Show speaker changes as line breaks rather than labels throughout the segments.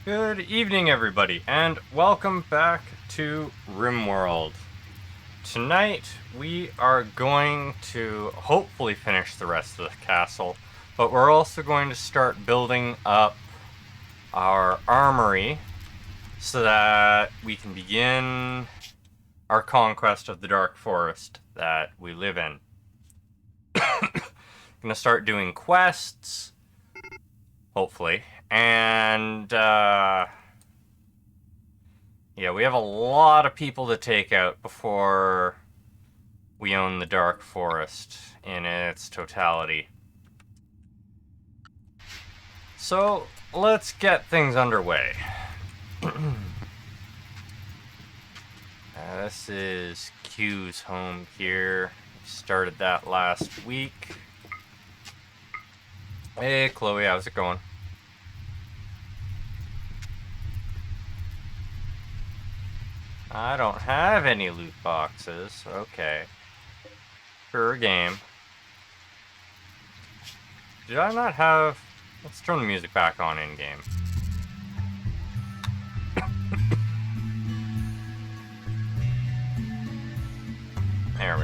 Good evening, everybody, and welcome back to RimWorld. Tonight, we are going to hopefully finish the rest of the castle, but we're also going to start building up our armory so that we can begin our conquest of the Dark Forest that we live in. Gonna start doing quests, hopefully, and yeah, we have a lot of people to take out before we own the Dark Forest in its totality. So, let's get things underway. This is Q's home here. Started that last week. Hey, Chloe, how's it going? I don't have any loot boxes. Okay. Sure game. Did I not have... Let's turn the music back on in-game. There we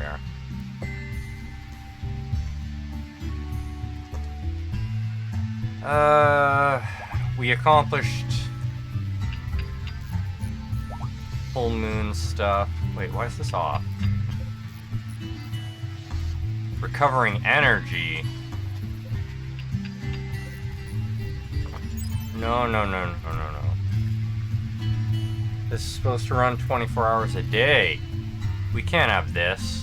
are. We accomplished full moon stuff. Wait, why is this off? Recovering energy. No. This is supposed to run 24 hours a day. We can't have this.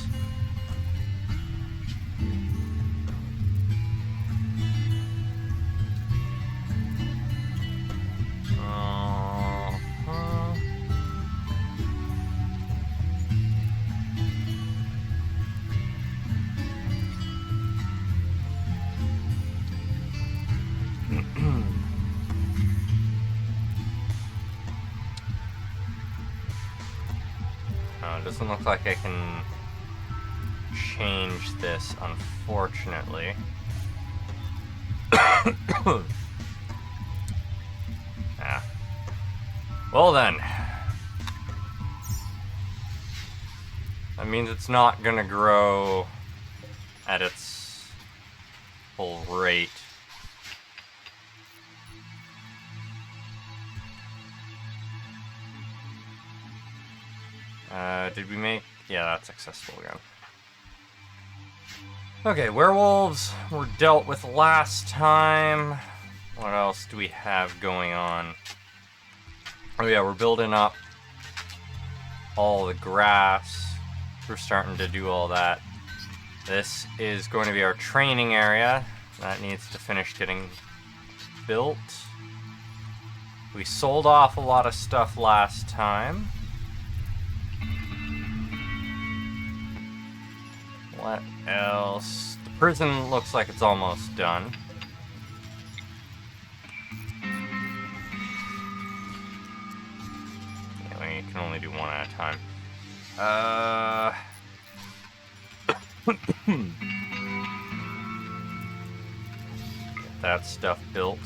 It doesn't look like I can change this, unfortunately. Ah. Well then. That means it's not gonna grow at its full rate. Did we make... Yeah, that's accessible again. Okay, werewolves were dealt with last time. What else do we have going on? Oh yeah, we're building up all the grass. We're starting to do all that. This is going to be our training area. That needs to finish getting built. We sold off a lot of stuff last time. What else? The prison looks like it's almost done. Yeah, we can only do one at a time. Get that stuff built.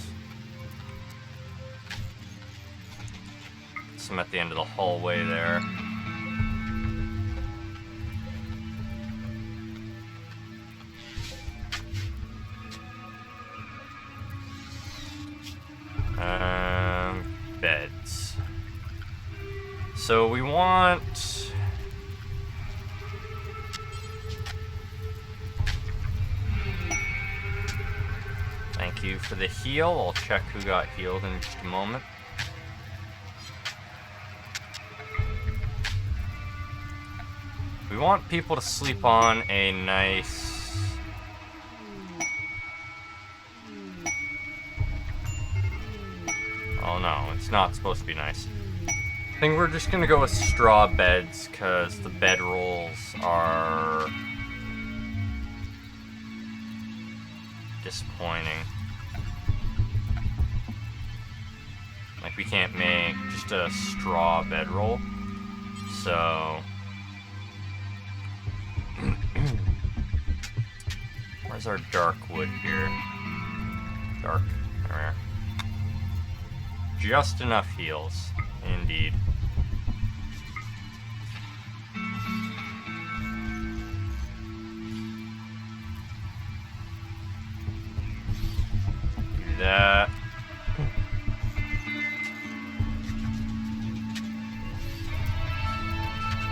Some at the end of the hallway there. Beds. So we want... Thank you for the heal. I'll check who got healed in just a moment. We want people to sleep on a nice... Oh no, it's not supposed to be nice. I think we're just gonna go with straw beds, because the bedrolls are... disappointing. Like, we can't make just a straw bedroll. So... Where's our dark wood here? Dark. There we are. just enough heals. Indeed. Do that.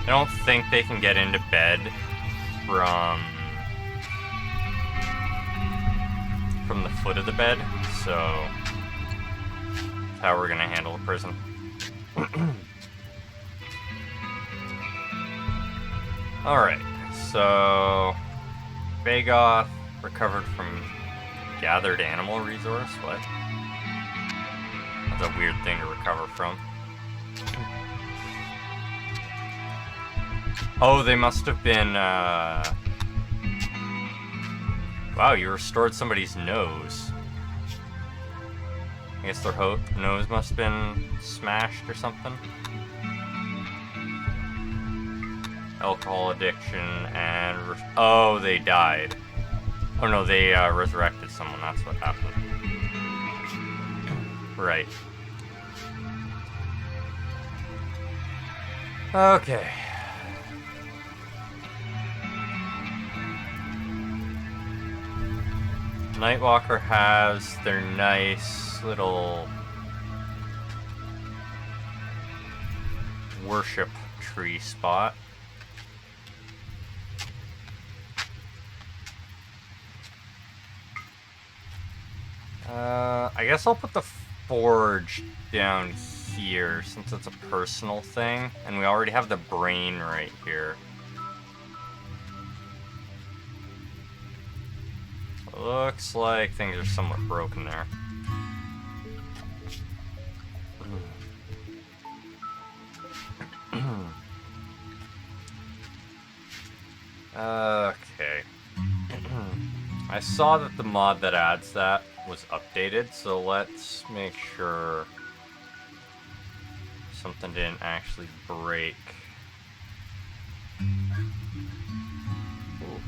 I don't think they can get into bed from the foot of the bed, so that's how we're gonna handle the prison. Alright, so Bagoth recovered from gathered animal resource? What? That's a weird thing to recover from. Oh, they must have been, wow, you restored somebody's nose. I guess their nose must have been smashed or something. Alcohol addiction and... oh, they died. Oh no, they resurrected someone, that's what happened. Right. Okay. Nightwalker has their nice little worship tree spot. I guess I'll put the forge down here since it's a personal thing, and we already have the brain right here. Looks like things are somewhat broken there. Okay. I saw that the mod that adds that was updated, so let's make sure something didn't actually break. Ooh.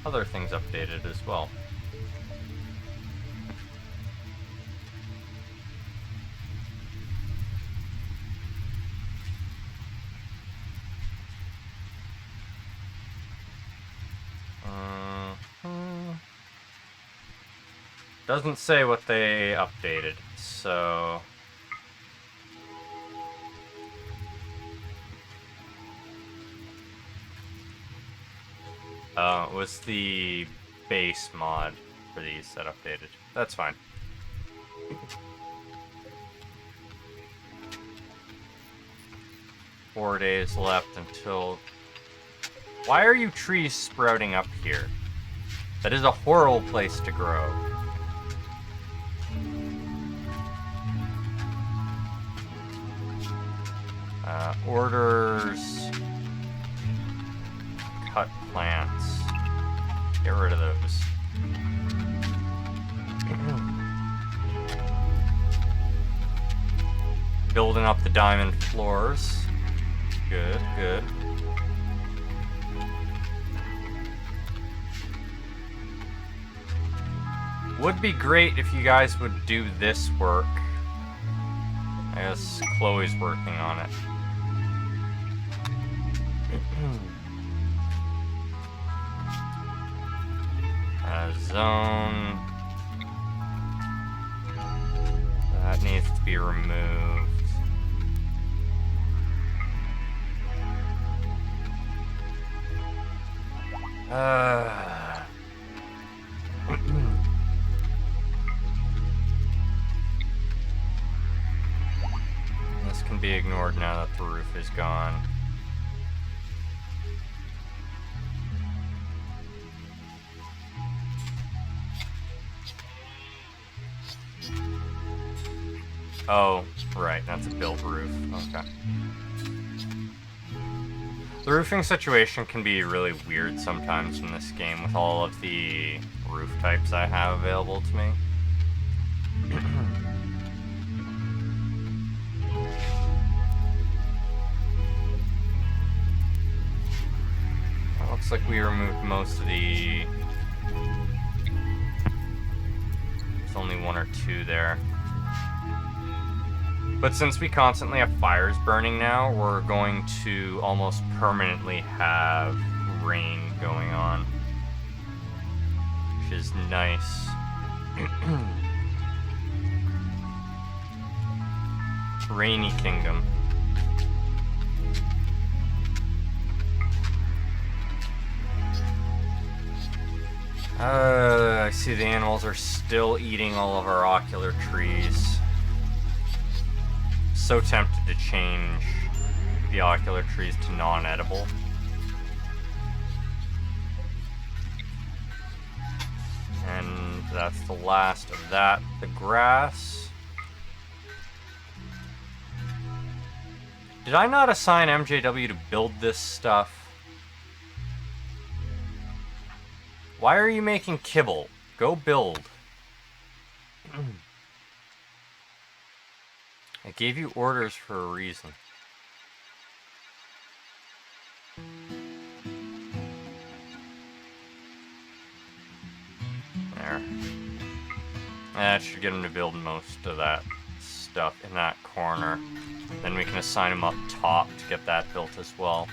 Other things updated as well. Doesn't say what they updated, so... it was the base mod for these that updated. That's fine. 4 days left until... Why are you trees sprouting up here? That is a horrible place to grow. Orders... Cut plants. Get rid of those. Building up the diamond floors. Good, good. Would be great if you guys would do this work. I guess Chloe's working on it. Zone. That needs to be removed. This can be ignored now that the roof is gone. Oh, right, that's a built roof. Okay. The roofing situation can be really weird sometimes in this game with all of the roof types I have available to me. Well, looks like we removed most of the... There's only one or two there. But since we constantly have fires burning now, we're going to almost permanently have rain going on, which is nice. Rainy Kingdom. I see the animals are still eating all of our ocular trees. So tempted to change the ocular trees to non-edible. And that's the last of that. The grass. Did I not assign MJW to build this stuff? Why are you making kibble? Go build. I gave you orders for a reason. There. That should get him to build most of that stuff in that corner. Then we can assign him up top to get that built as well.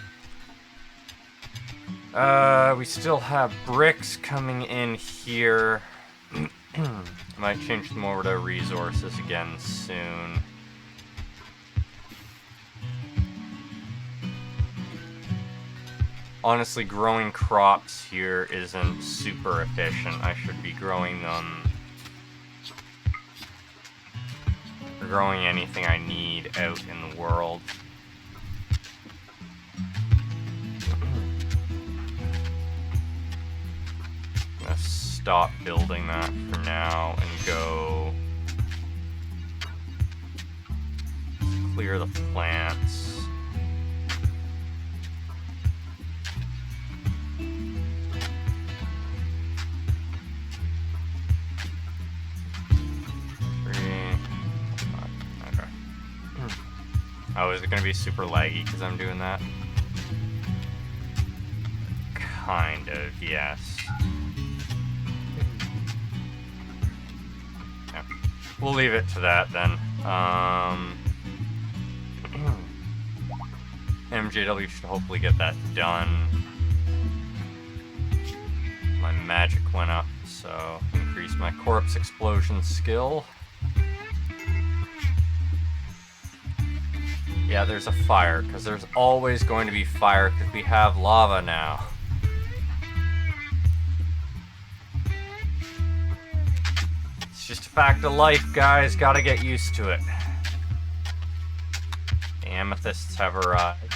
We still have bricks coming in here. Might change them over to resources again soon. Honestly, growing crops here isn't super efficient. I should be growing them... or growing anything I need out in the world. I'm gonna stop building that for now and go... clear the plants. Oh, is it going to be super laggy because I'm doing that? Kind of, yes. Yeah. We'll leave it to that then. MJW should hopefully get that done. My magic went up, so increase my corpse explosion skill. Yeah, there's a fire, because there's always going to be fire, because we have lava now. It's just a fact of life, guys. Gotta get used to it. The amethysts have arrived.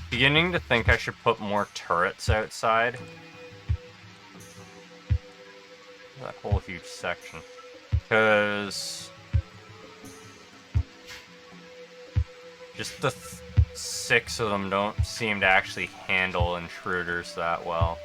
Beginning to think I should put more turrets outside. That whole huge section. Because... just the 6 of them don't seem to actually handle intruders that well.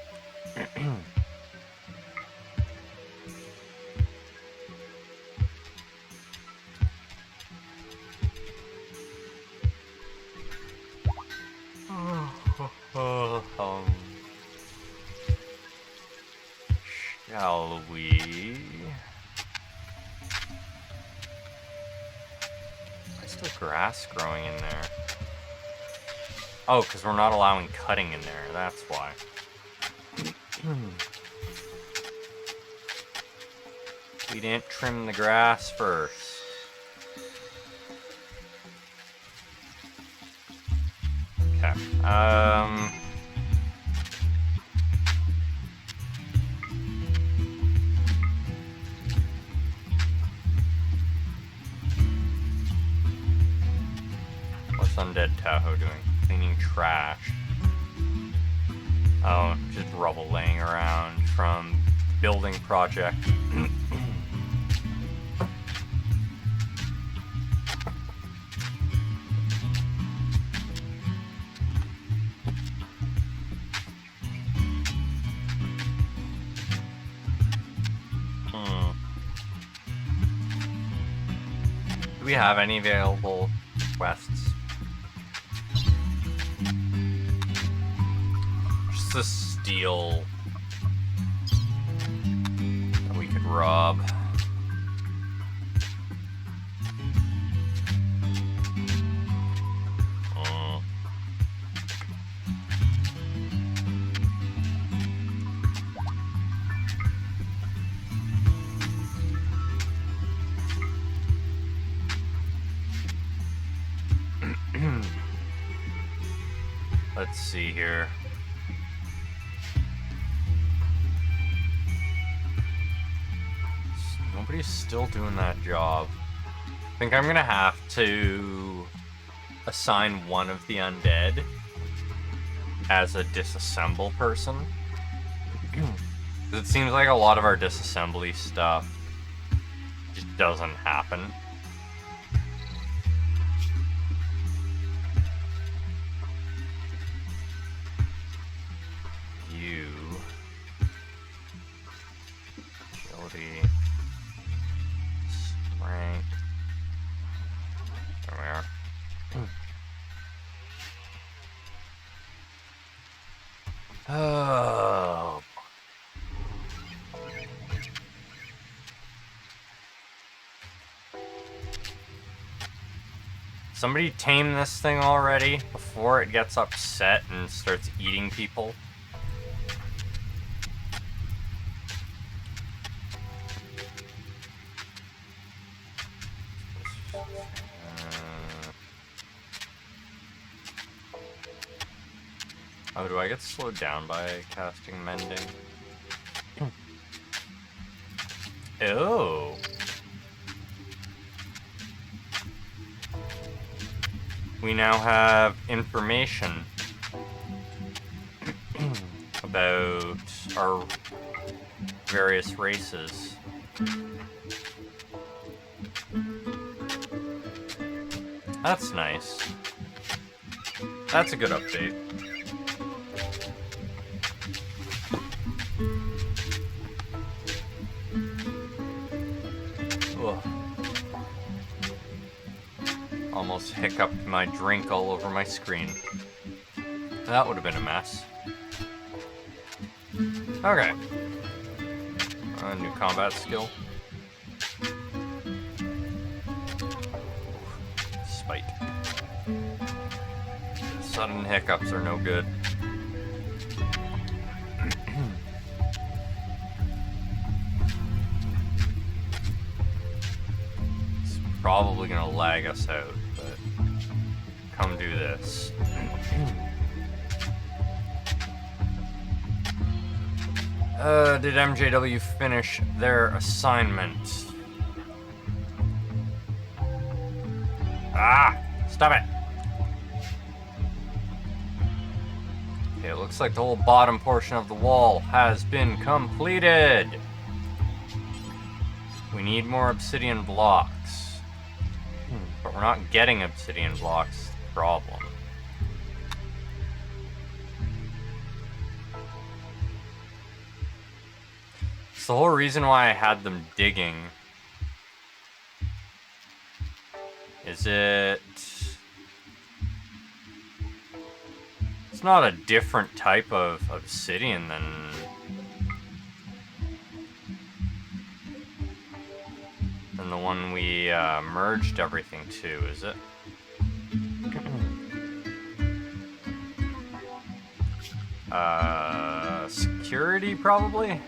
Shall we? There's still grass growing in there. Oh, because we're not allowing cutting in there. That's why. We didn't trim the grass first. Okay. What's Undead Tahoe doing? Cleaning trash. Oh, just rubble laying around from building project. Do we have any available quests? Just a steal that we could rob. Let's see here. Nobody's still doing that job. I think I'm gonna have to assign one of the undead as a disassemble person. It seems like a lot of our disassembly stuff just doesn't happen. You. Agility. Strength. There we are. Oh. Somebody tame this thing already before it gets upset and starts eating people. Oh, do I get slowed down by casting mending? Oh. We now have information about our various races. That's nice. That's a good update. Ugh. Almost hiccuped my drink all over my screen. That would have been a mess. Okay. New combat skill. Spite. Sudden hiccups are no good. It's probably gonna lag us out, but come do this. Did MJW finish their assignment? Ah! Stop it! Okay, it looks like the whole bottom portion of the wall has been completed! We need more obsidian blocks. But we're not getting obsidian blocks, the problem. It's the whole reason why I had them digging. Is it... It's not a different type of obsidian than the one we merged everything to, is it? Security, probably?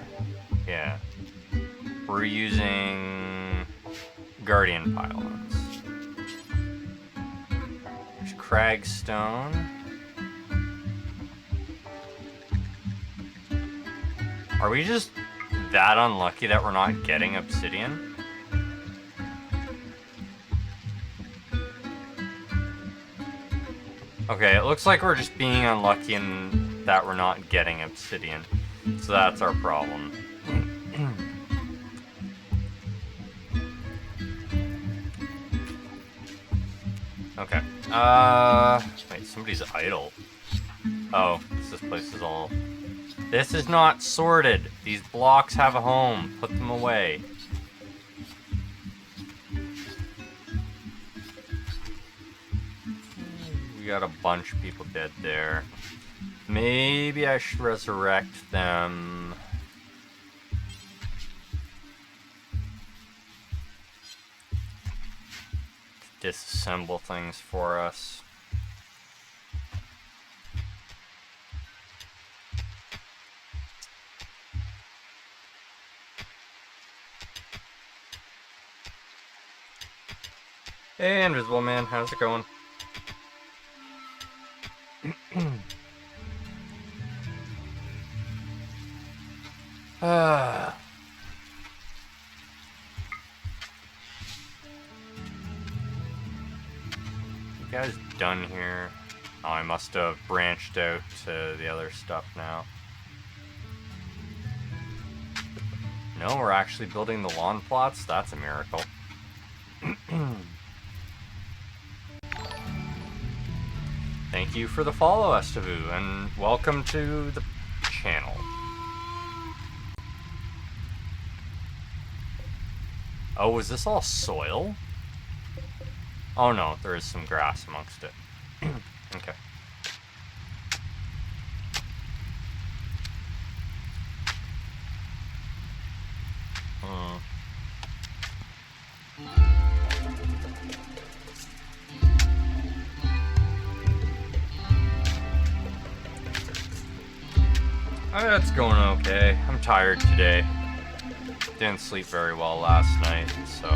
Yeah. We're using Guardian pylons. There's Cragstone. Are we just that unlucky that we're not getting obsidian? Okay, it looks like we're just being unlucky in that we're not getting obsidian. So that's our problem. Okay. Wait, somebody's idle. Oh, this place is all... This is not sorted. These blocks have a home. Put them away. We got a bunch of people dead there. Maybe I should resurrect them. Disassemble things for us. Hey, Invisible Man, how's it going? guys done here? Oh, I must have branched out to the other stuff now. No, we're actually building the lawn plots? That's a miracle. Thank you for the follow, Estavu, and welcome to the channel. Oh, was this all soil? Oh no, there is some grass amongst it. Okay. It's going okay. I'm tired today. Didn't sleep very well last night, so...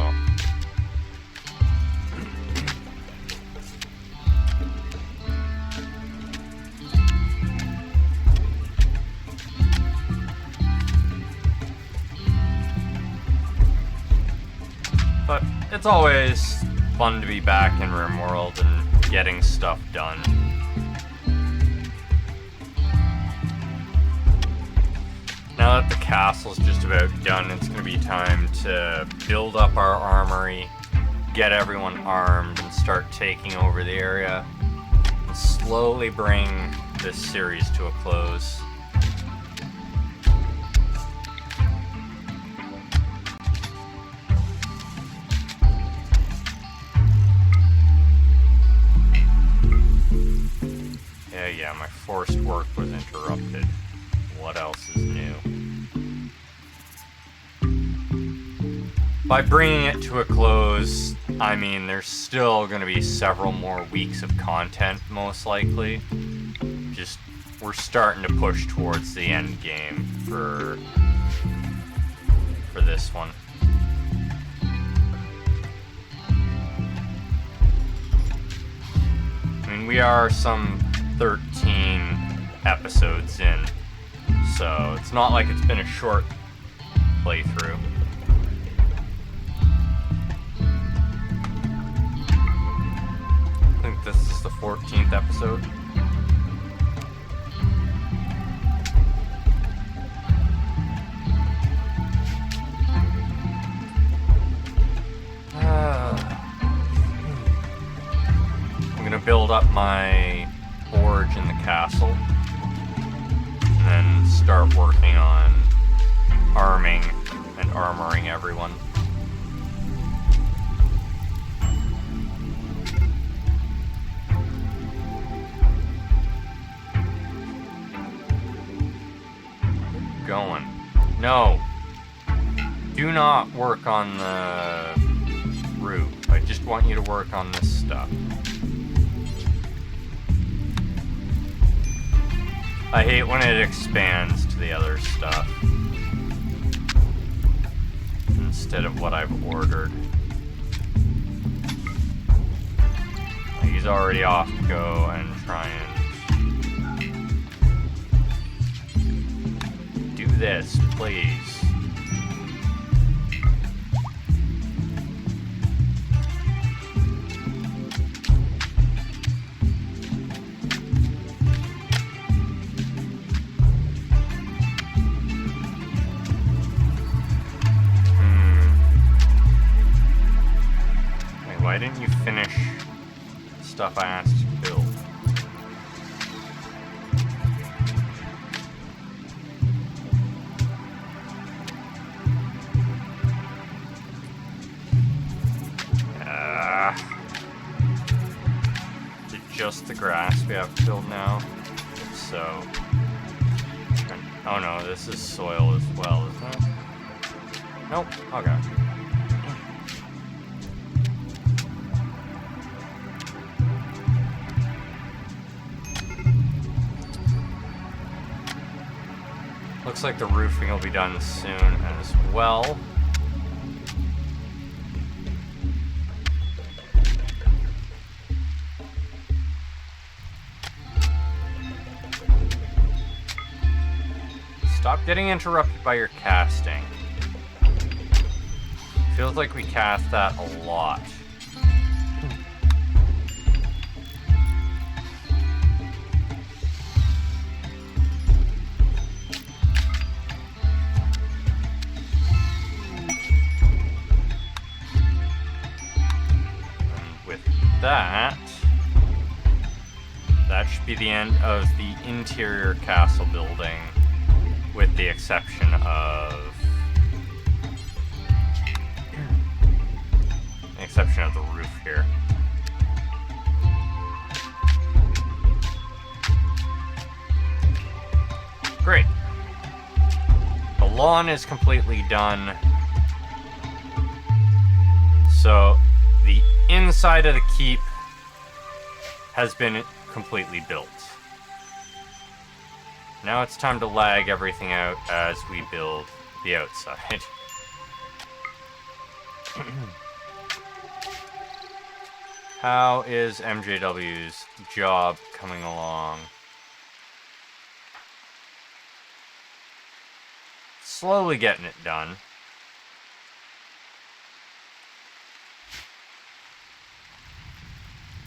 But it's always fun to be back in RimWorld and getting stuff done. Now that the castle's just about done, it's going to be time to build up our armory, get everyone armed, and start taking over the area, and slowly bring this series to a close. Yeah, my forced work was interrupted. What else is new? By bringing it to a close, I mean there's still going to be several more weeks of content, most likely. Just, we're starting to push towards the end game for this one. I mean, we are some 13 episodes in, so it's not like it's been a short playthrough. I think this is the 14th episode. I'm gonna build up my forge in the castle, and then start working on arming and armoring everyone. Going. No. Do not work on the roof. I just want you to work on this stuff. I hate when it expands to the other stuff instead of what I've ordered. He's already off to go and try and do this, please. Why didn't you finish stuff I asked you to build? Is it just the grass we have to build now? If so... Oh no, this is soil as well, isn't it? Nope, okay. Looks like the roofing will be done soon as well. Stop getting interrupted by your casting. Feels like we cast that a lot. that should be the end of the interior castle building, with the exception of the roof here. Great. The lawn is completely done. So the inside of the keep has been completely built. Now it's time to lag everything out as we build the outside. How is MJW's job coming along? Slowly getting it done.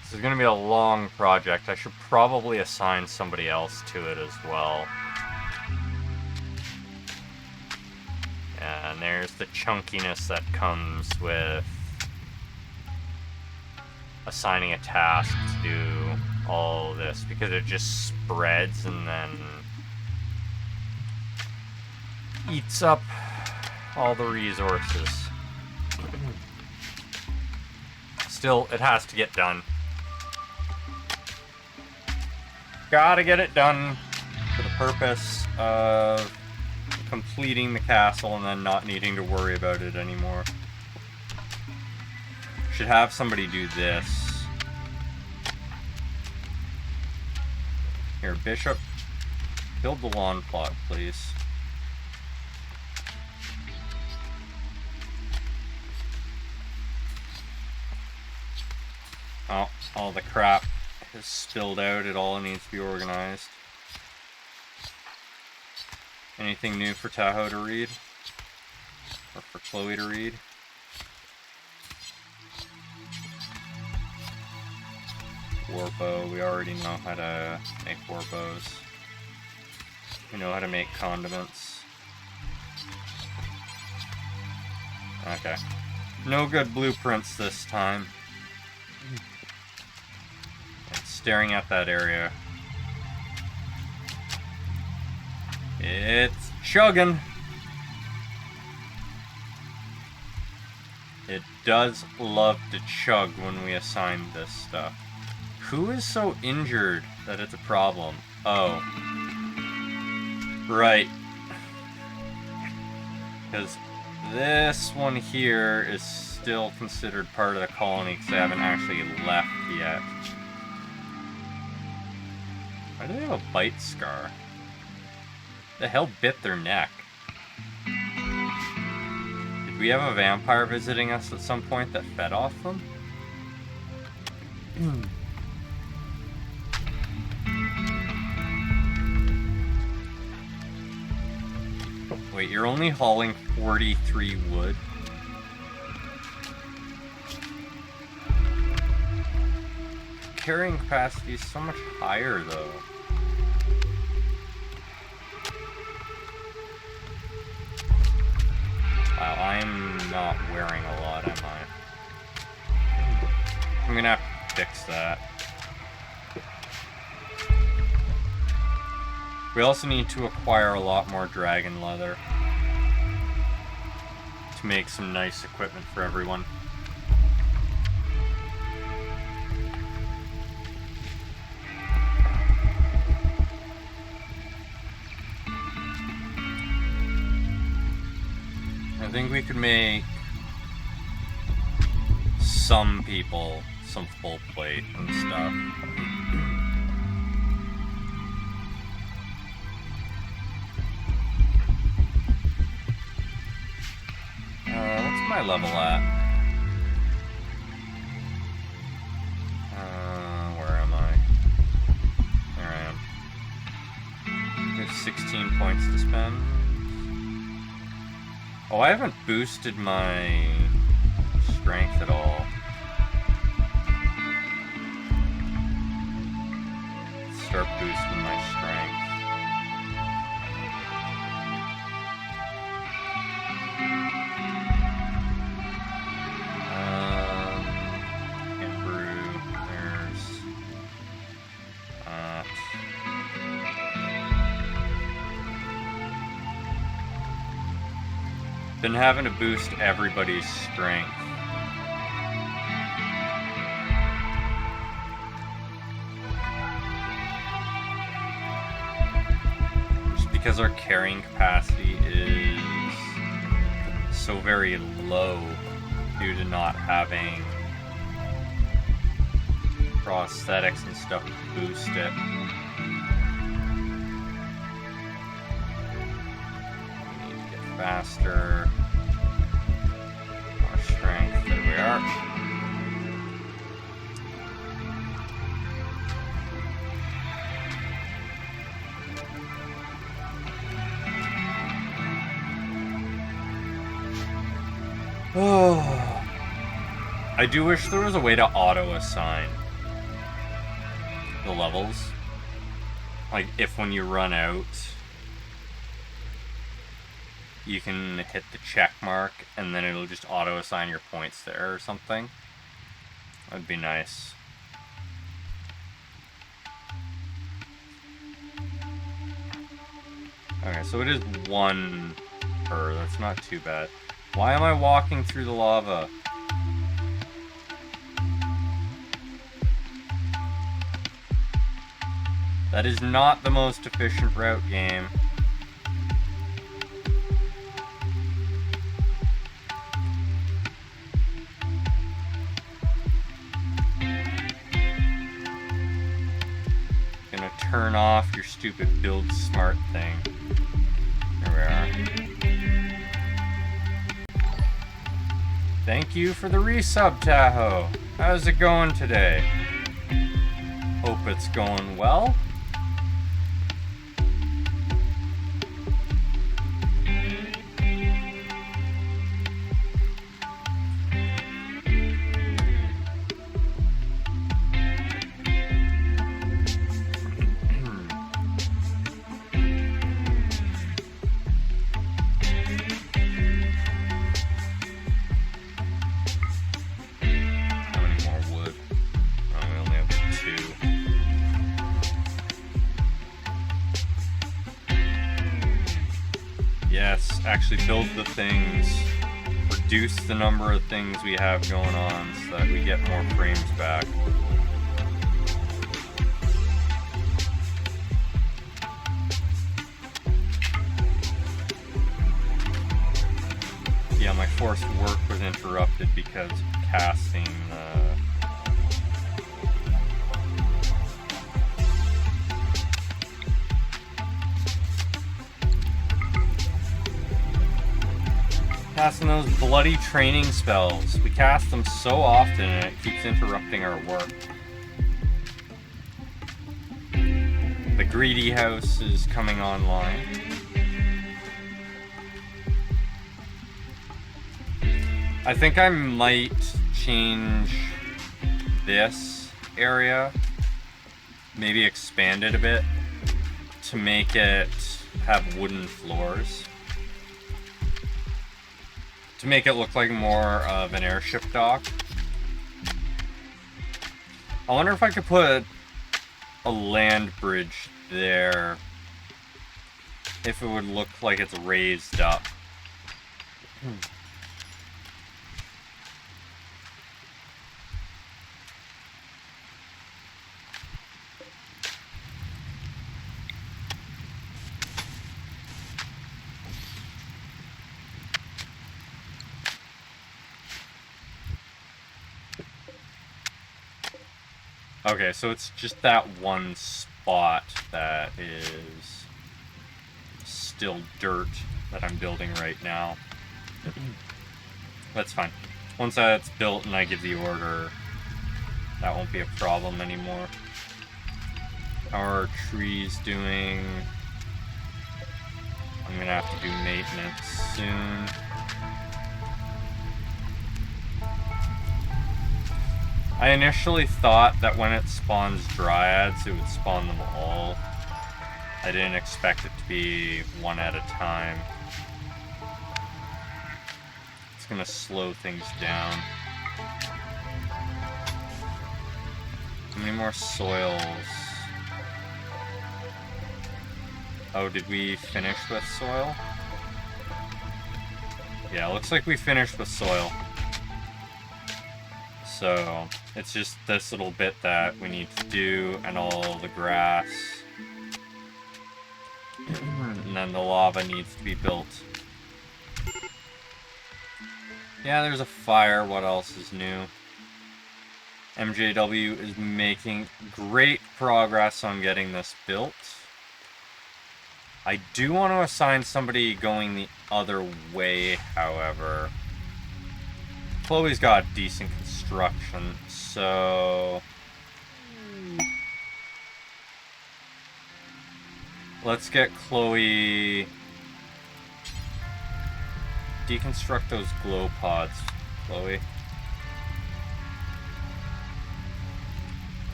This is going to be a long project. I should probably assign somebody else to it as well. And there's the chunkiness that comes with assigning a task to do all this, because it just spreads and then eats up all the resources. Still, it has to get done. Gotta get it done for the purpose of completing the castle and then not needing to worry about it anymore. Should have somebody do this. Here, Bishop, build the lawn plot, please. Oh, all the crap has spilled out. It all needs to be organized. Anything new for Tahoe to read? Or for Chloe to read? Warbow, we already know how to make warbows. We know how to make condiments. Okay. No good blueprints this time. Staring at that area. It's chugging. It does love to chug when we assign this stuff. Who is so injured that it's a problem? Oh. Right. Because this one here is still considered part of the colony because they haven't actually left yet. Why do they have a bite scar? The hell bit their neck? Did we have a vampire visiting us at some point that fed off them? Wait, you're only hauling 43 wood? Carrying capacity is so much higher, though. Wow, I'm not wearing a lot, am I? I'm gonna have to fix that. We also need to acquire a lot more dragon leather to make some nice equipment for everyone. I think we could make some people some full plate and stuff. What's my level at? Where am I? There I am. We have 16 points to spend. Oh, I haven't boosted my strength at all. Start boosting my strength. Improve. Been having to boost everybody's strength. Just because our carrying capacity is so very low due to not having prosthetics and stuff to boost it. We need to get faster. More strength. There we are. Oh, I do wish there was a way to auto-assign the levels. Like, if when you run out, you can hit the check mark and then it'll just auto-assign your points there or something. That'd be nice. Okay, so it is 1 per. That's not too bad. Why am I walking through the lava? That is not the most efficient route, game. Gonna turn off your stupid build smart thing. There we are. Thank you for the resub, Tahoe. How's it going today? Hope it's going well. Actually build the things, reduce the number of things we have going on so that we get more frames back. Yeah, my forced work was interrupted because of casting casting those bloody training spells. We cast them so often and it keeps interrupting our work. The greedy house is coming online. I think I might change this area, maybe expand it a bit to make it have wooden floors. To make it look like more of an airship dock. I wonder if I could put a land bridge there. If it would look like it's raised up. Okay, so it's just that one spot that is still dirt that I'm building right now. That's fine. Once that's built and I give the order, that won't be a problem anymore. How are our trees doing? I'm gonna have to do maintenance soon. I initially thought that when it spawns dryads, it would spawn them all. I didn't expect it to be one at a time. It's gonna slow things down. How many more soils? Oh, did we finish with soil? Yeah, looks like we finished with soil. So, it's just this little bit that we need to do, and all the grass. And then the lava needs to be built. Yeah, there's a fire. What else is new? MJW is making great progress on getting this built. I do want to assign somebody going the other way, however. Chloe's got decent construction, so... let's get Chloe... deconstruct those glow pods, Chloe.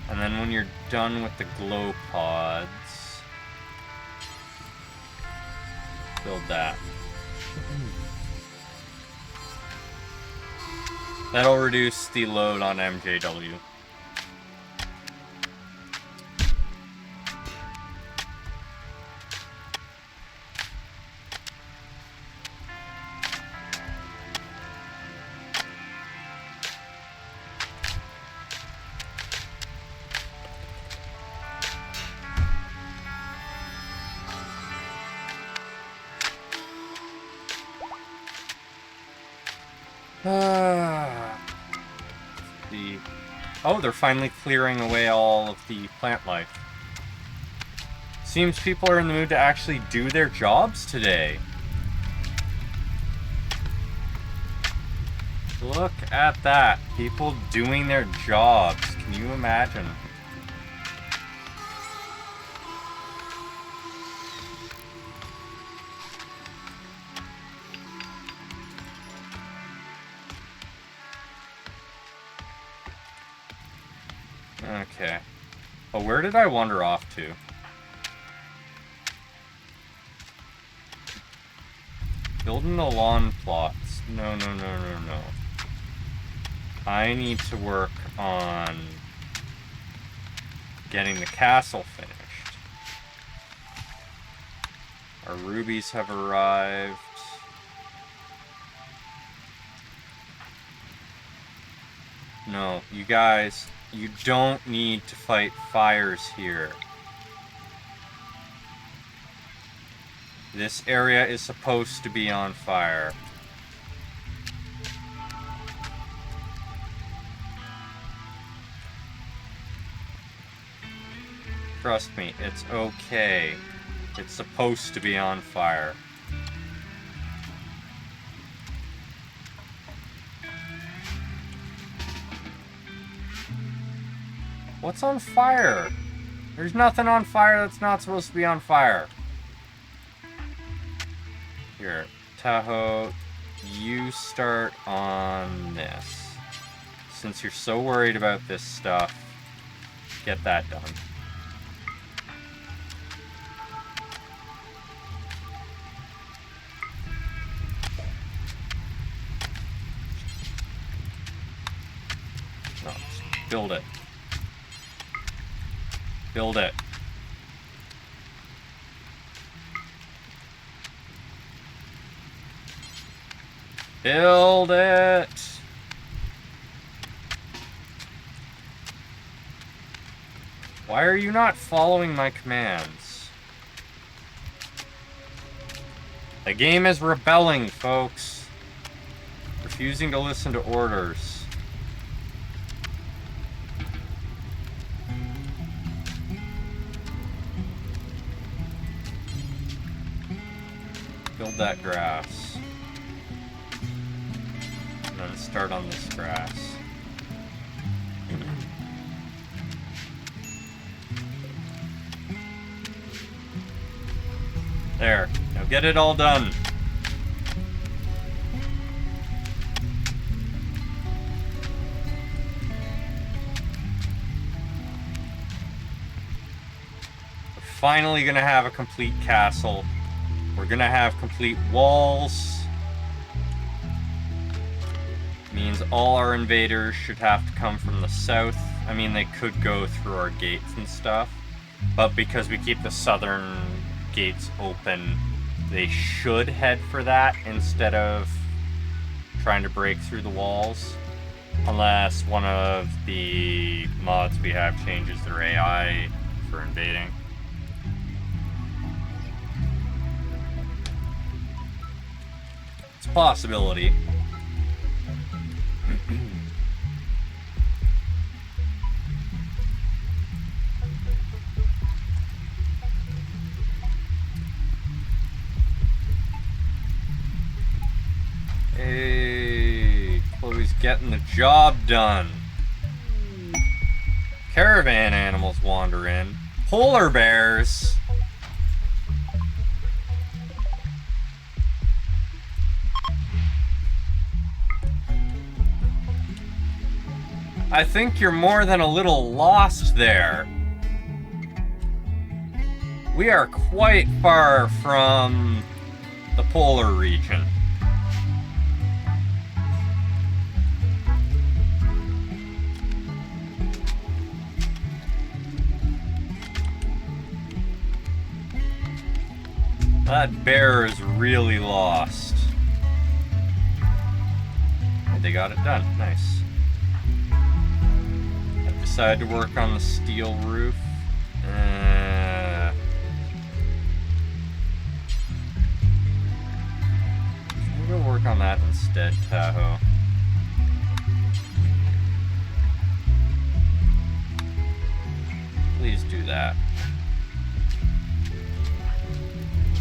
And then when you're done with the glow pods... build that. That'll reduce the load on MJW. Oh, they're finally clearing away all of the plant life. Seems people are in the mood to actually do their jobs today. Look at that. People doing their jobs. Can you imagine? Okay. Oh, where did I wander off to? Building the lawn plots. No. I need to work on getting the castle finished. Our rubies have arrived. No, you guys... you don't need to fight fires here. This area is supposed to be on fire. Trust me, it's okay. It's supposed to be on fire. What's on fire? There's nothing on fire that's not supposed to be on fire. Here, Tahoe, you start on this. Since you're so worried about this stuff, get that done. No, just build it. Build it. Build it! Why are you not following my commands? The game is rebelling, folks. Refusing to listen to orders. Build that grass. And then start on this grass. There. Now get it all done. We're finally gonna have a complete castle. We're gonna have complete walls. Means all our invaders should have to come from the south. I mean, they could go through our gates and stuff, but because we keep the southern gates open, they should head for that instead of trying to break through the walls. Unless one of the mods we have changes their AI for invading. It's a possibility. Hey, Chloe's getting the job done. Caravan animals wander in. Polar bears. I think you're more than a little lost there. We are quite far from the polar region. That bear is really lost. And they got it done. Nice. I've decided to work on the steel roof. We'll go work on that instead, Tahoe. Please do that.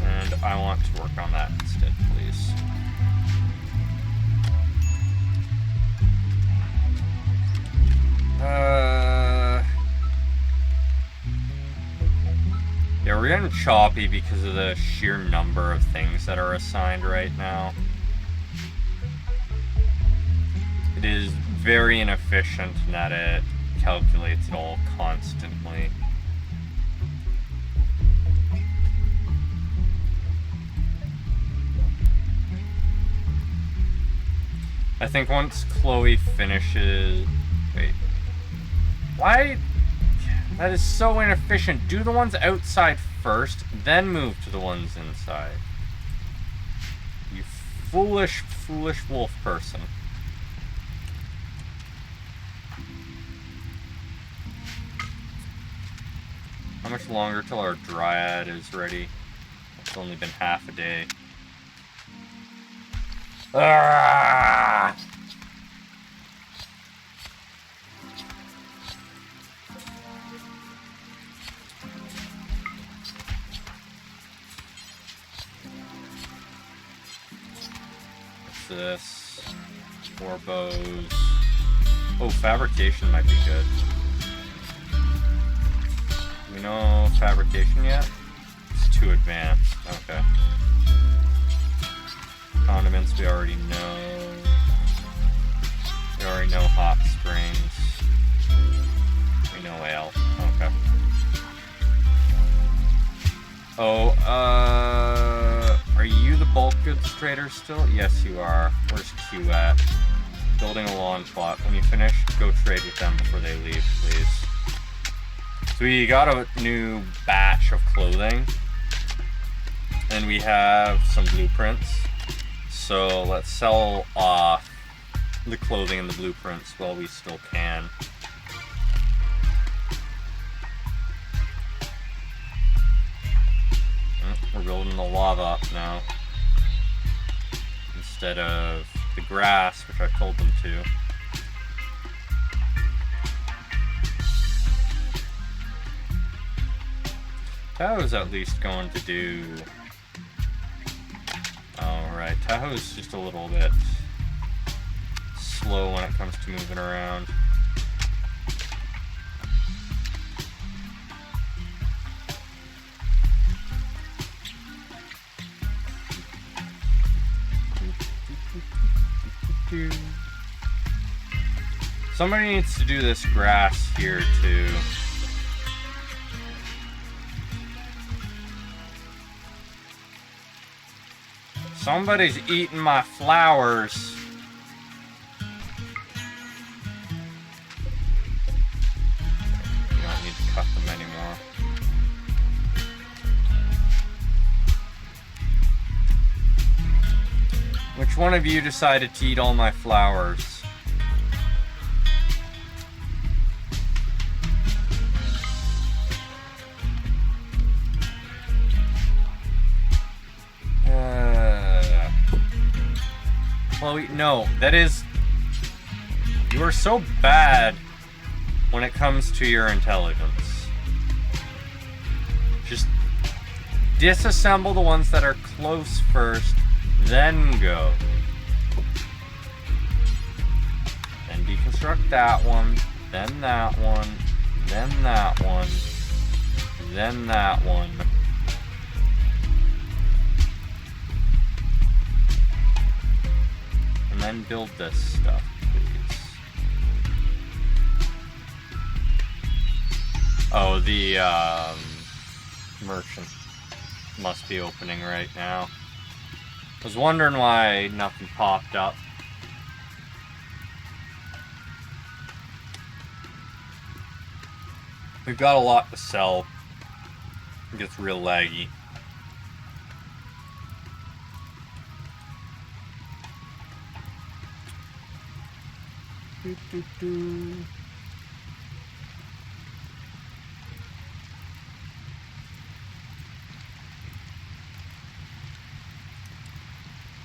And I want to work on that instead, please. Yeah, we're getting choppy because of the sheer number of things that are assigned right now. It is very inefficient in that it calculates it all constantly. I think once Chloe finishes... Wait. Why? That is so inefficient. Do the ones outside first, then move to the ones inside. You foolish, foolish wolf person. How much longer till our dryad is ready? It's only been half a day. Ah! What's this? 4 bows. Oh, fabrication might be good. Do we know fabrication yet? It's too advanced. Okay. Condiments we already know. We already know hot springs. We know ale. Okay. Oh, are you the bulk goods trader still? Yes, you are. Where's Q at? Building a lawn plot. When you finish, go trade with them before they leave, please. So we got a new batch of clothing. And we have some blueprints. So let's sell off the clothing and the blueprints while we still can. We're building the lava up now. Instead of the grass, which I told them to. Tahoe's at least going to do... Alright, Tahoe's just a little bit slow when it comes to moving around. Somebody needs to do this grass here too. Somebody's eating my flowers. You don't need to cut them anymore. Which one of you decided to eat all my flowers? Chloe, no, that is... You are so bad when it comes to your intelligence. Just disassemble the ones that are close first, then go. Then deconstruct that one, then that one, then that one, then that one. And then build this stuff, please. Oh, the merchant must be opening right now. Was wondering why nothing popped up. We've got a lot to sell. It gets real laggy.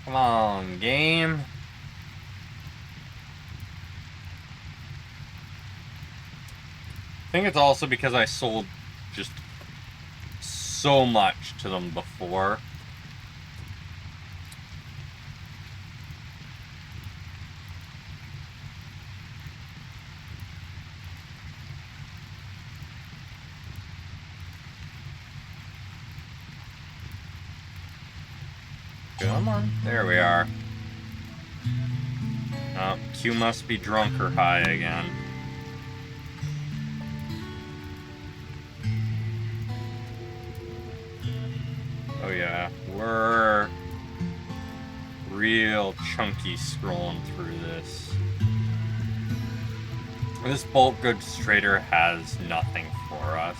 Come on, game. I think it's also because I sold just so much to them before. Come on. There we are. Oh, Q must be drunk or high again. Oh yeah, we're real chunky scrolling through this. This bulk goods trader has nothing for us.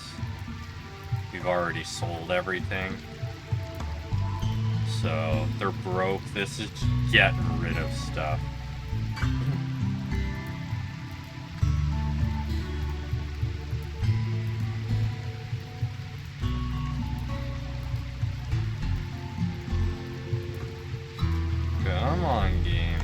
We've already sold everything. So, they're broke. This is just getting rid of stuff. Come on, game.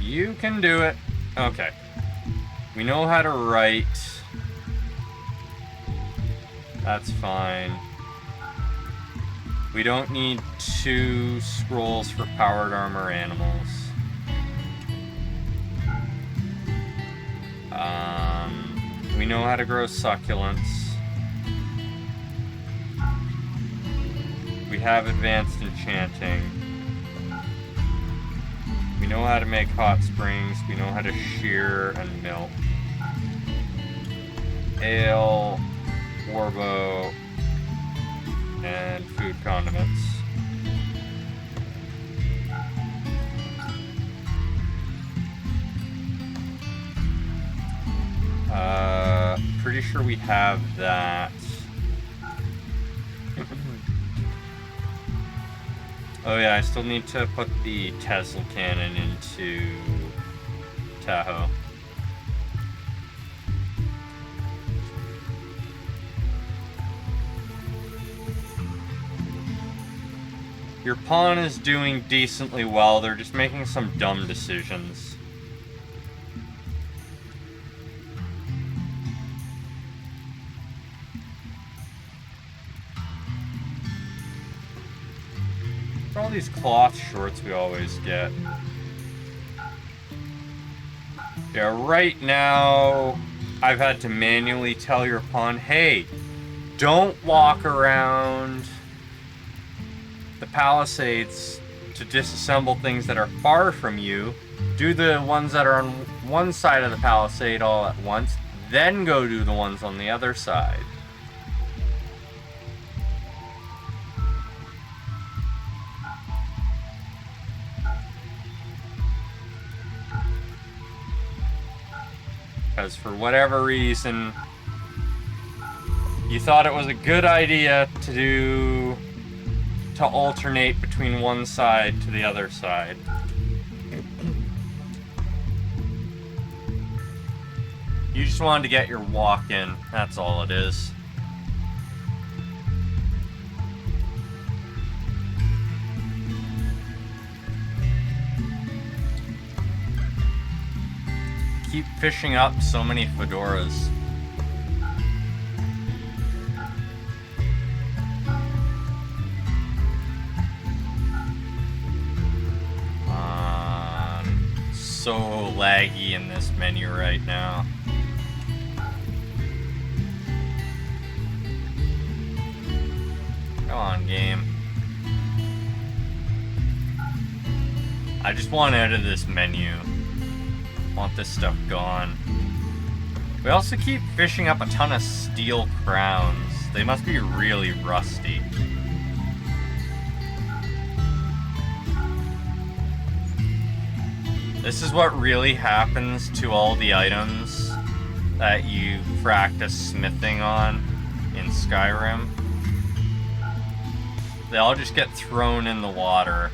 You can do it. Okay. We know how to write. That's fine. We don't need 2 scrolls for powered armor animals. We know how to grow succulents. We have advanced enchanting. We know how to make hot springs. We know how to shear and milk. Ale, warbow, and food condiments. Pretty sure we have that. Oh yeah, I still need to put the Tesla cannon into Tahoe. Your pawn is doing decently well, they're just making some dumb decisions. For all these cloth shorts we always get. Yeah, right now, I've had to manually tell your pawn, hey, don't walk around the palisades to disassemble things that are far from you. Do the ones that are on one side of the palisade all at once, then go do the ones on the other side. Because for whatever reason, You thought it was a good idea to alternate between one side to the other side. You just wanted to get your walk in, that's all it is. Keep fishing up so many fedoras. So laggy in this menu right now. Come on, game. I just want out of this menu. Want this stuff gone. We also keep fishing up a ton of steel crowns. They must be really rusty. This is what really happens to all the items that you practice smithing on in Skyrim. They all just get thrown in the water.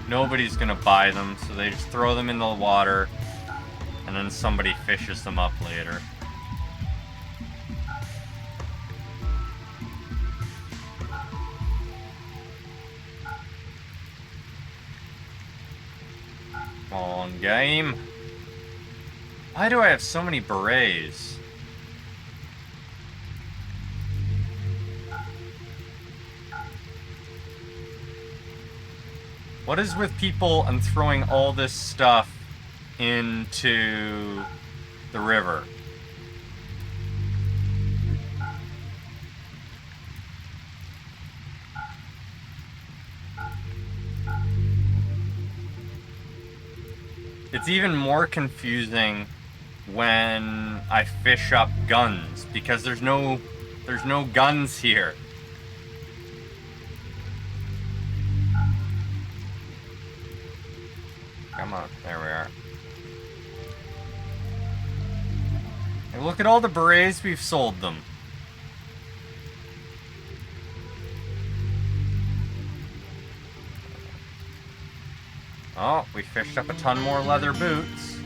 Nobody's gonna buy them, so they just throw them in the water, and then somebody fishes them up later. Come on, game. Why do I have so many berets? What is with people and throwing all this stuff into the river? It's even more confusing when I fish up guns, because there's no guns here. Come on, there we are. And look at all the berets we've sold them. Oh, we fished up a ton more leather boots.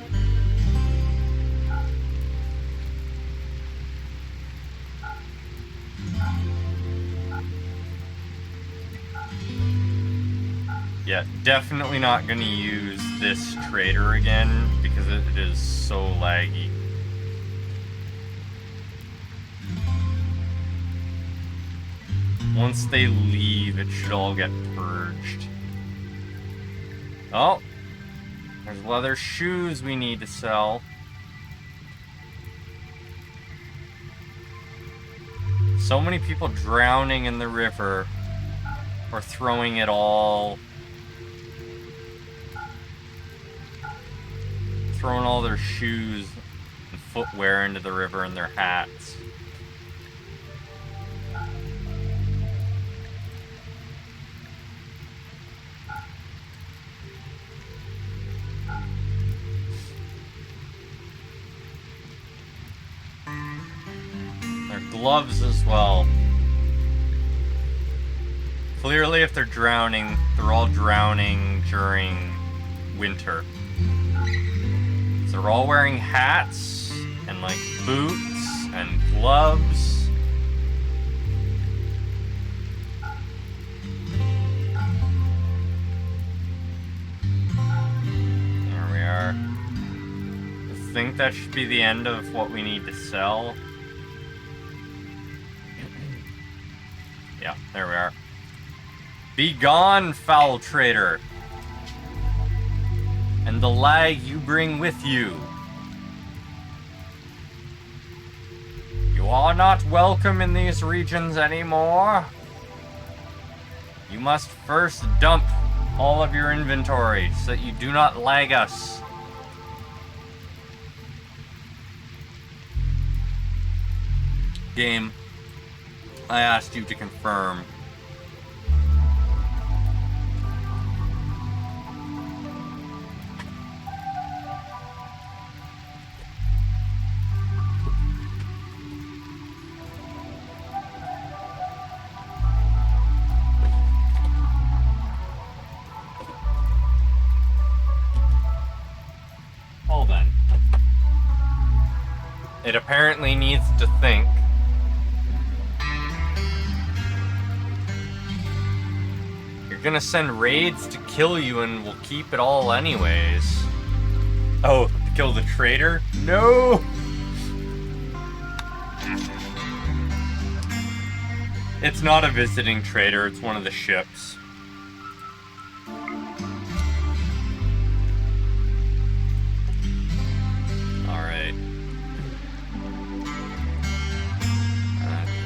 Yeah, definitely not gonna use this trader again because it is so laggy. Once they leave, it should all get purged. Oh, there's leather shoes we need to sell. So many people drowning in the river or throwing it all. Throwing all their shoes and footwear into the river and their hats. Their gloves as well. Clearly, if they're drowning, they're all drowning during winter. So they're all wearing hats and like boots and gloves. There we are. I think that should be the end of what we need to sell. Yeah, there we are. Be gone, foul traitor, and the lag you bring with you. You are not welcome in these regions anymore. You must first dump all of your inventory so that you do not lag us. Game, I asked you to confirm. It apparently needs to think. You're gonna send raids to kill you and we'll keep it all anyways. Oh, to kill the traitor? No! It's not a visiting trader, it's one of the ships. Alright.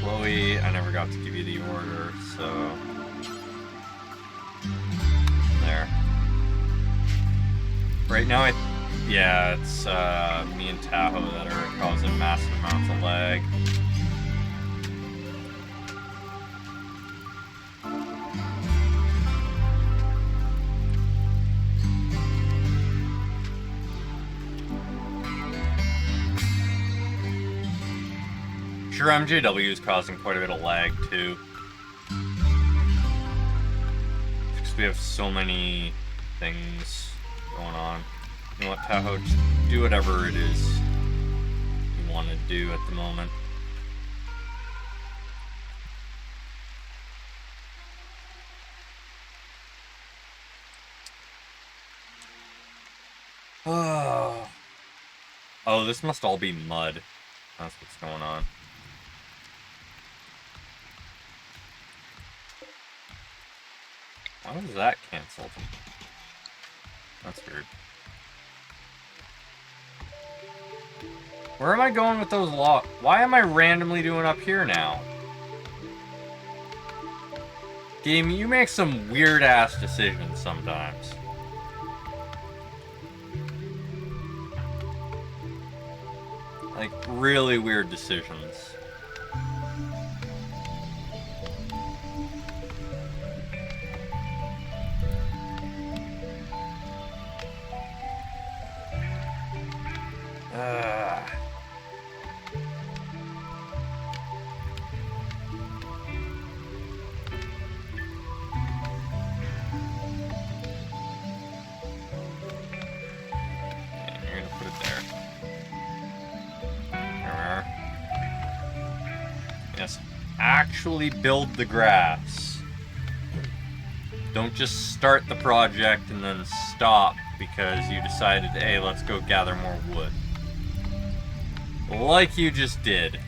Chloe, I never got to give you the order, so... There. Right now, yeah, it's me and Tahoe that are causing massive amounts of lag. Sure, MJW is causing quite a bit of lag too. Because we have so many things going on. You know what, Tahoe? Just do whatever it is you want to do at the moment. Oh, this must all be mud. That's what's going on. Why was that cancelled? That's weird. Where am I going with those logs? Why am I randomly doing up here now? Game, you make some weird-ass decisions sometimes. Like, really weird decisions. You're gonna put it there. Yes, actually build the grass. Don't just start the project and then stop because you decided, hey, let's go gather more wood. Like you just did.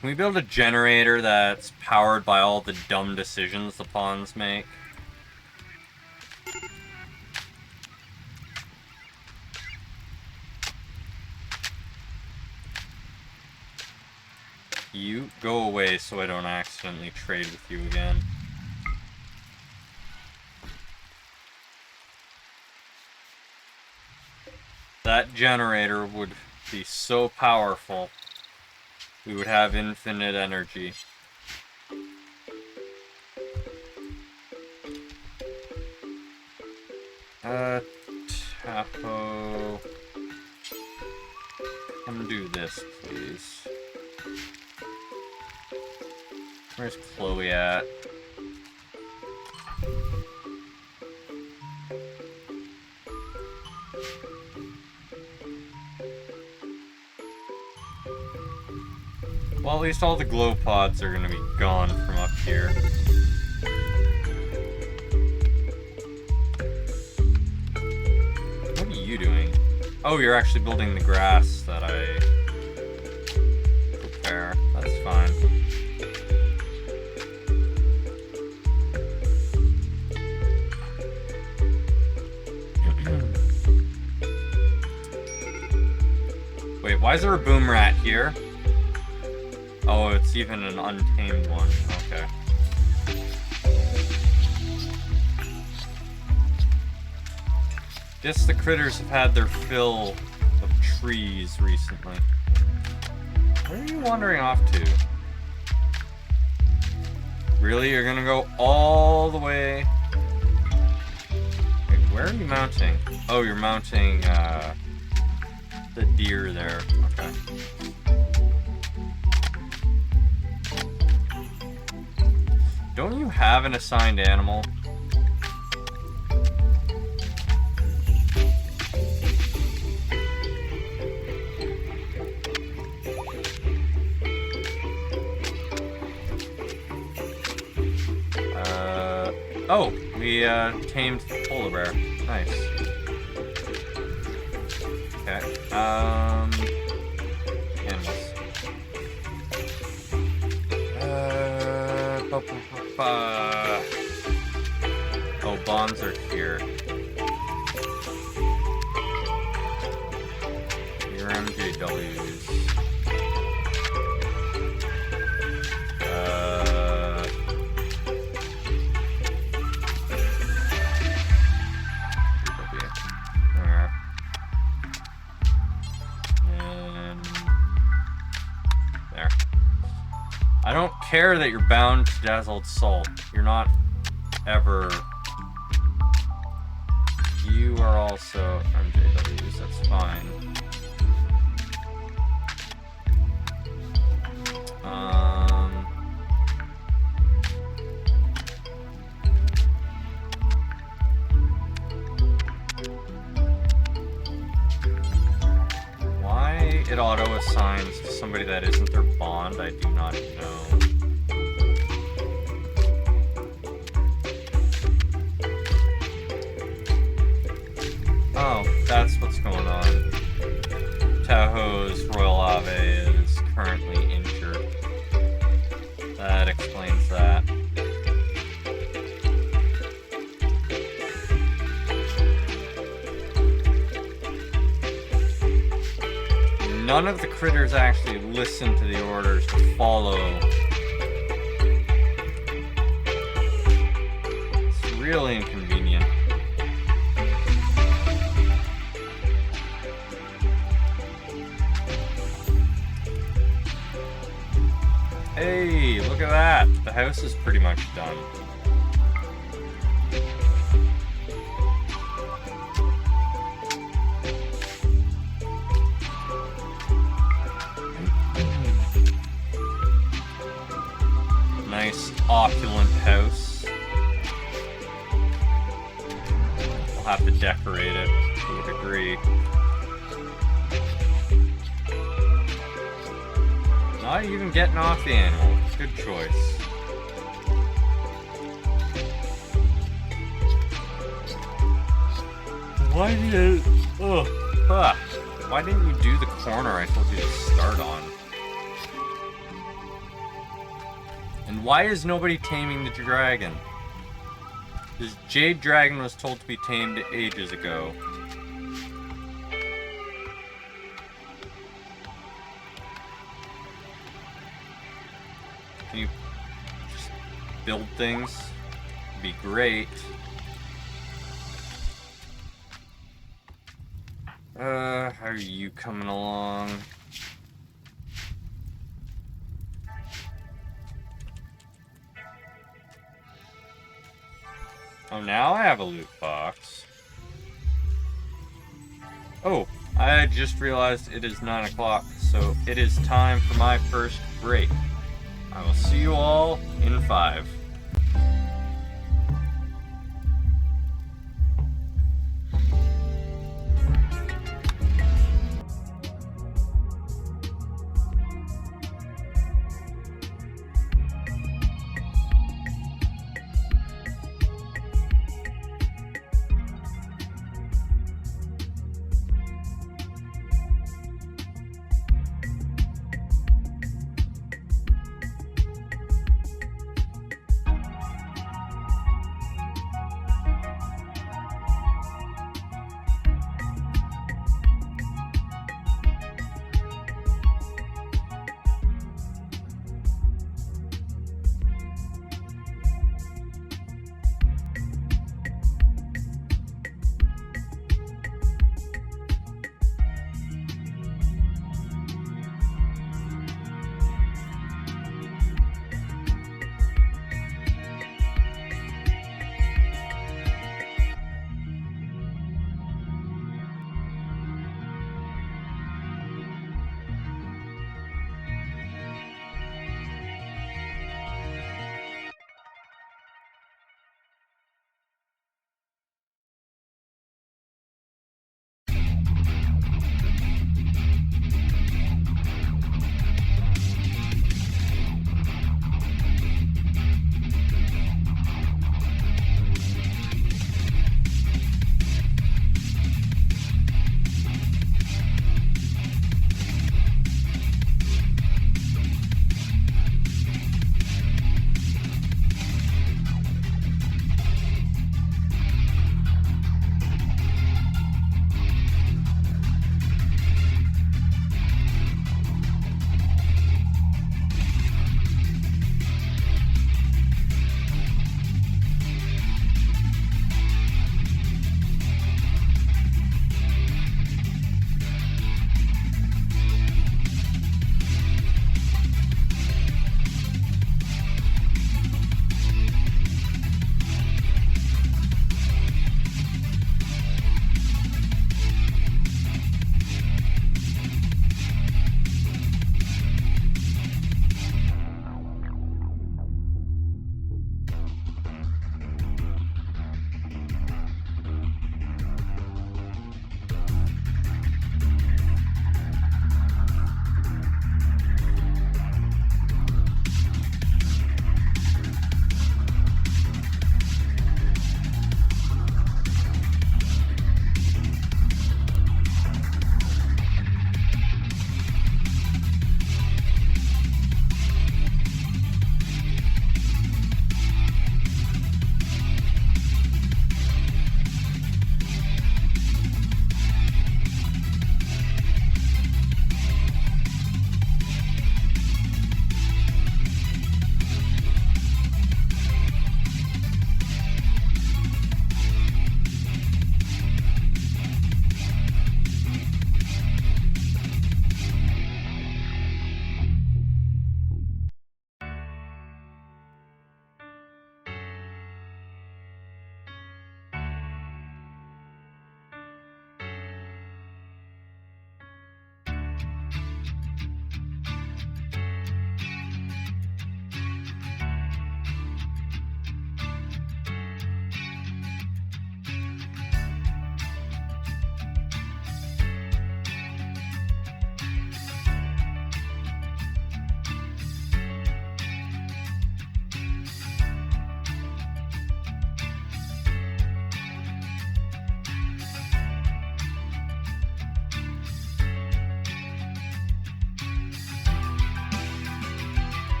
Can we build a generator that's powered by all the dumb decisions the pawns make? You go away so I don't accidentally trade with you again. That generator would be so powerful. We would have infinite energy. Tapo. Come do this, please. Where's Chloe at? Well, at least all the glow pods are gonna be gone from up here. What are you doing? Oh, you're actually building the grass that I prepare. That's fine. Wait, why is there a boom rat here? Oh, it's even an untamed one. Okay. Guess the critters have had their fill of trees recently. Where are you wandering off to? Really? You're gonna go all the way? Wait, where are you mounting? Oh, you're mounting, the deer there. Okay. Don't you have an assigned animal? Oh, we tamed the polar bear. Nice. Okay. Animals. Oh, bonds are here. Your MJWs. I don't care that you're bound to Dazzled Salt. You're not ever... You are also MJWs, that's fine. Why it auto-assigns to somebody that isn't their bond, I do not know. Oh, that's what's going on. Tahoe's Royal Ave is currently injured. That explains that. None of the critters actually listen to the orders to follow. It's really inconvenient. Hey, look at that. The house is pretty much done. Nice opulent house. We'll have to decorate it to a degree. Not even getting off the animal. Good choice. Why did... Ugh. Why didn't you do the corner I told you to start on? And why is nobody taming the dragon? This Jade Dragon was told to be tamed ages ago. Can you just build things? It'd be great. How are you coming along? Oh, now I have a loot box. Oh, I just realized it is 9 o'clock, so it is time for my first break. I will see you all in 5.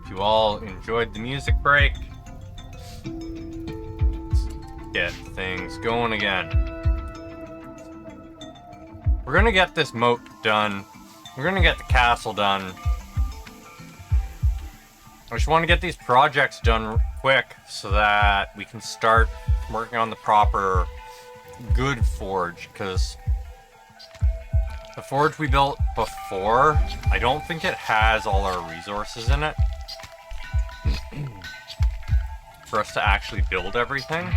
If you all enjoyed the music break, let's get things going again. We're gonna get this moat done. We're gonna get the castle done. I just want to get these projects done quick so that we can start working on the proper good forge, because the forge we built before, I don't think it has all our resources in it for us to actually build everything.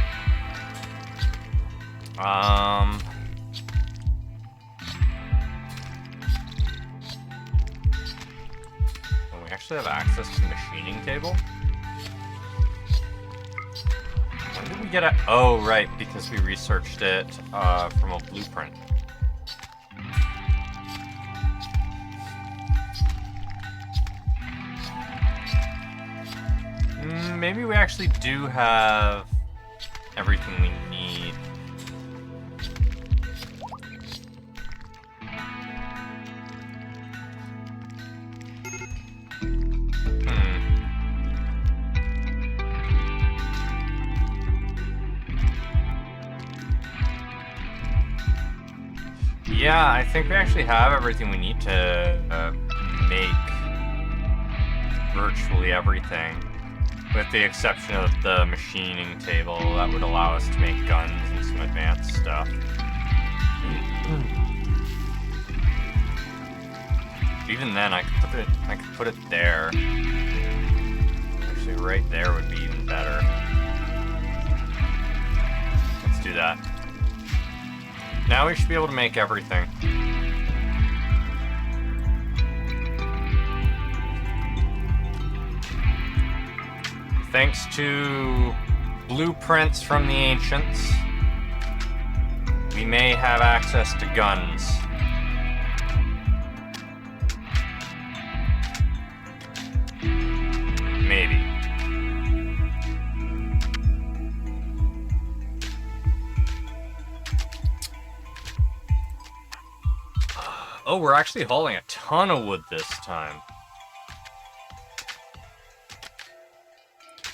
We actually have access to the machining table. When did we get it? Oh, right, because we researched it from a blueprint. Maybe we actually do have everything we need. Yeah, I think we actually have everything we need to make virtually everything. With the exception of the machining table that would allow us to make guns and some advanced stuff. Even then, I could put it there. Actually, right there would be even better. Let's do that. Now we should be able to make everything. Thanks to blueprints from the ancients, we may have access to guns. Maybe. Oh, we're actually hauling a ton of wood this time.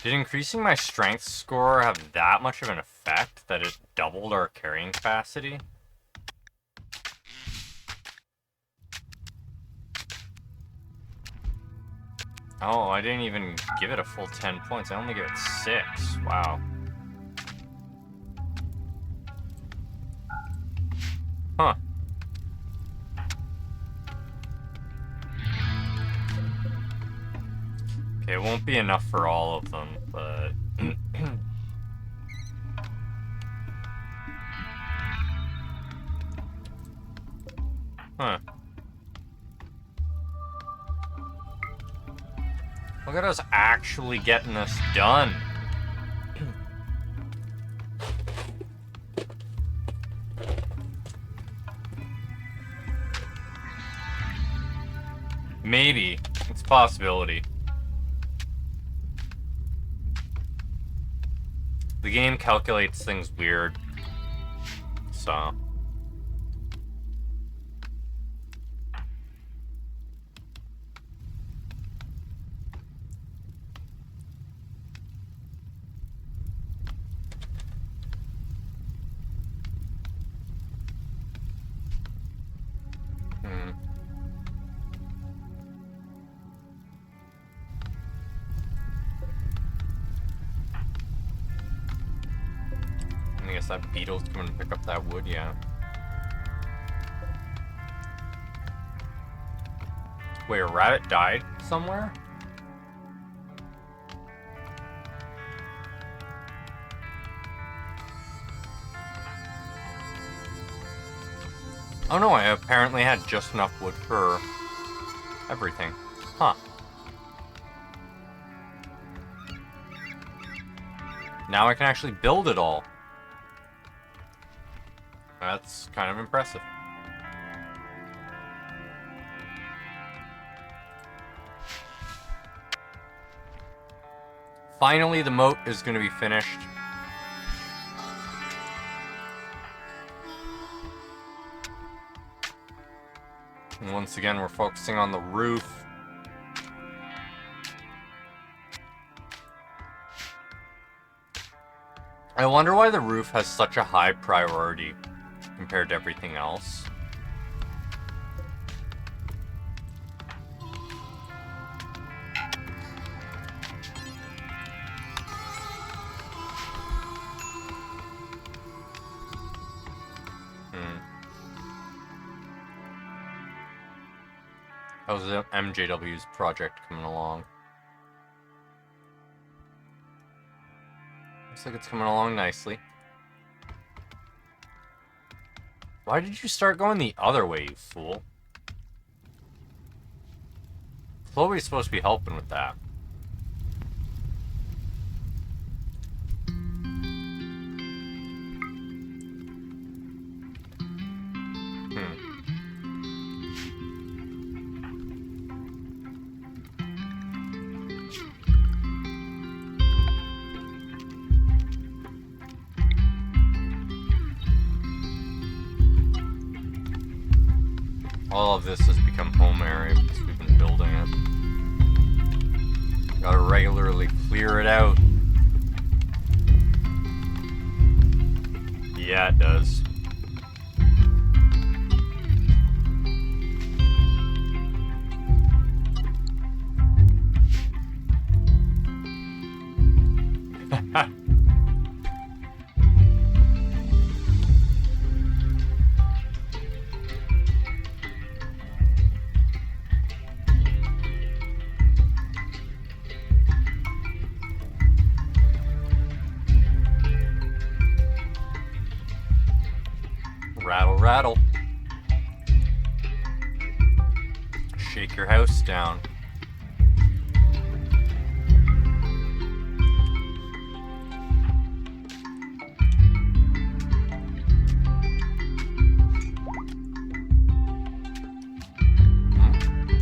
Did increasing my strength score have that much of an effect that it doubled our carrying capacity? Oh, I didn't even give it a full 10 points. I only gave it 6. Wow. Huh. Okay, it won't be enough for all of them, but... Huh. Look at us actually getting this done. Maybe. It's a possibility. The game calculates things weird. So... I guess that beetle's coming to pick up that wood, yeah. Wait, a rabbit died somewhere? Oh no, I apparently had just enough wood for everything. Huh. Now I can actually build it all. That's kind of impressive. Finally, the moat is going to be finished. And once again, we're focusing on the roof. I wonder why the roof has such a high priority compared to everything else. How's the MJW's project coming along? Looks like it's coming along nicely. Why did you start going the other way, you fool? Chloe's supposed to be helping with that. All of this has become home area because we've been building it. Gotta regularly clear it out. Yeah, it does. Rattle, rattle. Shake your house down.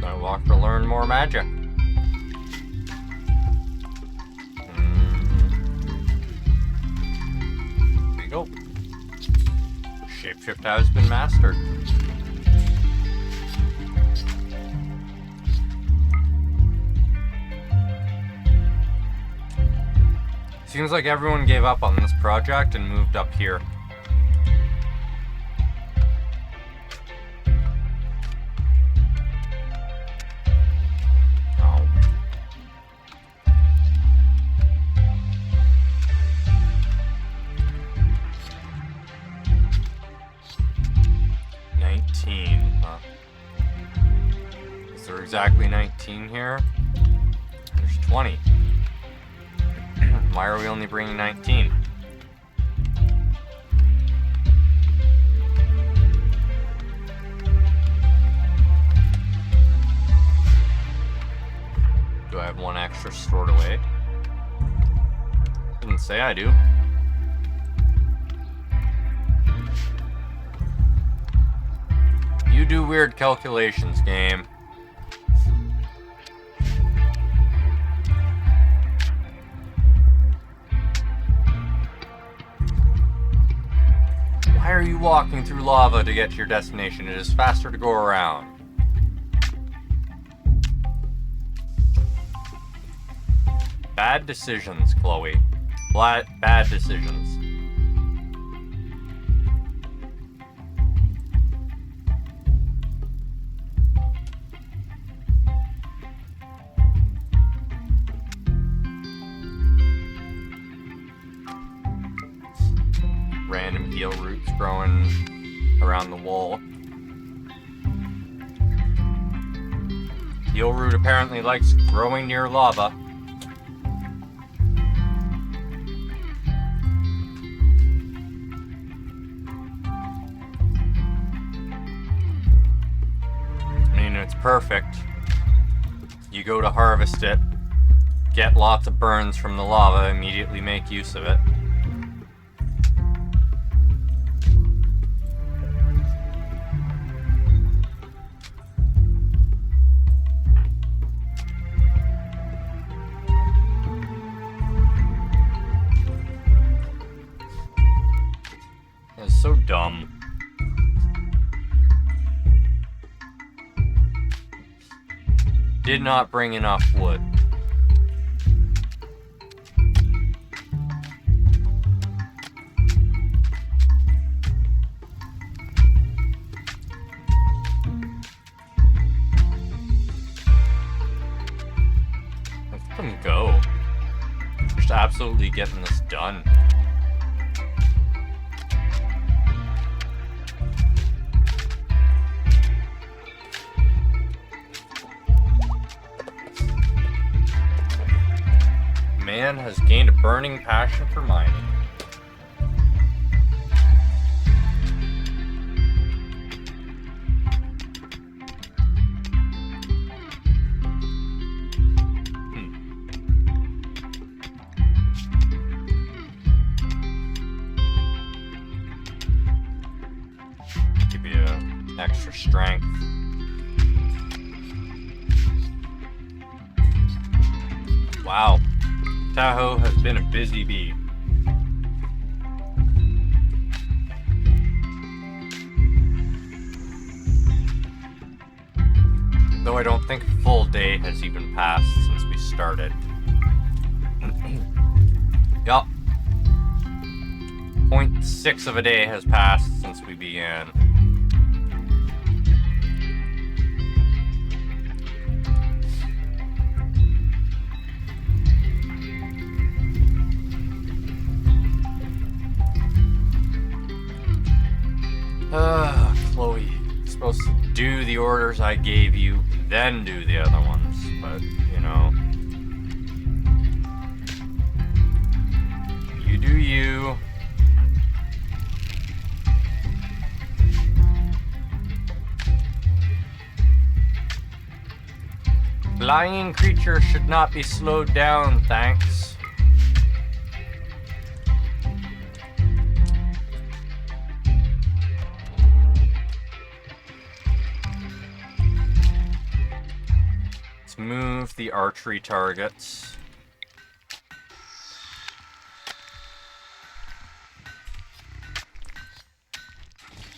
I walk to learn more magic. There you go. Shapeshift has been mastered. Seems like everyone gave up on this project and moved up here. Oh. Is there exactly 19 here? There's 20. Why are we only bringing 19? Do I have one extra stored away? Didn't say I do. You do weird calculations, game. Why are you walking through lava to get to your destination? It is faster to go around. Bad decisions, Chloe. Bad decisions. Random heal roots growing around the wall. Heal root apparently likes growing near lava. I mean, it's perfect. You go to harvest it, get lots of burns from the lava, immediately make use of it. It's so dumb. Did not bring enough wood. absolutely getting this done. Man has gained a burning passion for mining. Give you extra strength. Wow. Tahoe has been a busy bee. Though I don't think a full day has even passed since we started. Yup. 0.6 of a day has passed since we began. Chloe, you're supposed to do the orders I gave you, then do the other ones, but, you know. You do you. Flying creatures should not be slowed down, thanks. Move the archery targets.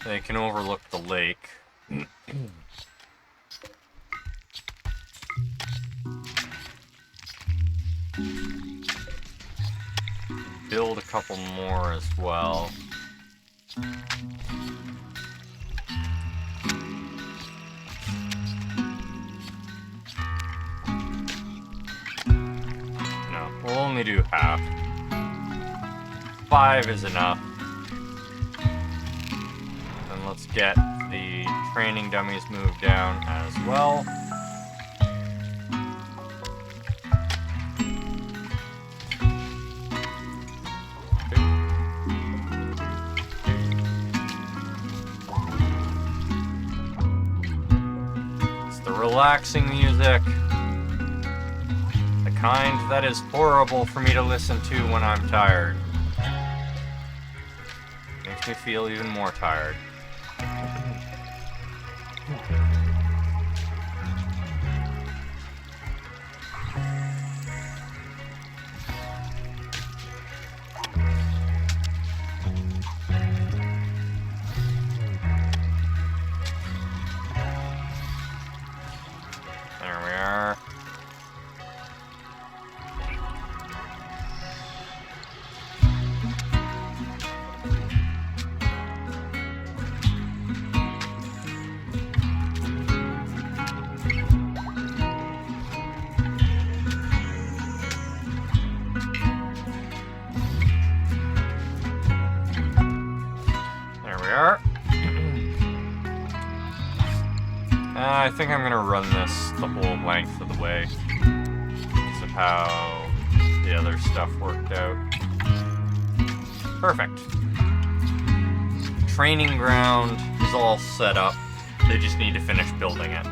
They can overlook the lake. Build a couple more as well. We'll only do half. 5 is enough. And let's get the training dummies moved down as well. It's the relaxing music. Kind that is horrible for me to listen to when I'm tired. Makes me feel even more tired. There we are. I think I'm gonna run this the whole length of the way because of how the other stuff worked out. Perfect. Training ground is all set up. They just need to finish building it.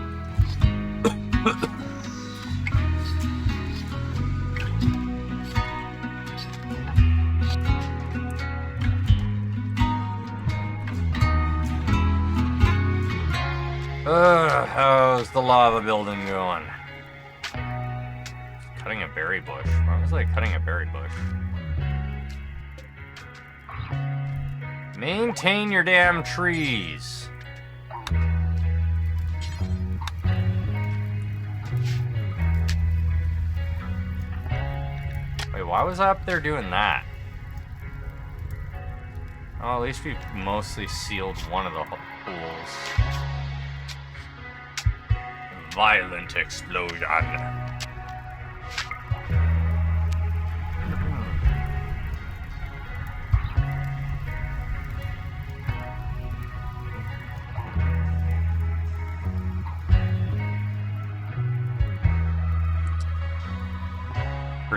How's the lava building going? Cutting a berry bush. Why was I cutting a berry bush? Maintain your damn trees. Wait, why was I up there doing that? Oh, at least we've mostly sealed one of the holes. Violent explosion.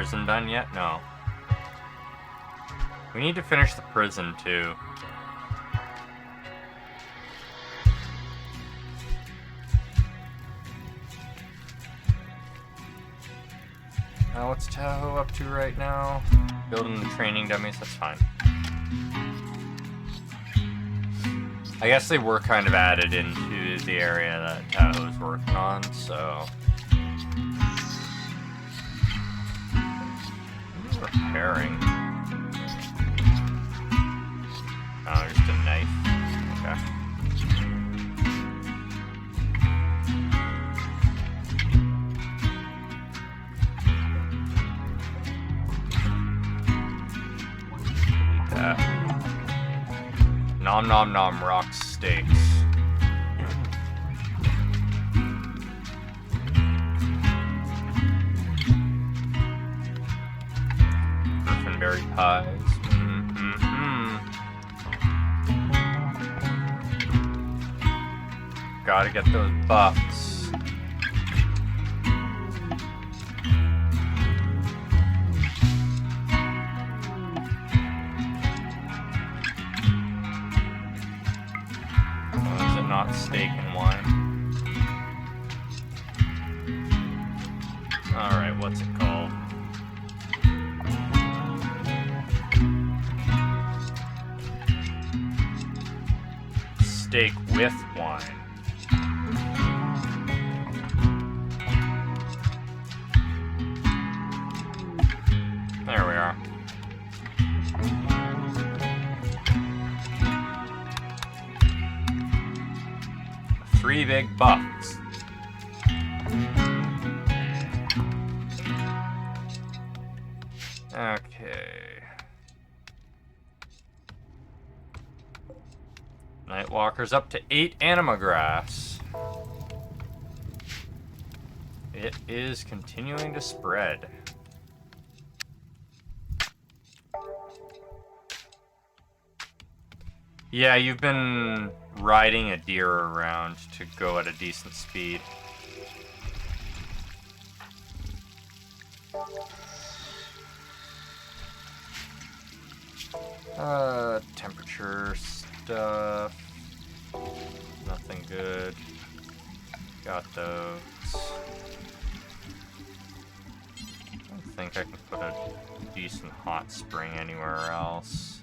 prison done yet? No. We need to finish the prison, too. What's Tahoe up to right now? Building the training dummies, that's fine. I guess they were kind of added into the area that Tahoe's working on, so... Repairing. Oh, just a knife. Okay. Eat that. Nom nom nom rock steaks. Berry pies. Gotta get those buffs. Oh, is it not steak and wine? Alright, what's it called? Steak with wine. There we are. Three big buffs. Okay. Nightwalker's up to 8 anima grass. It is continuing to spread. Yeah, you've been riding a deer around to go at a decent speed. Temperature stuff. Nothing good. Got those. I don't think I can put a decent hot spring anywhere else.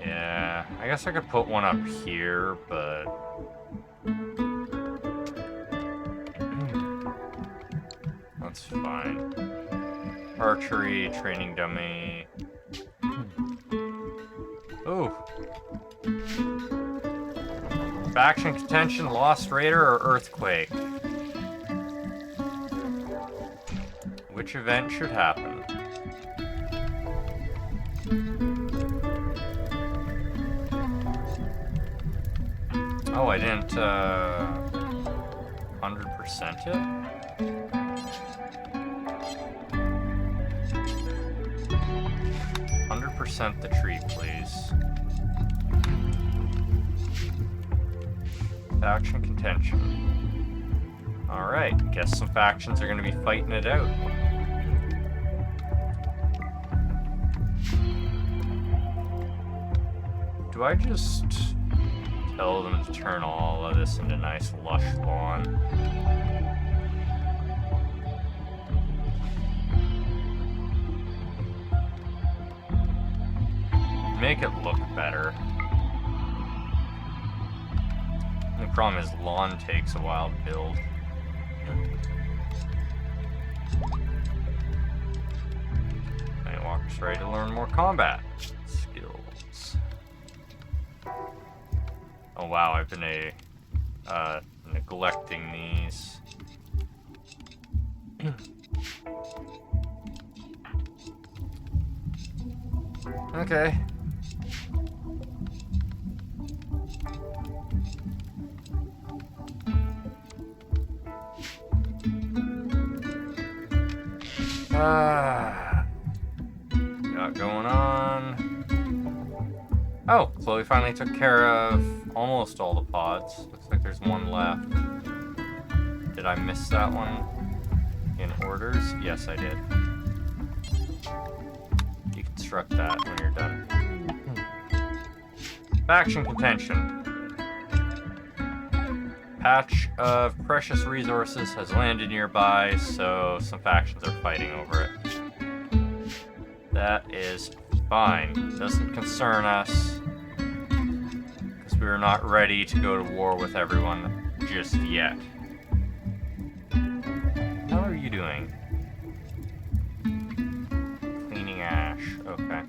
Yeah, I guess I could put one up here, but... that's fine. Archery, training dummy. Ooh. Faction contention, Lost Raider, or Earthquake? Which event should happen? Oh, I didn't, 100% it? 100% the tree, please. Faction contention. Alright, guess some factions are gonna be fighting it out. Do I just tell them to turn all of this into nice lush lawn? Make it look better. The problem is lawn takes a while to build. Nightwalker's ready to learn more combat skills. Oh wow, I've been neglecting these. Okay. Got going on. Oh, Chloe finally took care of almost all the pods. Looks like there's one left. Did I miss that one in orders? Yes, I did. Deconstruct that when you're done. Faction contention. Patch of precious resources has landed nearby, so some factions are fighting over it. That is fine. Doesn't concern us, because we are not ready to go to war with everyone just yet. How are you doing? Cleaning ash. Okay.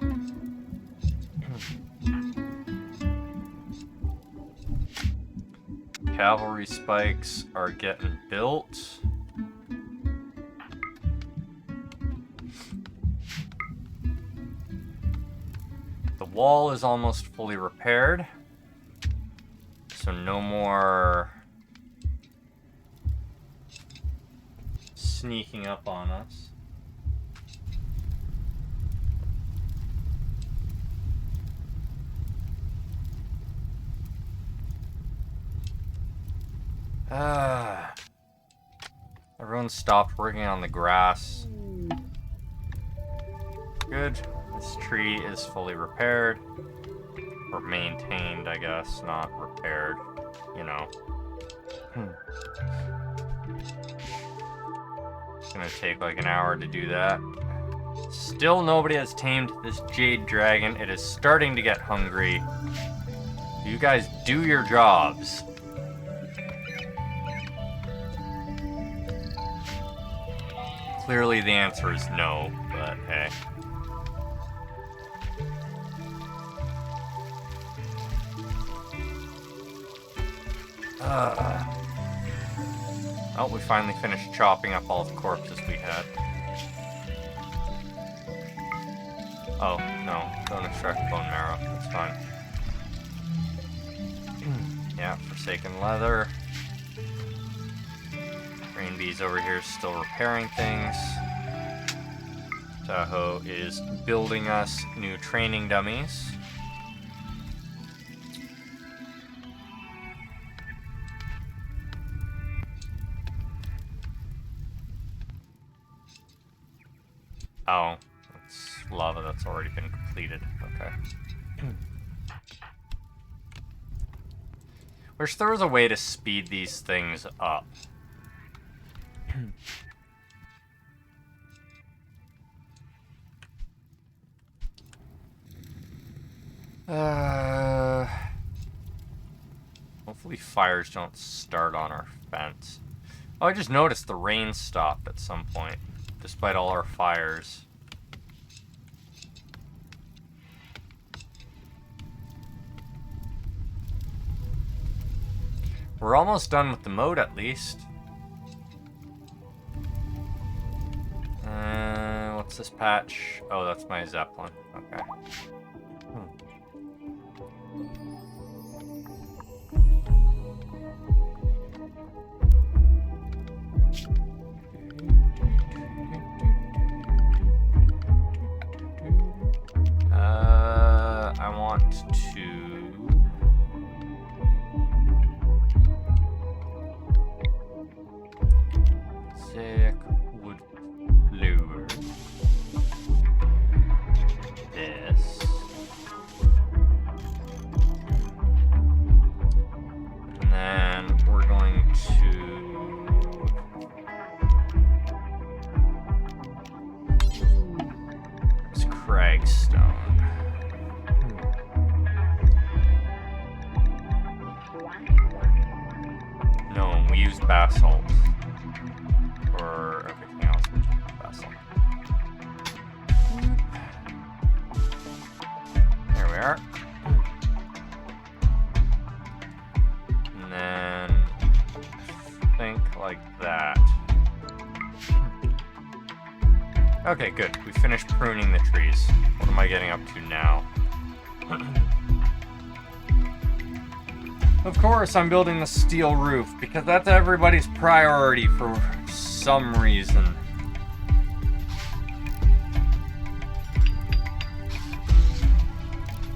Cavalry spikes are getting built. The wall is almost fully repaired, so no more sneaking up on us. Everyone stopped working on the grass. Good. This tree is fully repaired. Or maintained, I guess, not repaired. You know. It's gonna take like an hour to do that. Still nobody has tamed this jade dragon. It is starting to get hungry. You guys do your jobs. Clearly the answer is no, but hey. Oh, we finally finished chopping up all the corpses we had. Oh, no. Don't extract bone marrow. That's fine. Yeah, Forsaken leather. Green Bee's over here still repairing things. Tahoe is building us new training dummies. Oh, it's lava that's already been completed. Okay. Wish there was a way to speed these things up. Hopefully fires don't start on our fence. Oh, I just noticed the rain stopped at some point, despite all our fires. We're almost done with the moat, at least. What's this patch? Oh, that's my Zeppelin. Okay. I want to... Sick wood lure. This. And then we're going to... It's Cragstone. No, we use basalt for everything else. Basalt. There we are. And then think like that. Okay, good. We finished pruning the trees. What am I getting up to now? Of course, I'm building the steel roof, because that's everybody's priority for some reason.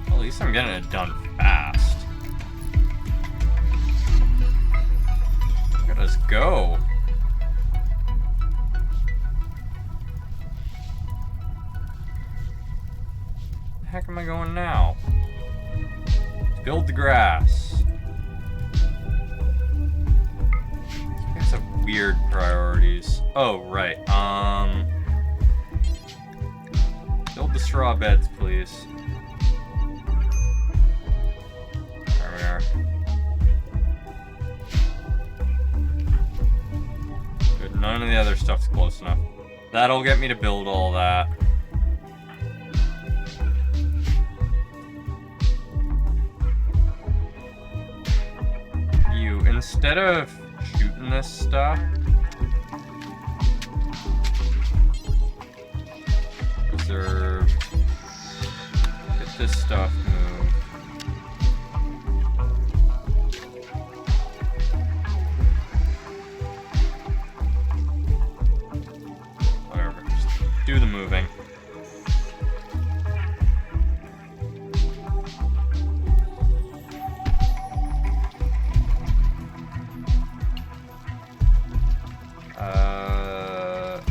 At least I'm getting it done fast. Look at us go. weird priorities. Oh, right. Build the straw beds, please. There we are. Good. None of the other stuff's close enough. That'll get me to build all that. Instead of shooting this stuff, reserve, get this stuff moved. Whatever, just do the moving.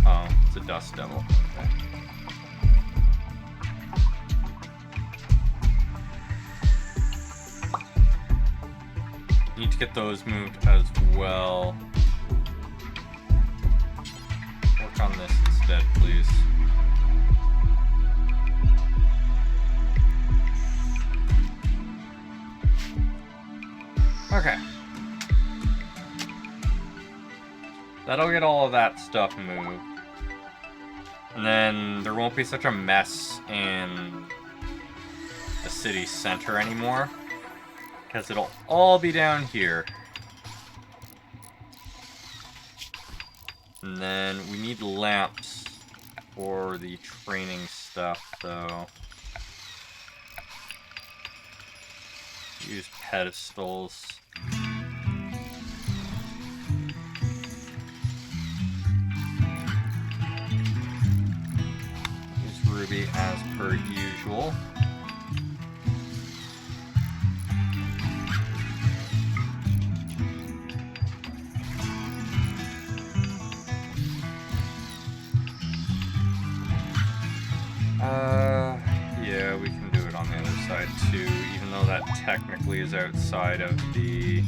Oh, it's a dust devil. Okay. Need to get those moved as well. Work on this instead, please. Okay. That'll get all of that stuff moved. And then there won't be such a mess in the city center anymore, because it'll all be down here. And then we need lamps for the training stuff, so use pedestals. Ruby as per usual. Yeah, we can do it on the other side too, even though that technically is outside of the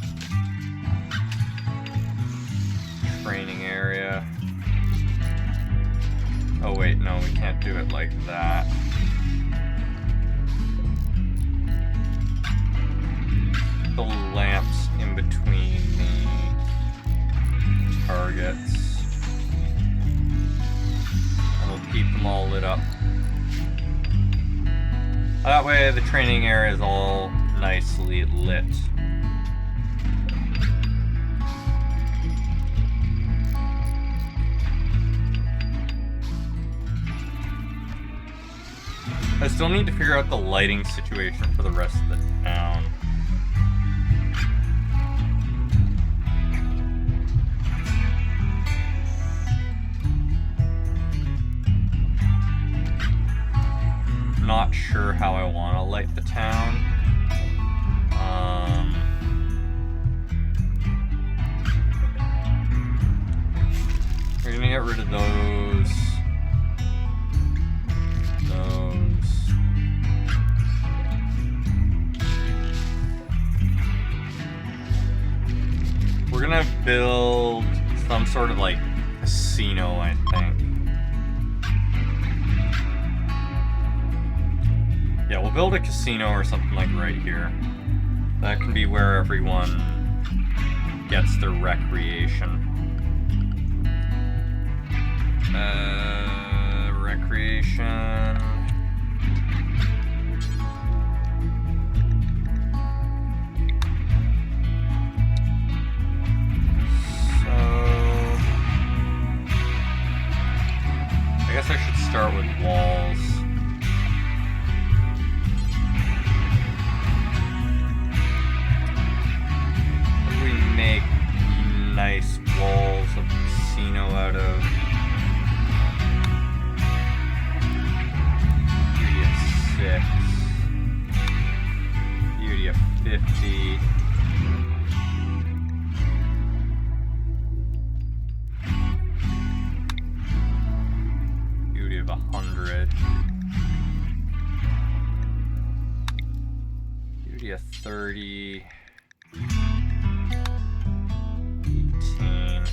training area. Oh wait, no, we can't do it like that. The lamps in between the targets. And we'll keep them all lit up. That way the training area is all nicely lit. I still need to figure out the lighting situation for the rest of the town. Not sure how I want to light the town. We're gonna get rid of those. We're gonna build some sort of like casino, I think. Yeah, we'll build a casino or something like right here. That can be where everyone gets their recreation. Recreation. I guess I should start with walls. What do we make nice walls of casino out of? Beauty of 6. Beauty of 50. Beauty of 100. Beauty of 30. 18.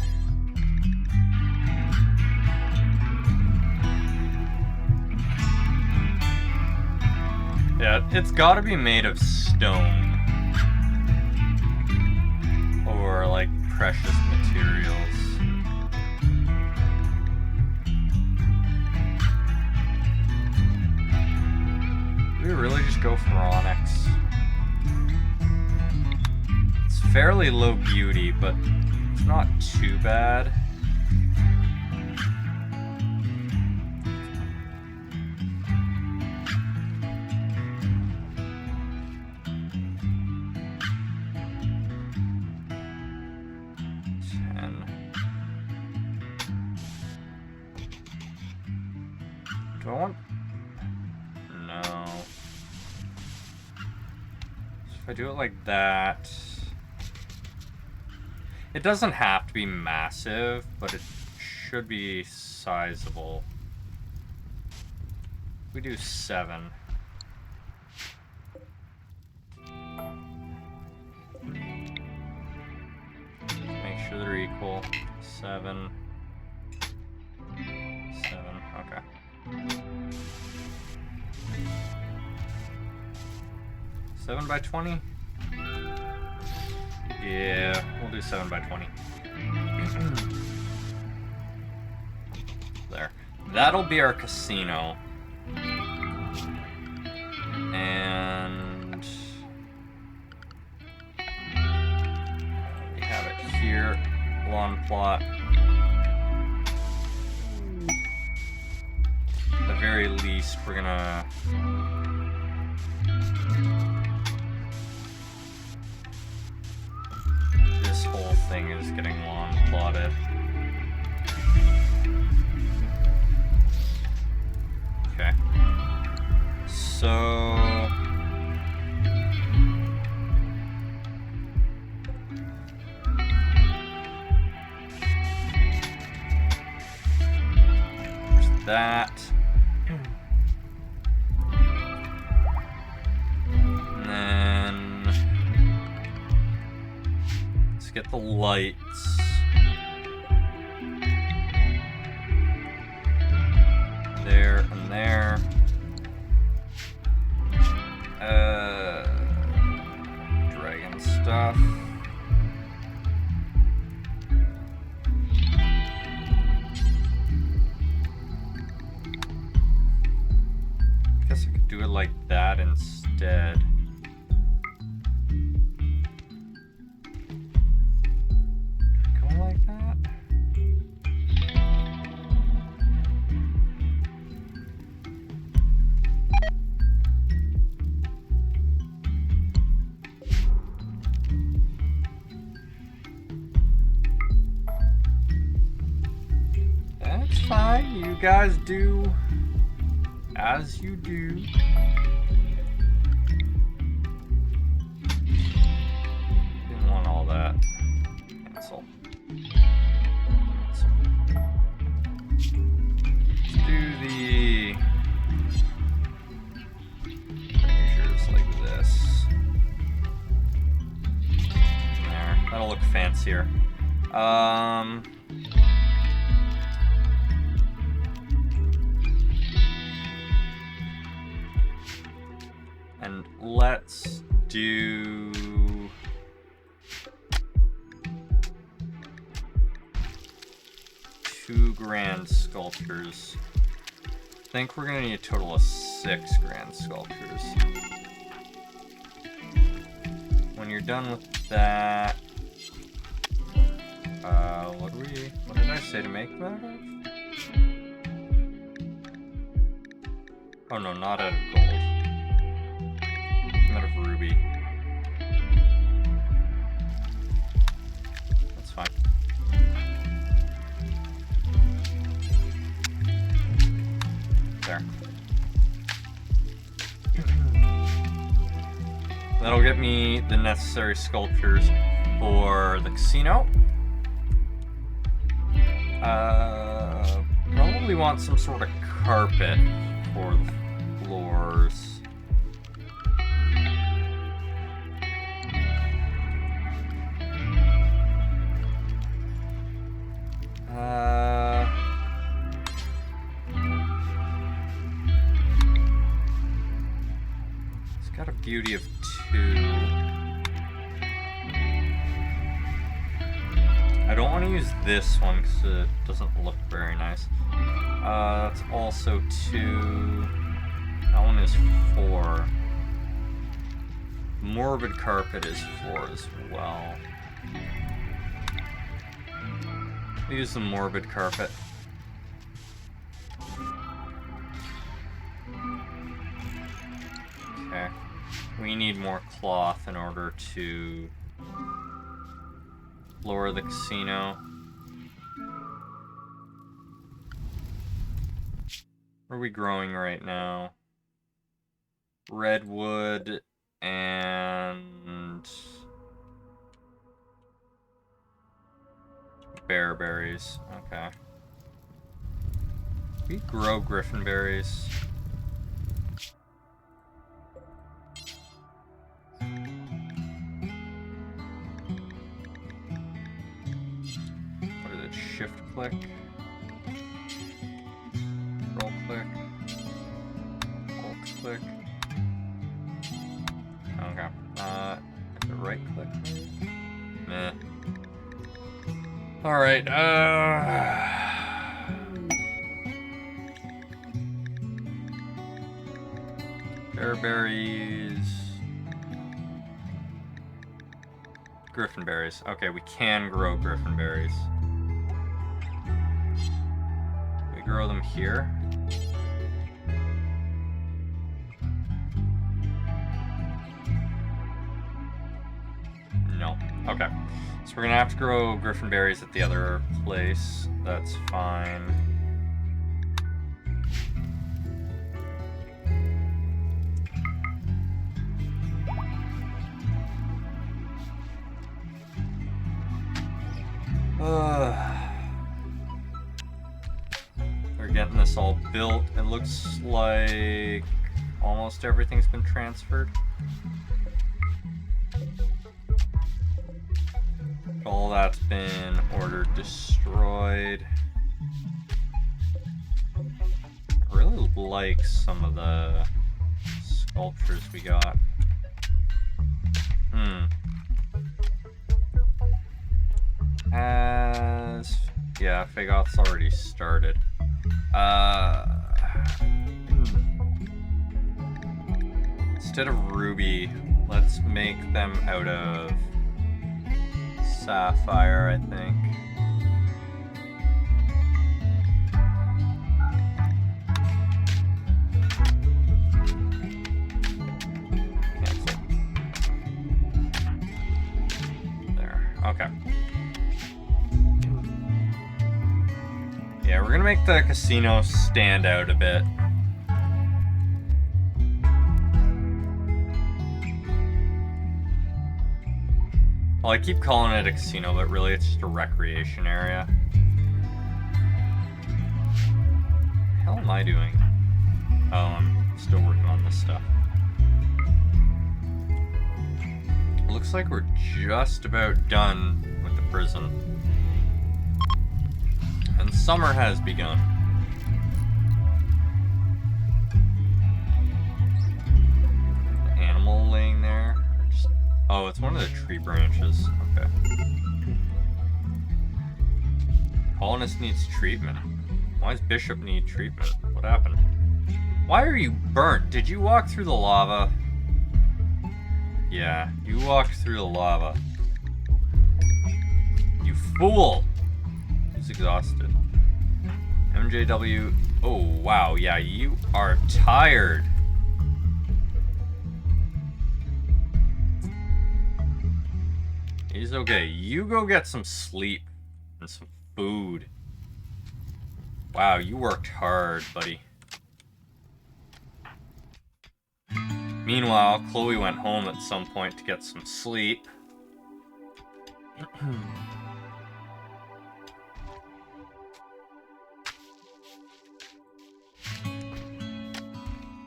It's gotta be made of stone. Or, like, precious materials. Do we really just go for onyx? It's fairly low beauty, but it's not too bad. Do I want... No. So if I do it like that... It doesn't have to be massive, but it should be sizable. We do 7. Make sure they're equal. 7. 7, okay. 7 by 20? Yeah, we'll do 7 by 20. There. That'll be our casino. And we have it here. Lawn plot. At the very least, we're gonna... This whole thing is getting lawn plotted. Okay. So... There's that. And then... Let's get the lights. There and there. Dragon stuff. Guess I could do it like that instead. Go like that. That's fine. You guys do as you do. Didn't want all that. Cancel. Cancel. Let's do the measures like this. There. That'll look fancier. And let's do two grand sculptures. I think we're gonna need a total of 6 grand sculptures. When you're done with that, what did I say to make that out of? Oh no, not out of gold. Out of ruby. That's fine. There. That'll get me the necessary sculptures for the casino. Probably want some sort of carpet for the floors. beauty of 2. I don't want to use this one because it doesn't look very nice. That's also 2. That one is 4. Morbid carpet is 4 as well. Use the morbid carpet. Okay. We need more cloth in order to lower the casino. What are we growing right now? Redwood and bearberries. Okay. We grow griffinberries. What is it? Shift click. Roll click. Alt click. Okay. Is it right click? Meh. Alright, bearberries. Griffinberries. Okay, we can grow griffinberries. We grow them here. No. Okay. So we're gonna have to grow griffinberries at the other place. That's fine. We're getting this all built. It looks like almost everything's been transferred. All that's been ordered destroyed. I really like some of the sculptures we got. Yeah, Fagoth's already started. Instead of ruby, let's make them out of sapphire, I think. Cancel. There. Okay. Yeah, we're gonna make the casino stand out a bit. Well, I keep calling it a casino, but really it's just a recreation area. What the hell am I doing? Oh, I'm still working on this stuff. Looks like we're just about done with the prison. And summer has begun. The animal laying there. Oh, it's one of the tree branches. Okay. Colonist needs treatment. Why does Bishop need treatment? What happened? Why are you burnt? Did you walk through the lava? Yeah, you walked through the lava. You fool! He's exhausted. MJW. Oh, wow. Yeah, you are tired. He's okay. You go get some sleep and some food. Wow, you worked hard, buddy. Meanwhile, Chloe went home at some point to get some sleep.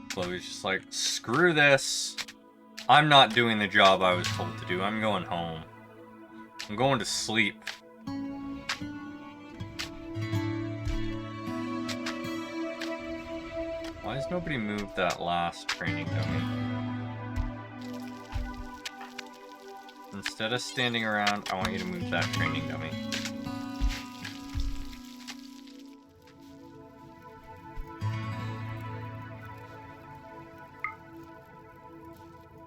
Chloe's just like, screw this. I'm not doing the job I was told to do. I'm going home. I'm going to sleep. Why has nobody moved that last training dummy? instead of standing around, I want you to move that training dummy.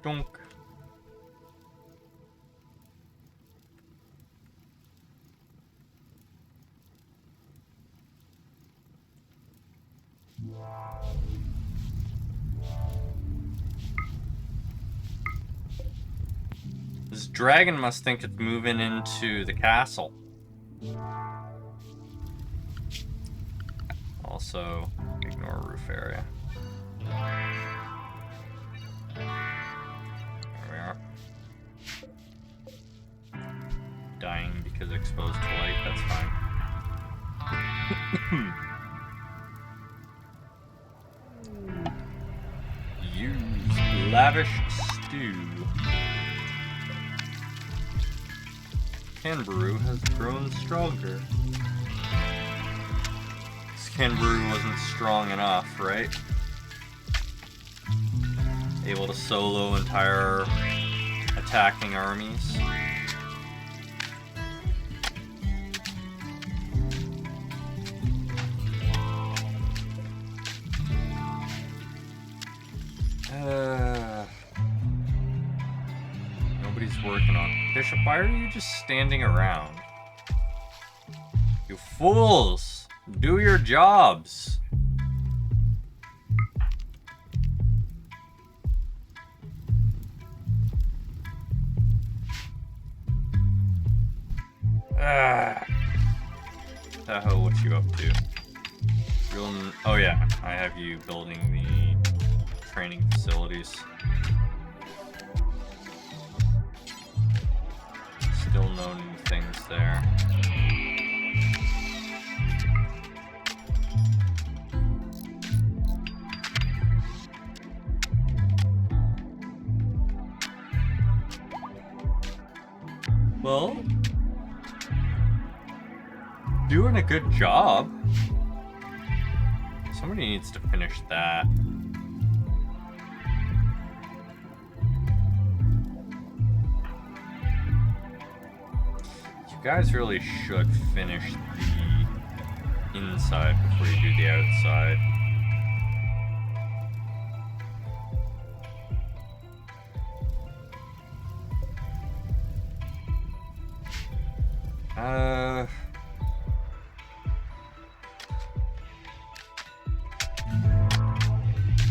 Donk. This dragon must think it's moving into the castle. Also, ignore roof area. There we are. Dying because exposed to light, that's fine. Use lavish stew. Kangaroo has grown stronger. This kangaroo wasn't strong enough, right? Able to solo entire attacking armies. Nobody's working on it. Bishop, why are you just standing around? You fools! Do your jobs! The hell, what you up to? Oh yeah, I have you building the training facilities. Still no new things there. Well, doing a good job. Somebody needs to finish that. You guys really should finish the inside before you do the outside.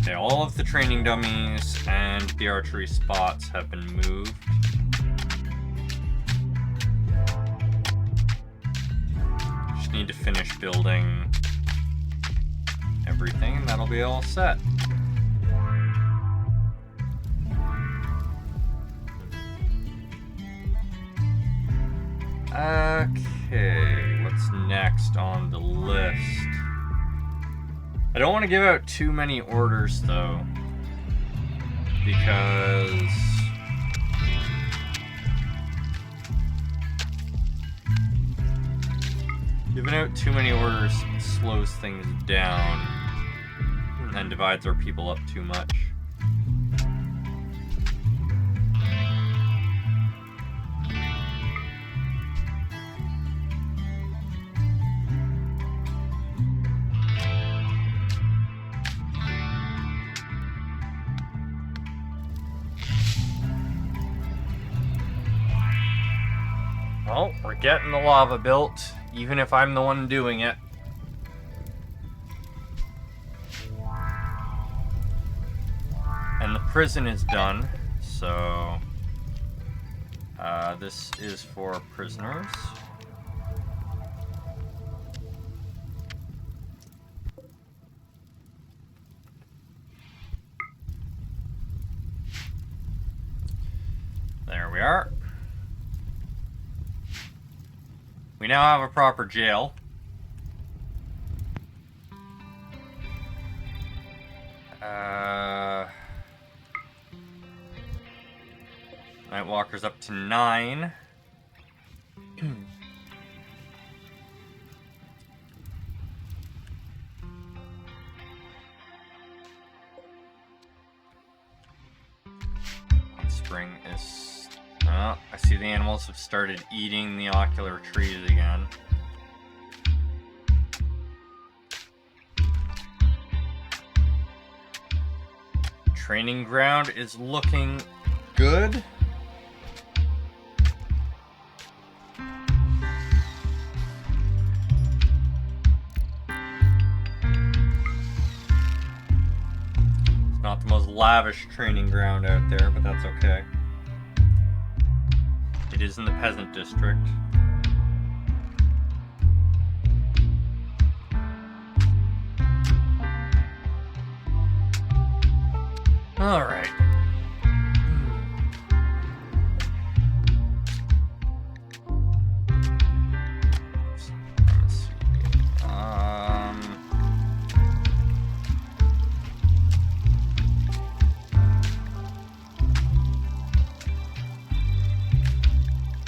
Okay, all of the training dummies and the archery spots have been moved. Just need to finish building everything and that'll be all set. Okay, what's next on the list? I don't want to give out too many orders though, because giving out too many orders slows things down and divides our people up too much. Well, we're getting the lava built, even if I'm the one doing it. And the prison is done, so this is for prisoners. There we are. We now have a proper jail. Nightwalker's up to 9. Spring is Oh, I see the animals have started eating the ocular trees again. Training ground is looking good. It's not the most lavish training ground out there, but that's okay. It is in the peasant district. All right. Let's see.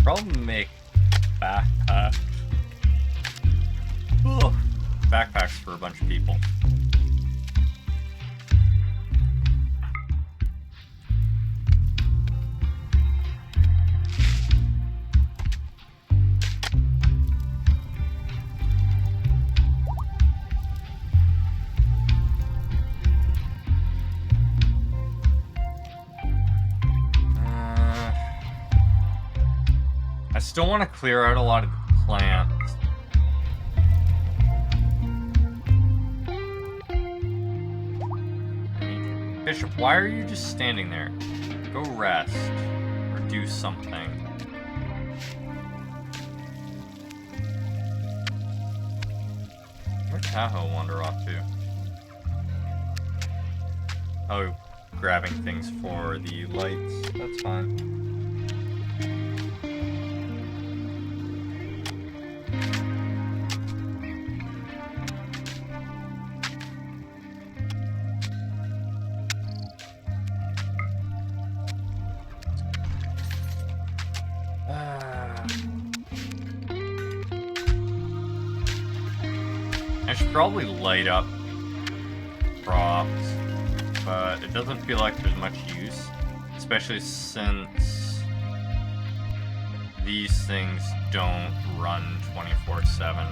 Probably make backpacks. Ugh. Backpacks for a bunch of people. I still want to clear out a lot of the plants. Bishop, why are you just standing there? Go rest. Or do something. Where'd Tahoe wander off to? Oh, grabbing things for the lights. That's fine. I should probably light up props, but it doesn't feel like there's much use, especially since these things don't run 24/7.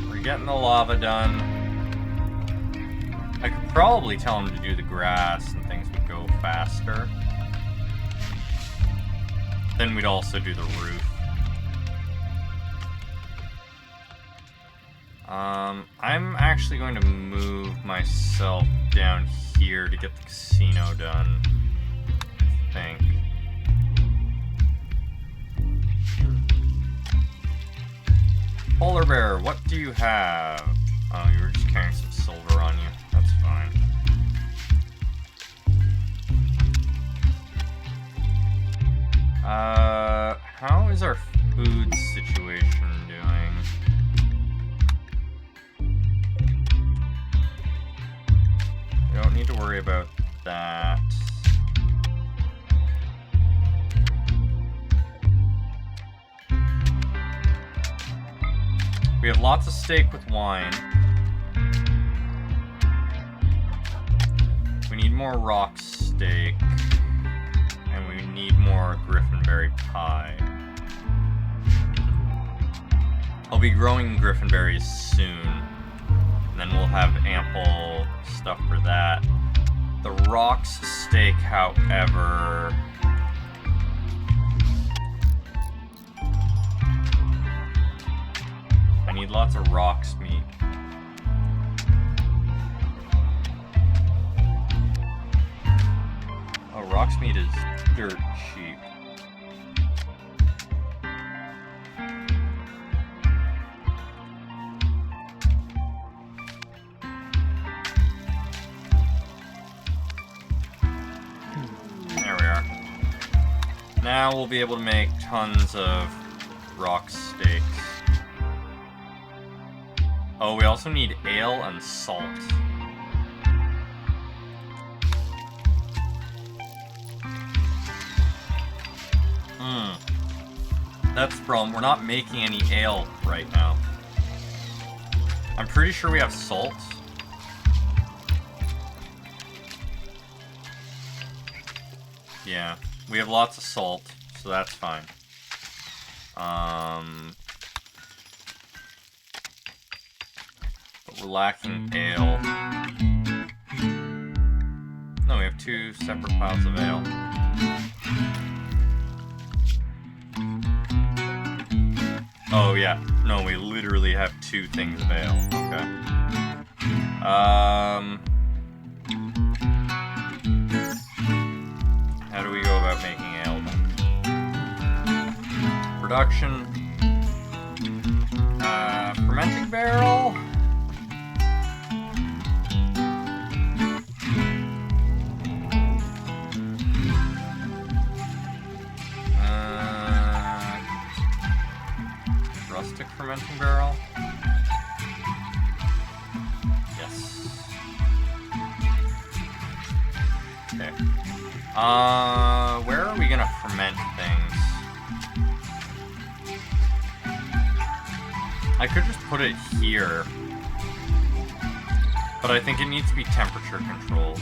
We're getting the lava done. I could probably tell him to do the grass and things would go faster. Then we'd also do the roof. I'm actually going to move myself down here to get the casino done, I think. Polar bear, what do you have? Oh, you were just carrying some silver on you. That's fine. How is our food situation doing? We don't need to worry about that. We have lots of steak with wine. We need more rock steak. And we need more Griffinberry pie. I'll be growing Griffinberries soon. And then we'll have ample stuff for that. The rocks steak, however... I need lots of rocks meat. Oh, rocks meat is dirt cheap. There we are. Now we'll be able to make tons of rock steaks. Oh, we also need ale and salt. That's the problem. We're not making any ale right now. I'm pretty sure we have salt. Yeah, we have lots of salt, so that's fine. But we're lacking ale. No, we have 2 separate piles of ale. Oh yeah, no, we literally have 2 things of ale. Okay. How do we go about making ale then? Production. Fermenting barrel. Rustic fermenting barrel. Yes. Okay. Where are we gonna ferment things? I could just put it here, but I think it needs to be temperature controlled.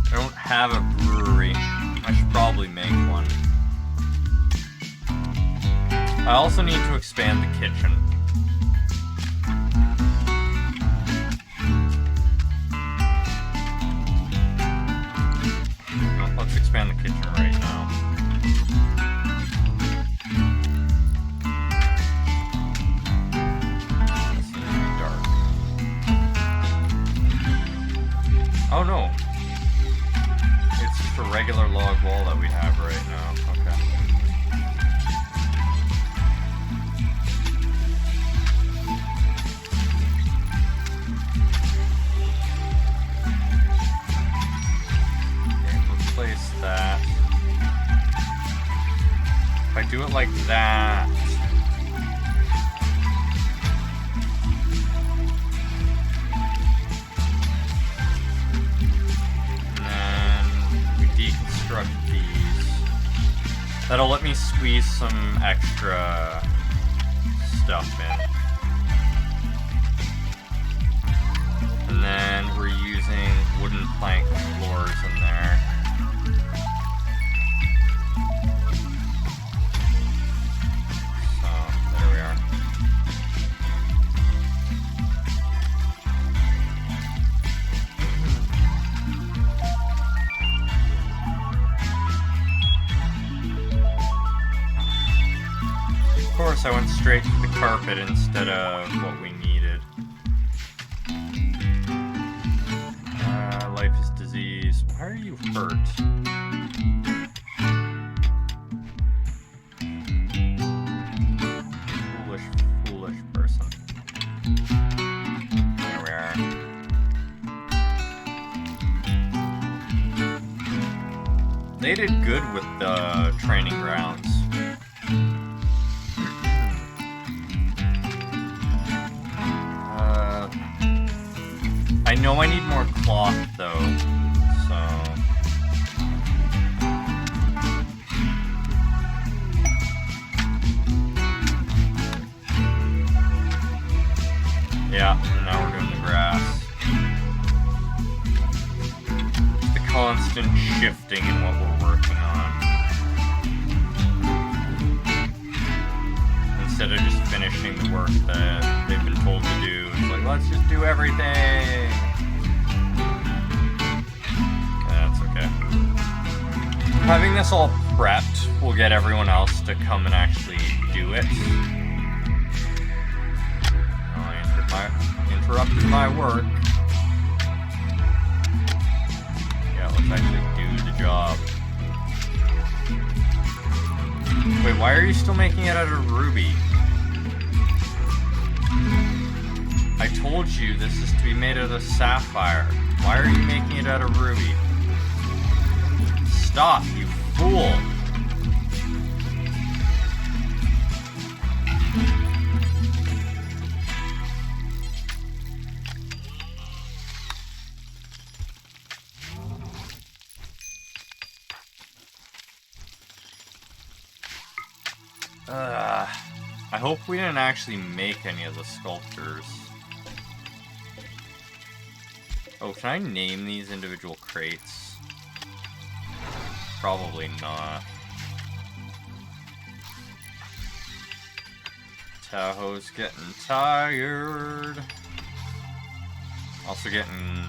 I don't have a brewery. I should probably make one. I also need to expand the kitchen. Let's expand the kitchen right now. This needs to be dark. Oh no. It's just a regular log wall that we have right now. Okay. Place that. If I do it like that, and then we deconstruct these, that'll let me squeeze some extra stuff in. And then we're using wooden plank floors in there. Of course, I went straight to the carpet instead of what we needed. Life is disease. Why are you hurt? Foolish person. There we are. They did good with the training grounds. I know I need more cloth though, so... Yeah, and now we're doing the grass. The constant shifting in what we're working on. Instead of just finishing the work that they've been told to do, it's like, let's just do everything! That's okay. Having this all prepped will get everyone else to come and actually do it. I interrupted my work. Yeah, let's actually do the job. Wait, why are you still making it out of ruby? I told you this is to be made out of sapphire. Why are you making it out of ruby? Stop, you fool! I hope we didn't actually make any of the sculptures. Oh, can I name these individual crates? Probably not. Tahoe's getting tired. Also getting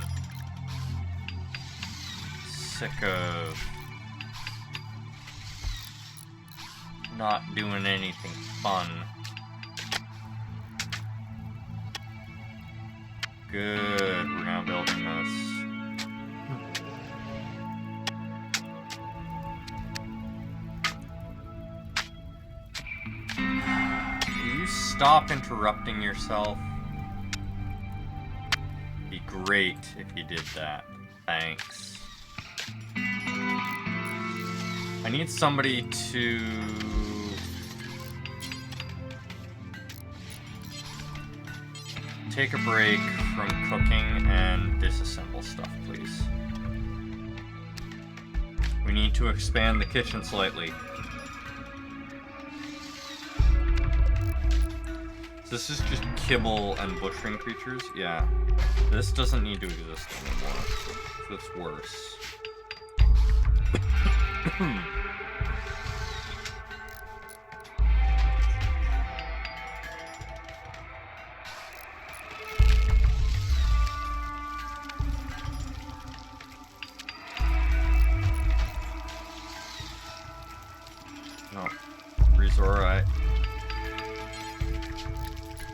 sick of not doing anything fun. Good, we're now building this. Will you stop interrupting yourself? Be great if you did that. Thanks. I need somebody to take a break from cooking and disassemble stuff, please. We need to expand the kitchen slightly. This is just kibble and butchering creatures? Yeah. This doesn't need to exist anymore. So it's worse. No. Breeze alright.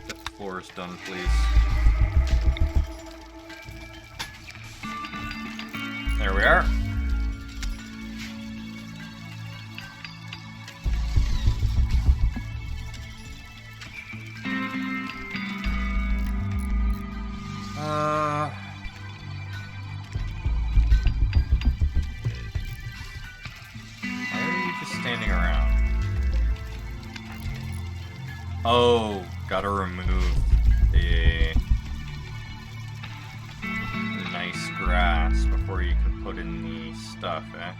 Get the floors done, please. There we are. Why are you just standing around? Oh, gotta remove the nice grass before you can put in the stuff, eh?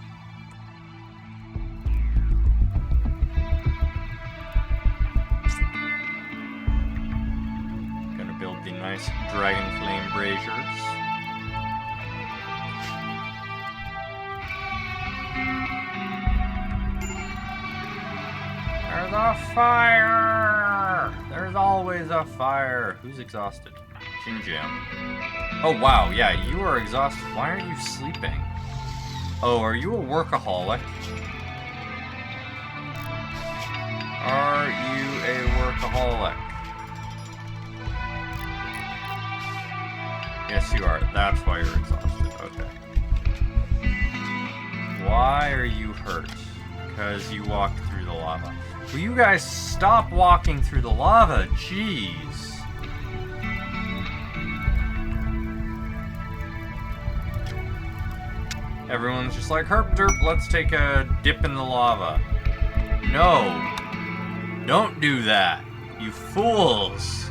Gonna build the nice dragon flame braziers. There's a fire! There's always a fire. Who's exhausted? Jim Jam. Oh wow, yeah, you are exhausted. Why aren't you sleeping? Oh, are you a workaholic? Are you a workaholic? Yes, you are. That's why you're exhausted. Okay. Why are you hurt? Because you walked through the lava. Will you guys stop walking through the lava? Jeez. Everyone's just like, herp derp, let's take a dip in the lava. No. Don't do that. You fools.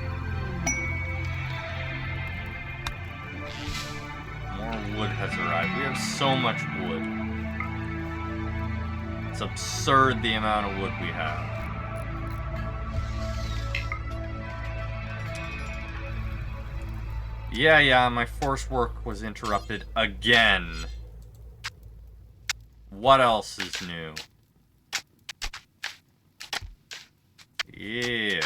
More wood has arrived. We have so much wood. It's absurd the amount of wood we have. Yeah, my force work was interrupted again. What else is new? Yeah.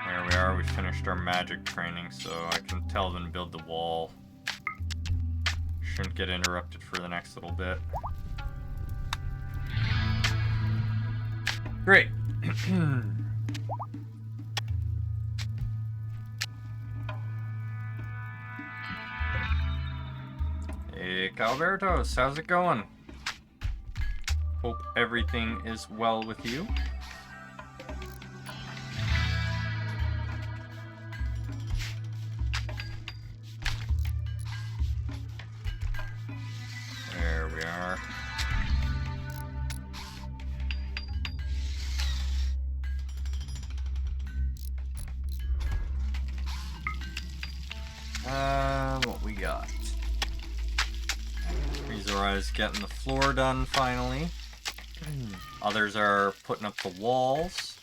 There we are, we finished our magic training, so I can tell them to build the wall. Shouldn't get interrupted for the next little bit. Great. Hey, Calbertos, how's it going? Hope everything is well with you. There we are. What we got? Laura's getting the floor done finally. Others are putting up the walls.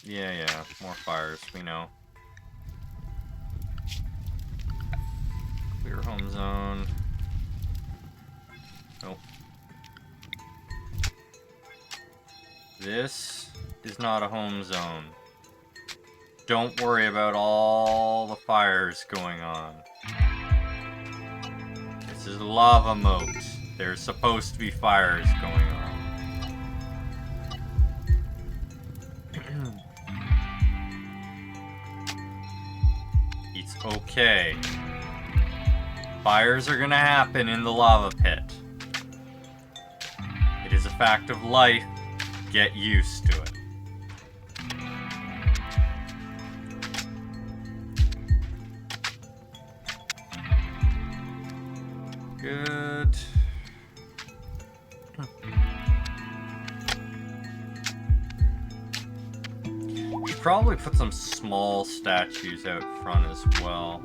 Yeah, more fires, we know. Clear home zone. Nope. This is not a home zone. Don't worry about all the fires going on. This is a lava moat. There's supposed to be fires going on. It's okay. Fires are gonna happen in the lava pit. It is a fact of life. Get used to it. Good. Should probably put some small statues out front as well.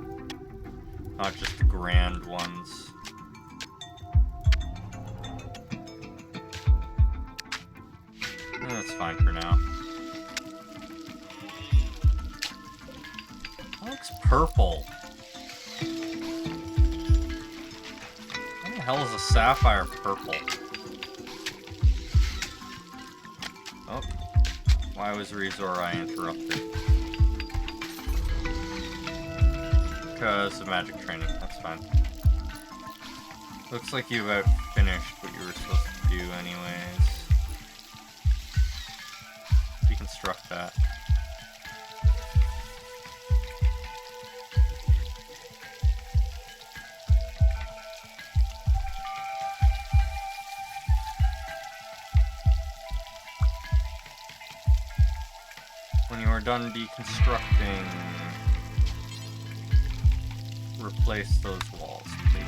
Not just the grand ones. That's fine for now. That looks purple. What the hell is a sapphire purple? Oh. Why was Rezorai interrupted? Because of magic training. That's fine. Looks like you about finished what you were supposed to do anyways. Deconstruct that. When you are done deconstructing, replace those walls, please.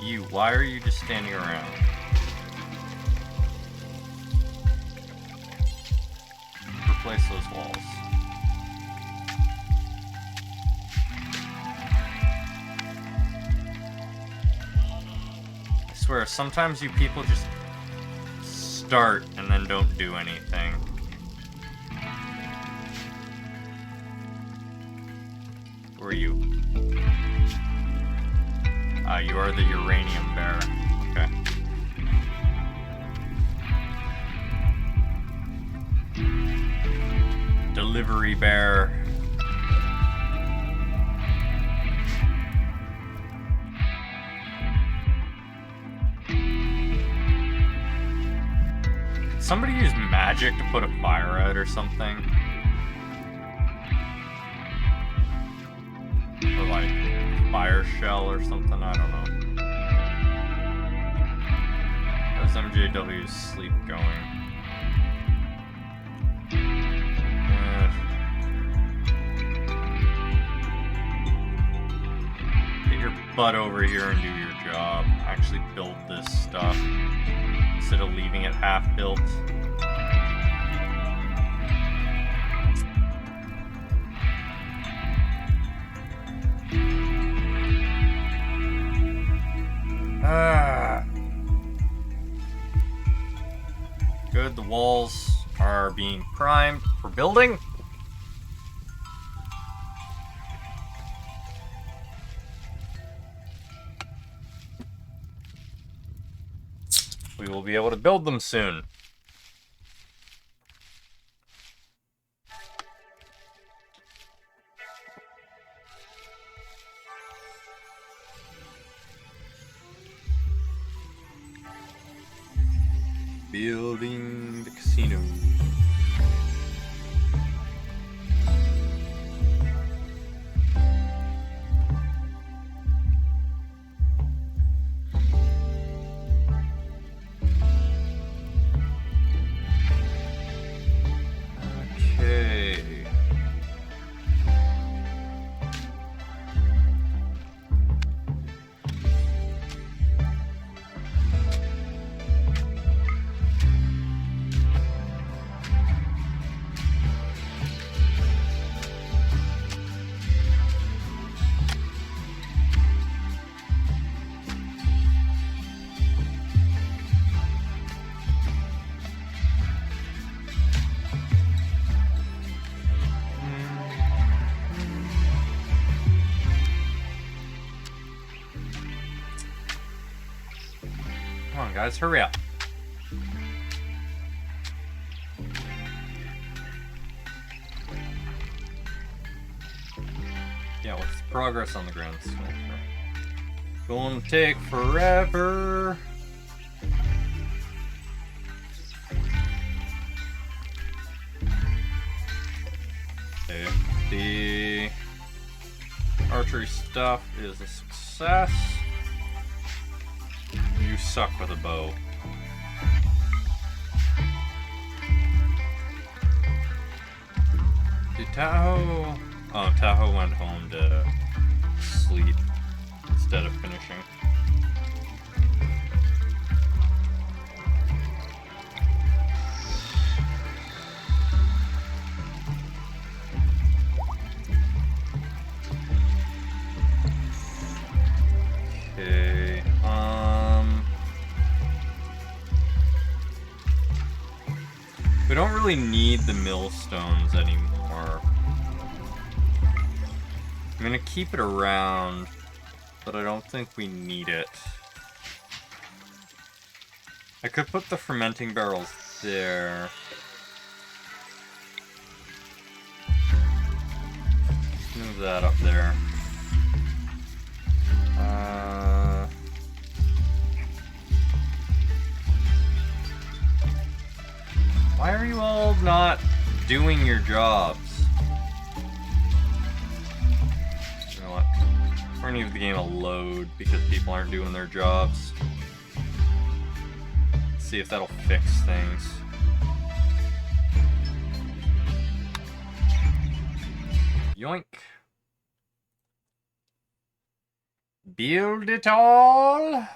You, why are you just standing around? Replace those walls. I swear, sometimes you people just start and then don't do anything. Who are you? You are the uranium bear. Okay. Delivery bear. Somebody use magic to put a fire out or something? Or like fire shell or something, I don't know. How's MJW's sleep going? Get your butt over here and do your job. Actually build this stuff instead of leaving it half built. Good, the walls are being primed for building. We will be able to build them soon. Building the casino. Okay. Come on, guys, hurry up. Yeah, what's the progress on the ground? Gonna take forever. Okay, the archery stuff is a success. You suck with a bow. Did Tahoe... Oh, Tahoe went home to sleep instead of finishing. Okay, we don't really need the millstones anymore. I'm gonna keep it around, but I don't think we need it. I could put the fermenting barrels there. Move that up there. Why are you all not doing your jobs? You know what? We're gonna give the game a load because people aren't doing their jobs. Let's see if that'll fix things. Yoink. Build it all.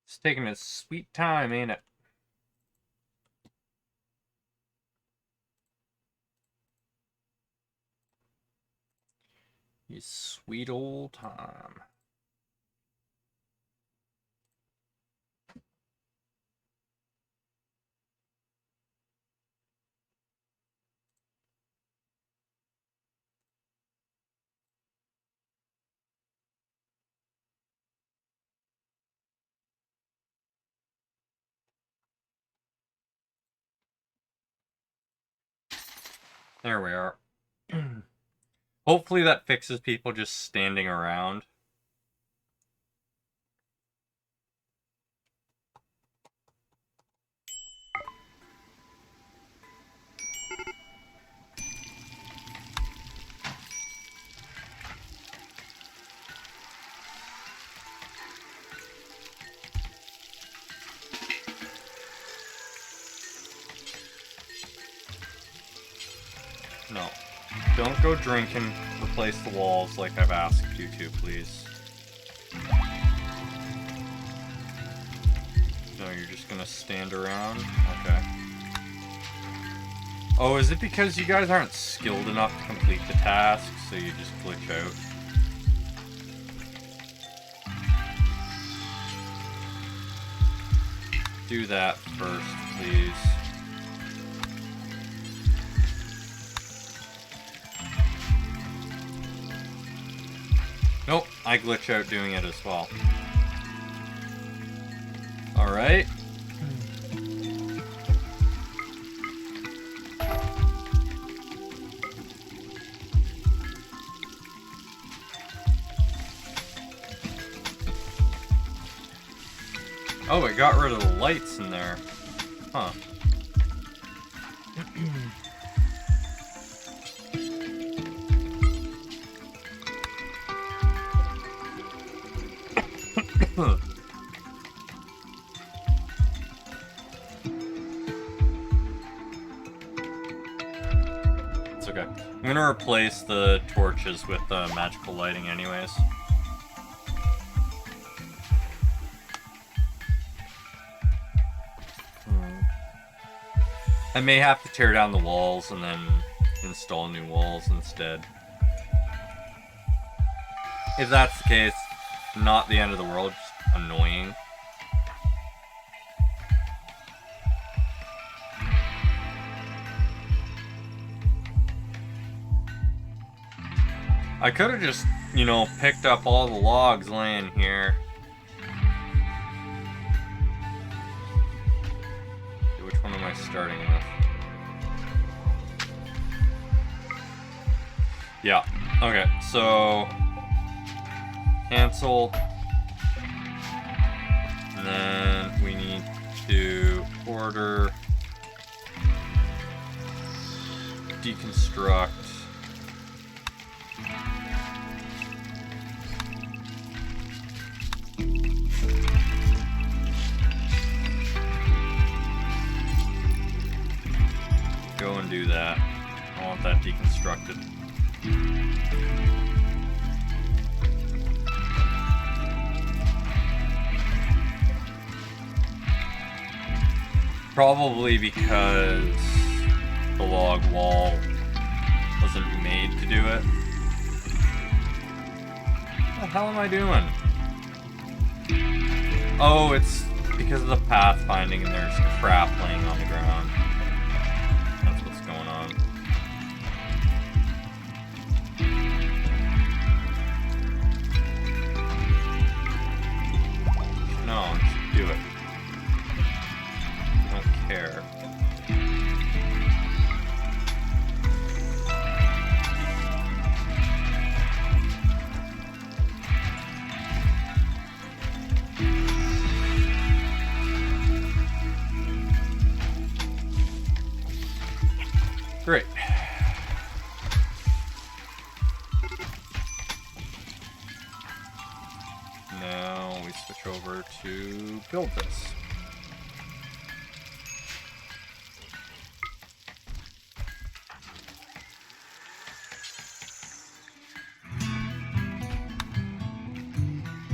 It's taking its sweet time, ain't it? You sweet old time. There we are. Hopefully that fixes people just standing around. No. Don't go drinking. Replace the walls like I've asked you to, please. No, you're just gonna stand around? Okay. Oh, is it because you guys aren't skilled enough to complete the task, so you just glitch out? Do that first, please. Nope, I glitch out doing it as well. Alright. Oh, it got rid of the lights in there. Huh. Okay. I'm gonna replace the torches with magical lighting anyways. I may have to tear down the walls and then install new walls instead. If that's the case, not the end of the world, just annoying. I could have just, you know, picked up all the logs laying here. Okay, which one am I starting with? Yeah, okay, so cancel. And then we need to order deconstruct. Go and do that. I want that deconstructed. Probably because the log wall wasn't made to do it. What the hell am I doing? Oh, it's because of the pathfinding and there's crap laying on the ground. That's what's going on. No, just do it. I don't care. Great. Now we switch over to build this.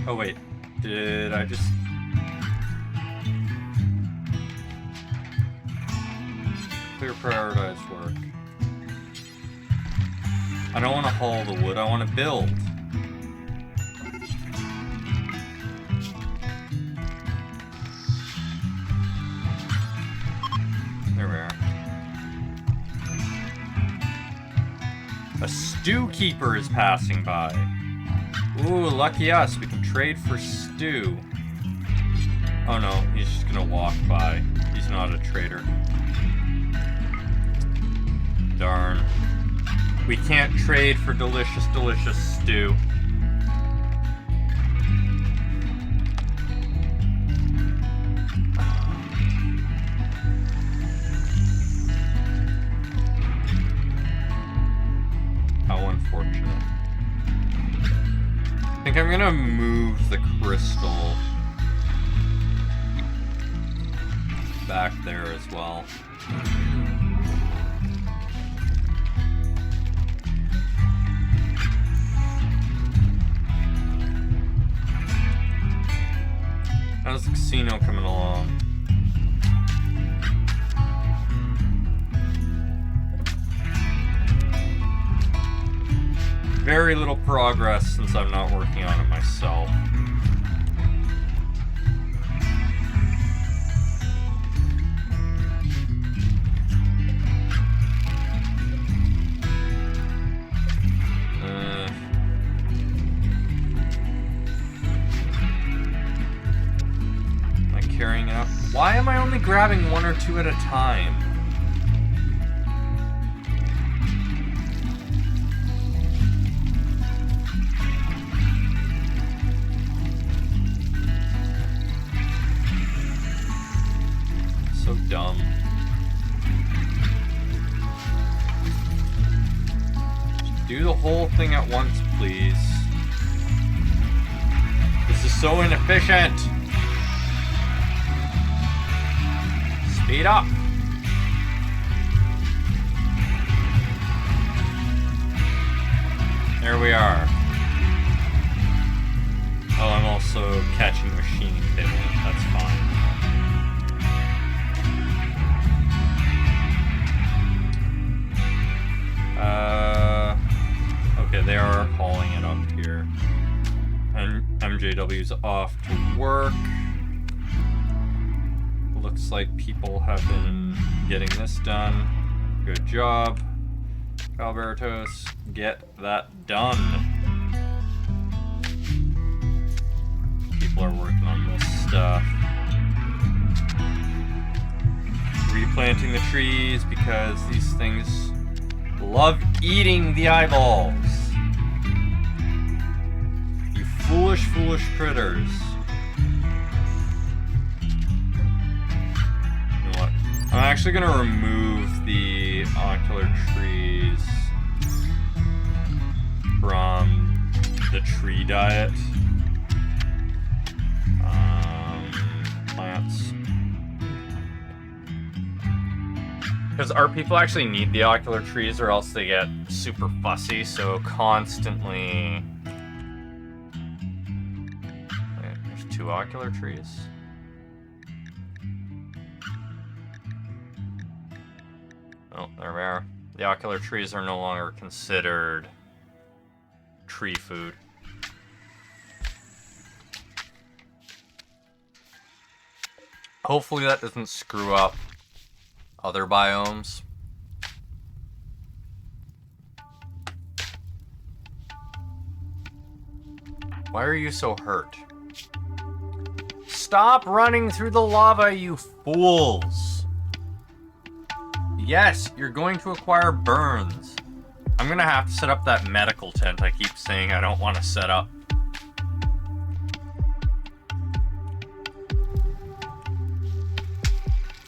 Oh wait, did I just... Clear prioritized work. I don't want to haul the wood, I want to build. There we are. A stew keeper is passing by. Ooh, lucky us, we can trade for stew. Oh no, he's just gonna walk by. He's not a trader. Darn. We can't trade for delicious, delicious stew. How unfortunate. I think I'm gonna move the crystal back there as well. How's the casino coming along? Very little progress since I'm not working on it myself. Am I carrying it up? Why am I only grabbing one or two at a time? So dumb. Just do the whole thing at once, please. This is so inefficient. Speed up. There we are. Oh, I'm also catching machining pigment. That's fine. Okay, they are hauling it up here. And MJW's off to work. Looks like people have been getting this done. Good job. Albertos, get that done. People are working on this stuff. Replanting the trees because these things love eating the eyeballs. You foolish, foolish critters. You know what? I'm actually going to remove the ocular trees from the tree diet. Plants. Because our people actually need the ocular trees or else they get super fussy, so constantly... Wait, there's 2 ocular trees? Oh, there we are. The ocular trees are no longer considered tree food. Hopefully that doesn't screw up other biomes. Why are you so hurt? Stop running through the lava, you fools! Yes, you're going to acquire burns. I'm gonna have to set up that medical tent I keep saying I don't want to set up.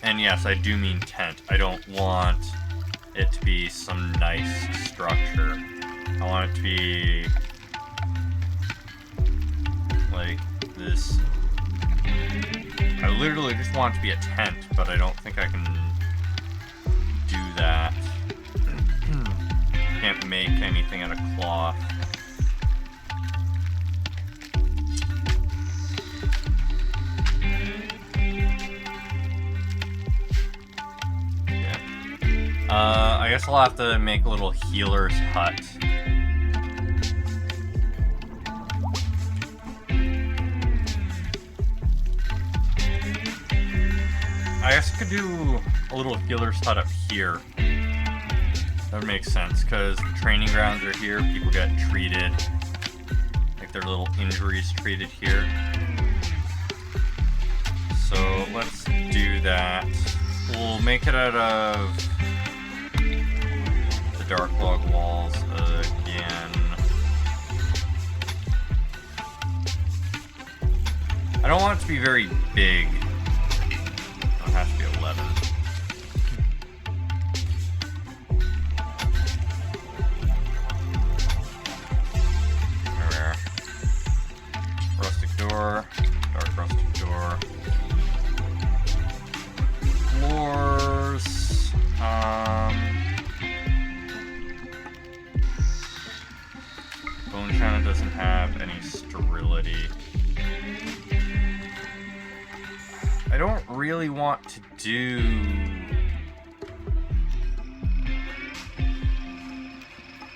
And yes, I do mean tent. I don't want it to be some nice structure. I want it to be like this. I literally just want it to be a tent, but I don't think I can do that. Can't make anything out of cloth. I guess I'll have to make a little healer's hut. I guess I could do a little healer's hut up here. That would make sense, because the training grounds are here, people get treated, like their little injuries treated here. So let's do that. We'll make it out of the dark log walls again. I don't want it to be very big. It has to be 11. There. Rustic door, dark rustic door. Floors. Bone china doesn't have any sterility. I don't really want to do...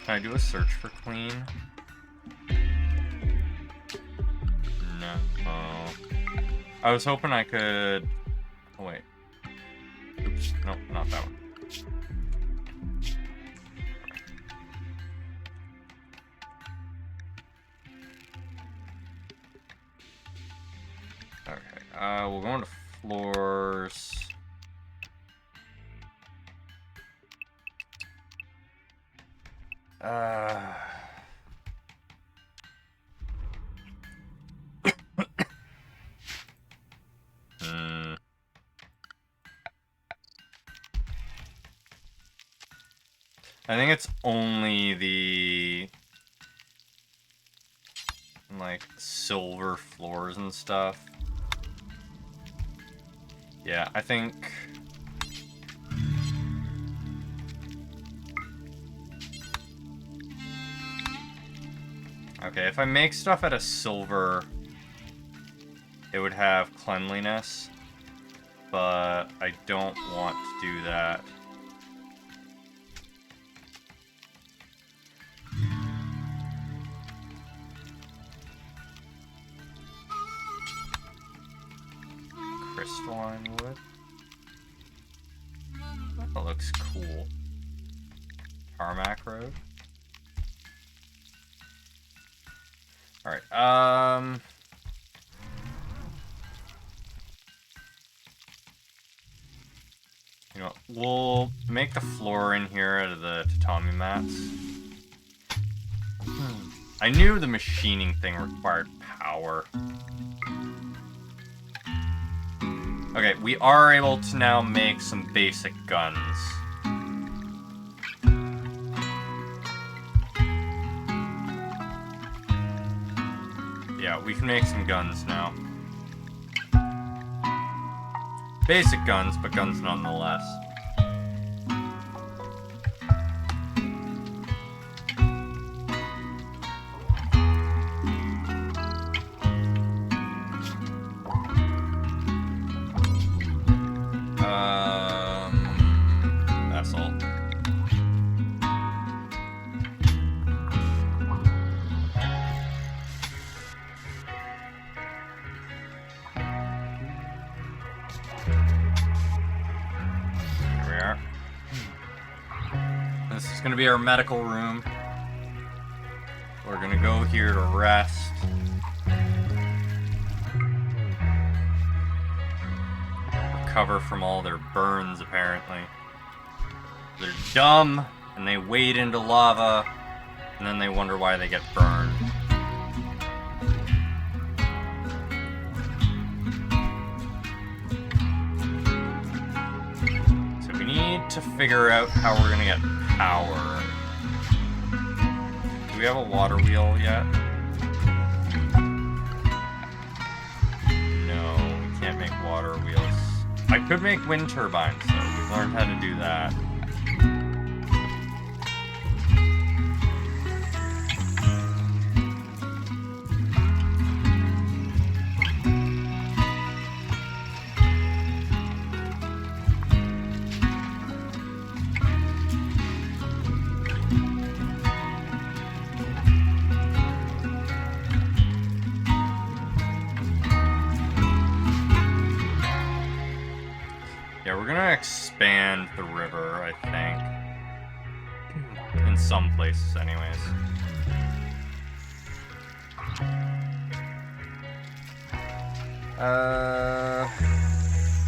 Can I do a search for clean? No. Oh. I was hoping I could... Oh, wait. Oops. No, not that one. Okay. We'll go into floors. I think it's only the like silver floors and stuff. Yeah, I think Okay, if I make stuff out of silver, it would have cleanliness, but I don't want to do that. Crystalline wood. That looks cool. Tarmac road. Alright, you know what, we'll make the floor in here out of the tatami mats. I knew the machining thing required power. Okay, we are able to now make some basic guns. Yeah, we can make some guns now. Basic guns, but guns nonetheless. That's all. This is going to be our medical room. We're going to go here to rest. Recover from all their burns, apparently. They're dumb, and they wade into lava, and then they wonder why they get burned. So we need to figure out how we're going to get power. Do we have a water wheel yet? No, we can't make water wheels. I could make wind turbines, though. We've learned how to do that. Yeah, we're gonna expand the river, I think. In some places, anyways. What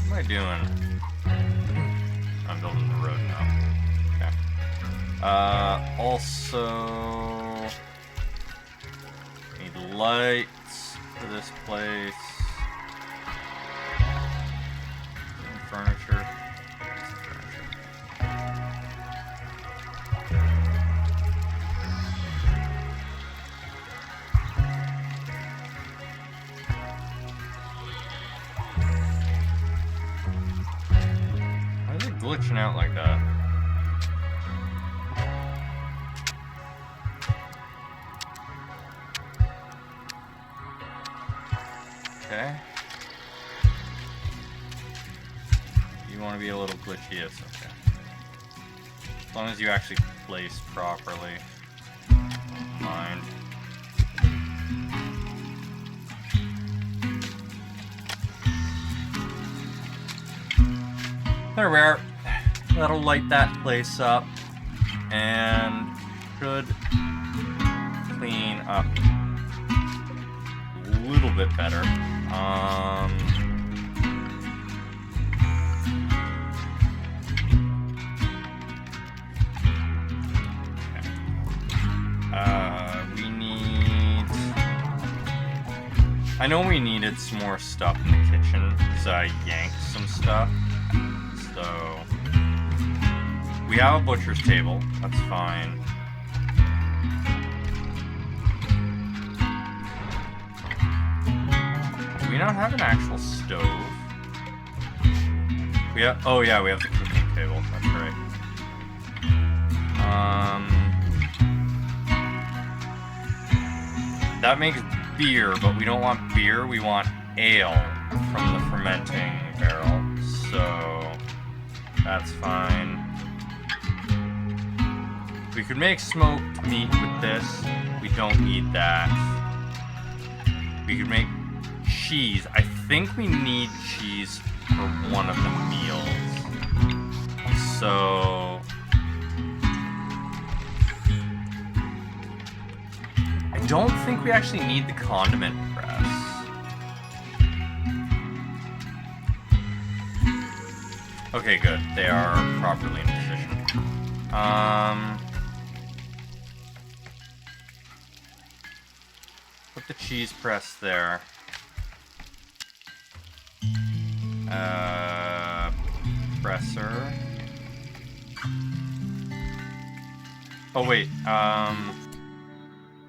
am I doing? I'm building the road now. Okay. Also... need lights for this place. Furniture. Why is it glitching out like that? Okay. You want to be a little glitchy, it's okay. As long as you actually place properly. Don't mind. There we are. That'll light that place up and should clean up a little bit better. We need... I know we needed some more stuff in the kitchen, so I yanked some stuff. So... we have a butcher's table, that's fine. Do we not have an actual stove? We have... oh yeah, we have the cooking table, that's right. that makes beer, but we don't want beer, we want ale from the fermenting barrel. So that's fine. We could make smoked meat with this. We don't need that. We could make cheese. I think we need cheese for one of the meals. So I don't think we actually need the condiment press. Okay, good. They are properly in position. Put the cheese press there. Presser. Oh wait,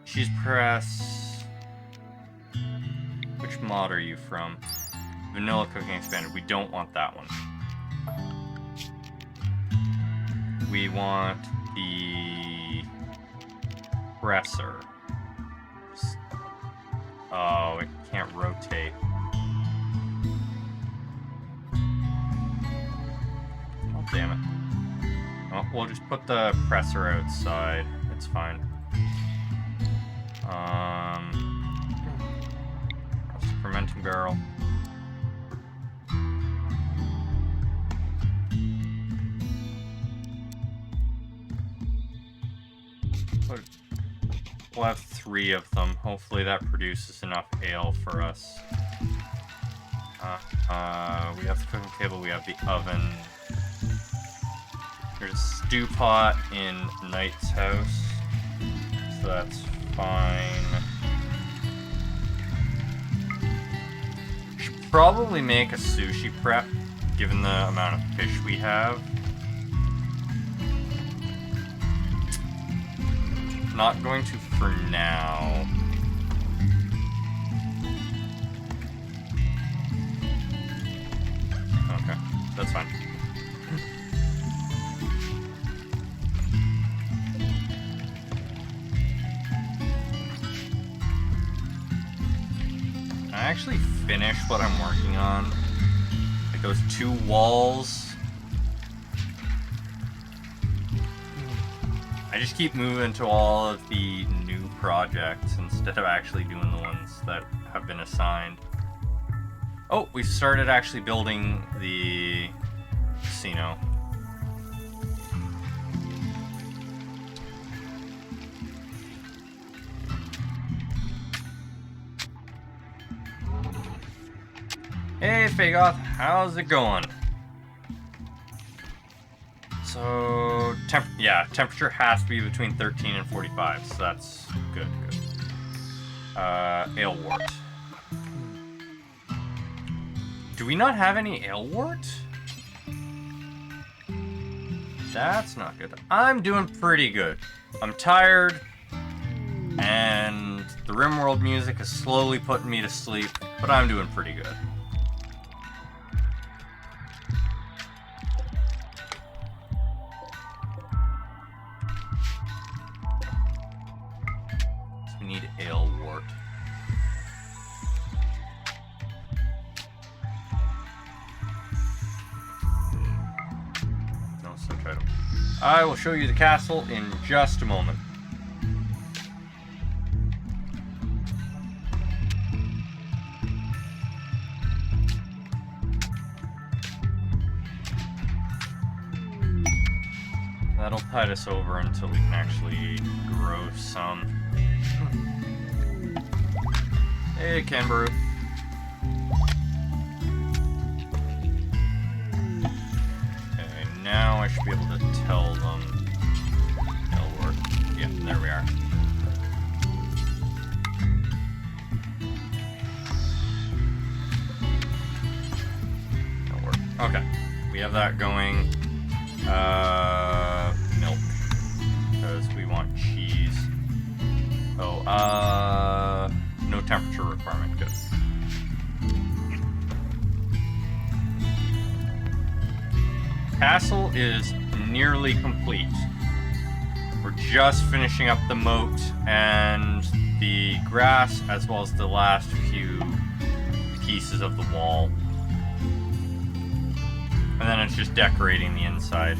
cheese press. Which mod are you from? Vanilla cooking expanded. We don't want that one. We want the presser. Oh, it can't rotate. Oh, damn it. Oh, we'll just put the presser outside. It's fine. That's the fermenting barrel. We'll have 3 of them. Hopefully that produces enough ale for us. We have the cooking table, we have the oven. There's a stew pot in Knight's house, so that's fine. Should probably make a sushi prep, given the amount of fish we have. Not going to for now. Okay, that's fine. I actually finished what I'm working on. Like those 2 walls. I just keep moving to all of the new projects instead of actually doing the ones that have been assigned. Oh, we started actually building the casino. Hey, Fagoth, how's it going? So, temperature has to be between 13 and 45, so that's good. Ale wort. Do we not have any ale wort? That's not good. I'm doing pretty good. I'm tired, and the RimWorld music is slowly putting me to sleep, but I'm doing pretty good. We need ale wort. No subtitle. I will show you the castle in just a moment. That'll tide us over until we can actually grow some. Hey, Canberra. Okay, now I should be able to tell them it'll work. Yeah, there we are. It'll work. Okay, we have that going. Milk. Because we want cheese. Oh, no temperature requirement. Good. Castle is nearly complete. We're just finishing up the moat and the grass as well as the last few pieces of the wall. And then it's just decorating the inside.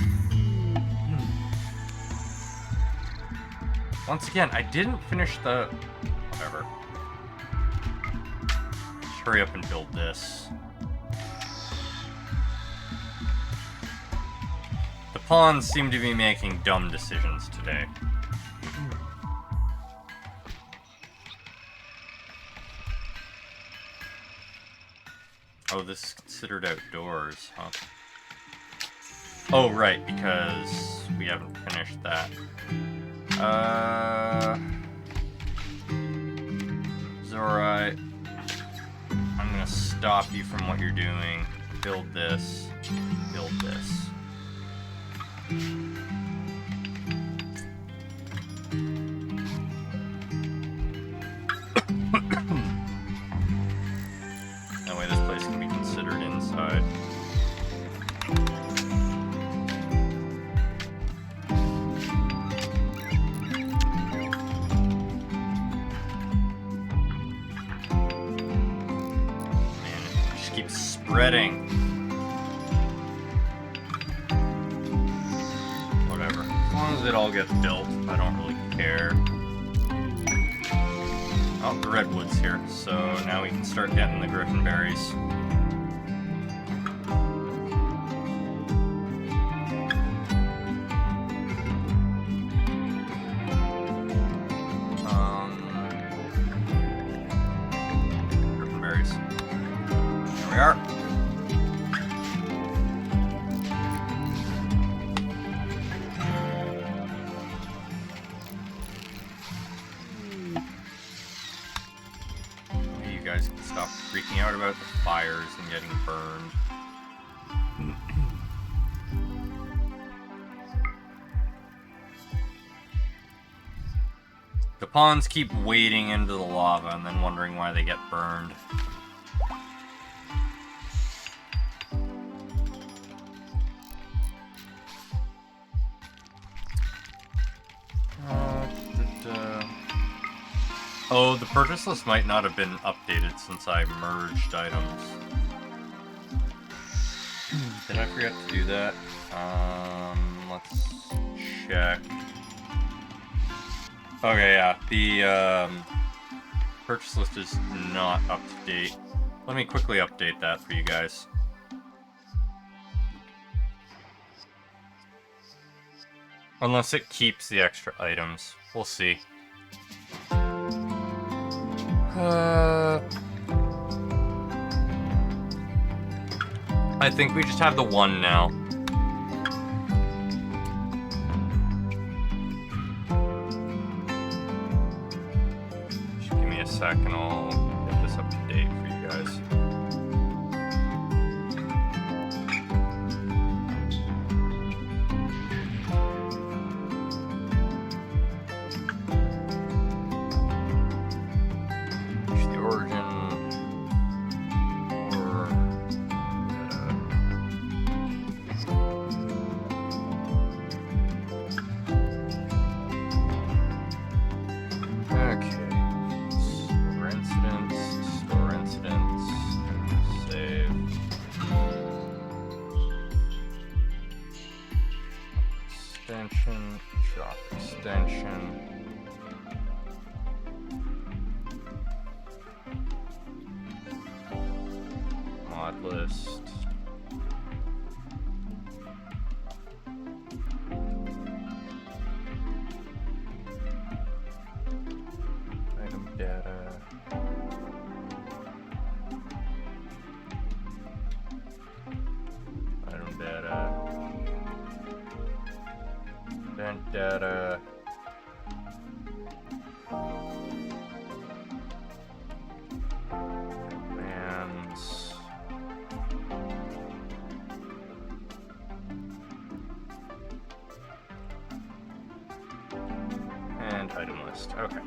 Once again, I didn't finish the... whatever. Just hurry up and build this. The pawns seem to be making dumb decisions today. Oh, this is considered outdoors, huh? Oh, right, because we haven't finished that. Zorai, I'm gonna stop you from what you're doing. Build this. Build this. That way this place can be considered inside. Spreading. Whatever. As long as it all gets built, I don't really care. Oh, the redwood's here, so now we can start getting the griffin berries. Griffin berries. There we are. Stop freaking out about the fires and getting burned. The pawns keep wading into the lava and then wondering why they get burned. Oh, the purchase list might not have been updated since I merged items. Did I forget to do that? Let's check. Okay, yeah, the purchase list is not up to date. Let me quickly update that for you guys. Unless it keeps the extra items. We'll see. I think we just have the one now. Just give me a second, I'll get this up to date for you guys. Shop extension. Mod list. Item data. Item data. Event data. Commands. And item list. Okay.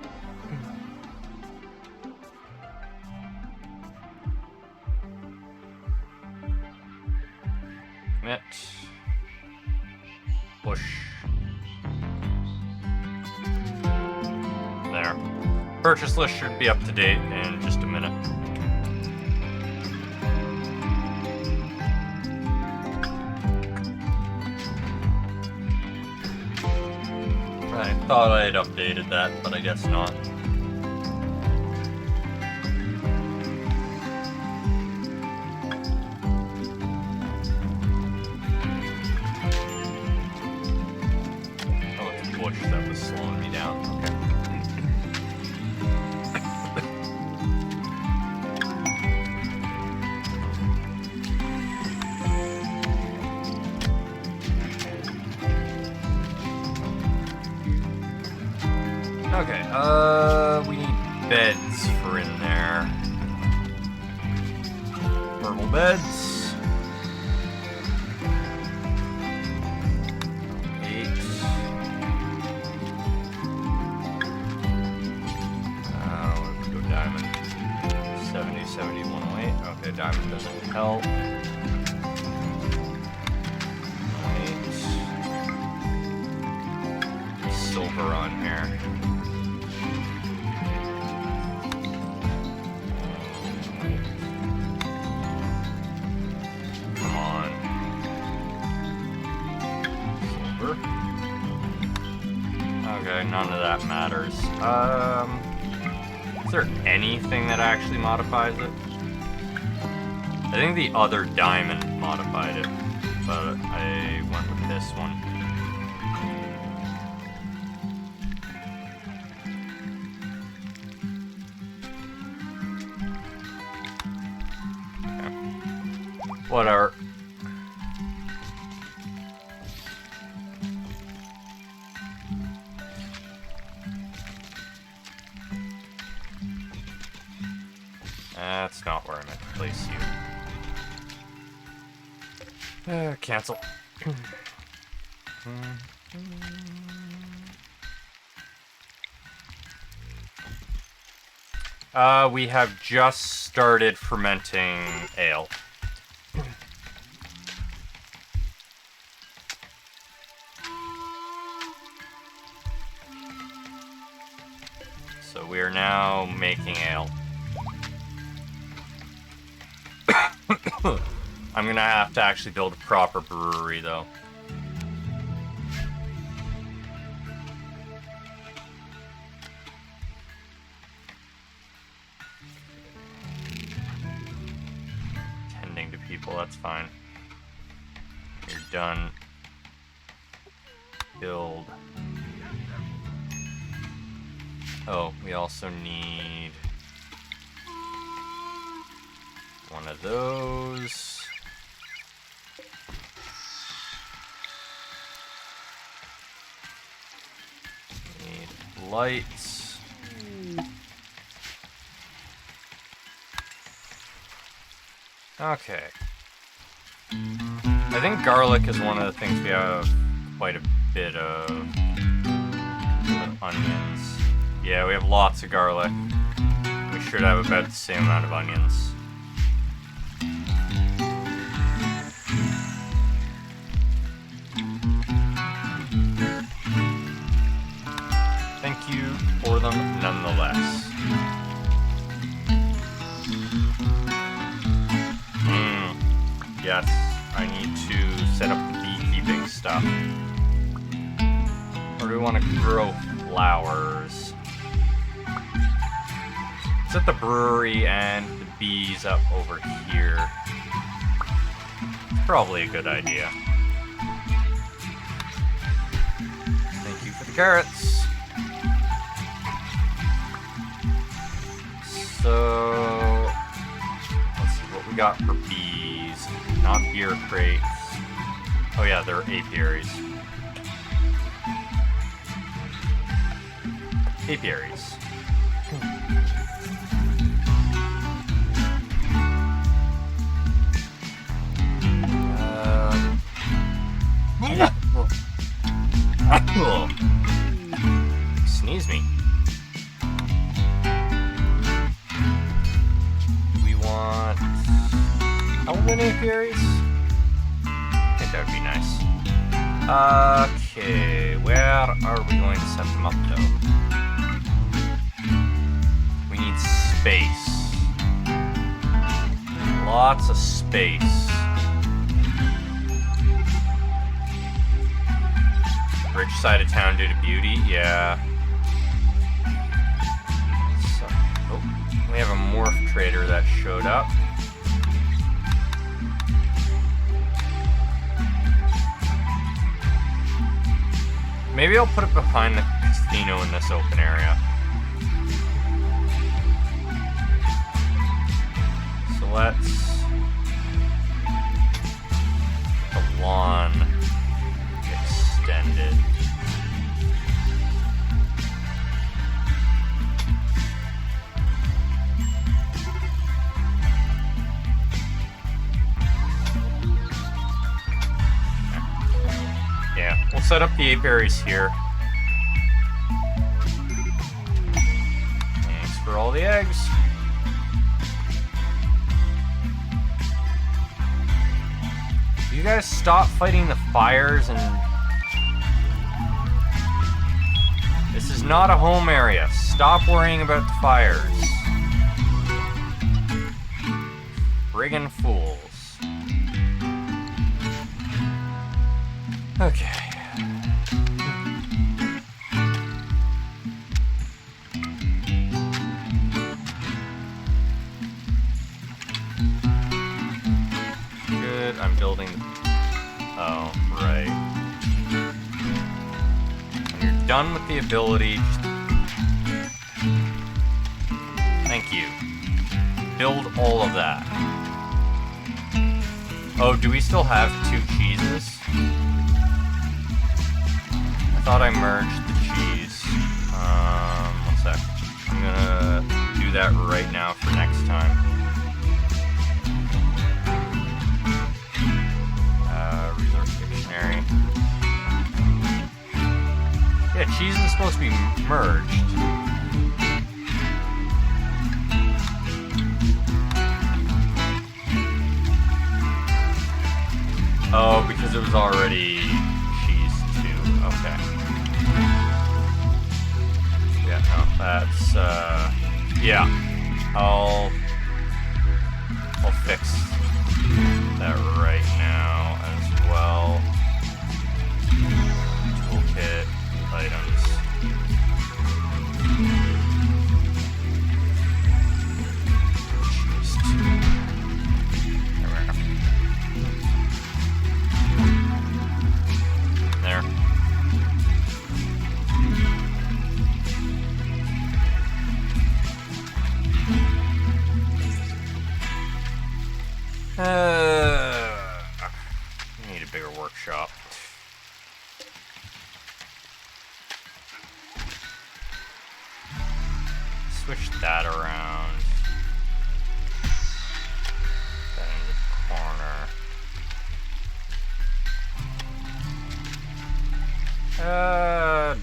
Commit. Push. There. purchase list should be up to date in just a minute. I thought I had updated that, but I guess not. Oh, it's a bush that was slowing me down. Okay. Okay, we need beds for in there. Purple beds. 8. Let's go diamond. 70, 70, 108. Okay, diamond doesn't help. 8. Silver on here. Okay, none of that matters. Is there anything that actually modifies it? I think the other diamond modified it, but I went with this one. Okay. Whatever. That's not where I meant to place you. Cancel. We have just started fermenting ale. So we are now making ale. I'm gonna have to actually build a proper brewery, though. Tending to people, that's fine. You're done. Build. Oh, we also need one of those. Need lights. Okay. I think garlic is one of the things we have quite a bit of. With onions. Yeah, we have lots of garlic. We should have about the same amount of onions. Thank you for them nonetheless. Yes, I need to set up the beekeeping stuff. Or do we want to grow flowers? Set the brewery and the bees up over here. Probably a good idea. Thank you for the carrots. So, let's see what we got for bees. Not beer crates. Oh yeah, they're apiaries. Apiaries. Sneeze me. We want elven apiaries? I think that would be nice. Okay, where are we going to set them up though? need space. Lots of space. Rich side of town due to beauty? Yeah. So, oh, we have a morph trader that showed up. Maybe I'll put it behind the casino in this open area. So let's get the lawn extended. Yeah, we'll set up the apiaries here. Thanks for all the eggs. You guys stop fighting the fires and... This is not a home area. Stop worrying about the fires. Friggin' fools. Okay. Good, I'm building... Oh, right. When you're done with the ability, just... Thank you. Build all of that. Oh, do we still have 2 cheeses? I thought I merged the cheese. 1 sec. I'm gonna do that right now for next time. Resource dictionary. Yeah, cheese is supposed to be merged. Oh, because it was already cheese too. Okay. Yeah, no, that's yeah. I'll fix that right now as well. Toolkit items. Cheese 2. There. Need a bigger workshop. Switch that around. That in the corner.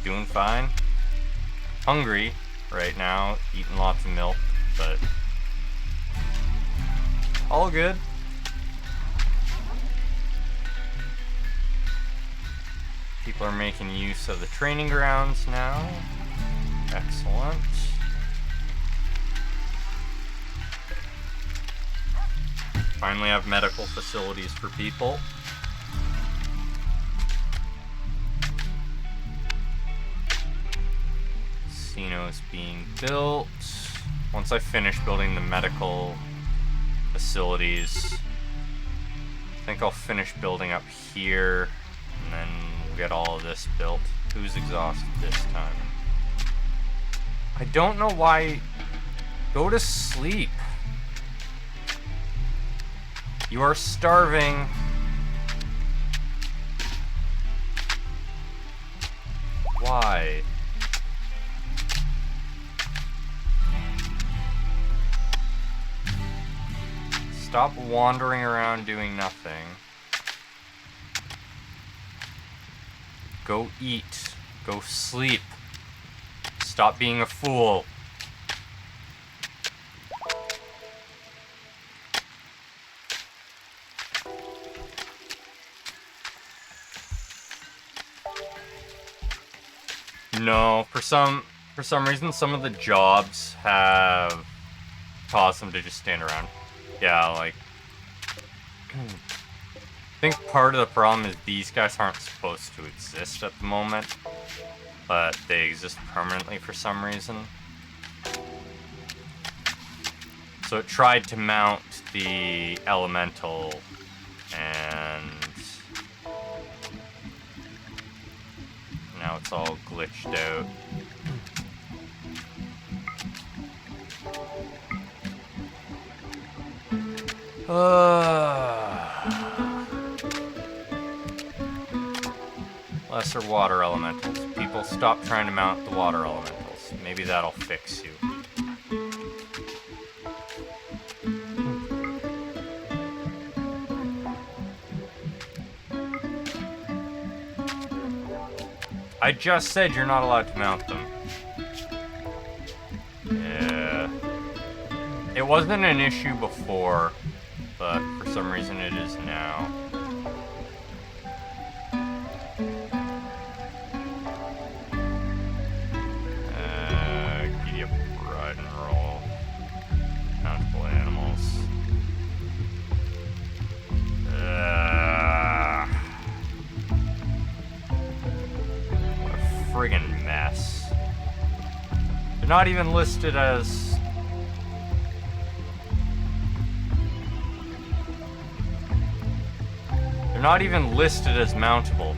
Doing fine. Hungry right now, eating lots of milk, but all good. People are making use of the training grounds now. Excellent. Finally have medical facilities for people. Casino's being built. Once I finish building the medical facilities, I think I'll finish building up here, and then we'll get all of this built. Who's exhausted this time? I don't know why. Go to sleep. You are starving. Why? Stop wandering around doing nothing. Go eat. Go sleep. Stop being a fool. No, for some For some reason, some of the jobs have caused them to just stand around. Yeah, like... I think part of the problem is these guys aren't supposed to exist at the moment, but they exist permanently for some reason. So it tried to mount the elemental, and now it's all glitched out. Lesser water elementals. People, stop trying to mount the water elementals. Maybe that'll fix you. I just said you're not allowed to mount them. Yeah. It wasn't an issue before, but for some reason it is now. Giddy up, ride and roll. Countable animals. What a friggin' mess. They're not even listed as... They're not even listed as mountable.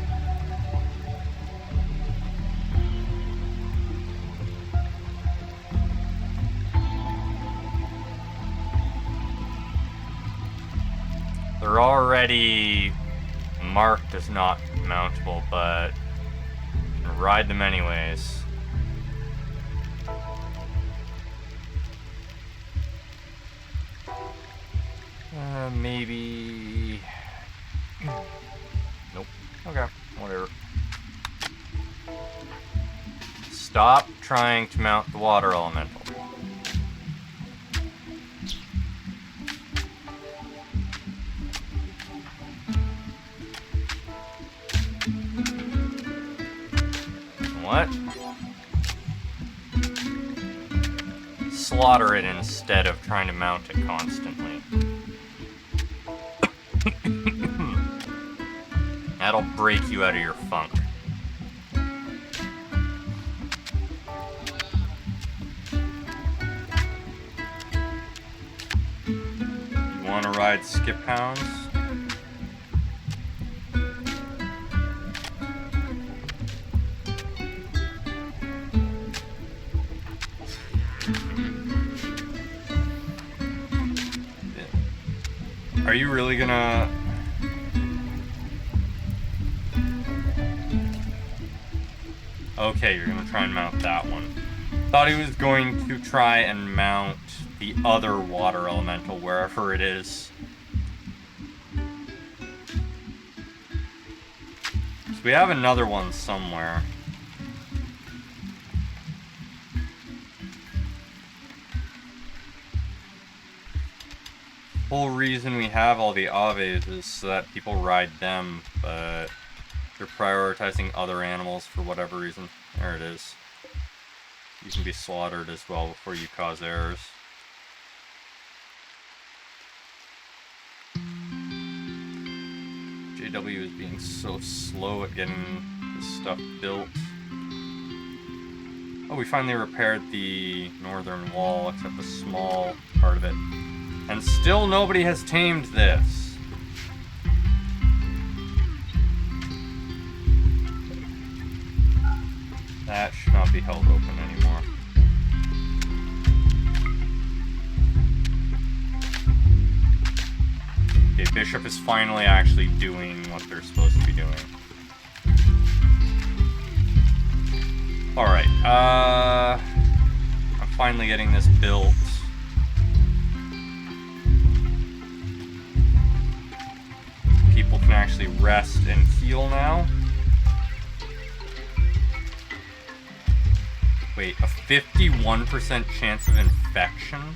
They're already marked as not mountable, but you can ride them anyways. Maybe... Nope. Okay, whatever. Stop trying to mount the water elemental. What? Slaughter it instead of trying to mount it constantly. That'll break you out of your funk. You want to ride skip hounds? Are you really gonna... Okay, you're gonna try and mount that one. Thought he was going to try and mount the other water elemental wherever it is. So we have another one somewhere. Whole reason we have all the Aves is so that people ride them, but they're prioritizing other animals for whatever reason. There it is. You can be slaughtered as well before you cause errors. JW is being so slow at getting this stuff built. Oh, we finally repaired the northern wall, except a small part of it. And still nobody has tamed this. That should not be held open anymore. Okay, Bishop is finally actually doing what they're supposed to be doing. Alright, I'm finally getting this built. People can actually rest and heal now. Wait, a 51% chance of infection?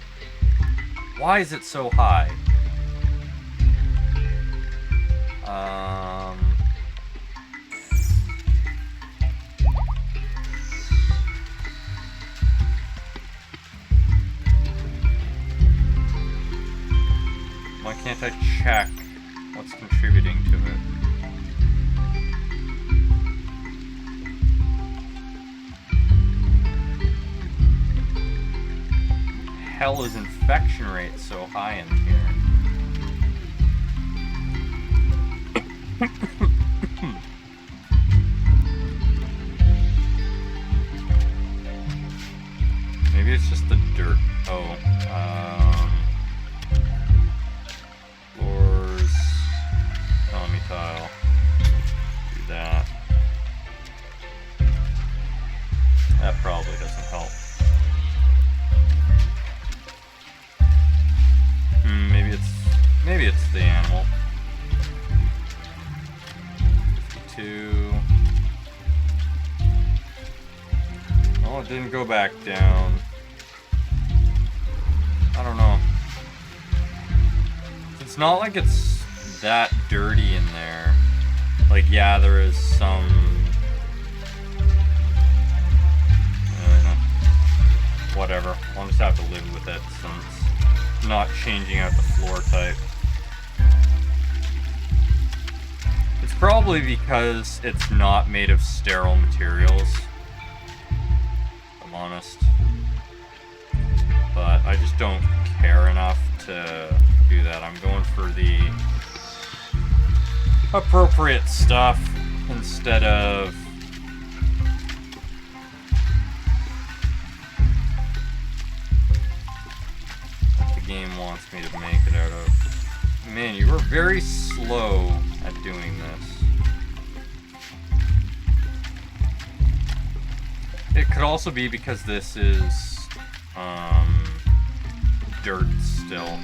Why is it so high? heck? What's contributing to it? Hell is infection rate so high in here? Maybe it's just the dirt. Oh, floors, economy tile. Do that. That probably doesn't help. Maybe it's the animal. 52. Oh, it didn't go back down. I don't know. It's not like it's that dirty in there. Like, yeah, there is some... whatever. I'll just have to live with it since it's not changing out the floor type. It's probably because it's not made of sterile materials, if I'm honest. But I just don't care enough to do that. I'm going for the appropriate stuff instead of what the game wants me to make it out of. Man, you were very slow at doing this. It could also be because this is dirt still.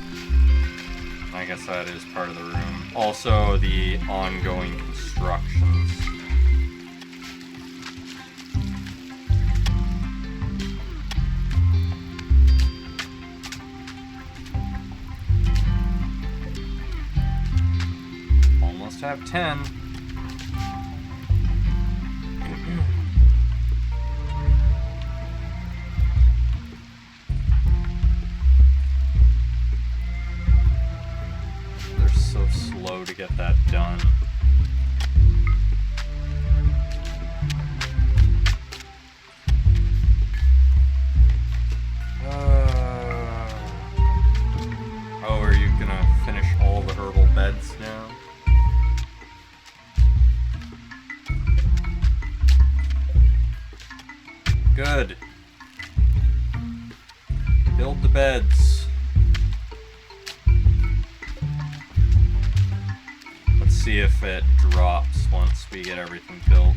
I guess that is part of the room. Also, the ongoing constructions. Almost have 10. They're so slow to get that done. Oh, are you gonna finish all the herbal beds now? Good. Build the beds. Let's see if it drops once we get everything built.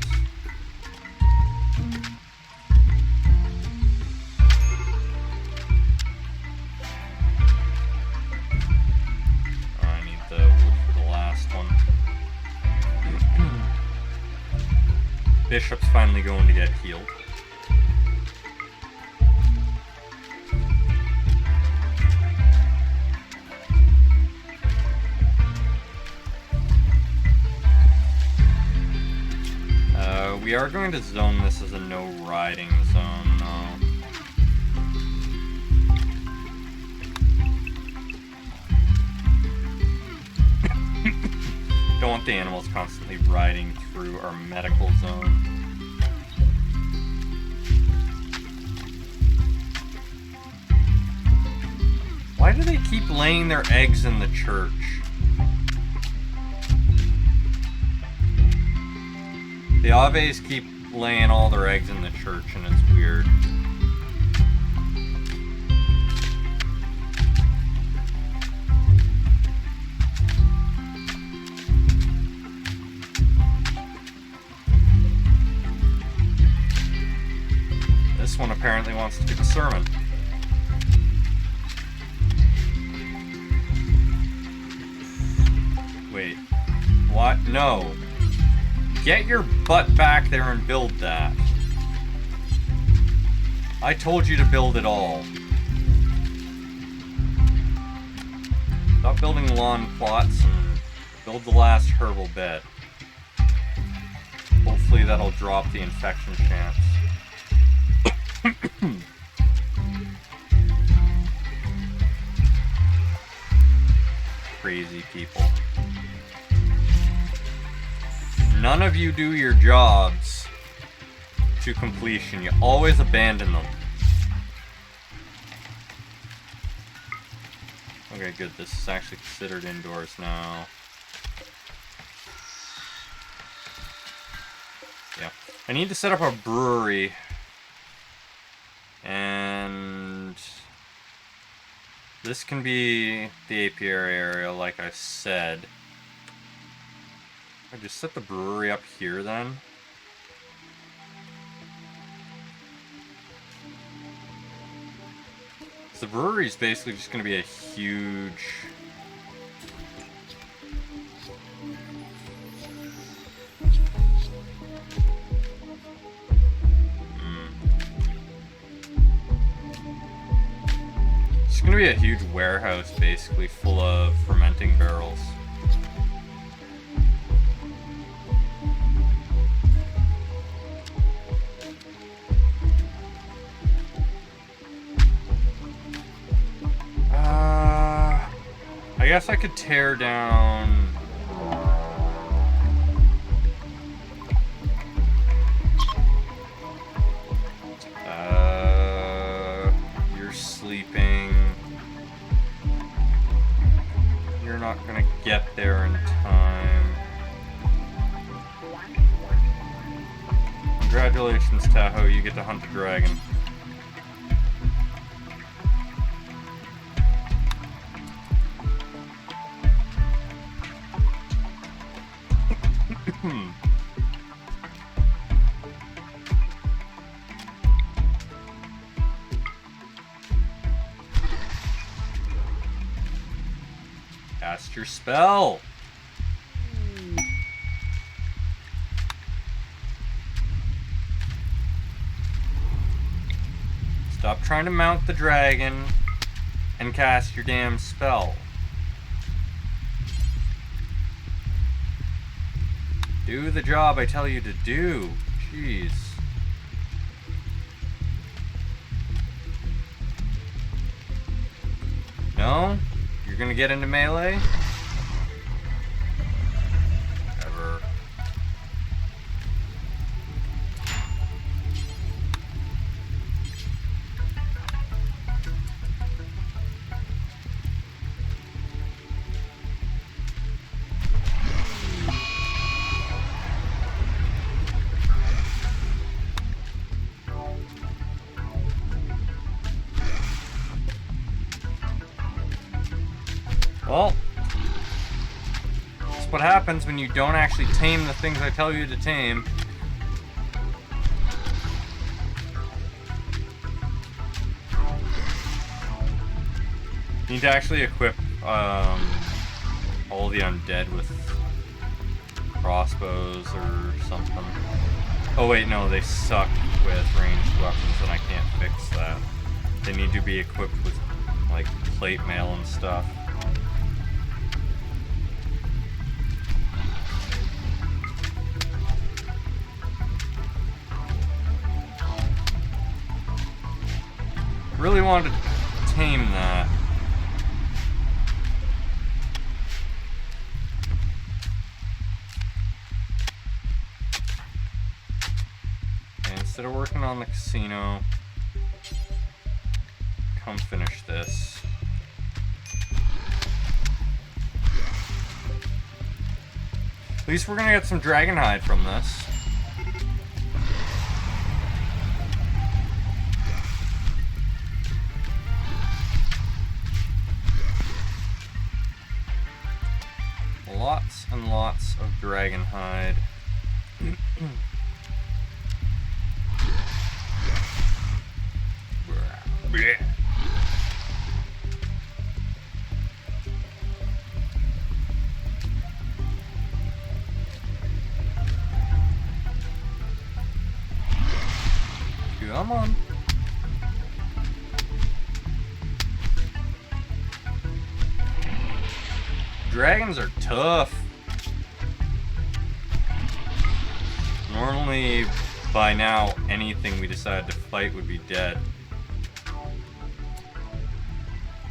I need the wood for the last one. Bishop's finally going to get healed. We are going to zone this as a no riding zone, though. Don't want the animals constantly riding through our medical zone. Why do they keep laying their eggs in the church? The Aves keep laying all their eggs in the church, and it's weird. This one apparently wants to give a sermon. Wait. What? No. Get your butt back there and build that. I told you to build it all. Stop building lawn plots and build the last herbal bed. Hopefully that'll drop the infection chance. crazy people. None of you do your jobs to completion. You always abandon them. Okay, good. This is actually considered indoors now. Yeah. I need to set up a brewery. And this can be the apiary area, like I said. I just set the brewery up here then. So the brewery is basically just going to be a huge... It's going to be a huge warehouse, basically, full of fermenting barrels. I guess I could tear down... You're sleeping. You're not gonna get there in time. Congratulations, Tahoe, you get to hunt the dragon. Cast your spell. Stop trying to mount the dragon and cast your damn spell. Do the job I tell you to do. Jeez. No? You're gonna get into melee? Ever. Well, that's what happens when you don't actually tame the things I tell you to tame. You need to actually equip all the undead with crossbows or something. Oh wait, no, they suck with ranged weapons and I can't fix that. They need to be equipped with like plate mail and stuff. Really wanted to tame that. And instead of working on the casino, come finish this. At least we're gonna get some dragon hide from this. Lots and lots of dragon hide. Come on. Dragons are tough. Normally, by now, anything we decide to fight would be dead.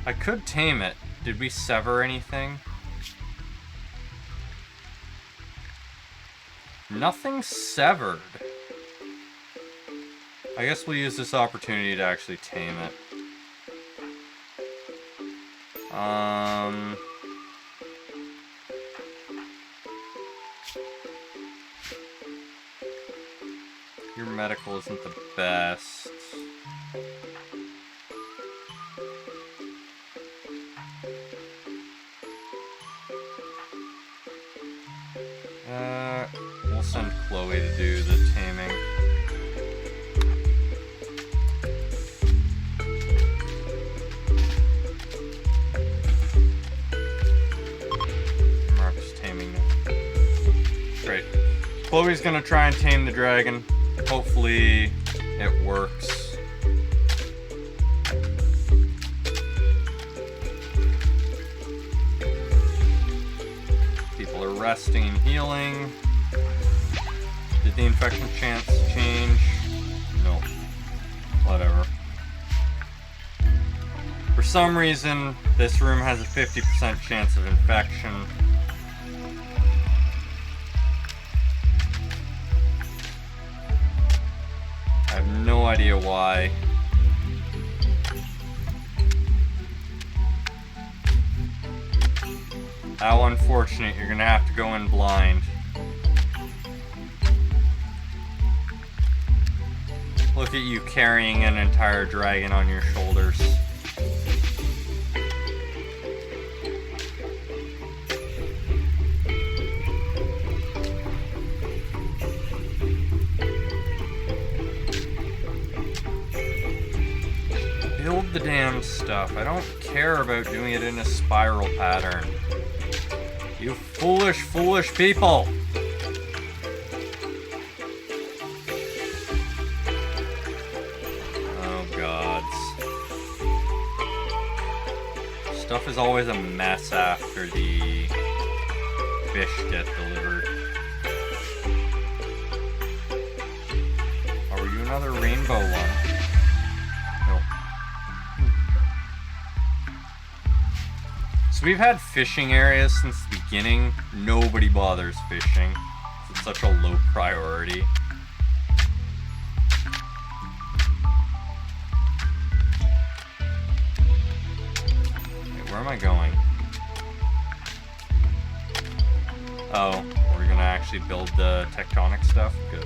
I could tame it. Did we sever anything? Nothing severed. I guess we'll use this opportunity to actually tame it. Your medical isn't the best. We'll send Chloe to do the taming. Mark's taming now. Great. Chloe's gonna try and tame the dragon. Hopefully it works. People are resting and healing. Did the infection chance change? Nope. Whatever. For some reason, this room has a 50% chance of infection. I have no idea why. How unfortunate, you're gonna have to go in blind. Look at you carrying an entire dragon on your shoulders. Build the damn stuff. I don't care about doing it in a spiral pattern. You foolish, foolish people! Oh, gods. Stuff is always a mess after the fish get delivered. Oh, were you another rainbow one? So we've had fishing areas since the beginning. Nobody bothers fishing. It's such a low priority. Wait, where am I going? Oh, we're gonna actually build the tectonic stuff? Good.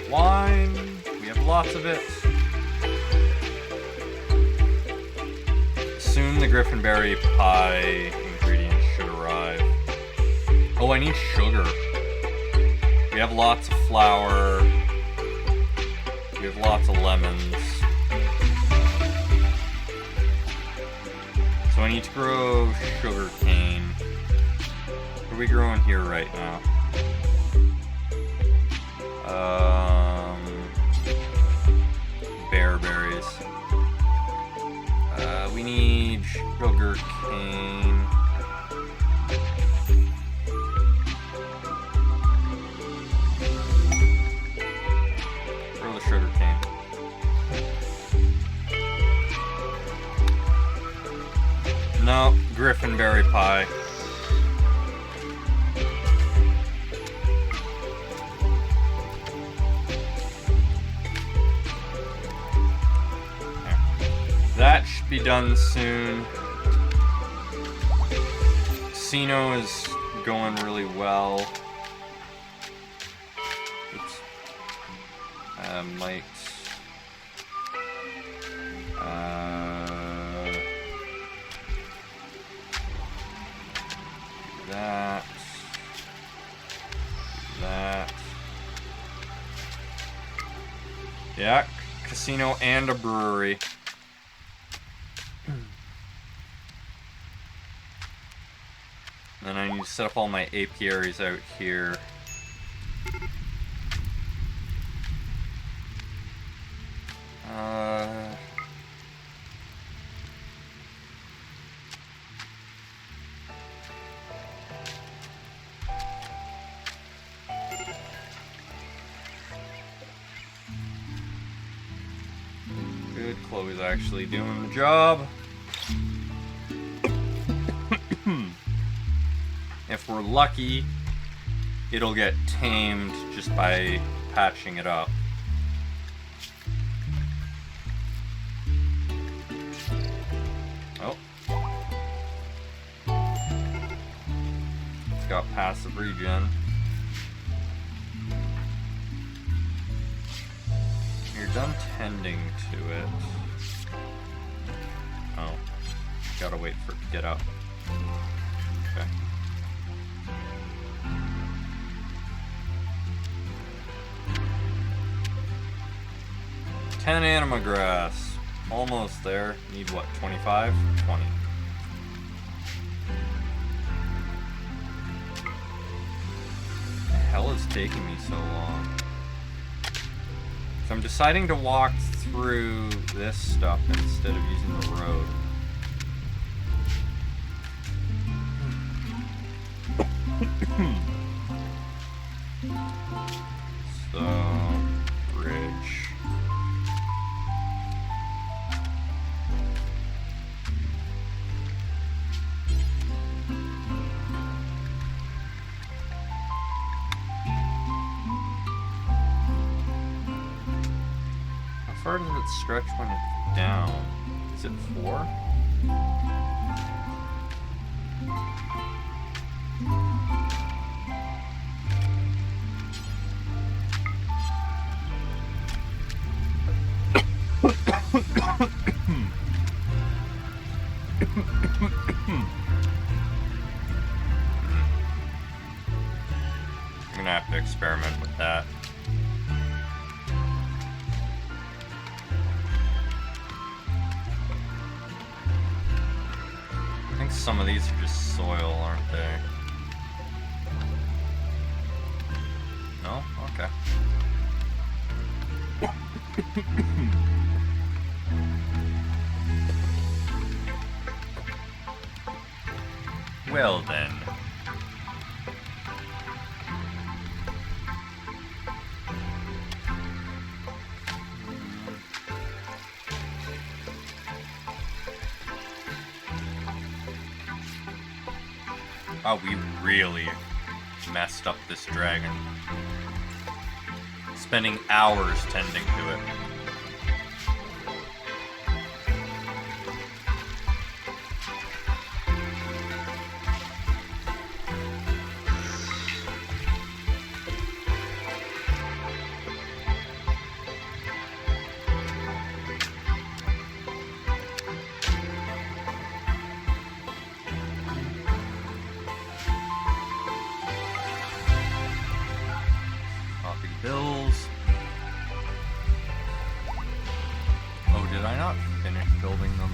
Wine. We have lots of it. Soon the Griffinberry pie ingredients should arrive. Oh, I need sugar. We have lots of flour. We have lots of lemons. So I need to grow sugar cane. What are we growing here right now? Bearberries. We need sugar cane. Grow the sugar cane. No, Griffinberry pie. That should be done soon. Casino is going really well. Oops. Might. That. That. Yeah, casino and a brewery. Then I need to set up all my apiaries out here. Good, Chloe's actually doing the job. If we're lucky, it'll get tamed just by patching it up. Oh. It's got passive regen. You're done tending to it. Oh. Gotta wait for it to get up. Okay. Ten anima grass. Almost there. Need what, 25? 20. The hell is taking me so long? So I'm deciding to walk through this stuff instead of using the road. So, bridge. How far does it stretch when it's down? Is it 4? I'm gonna have to experiment with that. I think some of these are just soil, aren't they? No? Okay. Well then. Oh, we really messed up this dragon. Spending hours tending to it. Bills. Oh, did I not finish building them?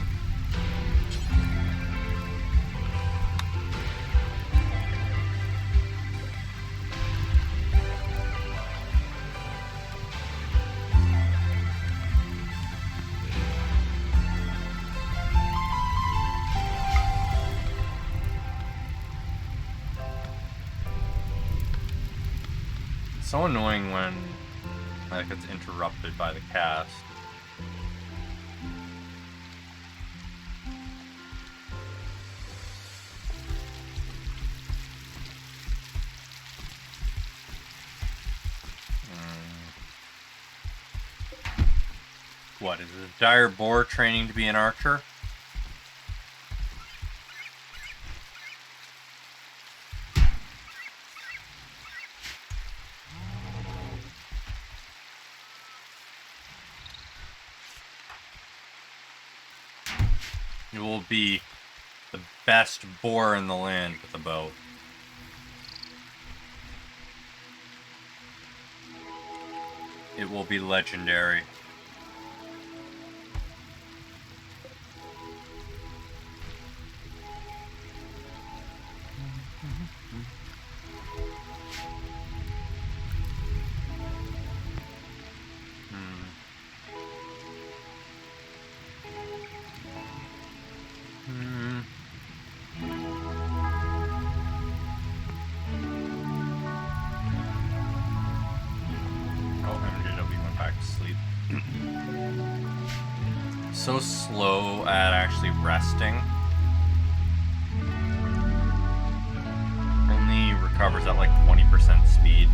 It's so annoying when like it's interrupted by the cast. What is it? A dire boar training to be an archer? You will be the best boar in the land with a bow. It will be legendary. So slow at actually resting. Only recovers at like 20% speed.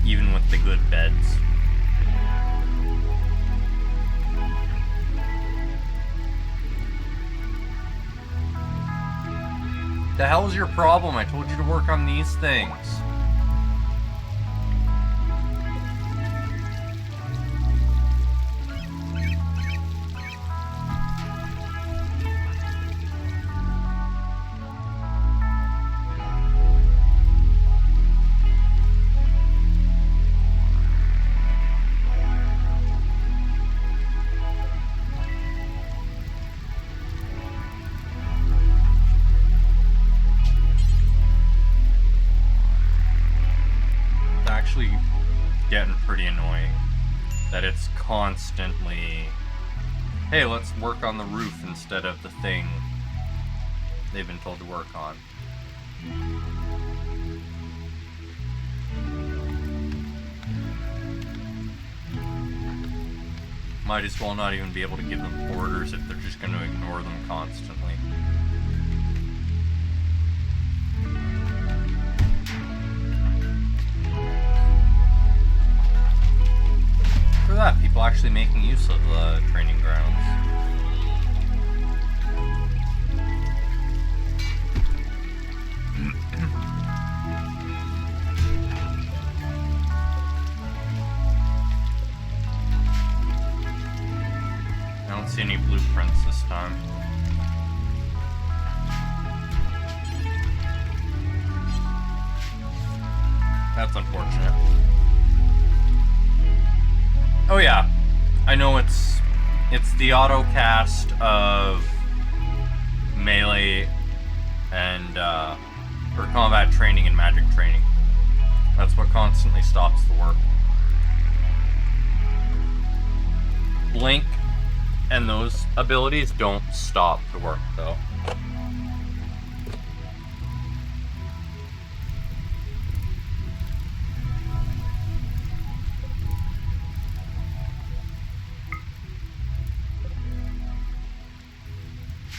Even with the good beds. The hell's your problem? I told you to work on these things. Getting pretty annoying that it's constantly, hey, let's work on the roof instead of the thing they've been told to work on. Might as well not even be able to give them orders if they're just going to ignore them constantly. That people actually making use of the training grounds. I don't see any blueprints this time. That's unfortunate. Oh yeah, I know it's the auto cast of melee and or combat training and magic training. That's what constantly stops the work. Blink and those abilities don't stop the work though.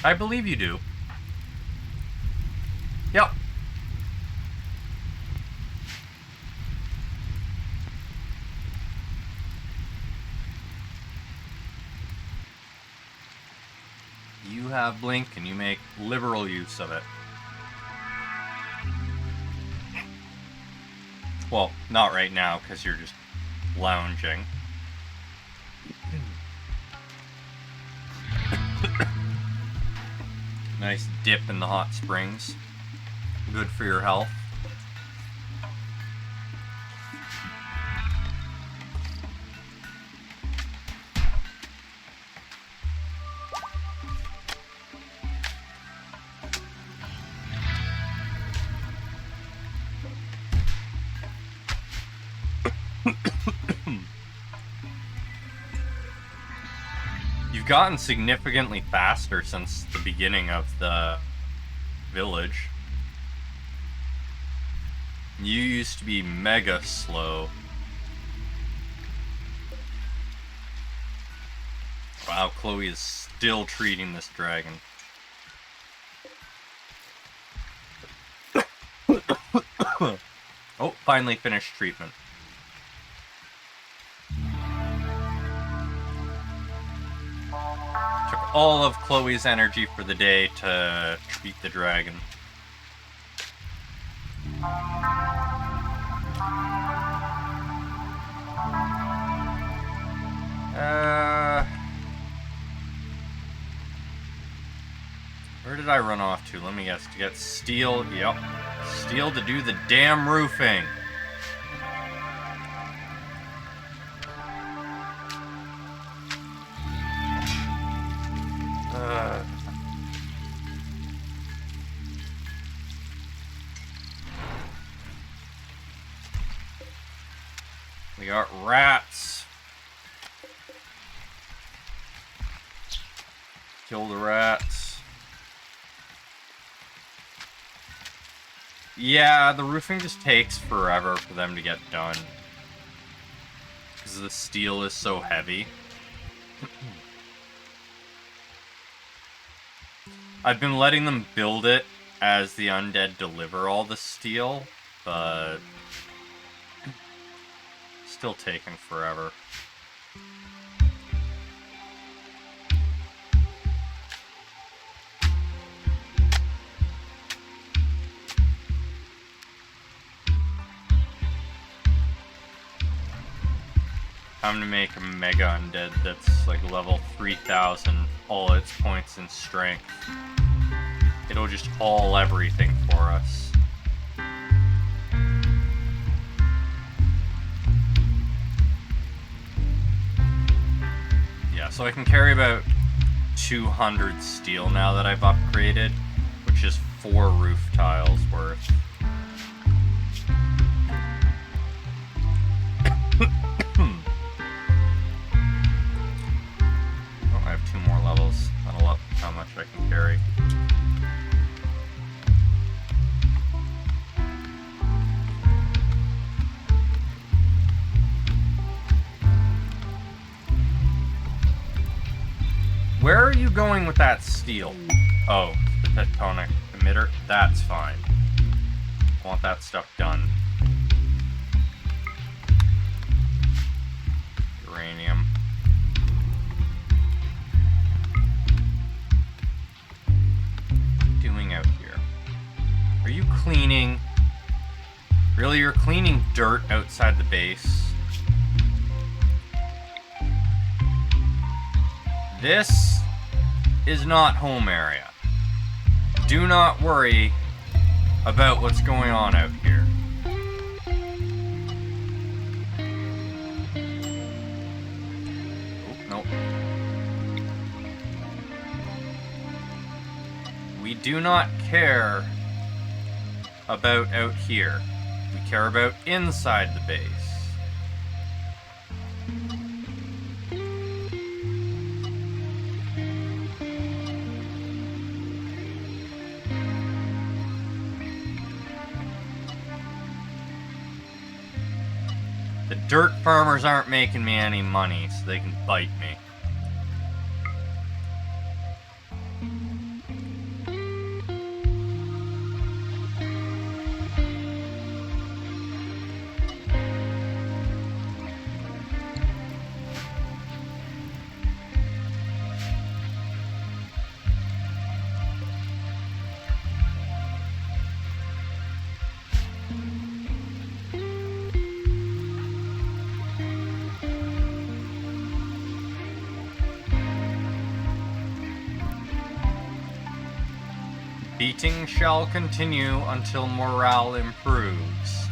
I believe you do. Yep. You have Blink and you make liberal use of it. Well, not right now because you're just lounging. Nice dip in the hot springs. Good for your health. You've gotten significantly faster since the beginning of the village. You used to be mega slow. Wow, Chloe is still treating this dragon. Oh, finally finished treatment. Took all of Chloe's energy for the day to treat the dragon. Where did I run off to? Let me guess. To get steel. Yep. Steel to do the damn roofing. We got rats. Kill the rats. Yeah, the roofing just takes forever for them to get done. because the steel is so heavy. I've been letting them build it as the undead deliver all the steel, but still taking forever. Time to make a mega undead that's like level 3000, all its points in strength. It'll just haul everything for us. Yeah, so I can carry about 200 steel now that I've upgraded, which is 4 roof tiles worth. I have 2 more levels. That'll up how much I can carry. Where are you going with that steel? Oh, the tectonic emitter? That's fine. I want that stuff done. Uranium. Doing out here? Are you cleaning? Really, you're cleaning dirt outside the base? This is not home area. Do not worry about what's going on out here. Oh, nope. We do not care about out here. We care about inside the base. The dirt farmers aren't making me any money, so they can bite me. Beating shall continue until morale improves.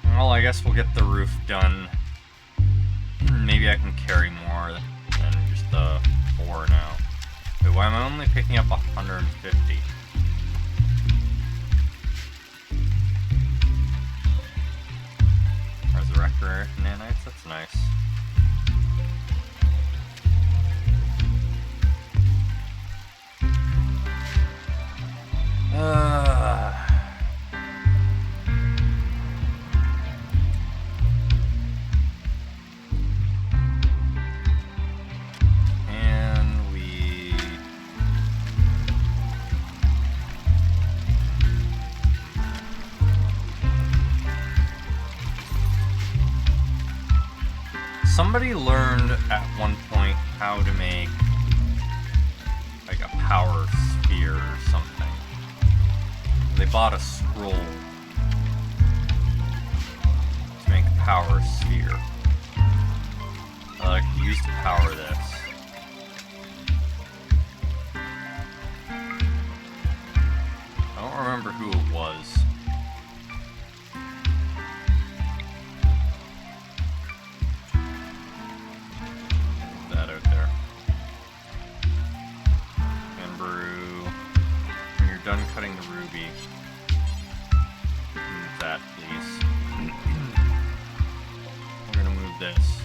Well, I guess we'll get the roof done. Maybe I can carry more than just the 4 now. Wait, why am I only picking up 150? Resurrector nanites? That's nice. Somebody learned at one point how to make like a power sphere or something. They bought a scroll to make a power sphere. I could use to power this. I don't remember who it was. done cutting the ruby. Move that, please. We're gonna move this.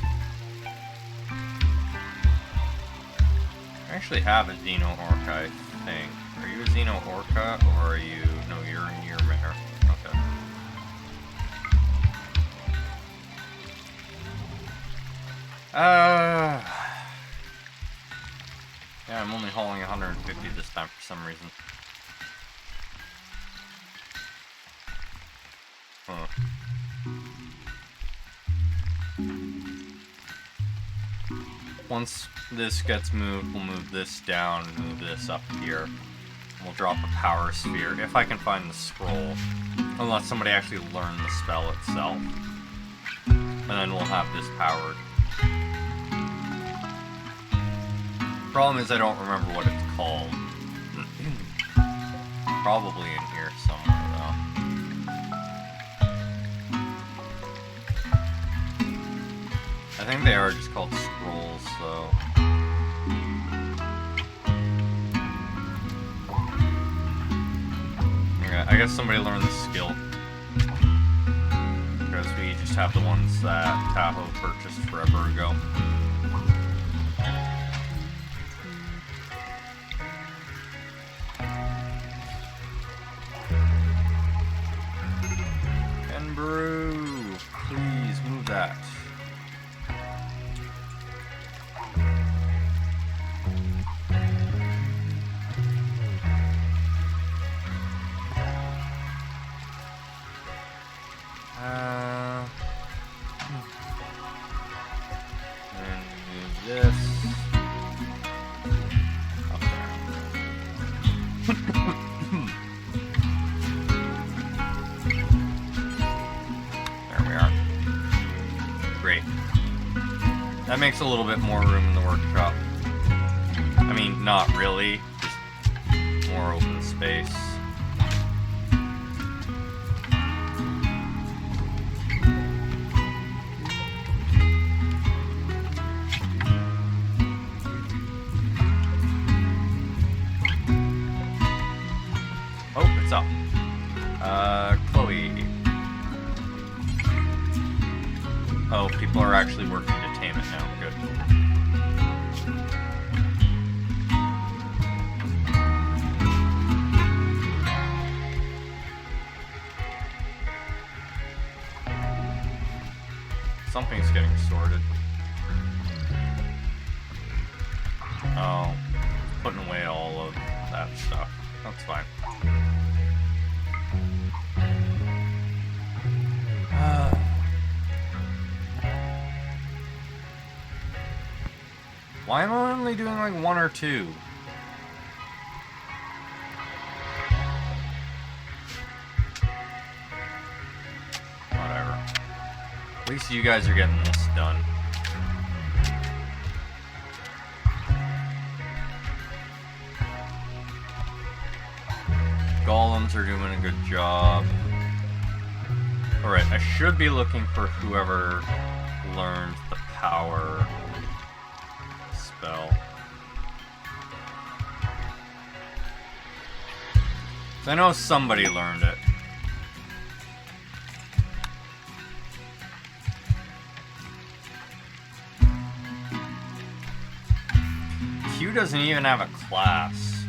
I actually have a Xeno Orca, I think. Are you a Xeno Orca, or are you... No, you're a Nearmare. Okay. Yeah, I'm only hauling 150 this time for some reason. Huh. Once this gets moved, we'll move this down, move this up here. We'll drop a power sphere, if I can find the scroll. Unless somebody actually learned the spell itself. And then we'll have this powered. Problem is I don't remember what it's called. Probably in here somewhere, though. I think they are just called scrolls, though. Okay, I guess somebody learned the skill. Because we just have the ones that Tahoe purchased forever ago. And brew, please move that. And move this. Up there. There we are. Great. That makes a little bit more room in the workshop. I mean, not really, just more open space. Up. Chloe. Oh, people are actually working to tame it now. Good. Something's getting sorted. Oh, putting away all of that stuff. That's fine. Why am I only doing like one or two? Whatever. At least you guys are getting this done. Golems are doing a good job. Alright, I should be looking for whoever learned the power spell. So I know somebody learned it. Q doesn't even have a class.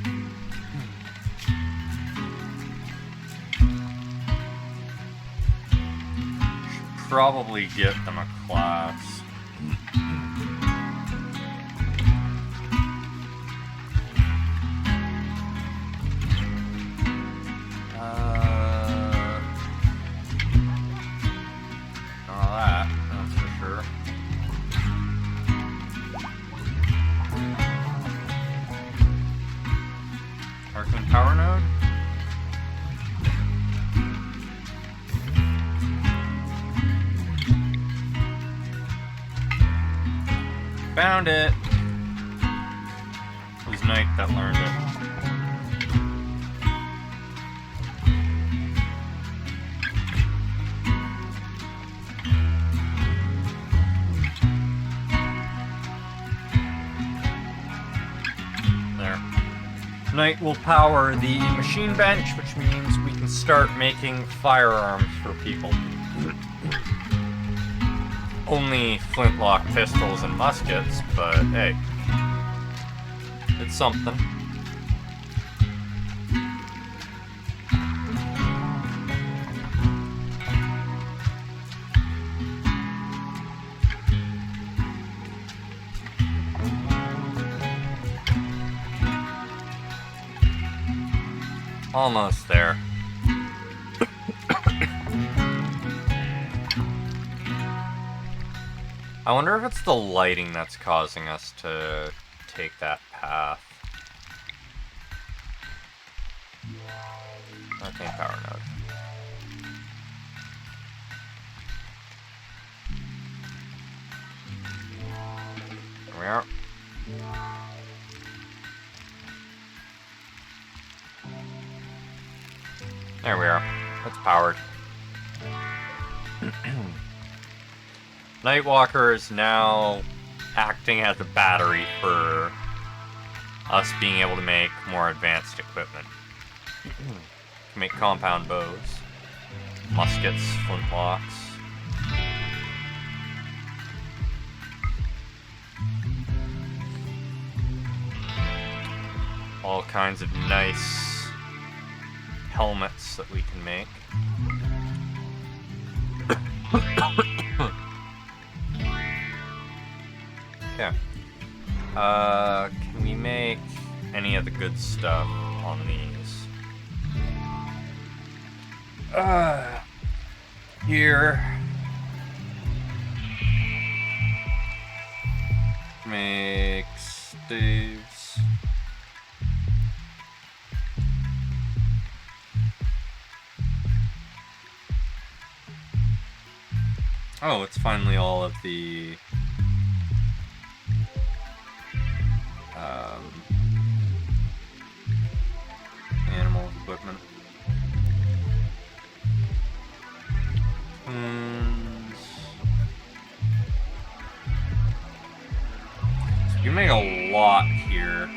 Should probably get them a class. Power node? Found it! It was Knight that learned it. Night will power the machine bench, which means we can start making firearms for people. Only flintlock pistols and muskets, but hey, it's something. Almost there. I wonder if it's the lighting that's causing us to take that path. Arcane power node. There we are. There we are. It's powered. Nightwalker is now acting as a battery for us being able to make more advanced equipment. Can make compound bows, muskets, flintlocks. All kinds of nice helmets that we can make. Okay. Can we make any of the good stuff on these? Here. Make staves. Oh, it's finally all of the animal equipment. So you make a lot here.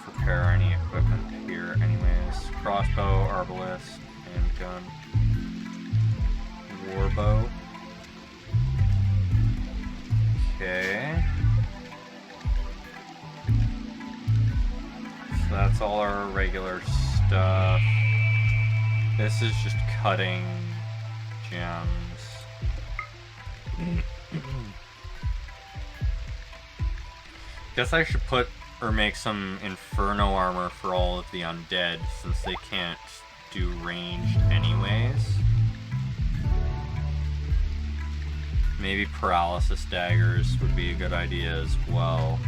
Repair any equipment here anyways. Crossbow, arbalist, handgun, warbow. Okay. So that's all our regular stuff. This is just cutting gems. Guess I should put or make some inferno armor for all of the undead, since they can't do ranged anyways. Maybe paralysis daggers would be a good idea as well.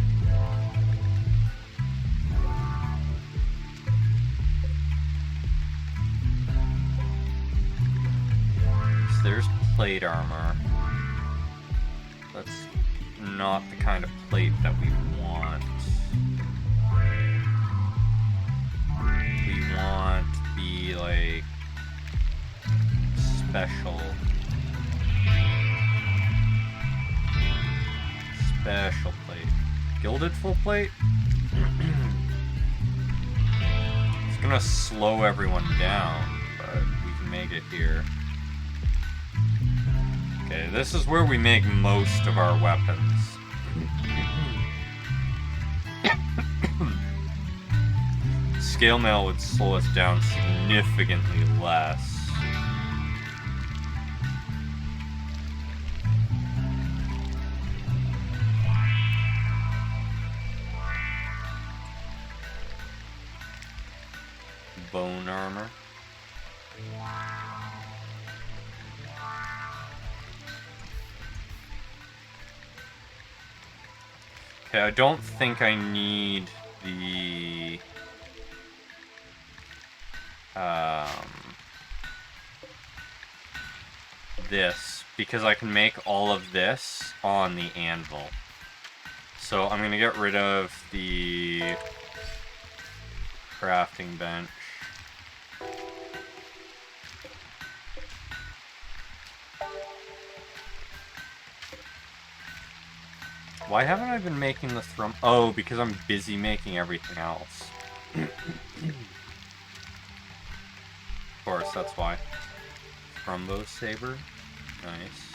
So there's plate armor. That's not the kind of plate that we want. We want the, like, special plate. Gilded full plate? It's gonna slow everyone down, but we can make it here. Okay, this is where we make most of our weapons. Scale mail would slow us down significantly less. Bone armor. Okay, I don't think I need the this, because I can make all of this on the anvil. So I'm gonna get rid of the crafting bench. Why haven't I been making the thrum? Oh, because I'm busy making everything else. Of course, that's why. Thrumbo Saber. Nice.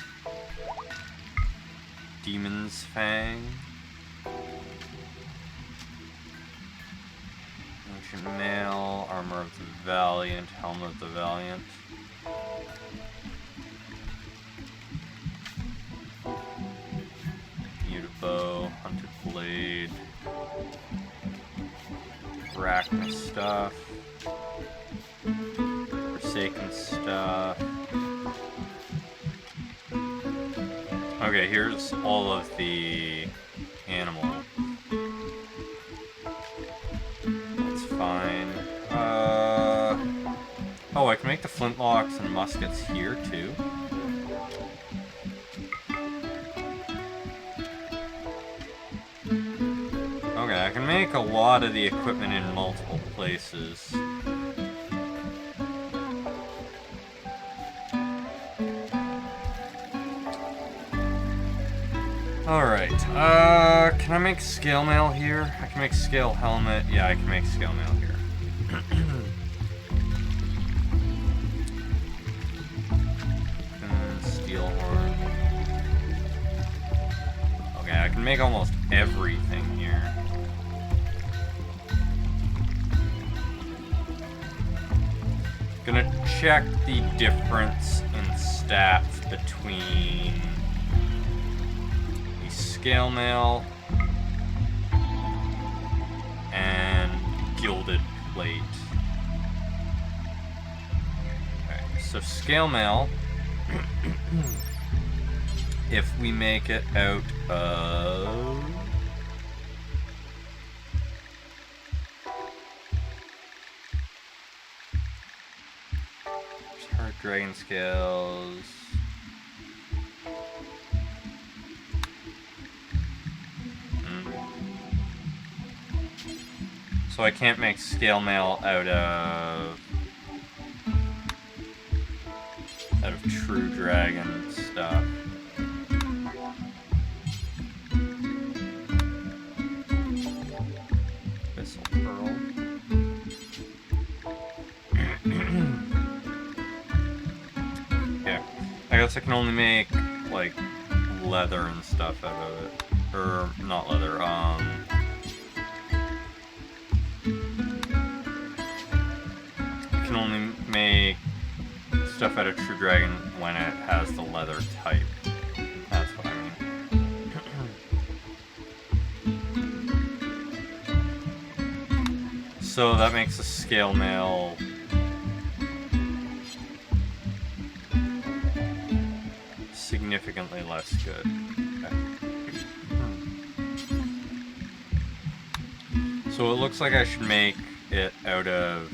Demon's Fang. Ancient Mail. Armor of the Valiant. Helmet of the Valiant. Bow, Hunted Blade, Arachnid stuff, Forsaken stuff. Okay, here's all of the animal. That's fine. Oh, I can make the flintlocks and muskets here too. Okay, I can make a lot of the equipment in multiple places. Alright, can I make scale mail here? I can make scale helmet. Yeah, I can make scale mail here. Steel horn. Okay, I can make almost everything here. Gonna check the difference in stats between the scale mail and gilded plate. Okay, so scale mail, if we make it out of dragon scales. So I can't make scale mail out of true dragon stuff. Abyssal pearl. I guess I can only make, like, leather and stuff out of it. Or, not leather, I can only make stuff out of True Dragon when it has the leather type. That's what I mean. So that makes a scale mail significantly less good. Okay. So it looks like I should make it out of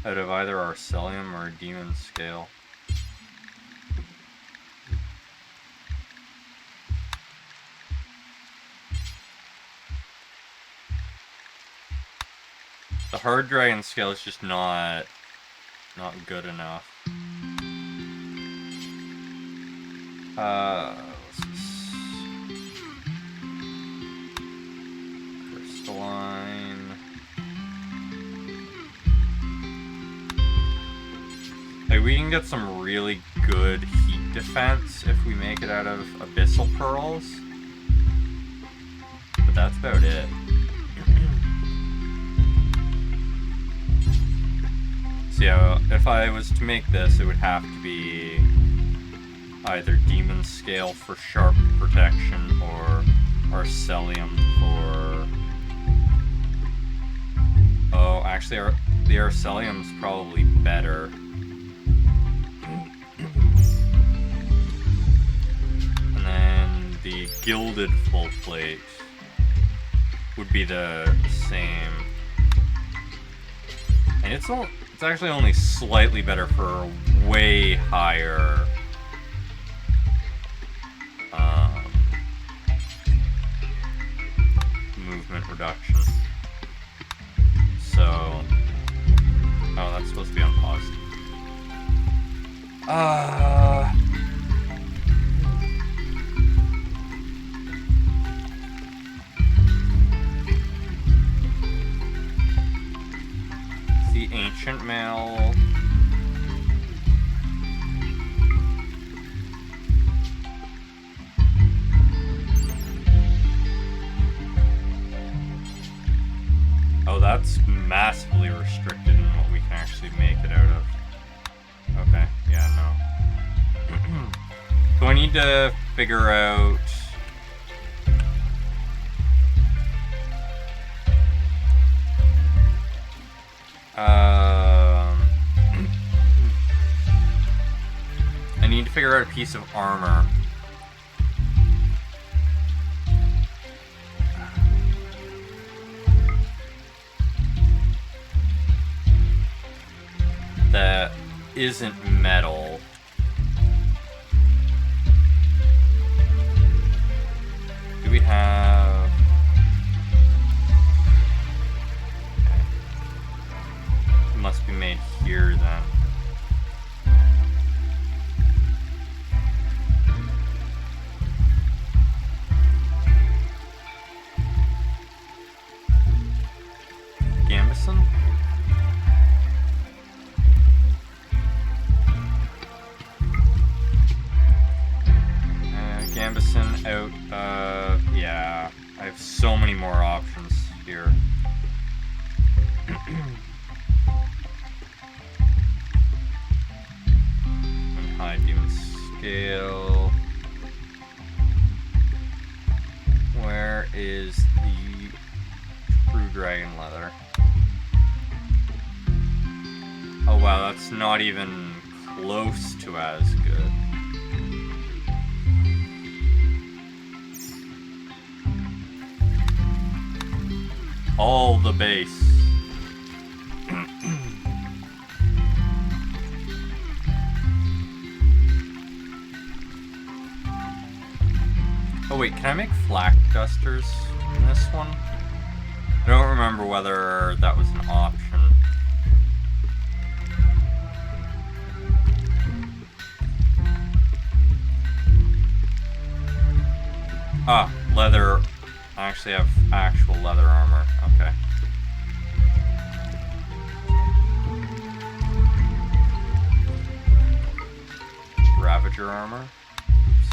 either Arcelium or a demon scale. The hard dragon scale is just not good enough. Crystalline. Like, we can get some really good heat defense if we make it out of abyssal pearls. But that's about it. So yeah, if I was to make this, it would have to be either demon scale for sharp protection or Arcelium for... Oh, actually, the Arcelium's probably better. And then the gilded full plate would be the same. And it's actually only slightly better for way higher movement movement reduction. So... Oh, that's supposed to be on pause. The ancient mail. Oh, that's massively restricted in what we can actually make it out of. Okay, yeah, no. So I need to figure out... I need to figure out a piece of armor. That isn't metal. Do we have... Okay. It must be made here then. Gambison? Gambison out, yeah, I have so many more options here. And high demon scale. Where is the true dragon leather? Oh wow, that's not even close to as good. All the base. Oh wait, can I make flak dusters in this one? I don't remember whether that was an option. Ah, leather. I actually have actual leather armor. Okay. Ravager armor. Oops.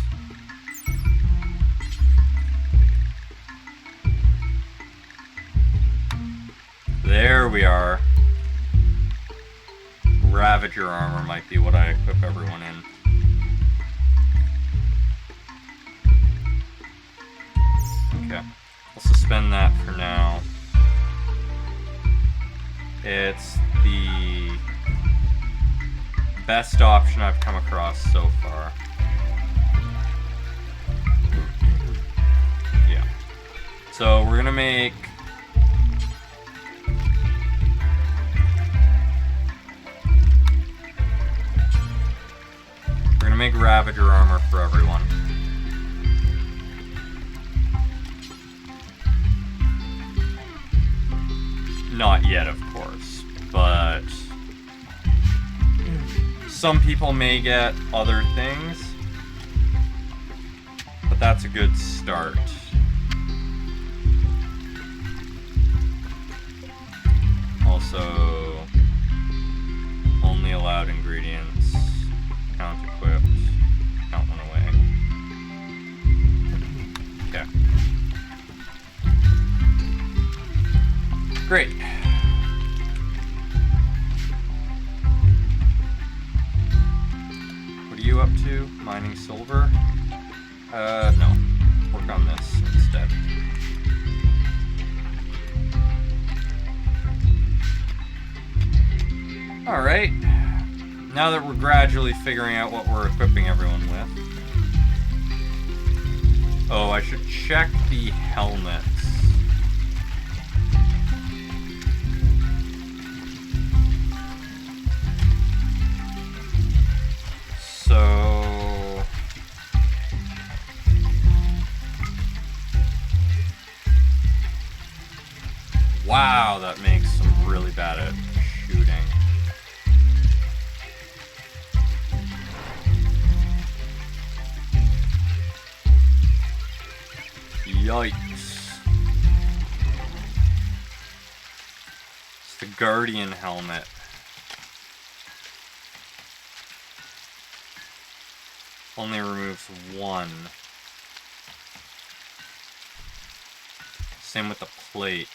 There we are. Ravager armor might be what I equip everyone in. Okay, we'll suspend that for now. It's the best option I've come across so far. Yeah. So we're gonna make... We're gonna make Ravager armor for everyone. Not yet, of course, but some people may get other things, but that's a good start. Also, only allowed ingredients, count equipped, count one away. Okay. Great. What are you up to? Mining silver? No. Work on this instead. Alright. Now that we're gradually figuring out what we're equipping everyone with. Oh, I should check the helmets. So... Wow, that makes them really bad at shooting. Yikes. It's the Guardian helmet. Only removes one. Same with the plate.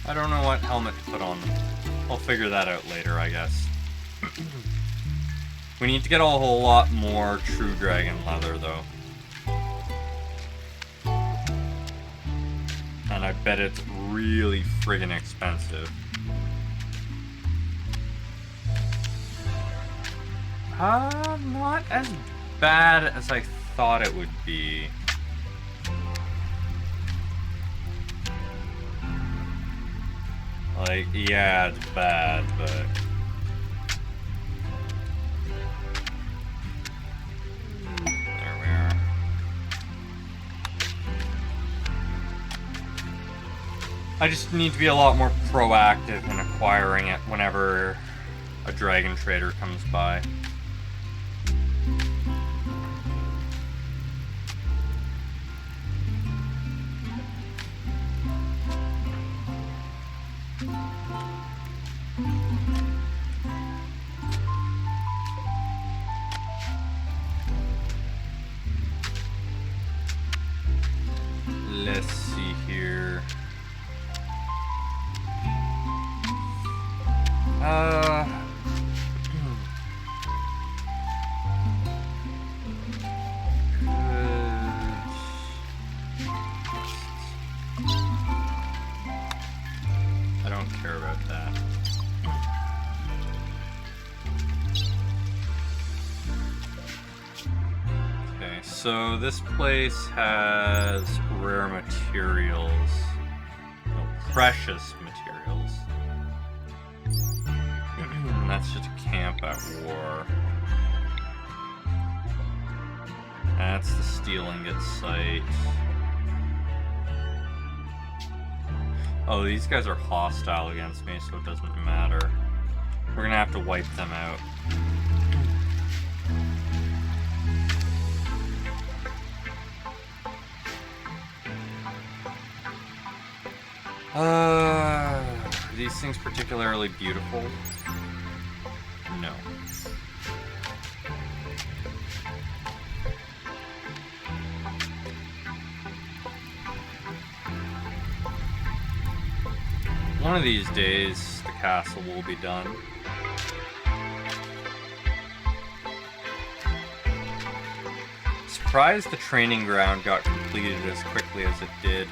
I don't know what helmet to put on. I'll figure that out later, I guess. We need to get a whole lot more True Dragon leather, though. And I bet it's really friggin' expensive. Not as bad as I thought it would be. Like, yeah, it's bad, but... There we are. I just need to be a lot more proactive in acquiring it whenever a dragon trader comes by. Let's see here. I don't care about that. Okay, so this place has rare materials. No, precious materials. That's just a camp at war. That's the steel ingot site. Oh, these guys are hostile against me, so it doesn't matter. We're gonna have to wipe them out. Are these things particularly beautiful? No. One of these days, the castle will be done. Surprised the training ground got completed as quickly as it did.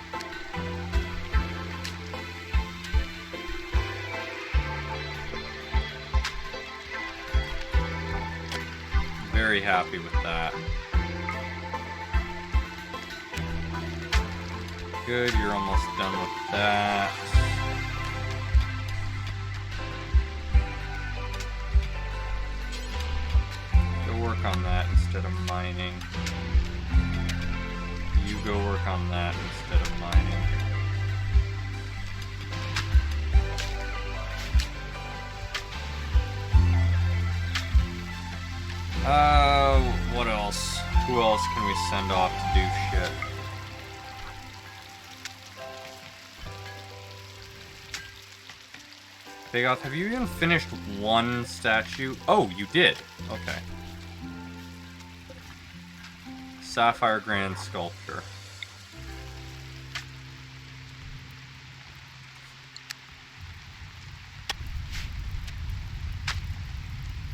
Very happy with that. Good, you're almost done with that. Go work on that instead of mining. You go work on that instead of mining. What else? Who else can we send off to do shit? Big Off, have you even finished one statue? Oh, you did. Okay. Sapphire Grand Sculpture.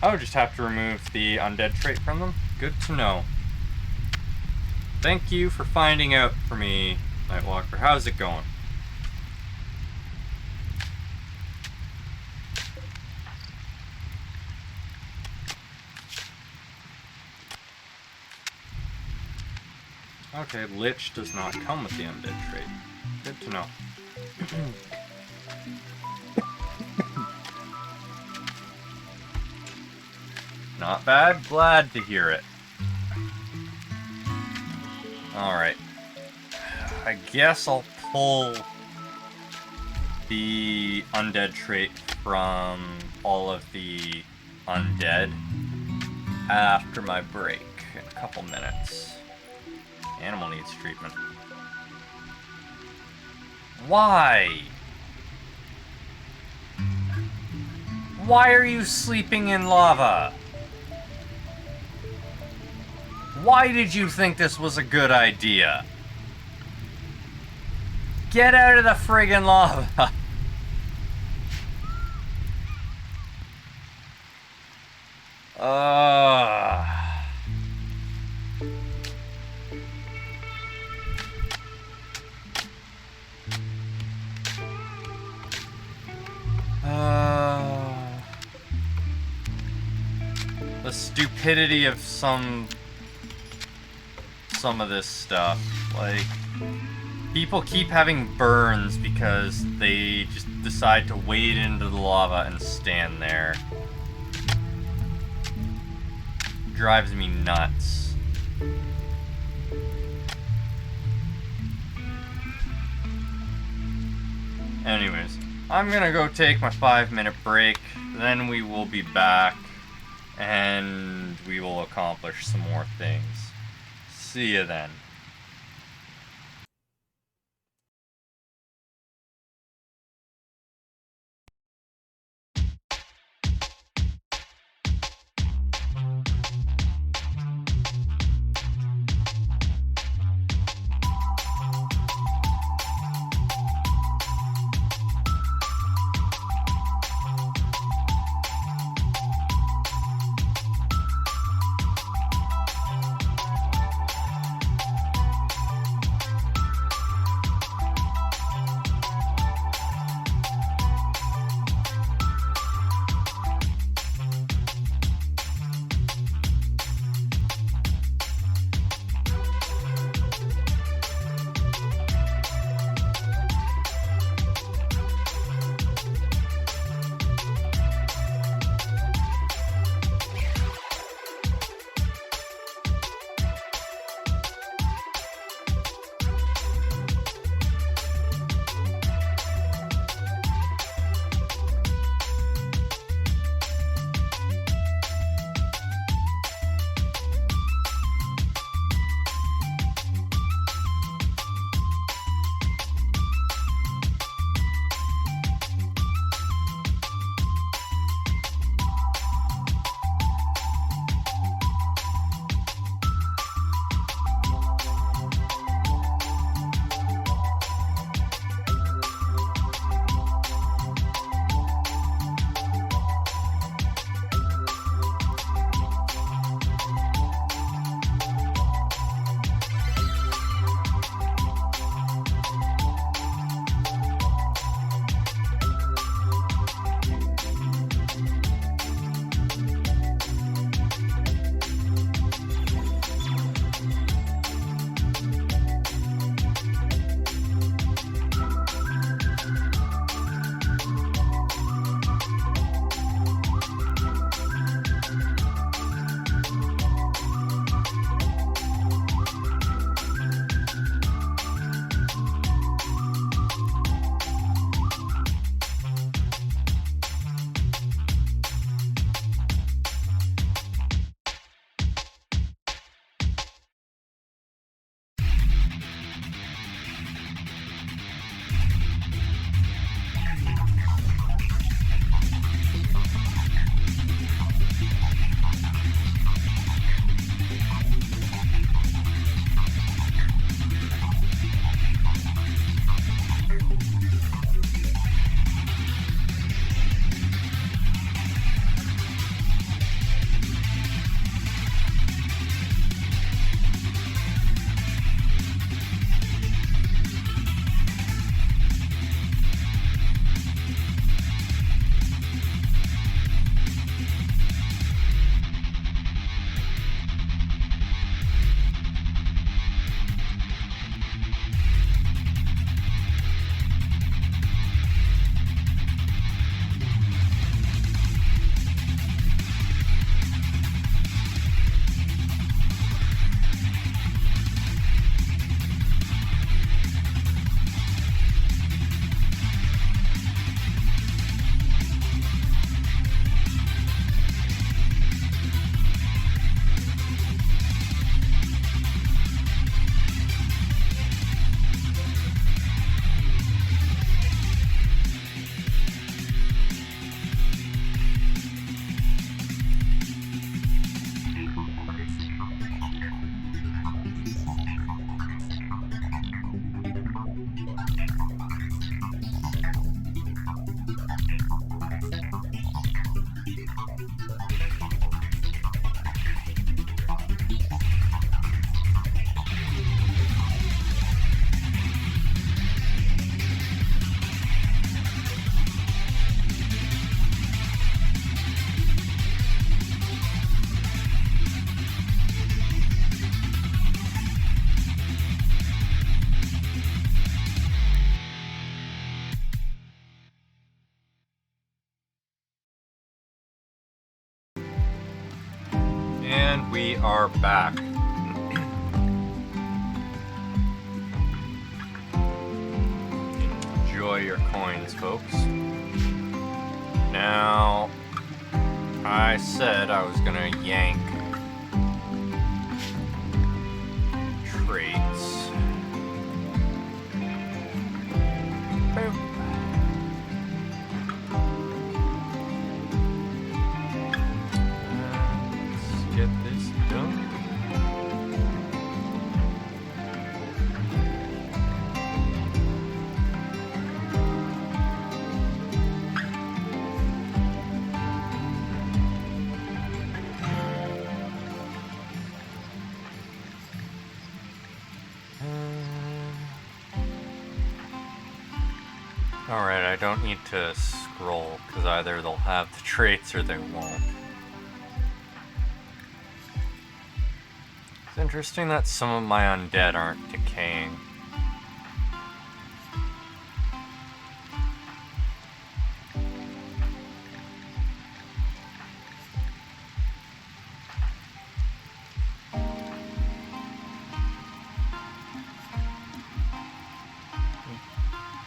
Oh, just have to remove the undead trait from them? Good to know. Thank you for finding out for me, Nightwalker. How's it going? Okay, Lich does not come with the undead trait. Good to know. Not bad, glad to hear it. Alright. I guess I'll pull the undead trait from all of the undead after my break in a couple minutes. Animal needs treatment. Why? Why are you sleeping in lava? Why did you think this was a good idea? Get out of the friggin' lava! The stupidity of some of this stuff. Like, people keep having burns because they just decide to wade into the lava and stand there. Drives me nuts. Anyways, I'm gonna go take my 5-minute break, then we will be back, and we will accomplish some more things. See you then. And we are back. Enjoy your coins, folks. Now, I said I was gonna yank traits. Boop. Let's get this done. Alright, I don't need to scroll, because either they'll have the traits or they won't. It's interesting that some of my undead aren't decaying.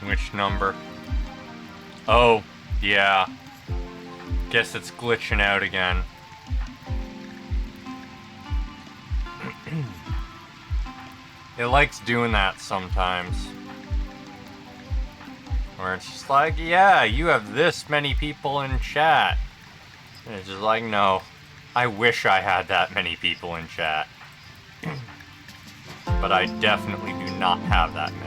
Which number? Oh, yeah. Guess it's glitching out again. It likes doing that sometimes. Where it's just like, yeah, you have this many people in chat. And it's just like, no. I wish I had that many people in chat. But I definitely do not have that many.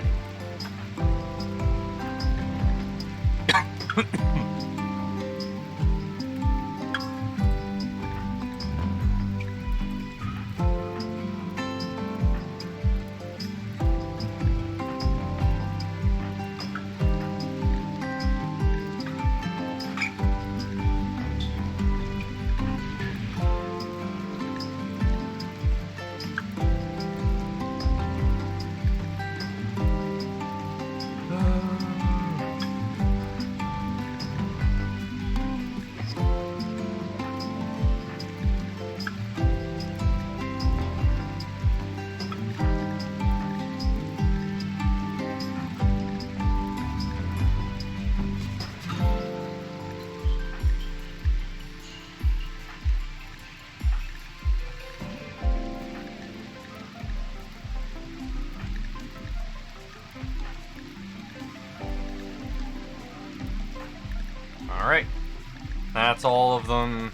Alright, that's all of them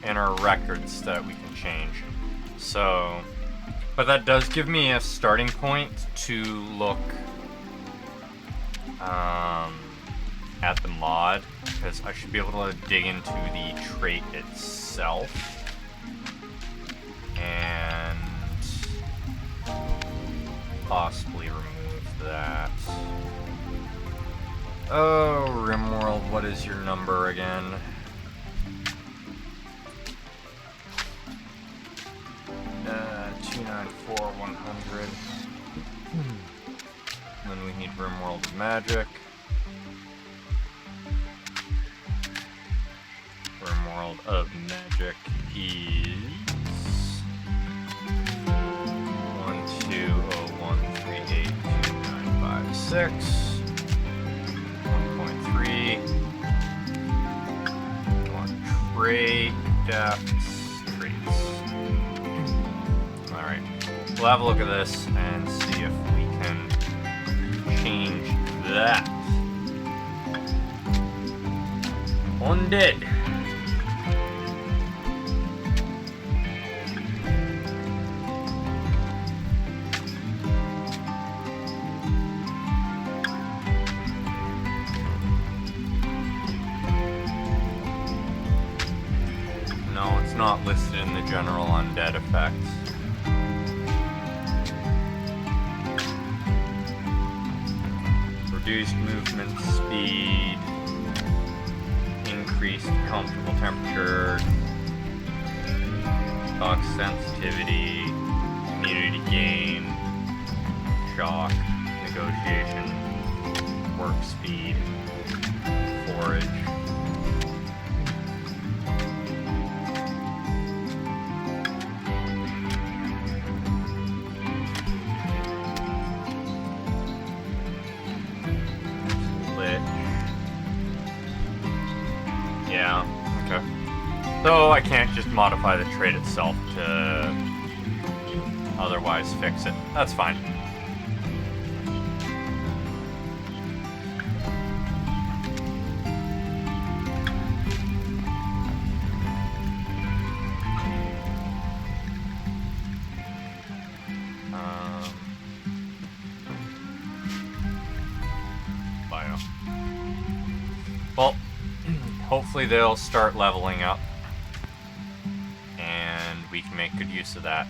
in our records that we can change. So, but that does give me a starting point to look at the mod, because I should be able to dig into the trait itself and possibly remove that. Oh, Rimworld, what is your number again? Uh, 294-100. Then we need Rimworld Magic. Rimworld of Magic is 12013829556. 1 trait, depths, traits. Alright, we'll have a look at this and see if we can change that. Undead. not listed in the general undead effects. Reduced movement speed, increased comfortable temperature, shock sensitivity, immunity gain, shock, negotiation, work speed, forage. Yeah, okay. So I can't just modify the trait itself to otherwise fix it. That's fine. Bio. Well, hopefully they'll start leveling up, and we can make good use of that.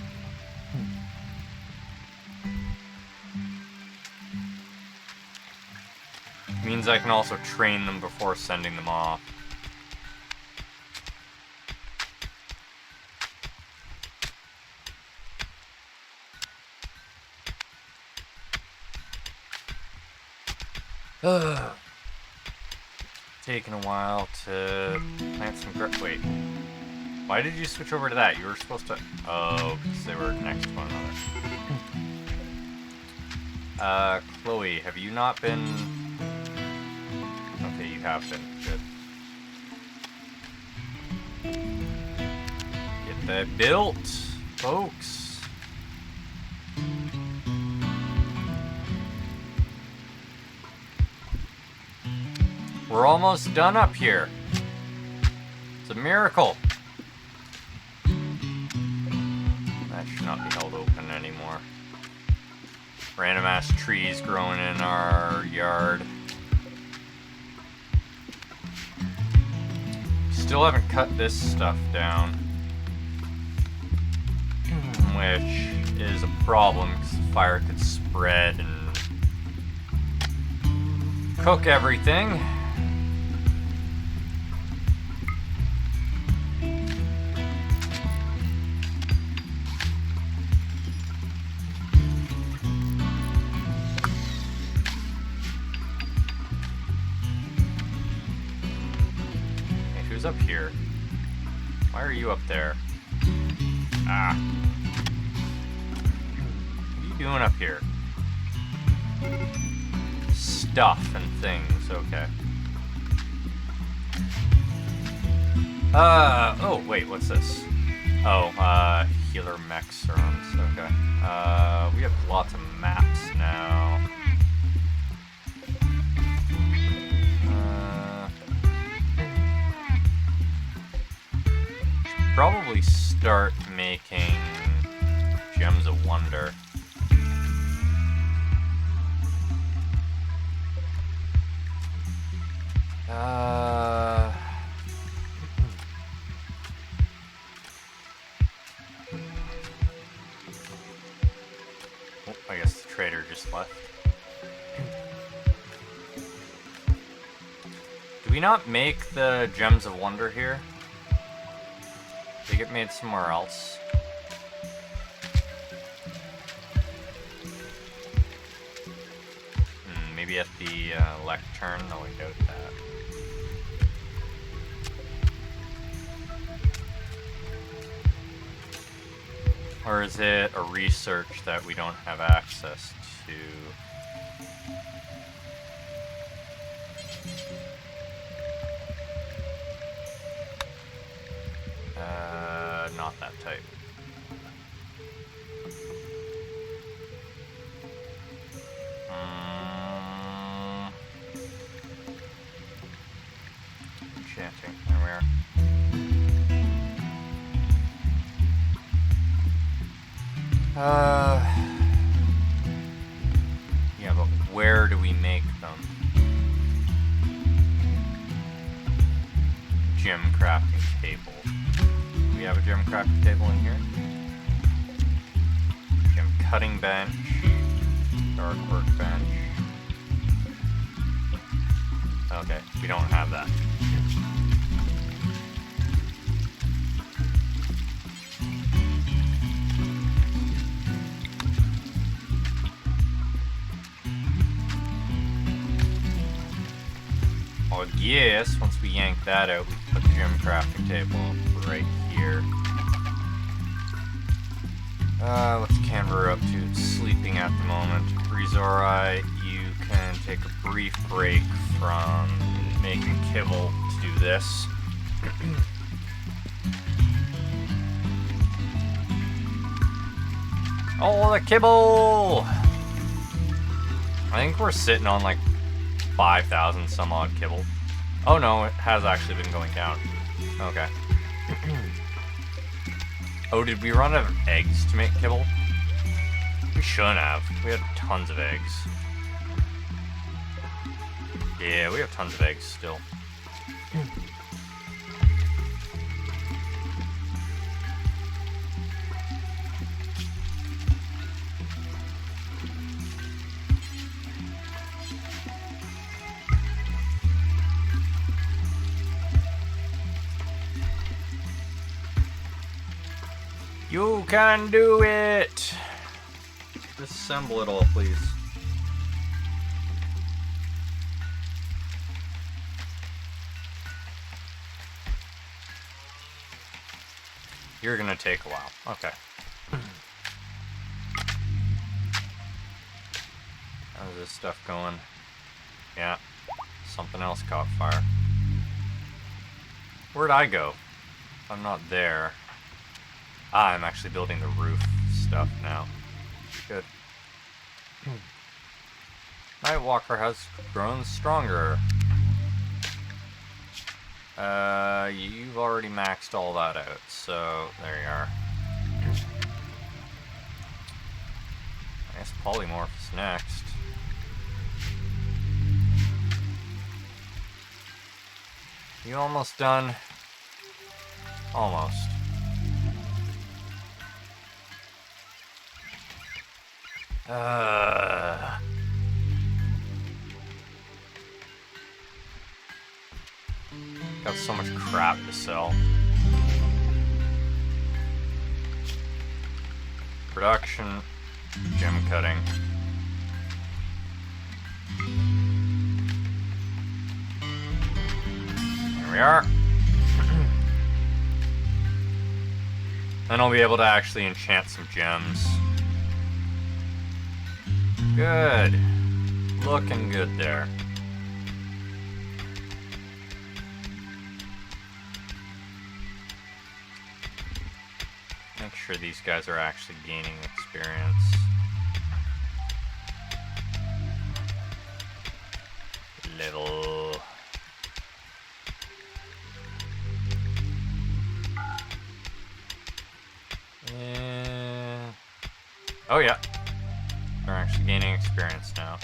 Means I can also train them before sending them off. Taking a while to plant some wait. Why did you switch over to that? You were supposed to... Oh, because they were next to one another. Chloe, have you not been... Okay, you have been. Good. Get that built, folks. We're almost done up here. It's a miracle. That should not be held open anymore. Random ass trees growing in our yard. Still haven't cut this stuff down, which is a problem because the fire could spread and cook everything. Who's up here? Why are you up there? Ah. What are you doing up here? Stuff and things, okay. Oh, wait, what's this? Oh, healer mech serums, okay. We have lots of maps now. Probably start making gems of wonder. Oh, I guess the trader just left. Do we not make the gems of wonder here? They get made somewhere else. Maybe at the lectern. No, I doubt that. Or is it a research that we don't have access to? Not that type. Enchanting. There we are. Yeah, but where do we make them? Gem crafting table. We have a gem crafting table in here? Gem cutting bench. Dark workbench. Okay, we don't have that. I guess once we yank that out, we put the gem crafting table right here. What's Canberra up to? It's sleeping at the moment. Rizori, you can take a brief break from making kibble to do this. Oh, the kibble! I think we're sitting on like 5,000 some odd kibble. Oh no, it has actually been going down. Okay. Oh, did we run out of eggs to make kibble? We shouldn't have. We had tons of eggs. Yeah, we have tons of eggs still. You can do it! Disassemble it all, please. You're gonna take a while. Okay. How's this stuff going? Yeah. Something else caught fire. Where'd I go? I'm not there. Ah, I'm actually building the roof stuff now. Good. Nightwalker has grown stronger. You've already maxed all that out, so there you are. I guess polymorph is next. You almost done? Almost. Got so much crap to sell. Production, gem cutting. There we are. Then I'll be able to actually enchant some gems. Good. Looking good there. Make sure these guys are actually gaining experience. Level. Oh yeah. They're actually gaining experience now.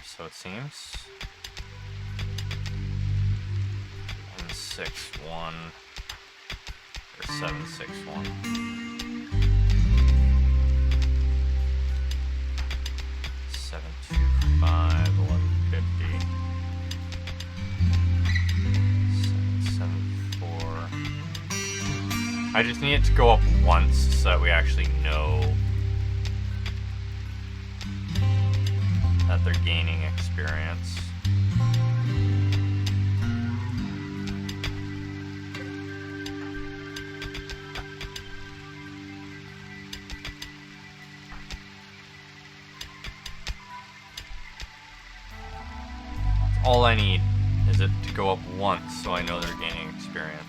So it seems. 161 or 761. 725, 1150. 774. I just need it to go up once so that we actually know that they're gaining experience. All I need is it to go up once so I know they're gaining experience.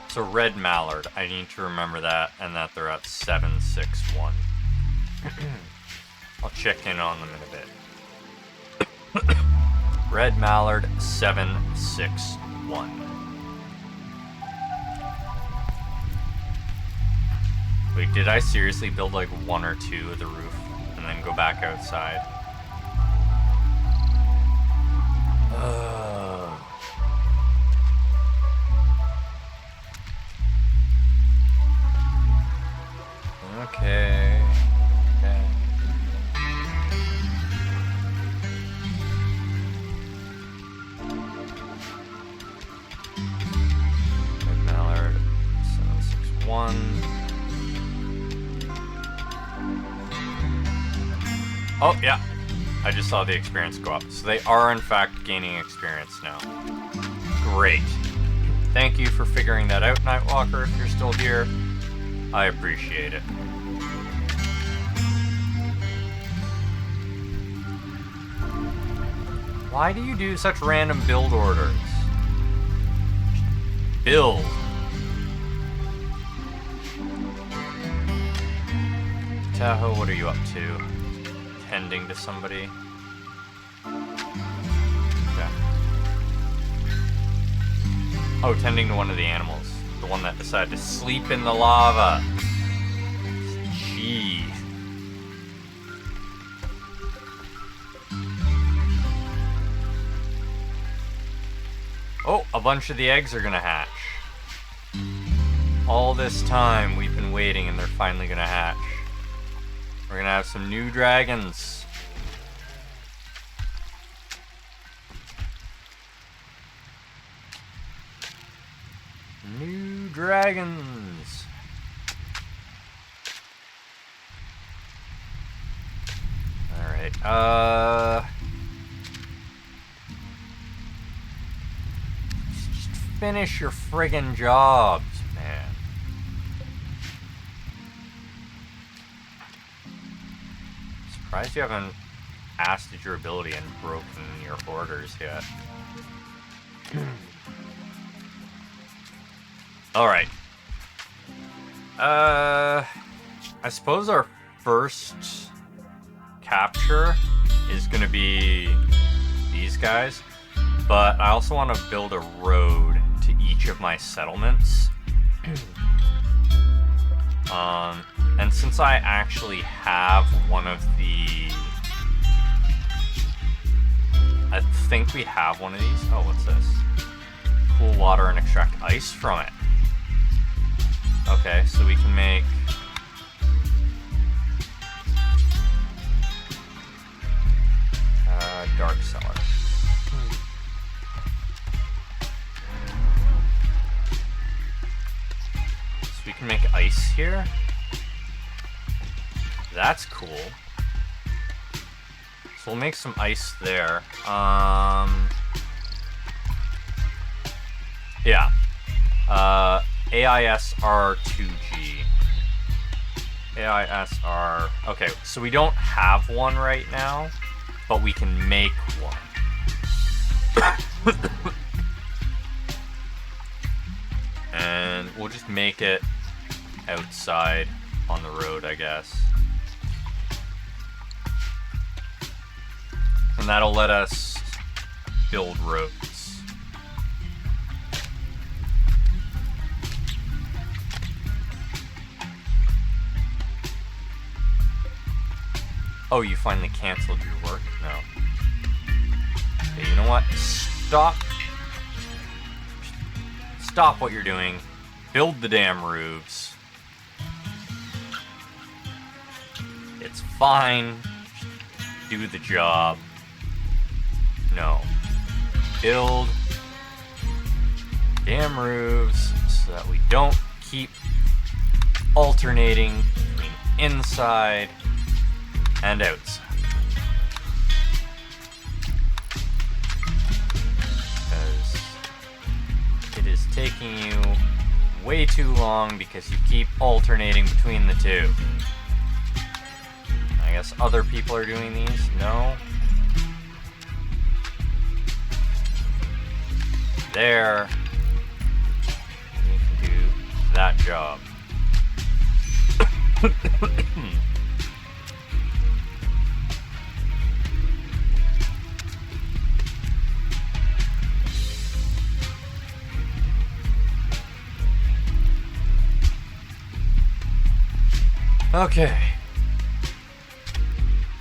So red mallard, I need to remember that, and that they're at 761. I'll check in on them in a bit. Red mallard 761. Wait, did I seriously build like one or two of the roof and then go back outside? Okay. Red Mallard 761. Oh, yeah. I just saw the experience go up. So they are, in fact, gaining experience now. Great. Thank you for figuring that out, Nightwalker, if you're still here. I appreciate it. Why do you do such random build orders? Build. Tahoe, what are you up to? Tending to somebody? Okay. Oh, tending to one of the animals. The one that decided to sleep in the lava. Jeez. Oh, a bunch of the eggs are gonna hatch. All this time we've been waiting and they're finally gonna hatch. We're gonna have some new dragons. New dragons. Alright, just finish your friggin' jobs, man. Surprised you haven't asted your ability and broken your orders yet. Alright. I suppose our first capture is gonna be these guys, but I also want to build a road to each of my settlements. And since I actually have one of the... I think we have one of these. Oh, what's this? Cool water and extract ice from it. Okay, so we can make... dark cellar. So we can make ice here. That's cool. So we'll make some ice there. Yeah. AISR2G. AISR... Okay, so we don't have one right now, but we can make one. And we'll just make it outside on the road, I guess. And that'll let us build roads. Oh, you finally canceled your work? No. Okay, you know what? Stop what you're doing. Build the damn roofs. It's fine. Do the job. No. Build damn roofs so that we don't keep alternating between inside and outside. Because it is taking you way too long because you keep alternating between the two. I guess other people are doing these? No? There. You can do that job. Okay.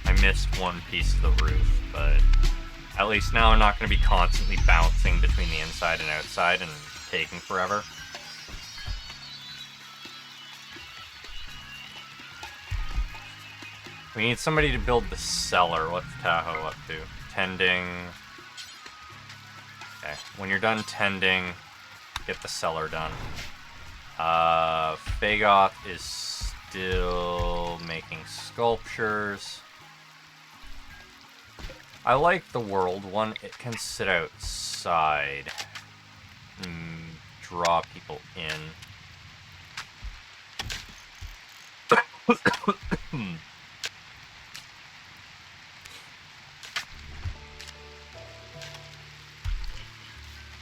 I missed one piece of the roof, but at least now I'm not going to be constantly bouncing between the inside and outside and taking forever. We need somebody to build the cellar. What's Tahoe up to? Tending. Okay, when you're done tending, get the cellar done. Fagoth is still making sculptures. I like the world one. It can sit outside. Draw people in.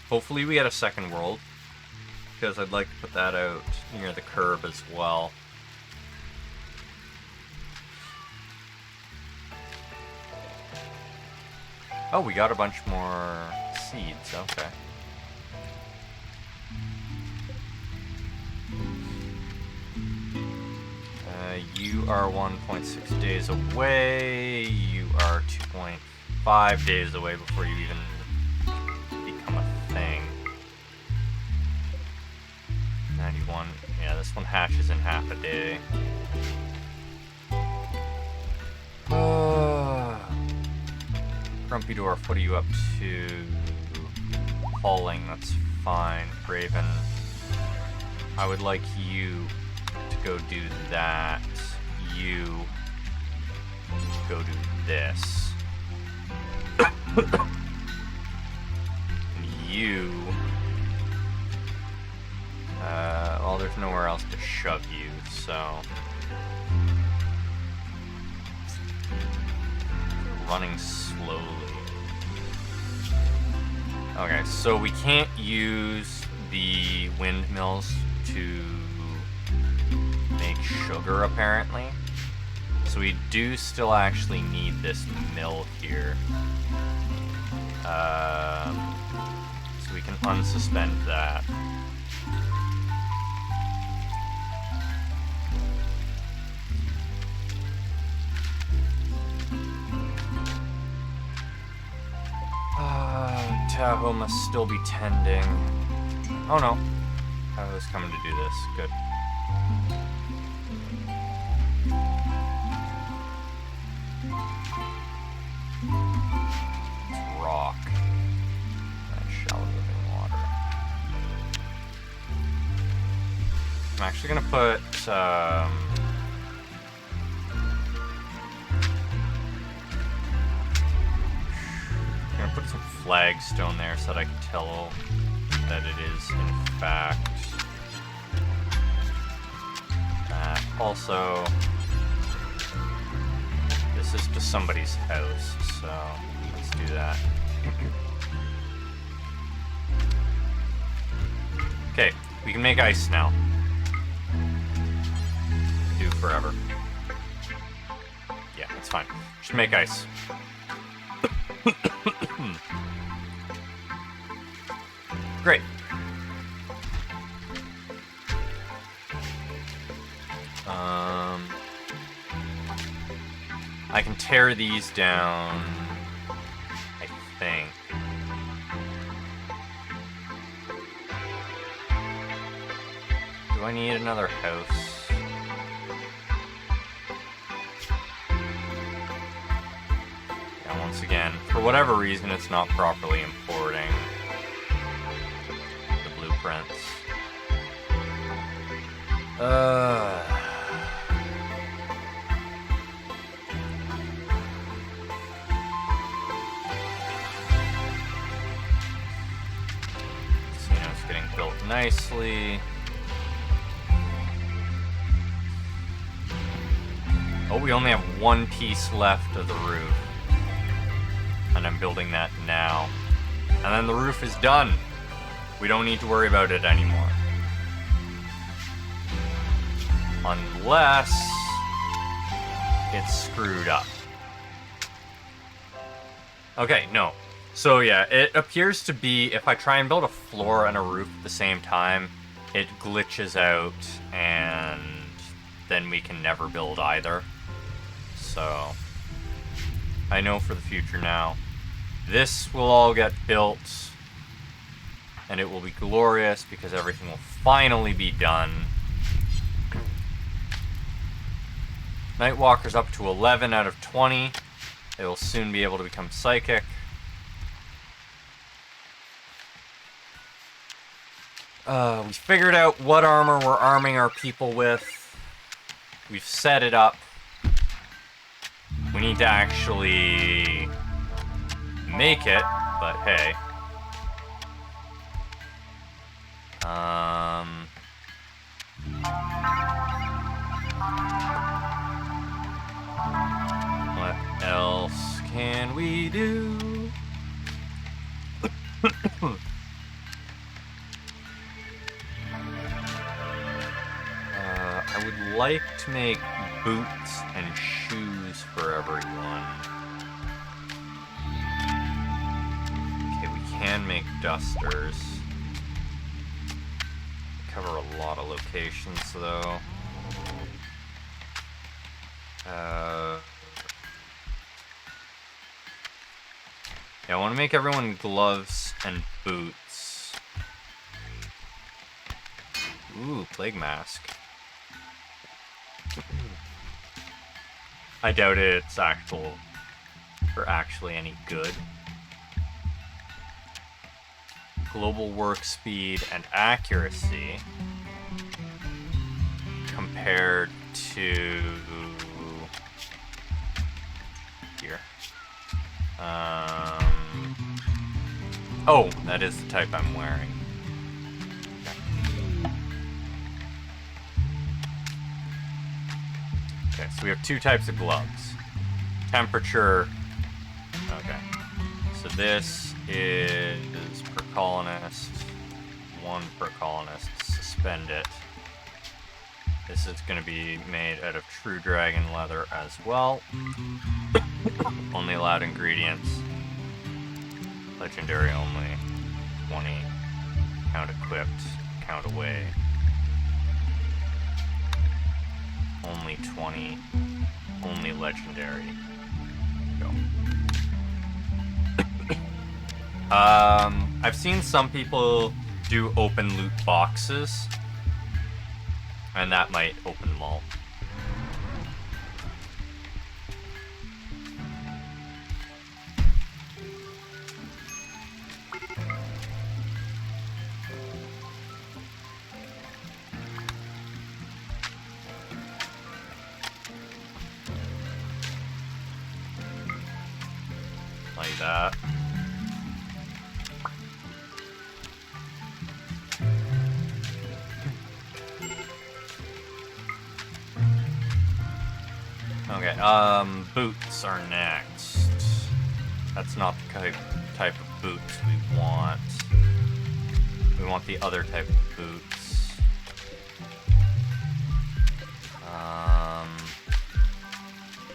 Hopefully we get a second world, because I'd like to put that out near the curb as well. Oh, we got a bunch more seeds, okay. You are 1.6 days away, you are 2.5 days away before you even become a thing. 91, yeah, this one hatches in half a day. Grumpy Dwarf, what are you up to? Hauling, that's fine. Raven, I would like you to go do that. You go do this. You... well, there's nowhere else to shove you, so... Running slowly. Okay, so we can't use the windmills to make sugar, apparently. So we do still actually need this mill here. So we can unsuspend that. Tahoe must still be tending. Oh no. Tahoe's coming to do this. Good. It's rock. That's shallow moving water. I'm actually gonna put put some flagstone there so that I can tell that it is in fact that. Also, this is to somebody's house, so let's do that. Okay, we can make ice now. Do forever. Yeah, it's fine. Just make ice. Great. I can tear these down, I think. Do I need another house? Yeah, once again, for whatever reason, it's not properly importing the blueprints. Casino's getting built nicely. Oh, we only have one piece left of the roof. And I'm building that now. And then the roof is done. We don't need to worry about it anymore. Unless it's screwed up. Okay, no. So yeah, it appears to be, if I try and build a floor and a roof at the same time, it glitches out and then we can never build either. So, I know for the future now. This will all get built, and it will be glorious because everything will finally be done. Nightwalker's up to 11 out of 20. They will soon be able to become psychic. We figured out what armor we're arming our people with. We've set it up. We need to actually make it, but hey. What else can we do? I would like to make boots and shoes for everyone. Okay, we can make dusters. Cover a lot of locations, though. Yeah, I want to make everyone gloves and boots. Ooh, plague mask. I doubt it's actually any good. Global work speed and accuracy compared to here. Oh, that is the type I'm wearing. Okay, so we have two types of gloves. Temperature. Okay. So this is per colonist. 1 per colonist. Suspend it. This is going to be made out of true dragon leather as well. Only allowed ingredients. Legendary only. 20. Count equipped. Count away. Only 20. Only legendary. Go. I've seen some people do open loot boxes, and that might open them all. Like that. Okay, boots are next. That's not the type of boots we want. We want the other type of boots.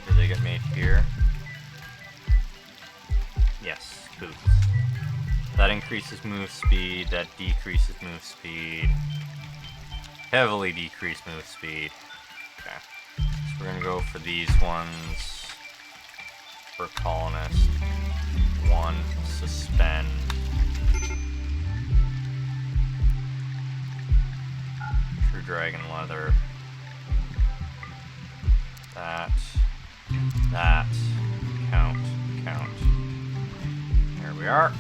Do they get made here? Yes, boots. That increases move speed, that decreases move speed. Heavily decreased move speed. Okay. So we're gonna go for these ones. For colonist. 1, suspend. True dragon leather. That. Count. There we are.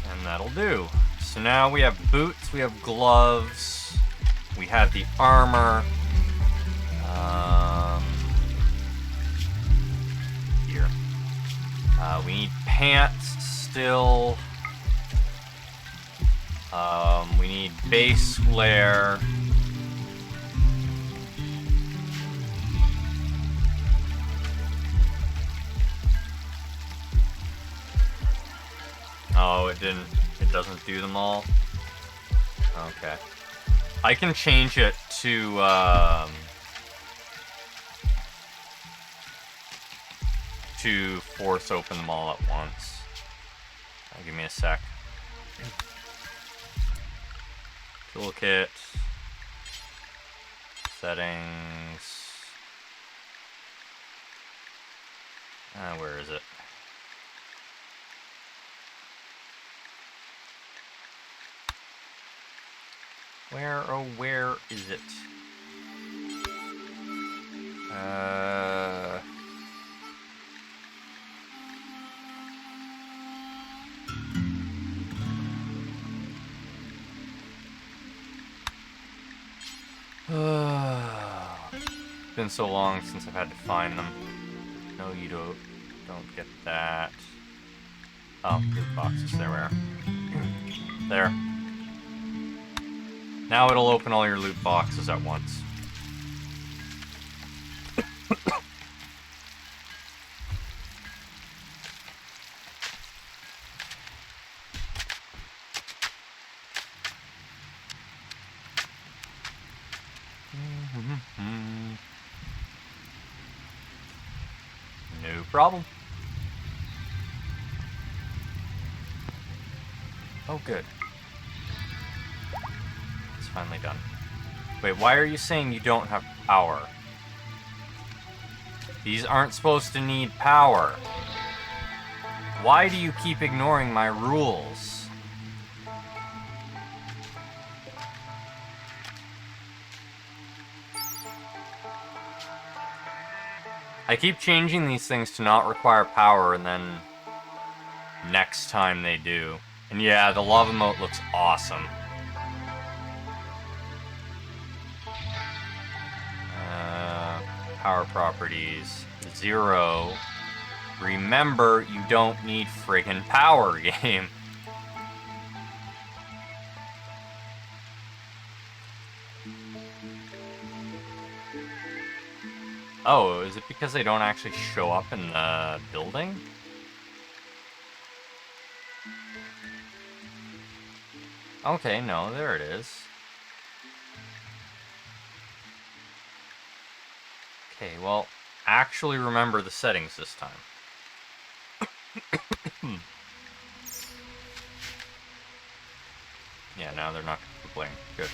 And that'll do. So now we have boots, we have gloves, we have the armor. Here. We need pants still. We need base layer. Oh, it doesn't do them all? Okay. I can change it to force open them all at once. Give me a sec. Toolkit. settings. Where is it? Where, oh, where is it? It's been so long since I've had to find them. No, you don't get that. Oh, loot boxes, there we are. There. Now it'll open all your loot boxes at once. No problem. Oh, good. It's finally done. Wait, why are you saying you don't have power? These aren't supposed to need power. Why do you keep ignoring my rules? I keep changing these things to not require power, and then next time they do. And yeah, the lava moat looks awesome. Power properties, 0. Remember, you don't need friggin' power, game. Oh, is it because they don't actually show up in the building? Okay, no, there it is. Okay, well, actually remember the settings this time. Yeah, now they're not playing. Good.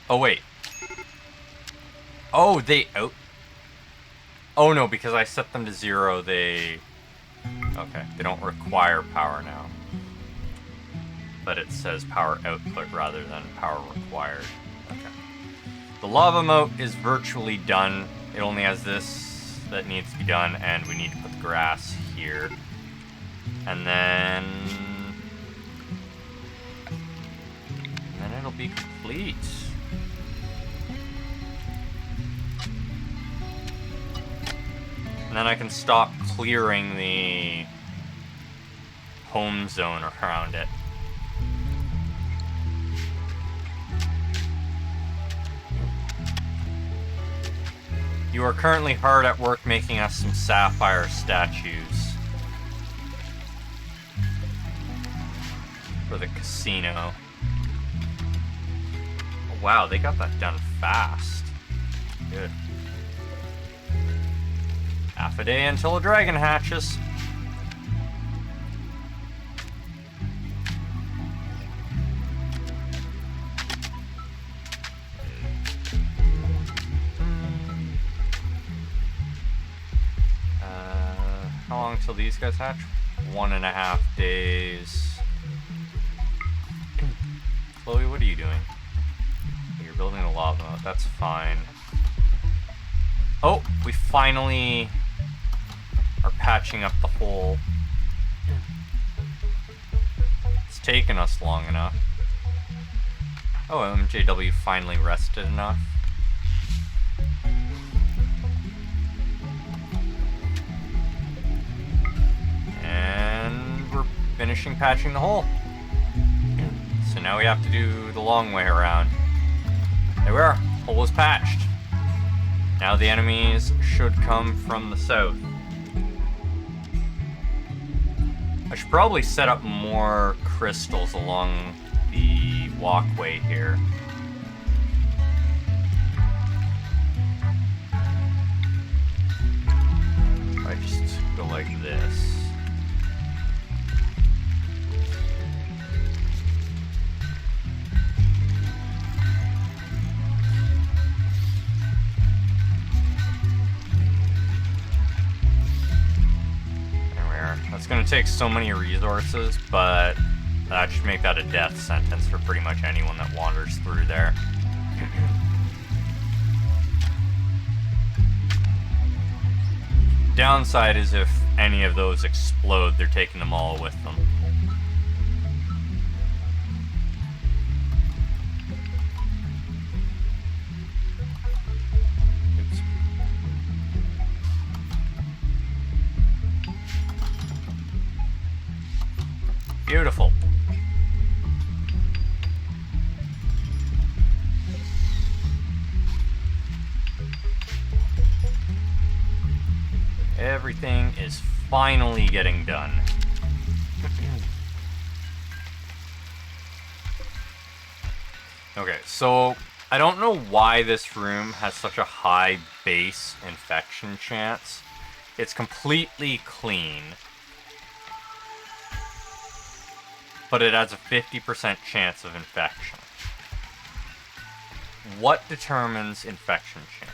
Oh, wait. Oh, they out. Oh, no, because I set them to 0, they... Okay, they don't require power now. But it says power output rather than power required. Okay. The lava moat is virtually done. It only has this that needs to be done, and we need to put the grass here. And then it'll be complete. And then I can stop clearing the home zone around it. You are currently hard at work making us some sapphire statues for the casino. Oh, wow, they got that done fast. Good. Half a day until a dragon hatches. How long till these guys hatch? 1.5 days. Chloe, what are you doing? You're building a lava moat. That's fine. Oh, we finally are patching up the hole. It's taken us long enough. Oh, MJW finally rested enough. And we're finishing patching the hole. So now we have to do the long way around. There we are. Hole is patched. Now the enemies should come from the south. I should probably set up more crystals along the walkway here. I just go like this. gonna take so many resources, but that should make that a death sentence for pretty much anyone that wanders through there. Downside is if any of those explode, they're taking them all with them. Oops. Beautiful. Everything is finally getting done. Okay, so I don't know why this room has such a high base infection chance. It's completely clean, but it has a 50% chance of infection. What determines infection chance?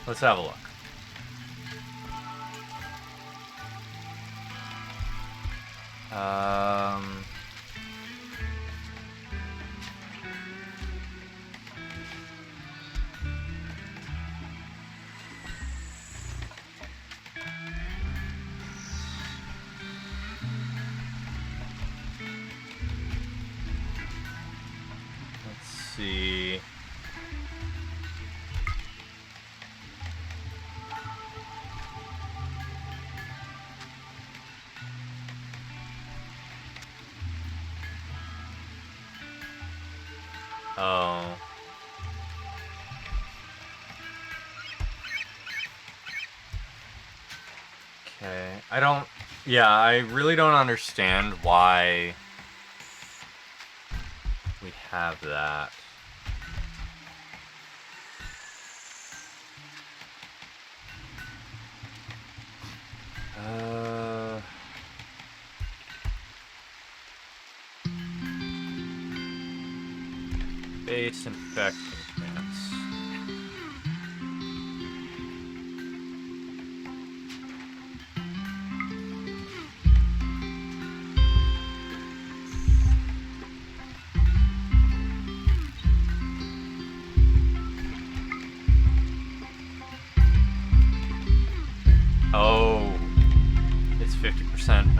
Let's have a look. Let's see. Oh. Okay. I really don't understand why we have that. Base infection chance. Oh, it's 50%,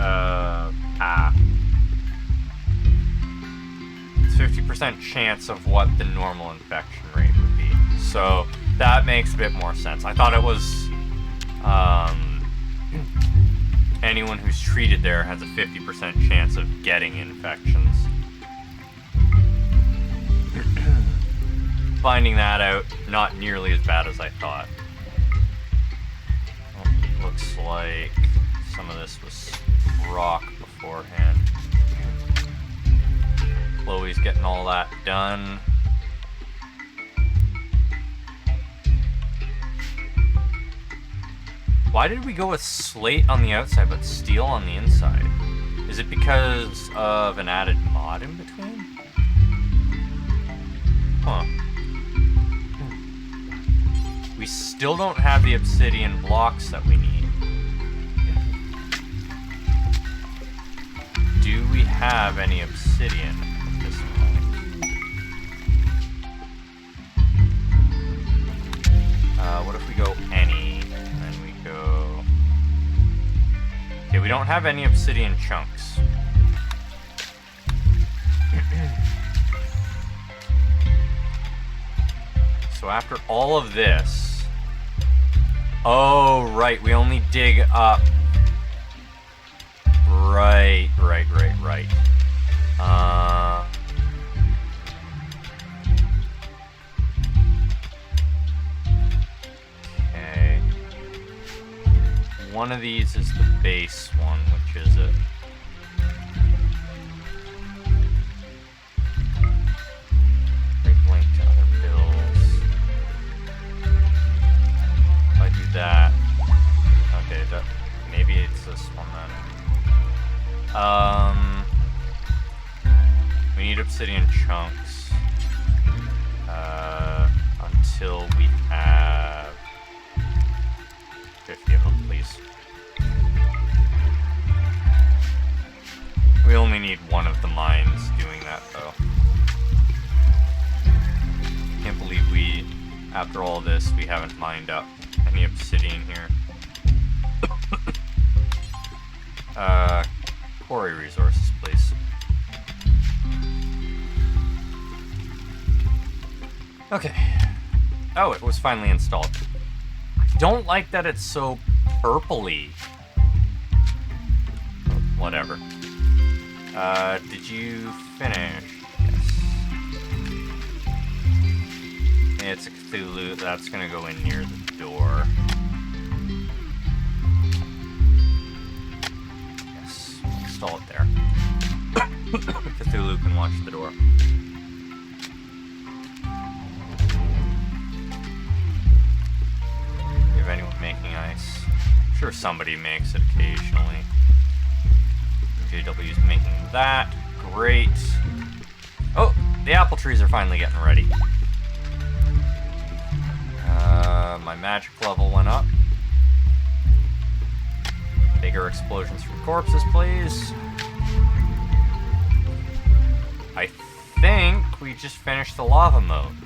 It's 50% chance of what the normal infection rate would be. So that makes a bit more sense. I thought it was, anyone who's treated there has a 50% chance of getting infections. Finding that out, not nearly as bad as I thought. Looks like some of this was rock beforehand. Chloe's getting all that done. Why did we go with slate on the outside but steel on the inside? Is it because of an added mod in between? Huh. We still don't have the obsidian blocks that we need. Do we have any obsidian at this point? What if we go any, and then we go... Okay, we don't have any obsidian chunks. So after all of this... Oh, right, we only dig up. Right. Okay. One of these is the base one, which is it? Link to other bills. If I do that. Okay, maybe it's this one then. We need obsidian chunks. until we have 50 of them, please. We only need one of the mines doing that, though. Can't believe after all this, we haven't mined up any obsidian here. Quarry resources, please. Okay. Oh, it was finally installed. I don't like that it's so purpley. Whatever. Did you finish? Yes. It's a Cthulhu. That's gonna go in near the door. Yes. Install it there. Cthulhu can watch the door. Do you have anyone making ice? I'm sure somebody makes it occasionally. JW's making that. Great. Oh, the apple trees are finally getting ready. My magic level went up. Bigger explosions from corpses, please. I think we just finished the lava mode.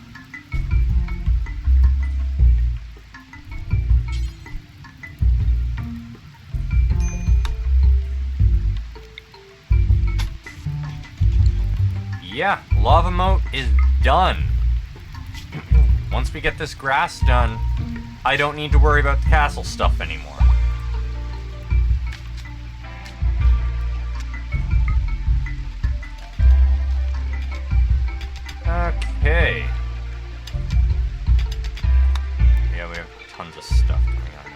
Yeah, lava moat is done. Once we get this grass done, I don't need to worry about the castle stuff anymore. Okay. Yeah, we have tons of stuff coming on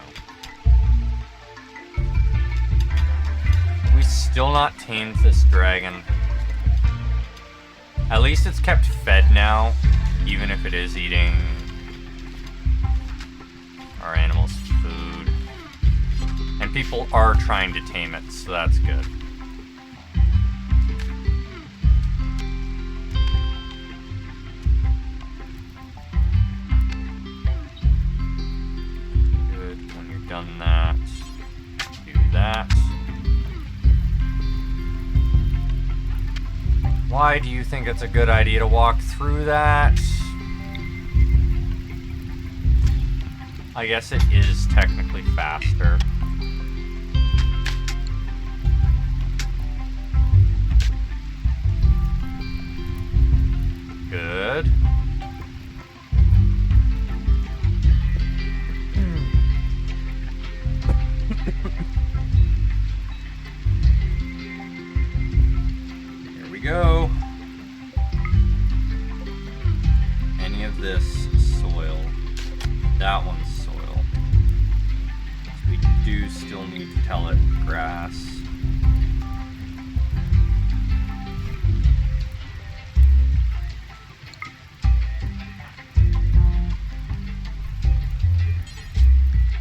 now. We still not tamed this dragon. At least it's kept fed now, even if it is eating our animals' food. And people are trying to tame it, so that's good. Good. When you're done that, do that. Why do you think it's a good idea to walk through that? I guess it is technically faster. Good. Here we go. Any of this soil. That one's soil. So we do still need to tell it grass.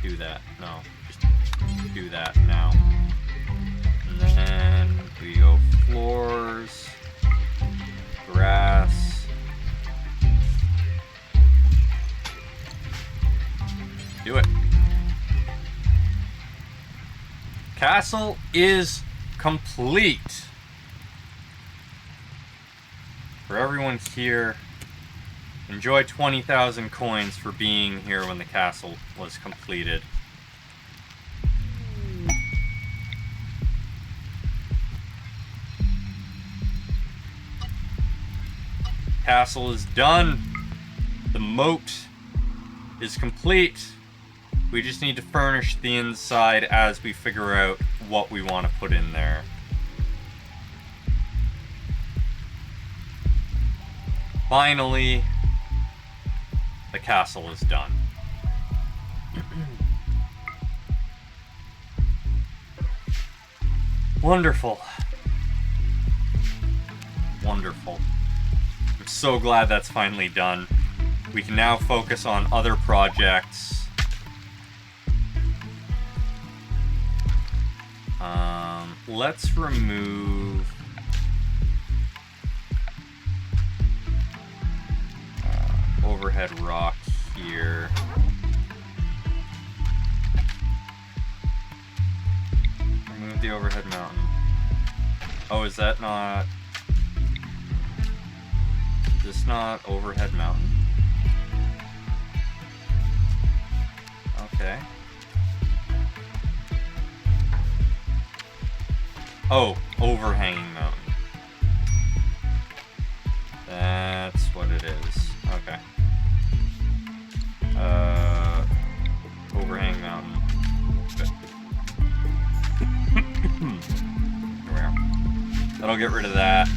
Do that. No. Just do that now. And then we go floors, grass. Do it. Castle is complete. For everyone here, enjoy 20,000 coins for being here when the castle was completed. Castle is done. The moat is complete. We just need to furnish the inside as we figure out what we want to put in there. Finally, the castle is done. Wonderful. Wonderful. I'm so glad that's finally done. We can now focus on other projects. Let's remove overhead rocks here. Remove the overhead mountain. Oh, is that not... Is this not overhead mountain? Okay. Oh, overhanging mountain. That's what it is. Okay. Overhang mountain. Good. There we are. That'll get rid of that.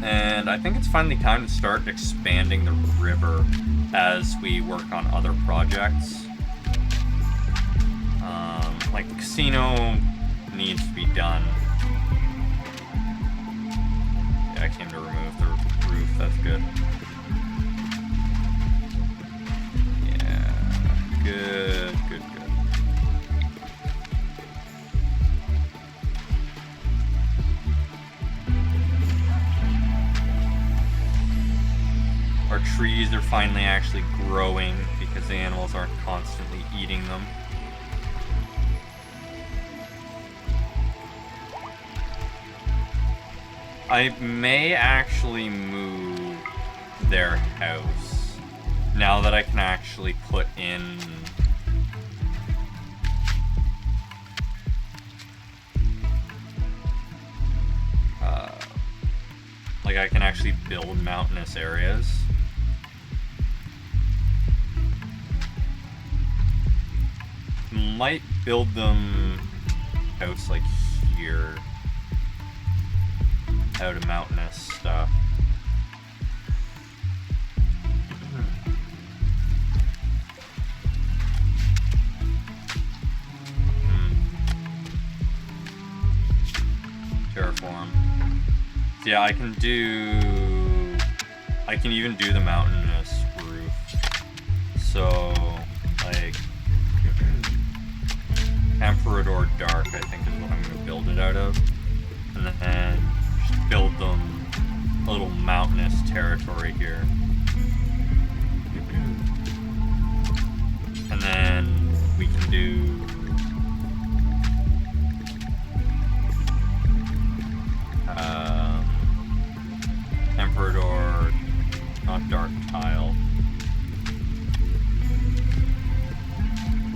And I think it's finally time to start expanding the river as we work on other projects. Like the casino needs to be done. Yeah, I came to remove the roof, that's good. Yeah, good, good, good. Our trees are finally actually growing because the animals aren't constantly eating them. I may actually move their house now that I can actually put in like I can actually build mountainous areas. Might build them house like here. Out of mountainous stuff. Terraform. So yeah, I can even do the mountainous roof. So, like, Emperador Dark, I think is what I'm going to build it out of. And then build them a little mountainous territory here. And then we can do Emperador, not dark tile.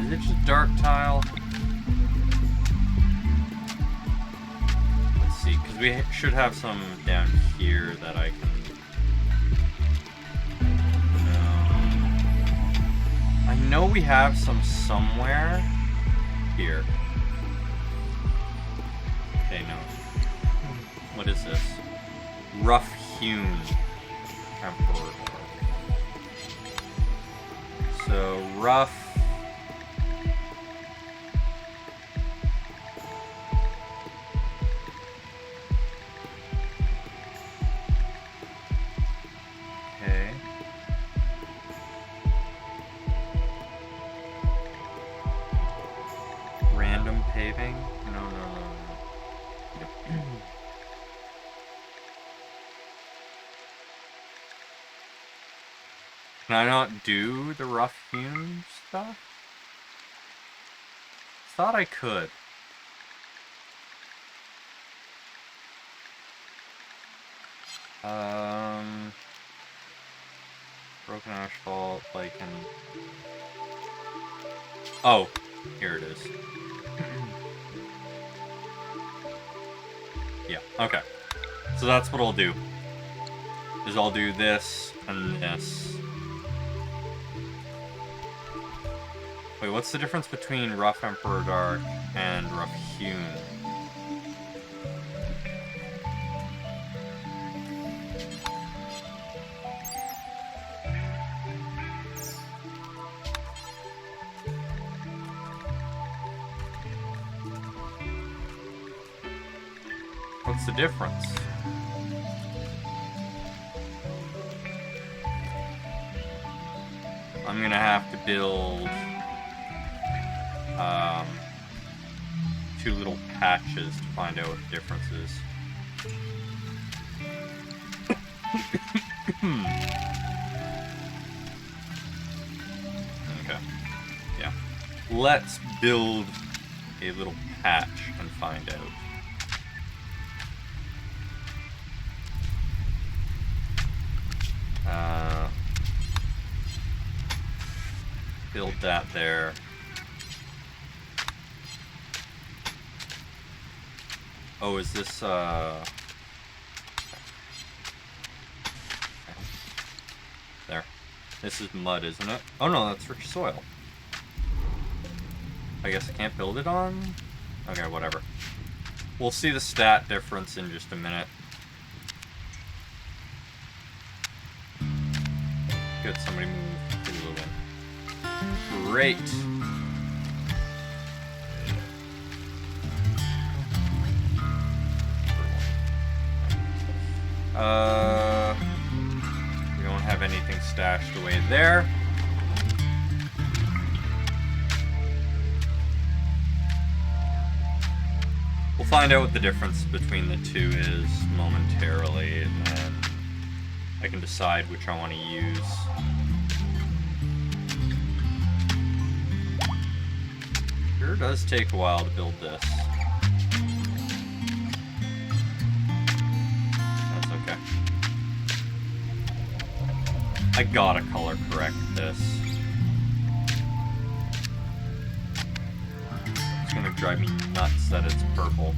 Is it just dark tile? Because we should have some down here that I can... I know we have some somewhere. Here. Okay, no. What is this? Rough hewn Emperor. So, rough... Can I not do the rough hewn stuff? Thought I could. Broken asphalt, lichen. Oh, here it is. Yeah, okay. So that's what I'll do. Is I'll do this and this. Wait, what's the difference between Rough Emperor Dark and Rough Hewn? What's the difference? I'm gonna have to build two little patches to find out what the difference is. let's build a little patch and find out. Build that there. Oh, is this, there. This is mud, isn't it? Oh no, that's rich soil. I guess I can't build it on? Okay, whatever. We'll see the stat difference in just a minute. Good, somebody move Hulu in. Great. We don't have anything stashed away there. We'll find out what the difference between the two is momentarily, and then I can decide which I want to use. Sure does take a while to build this. That's okay. I gotta color correct this. It's gonna drive me nuts that it's purple.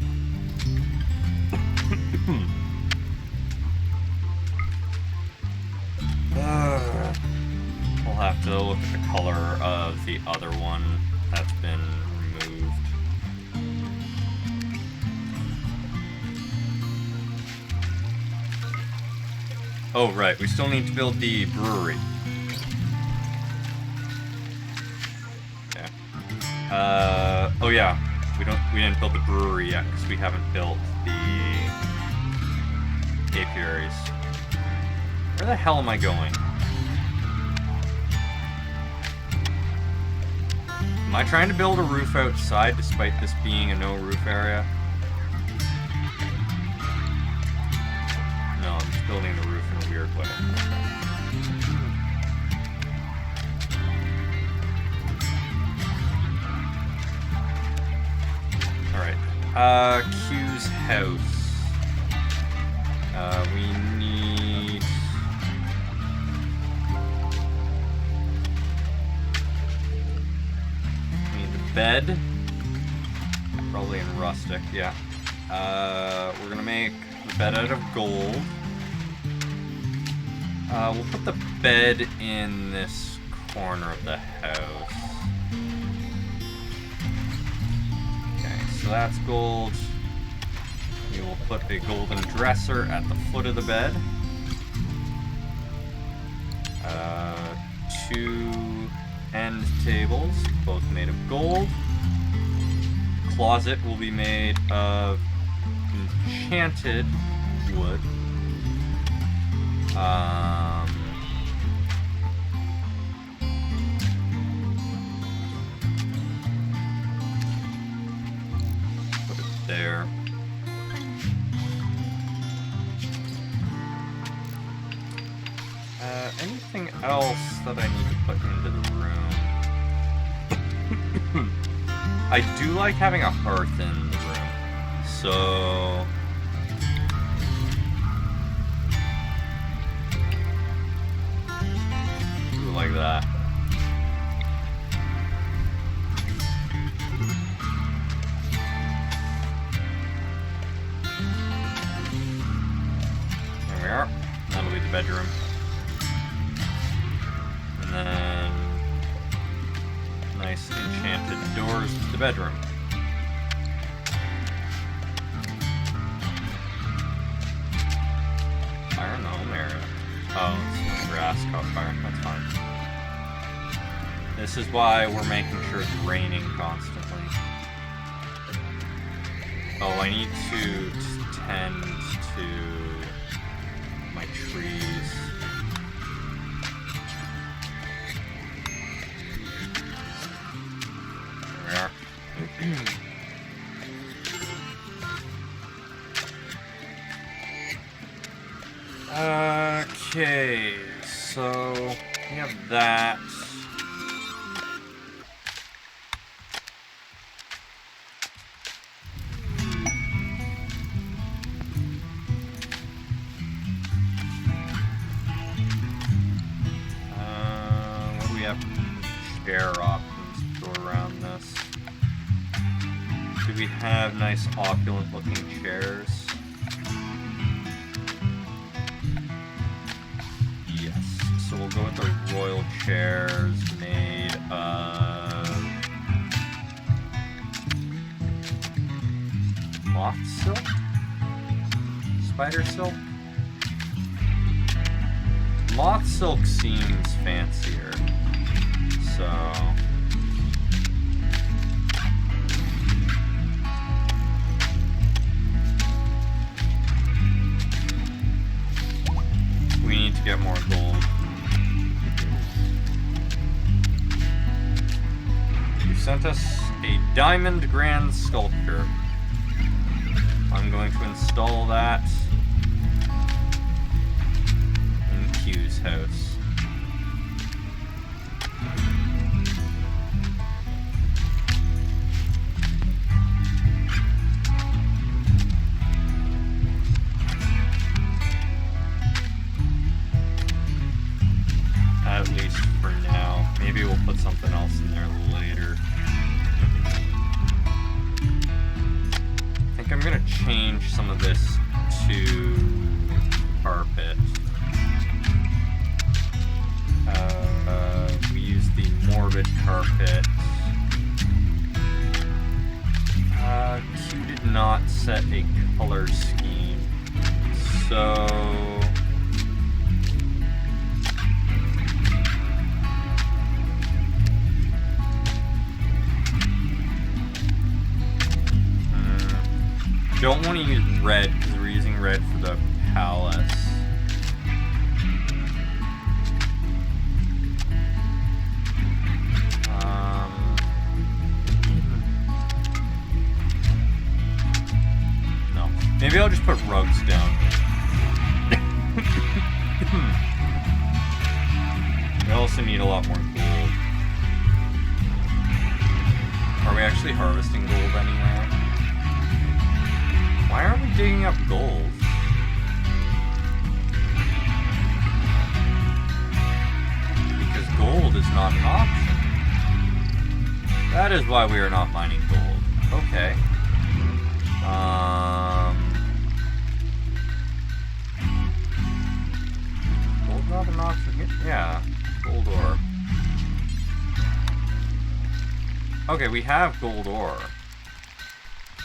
We'll have to look at the color of the other one that's been removed. Oh right, we still need to build the brewery. Okay. Oh yeah, we didn't build the brewery yet because we haven't built the apiaries. Where the hell am I going? Am I trying to build a roof outside despite this being a no roof area? No, I'm just building the roof in a weird way. Alright. Q's house. We need... bed, probably in rustic, yeah. We're gonna make the bed out of gold. We'll put the bed in this corner of the house. Okay, so that's gold. We will put a golden dresser at the foot of the bed. 2 end tables, both made of gold. Closet will be made of enchanted wood. Put it there. Anything else that I need to put into the room? I do like having a hearth in the room, so... Ooh, like that. There we are. That'll be the bedroom. And then nice enchanted doors to the bedroom. Fire gnome area. Oh, it's grass caught fire. That's fine. This is why we're making sure it's raining constantly. Oh, I need to tend to my trees. Okay, so we have that. we have nice opulent looking chairs? Yes. So we'll go with the royal chairs made of moth silk? Spider silk? Moth silk seems fancier. So we need to get more gold. You sent us a diamond grand sculpture. I'm going to install that in Q's house. At least for now. Maybe we'll put something else in there later. I think I'm gonna change some of this to carpet. We use the morbid carpet. Q did not set a color scheme, so don't want to use red because we're using red for the palace. No. Maybe I'll just put rugs down. We also need a lot more gold. Are we actually harvesting gold anywhere? Why aren't we digging up gold? Because gold is not an option. That is why we are not mining gold. Okay. Gold not an option here? Yeah. Gold ore. Okay, we have gold ore.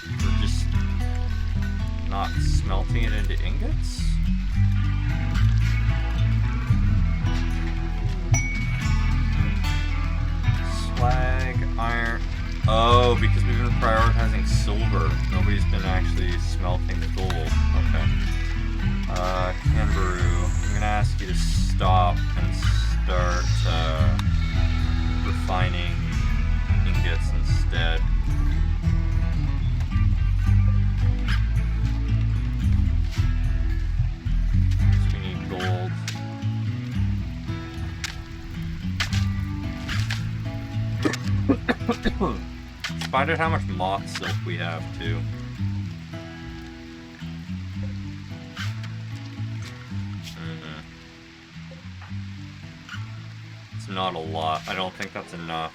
We're just not smelting it into ingots? Slag, iron. Oh, because we've been prioritizing silver. Nobody's been actually smelting the gold. Okay. Kangaroo. I'm gonna ask you to stop and start refining ingots instead. So we need gold. Let's find out how much moth silk we have too. It's not a lot. I don't think that's enough.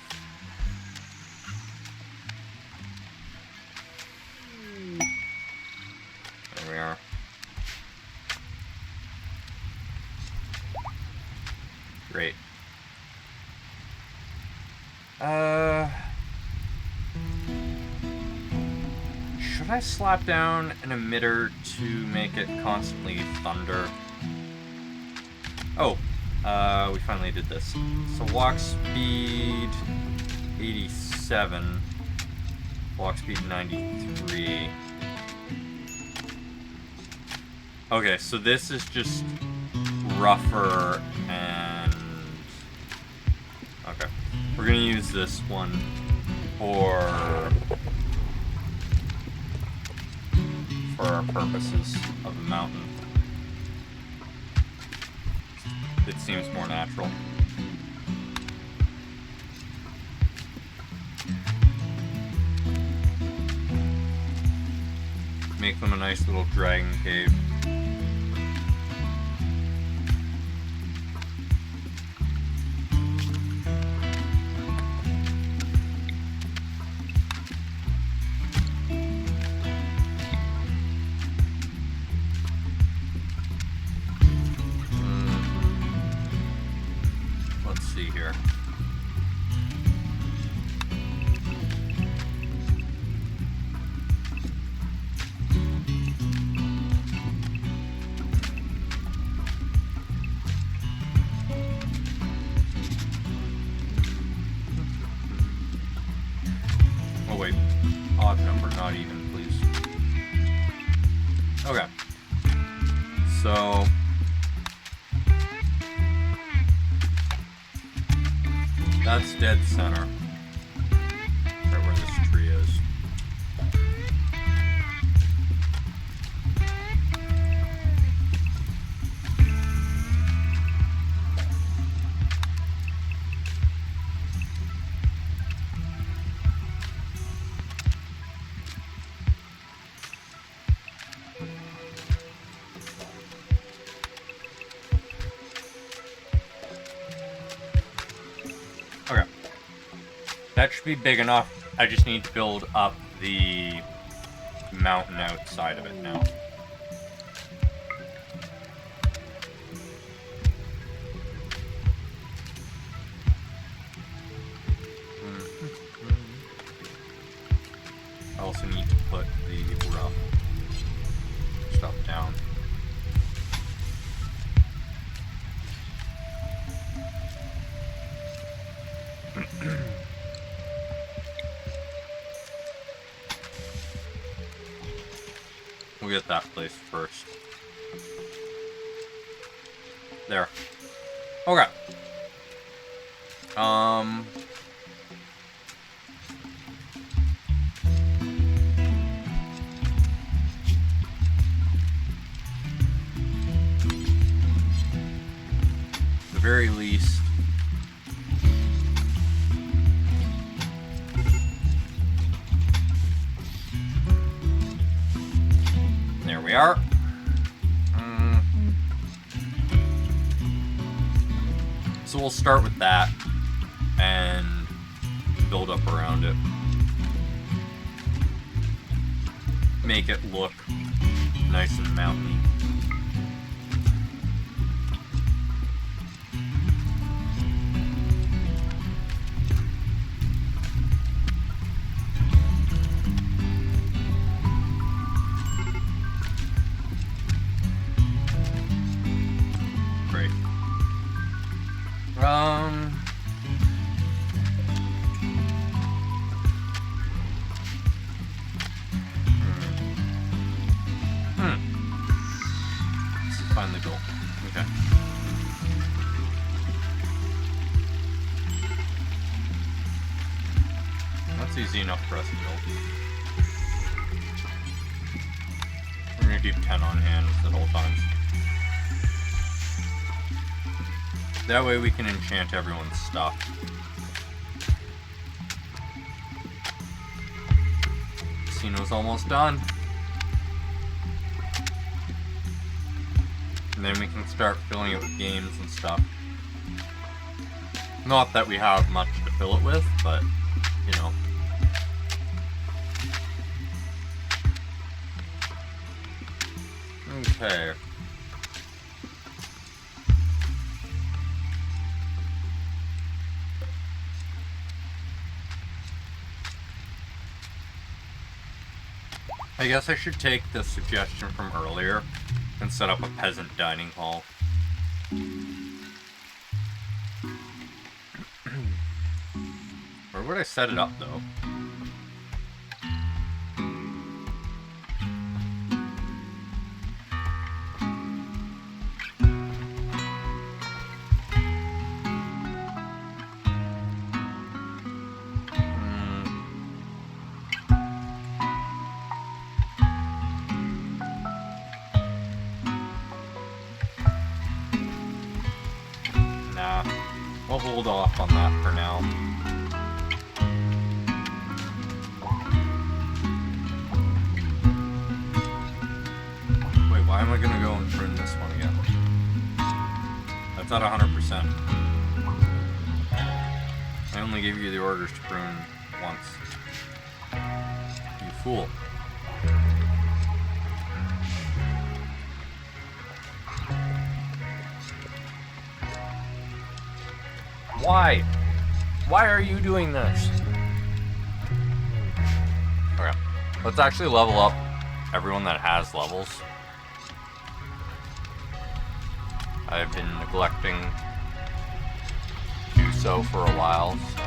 There we are. Great. Should I slap down an emitter to make it constantly thunder? Oh, we finally did this. So walk speed 87, walk speed 93. Okay, so this is just rougher and... Okay, we're gonna use this one for our purposes of the mountain. It seems more natural. Make them a nice little dragon cave. odd number, not even, please. Okay. So... that's dead center. Right where this tree is. Okay. That should be big enough. I just need to build up the mountain outside of it now. I also need to put the rough stuff down. We'll get that place first. There. Okay. At the very least, there we are. So we'll start with that and build up around it. Make it look nice and mountainy. Great. This is finally built. Okay. That's easy enough for us to build. We're gonna keep 10 on hand at all times. That way we can enchant everyone's stuff. Casino's almost done. And then we can start filling it with games and stuff. Not that we have much to fill it with, but, you know. Okay. I guess I should take the suggestion from earlier and set up a peasant dining hall. Where would I set it up, though? I'll hold off on that for now. Wait, why am I gonna go and prune this one again? That's at 100%. I only gave you the orders to prune once. You fool. Why? Why are you doing this? Okay. Let's actually level up everyone that has levels. I've been neglecting to do so for a while, so.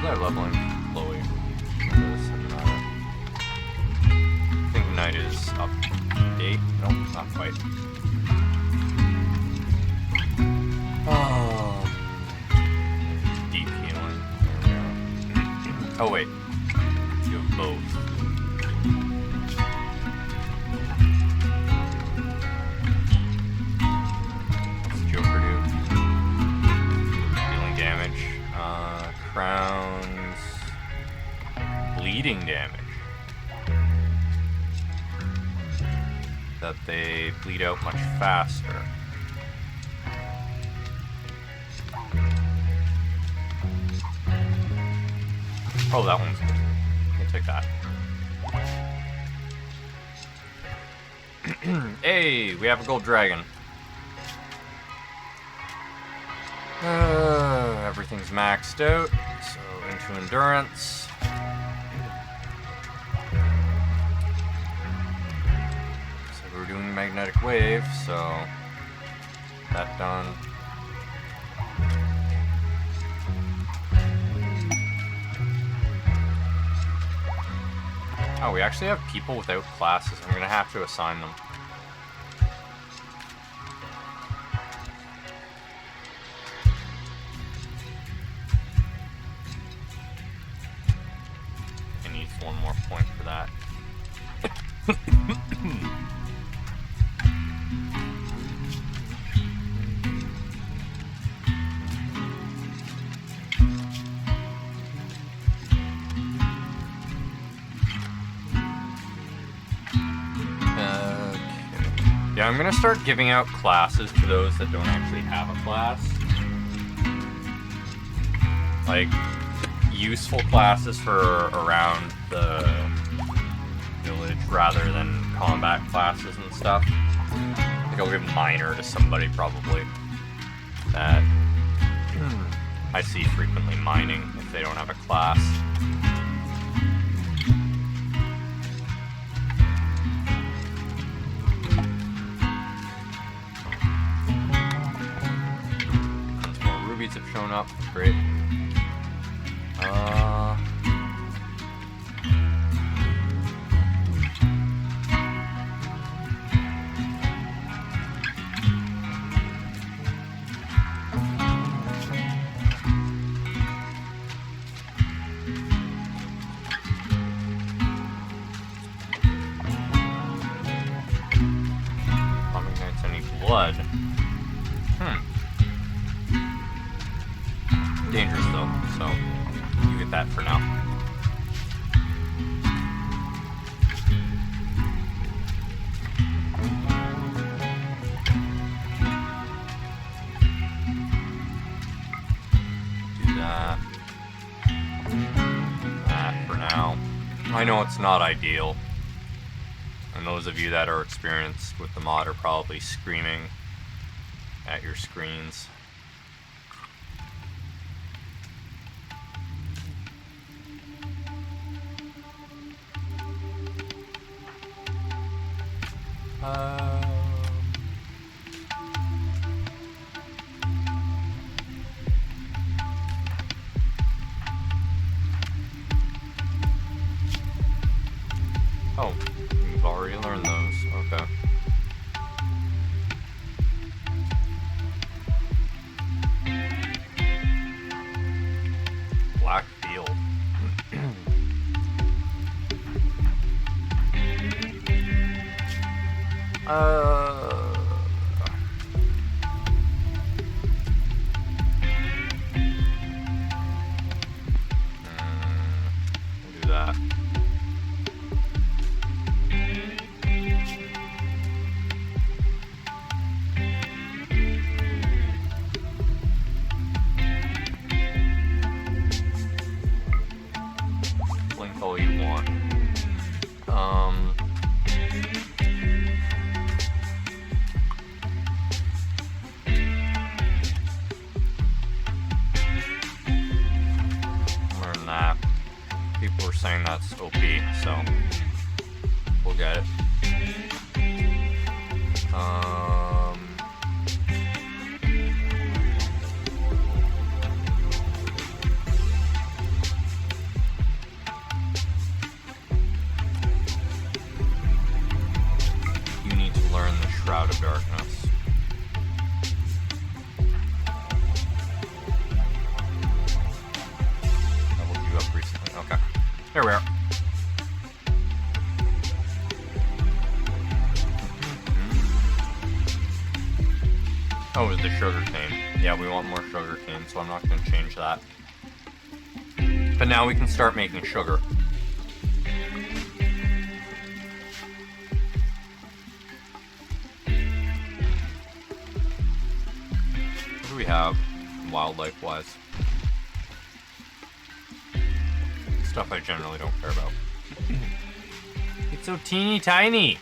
I leveling Chloe? I think Knight is up to date. Nope, not quite. Oh. Deep healing. Oh wait. You have both. What's Joker do? Healing damage. Crowns. Bleeding damage. That they bleed out much faster. Oh, that one's good. We'll take that. Hey, we have a gold dragon. Everything's maxed out, so into endurance. So we're doing magnetic wave, so that done. Oh, we actually have people without classes. I'm gonna have to assign them. It needs one more point for that. Yeah, I'm gonna start giving out classes to those that don't actually have a class. Like, useful classes for around the village rather than combat classes and stuff. I think I'll give Miner to somebody probably that I see frequently mining if they don't have a class. Have shown up. Great. Plumbing Knights, I need blood. Dangerous though, so you get that for now. Do that. That for now. I know it's not ideal, and those of you that are experienced with the mod are probably screaming at your screens. Oh, you've already learned those. Okay. Black field. We'll do that. Blink all you want. Learn that. People were saying that's OP, so we'll get it. There we are. Oh, the sugar cane. Yeah, we want more sugar cane, so I'm not going to change that. But now we can start making sugar. What do we have wildlife-wise? Stuff I generally don't care about. It's so teeny tiny!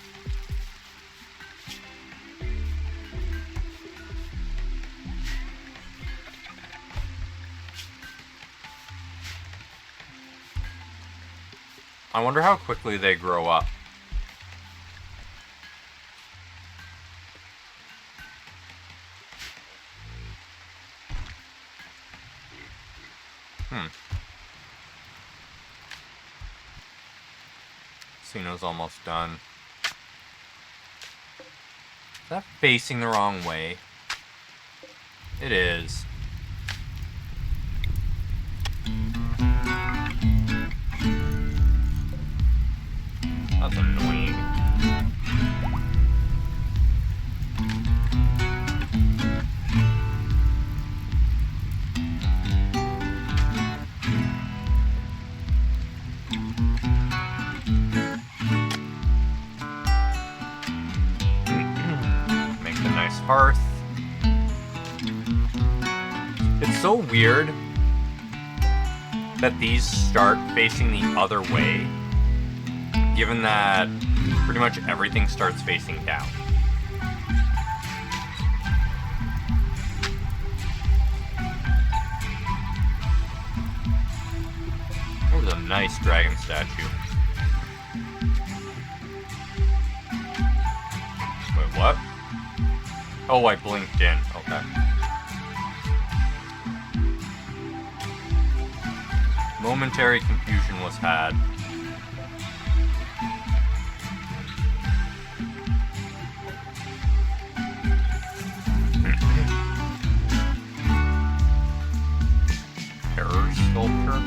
I wonder how quickly they grow up. Casino's almost done. Is that facing the wrong way? It is. That's annoying. Make a nice hearth. It's so weird that these start facing the other way, given that pretty much everything starts facing down. That was a nice dragon statue. Wait, what? Oh, I blinked in. Okay. Momentary confusion was had. Terror sculpture.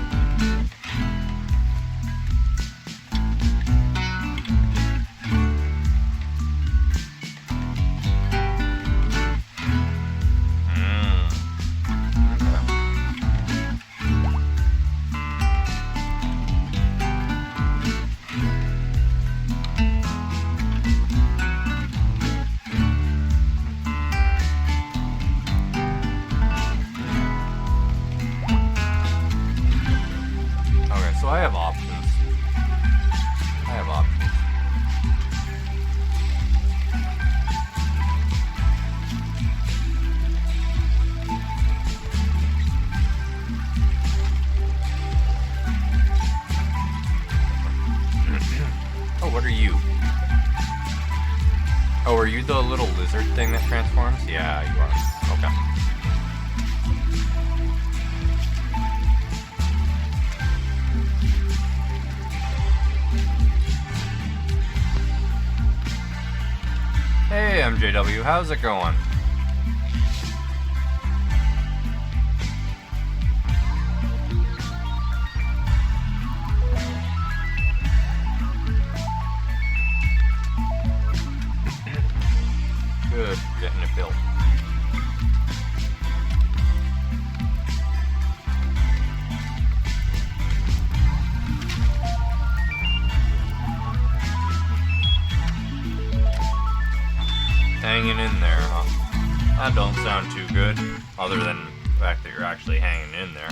So I have options. Oh, what are you? Oh, are you the little lizard thing that transforms? Yeah, you are. Okay. Hey, MJW, how's it going? Good, getting it built. Hanging in there, huh? That don't sound too good, other than the fact that you're actually hanging in there.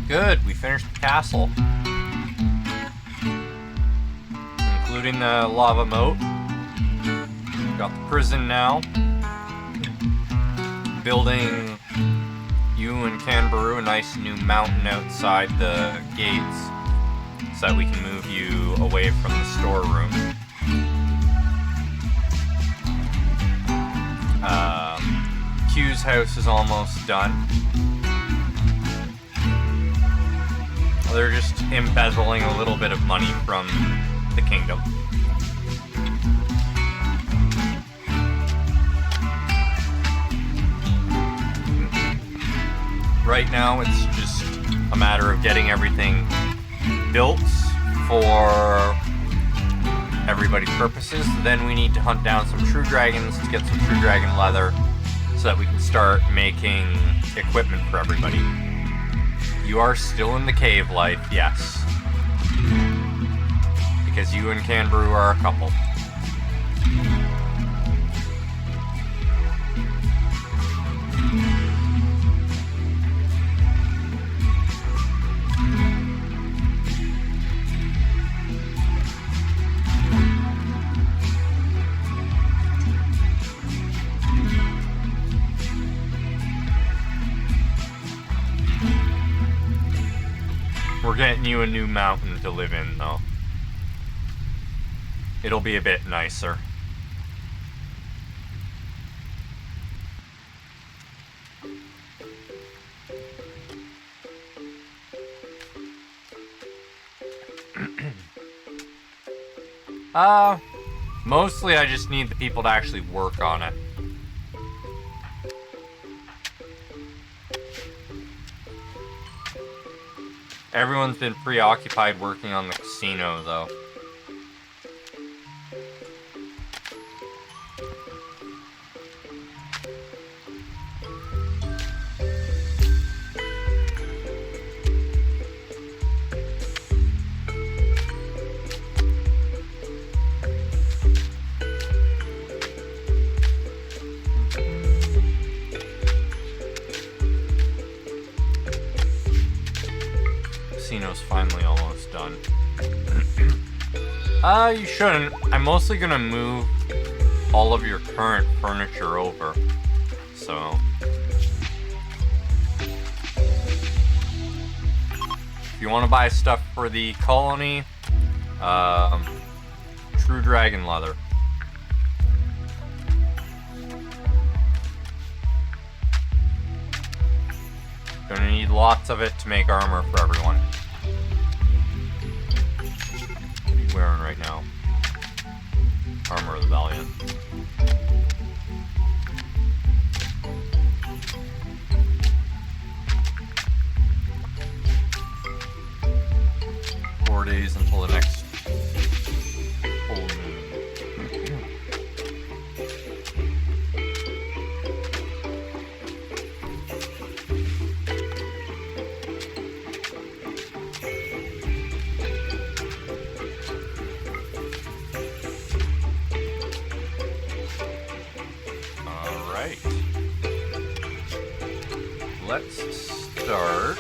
Good, we finished the castle. Including the lava moat. Got the prison now. Building you and Canberoo a nice new mountain outside the gates so that we can move you away from the storeroom. Q's house is almost done. They're just embezzling a little bit of money from the kingdom. Right now, it's just a matter of getting everything built for everybody's purposes. Then we need to hunt down some true dragons to get some true dragon leather so that we can start making equipment for everybody. You are still in the cave life, yes. Because you and Canberoo are a couple. We're getting you a new mountain to live in, though. It'll be a bit nicer. Mostly I just need the people to actually work on it. Everyone's been preoccupied working on the casino, though. Casino's finally almost done. You shouldn't. I'm mostly gonna move all of your current furniture over. So... if you want to buy stuff for the colony, true dragon leather. Gonna need lots of it to make armor for everyone. What are you wearing right now? Armor of the Valiant. Days until the next full moon. All right. Let's start.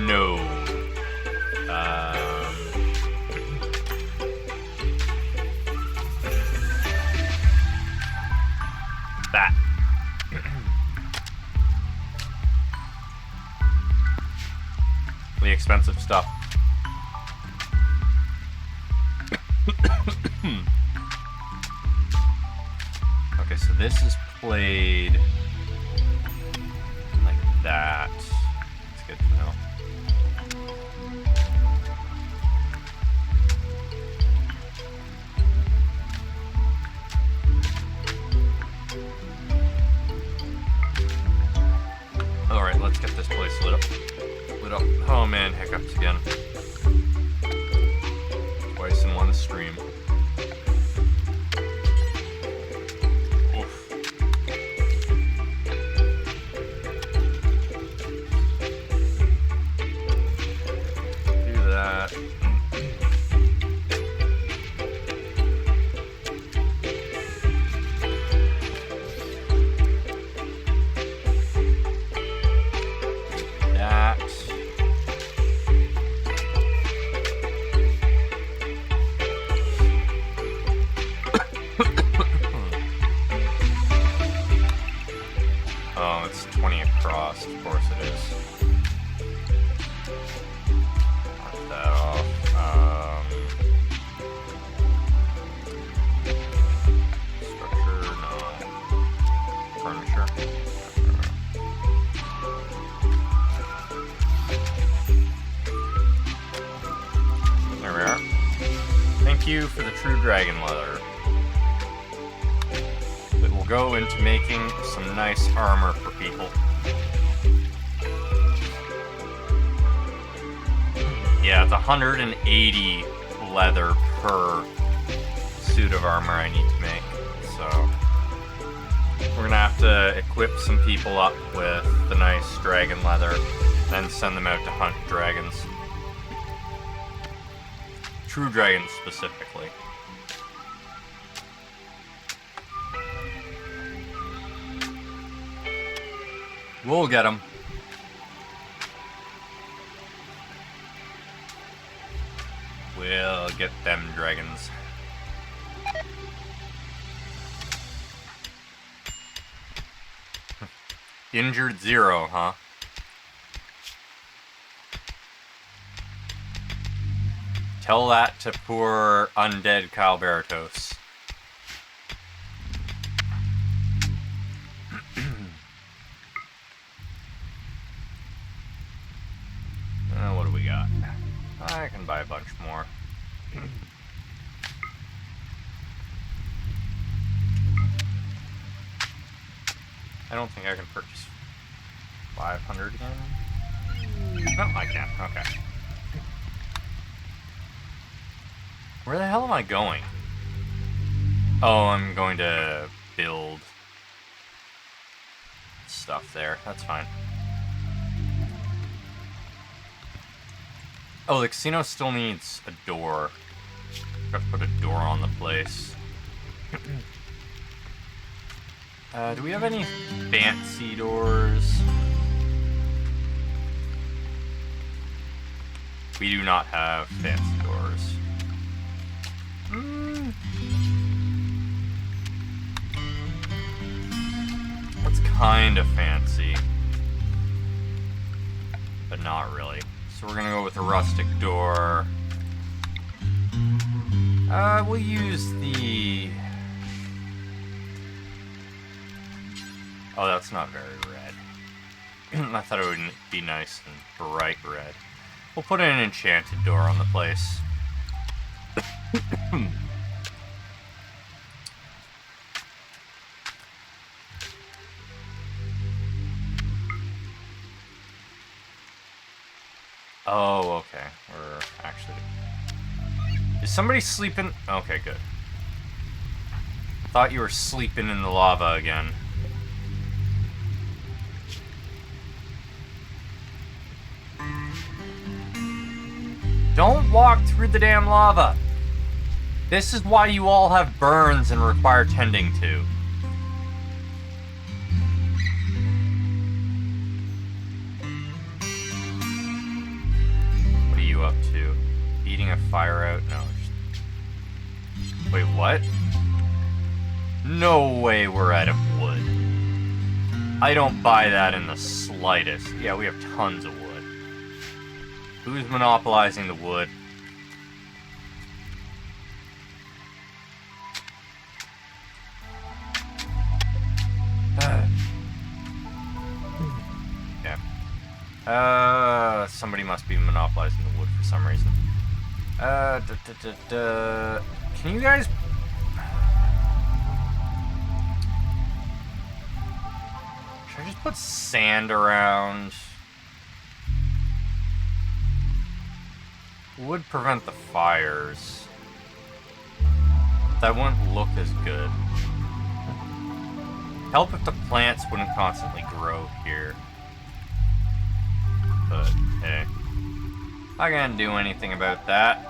No. That. The expensive stuff. Okay, so this is played like that. It's good to know. Alright, let's get this place lit up. Lit up. Oh man, hiccups again. Twice in one stream. Oof. Do that. Oh, it's 20 across, of course it is. Mark that off. Structure, no. Furniture. There we are. Thank you. you for the true dragon leather. It will go into making some nice armor for people. Yeah, it's 180 leather per suit of armor I need to make. So we're gonna have to equip some people up with the nice dragon leather, then send them out to hunt dragons. True dragons specifically. We'll get them. We'll get them dragons. Injured 0, huh? Tell that to poor undead Calberatos. What do we got? I can buy a bunch more. I don't think I can purchase 500 again. No, I can't. Okay. Where the hell am I going? Oh, I'm going to build stuff there. That's fine. Oh, the casino still needs a door. Got to put a door on the place. Do we have any fancy doors? We do not have fancy doors. What's kind of fancy, but not really. So we're gonna go with a rustic door. We'll use the... Oh, that's not very red. I thought it would be nice and bright red. We'll put an enchanted door on the place. Oh, okay. We're actually... Is somebody sleeping? Okay, good. Thought you were sleeping in the lava again. Don't walk through the damn lava! This is why you all have burns and require tending to. What are you up to? Eating a fire out? No. Just... Wait, what? No way we're out of wood. I don't buy that in the slightest. Yeah, we have tons of wood. Who's monopolizing the wood? Yeah. Somebody must be monopolizing the wood for some reason. Can you guys... Should I just put sand around? Would prevent the fires. That wouldn't look as good. Help if the plants wouldn't constantly grow here. But, hey. I can't do anything about that.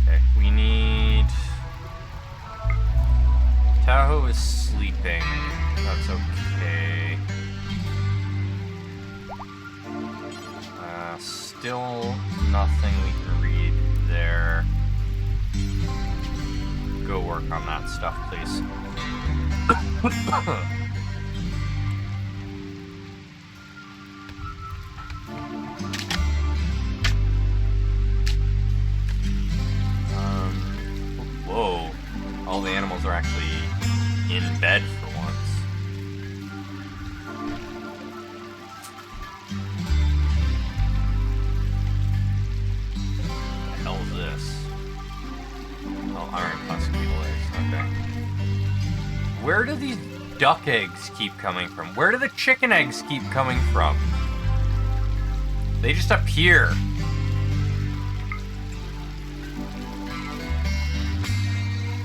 Okay, we need... Tahoe is sleeping. That's okay. Still nothing we can read there. Go work on that stuff, please. Whoa. All the animals are actually in bed for once. where do these duck eggs keep coming from? Where do the chicken eggs keep coming from? They just appear.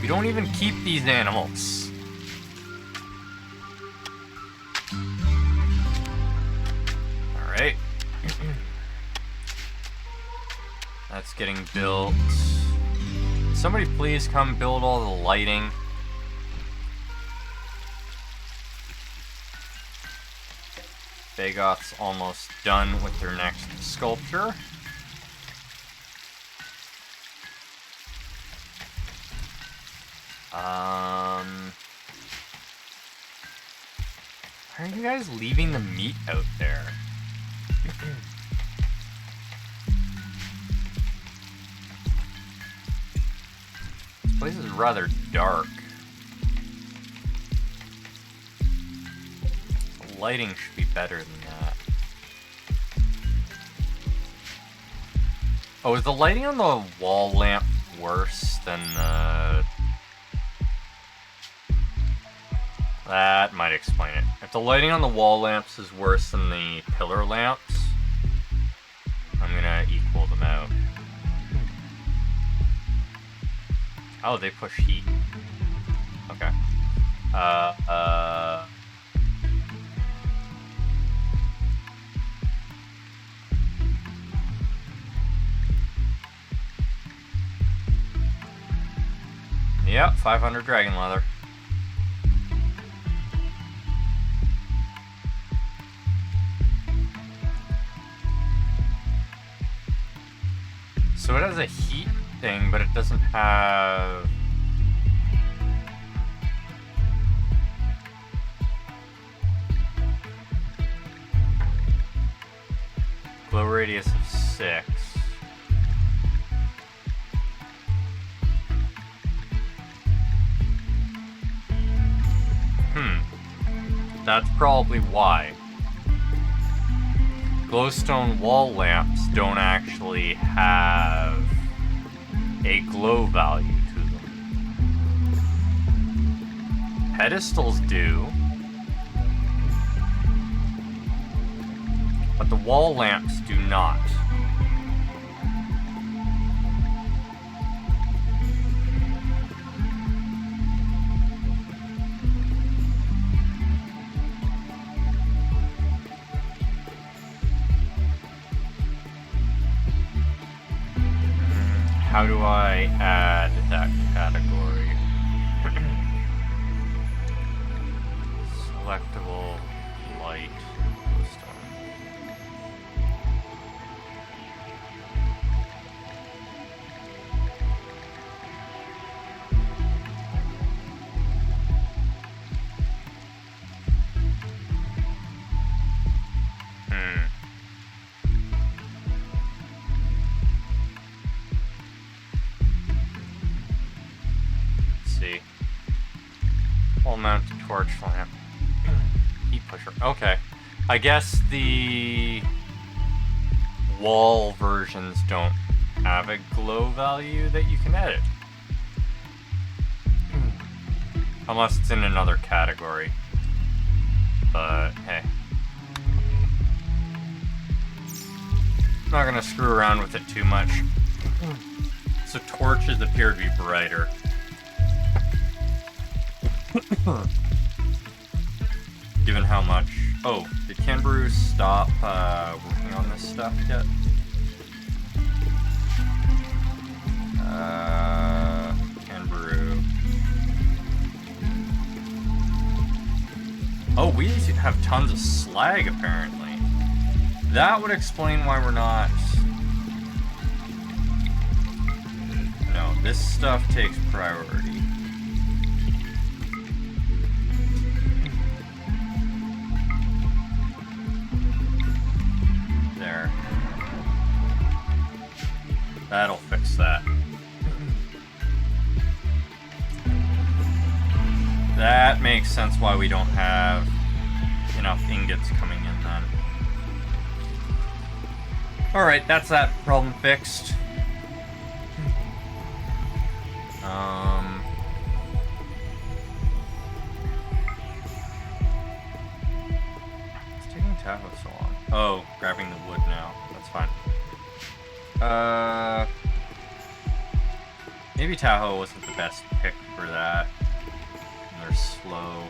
We don't even keep these animals. Alright. That's getting built. Somebody please come build all the lighting. Bagoth's almost done with their next sculpture. Why are you guys leaving the meat out there? This place is rather dark. The lighting should be better than that. Oh, is the lighting on the wall lamp worse than the... That might explain it. If the lighting on the wall lamps is worse than the pillar lamps, I'm gonna equal them out. Oh, they push heat. Okay. Yep, 500 dragon leather. So it has a heat thing, but it doesn't have... Glow radius of 6. That's probably why. Glowstone wall lamps don't actually have a glow value to them. Pedestals do, but the wall lamps do not. How do I add that category? Selectable light glowstone. Wall-mounted torch lamp. Heat pusher. Okay. I guess the wall versions don't have a glow value that you can edit. Unless it's in another category. But, hey. Not gonna screw around with it too much. So torches appear to be brighter. Given how much... Oh, did Canberoo stop working on this stuff yet? Canberoo. Oh, we have tons of slag, apparently. That would explain why we're not... No, this stuff takes priority. There. That'll fix that. That makes sense why we don't have enough ingots coming in then. Alright, that's that problem fixed. Tahoe so long? Oh, grabbing the wood now. That's fine. Maybe Tahoe wasn't the best pick for that. And they're slow.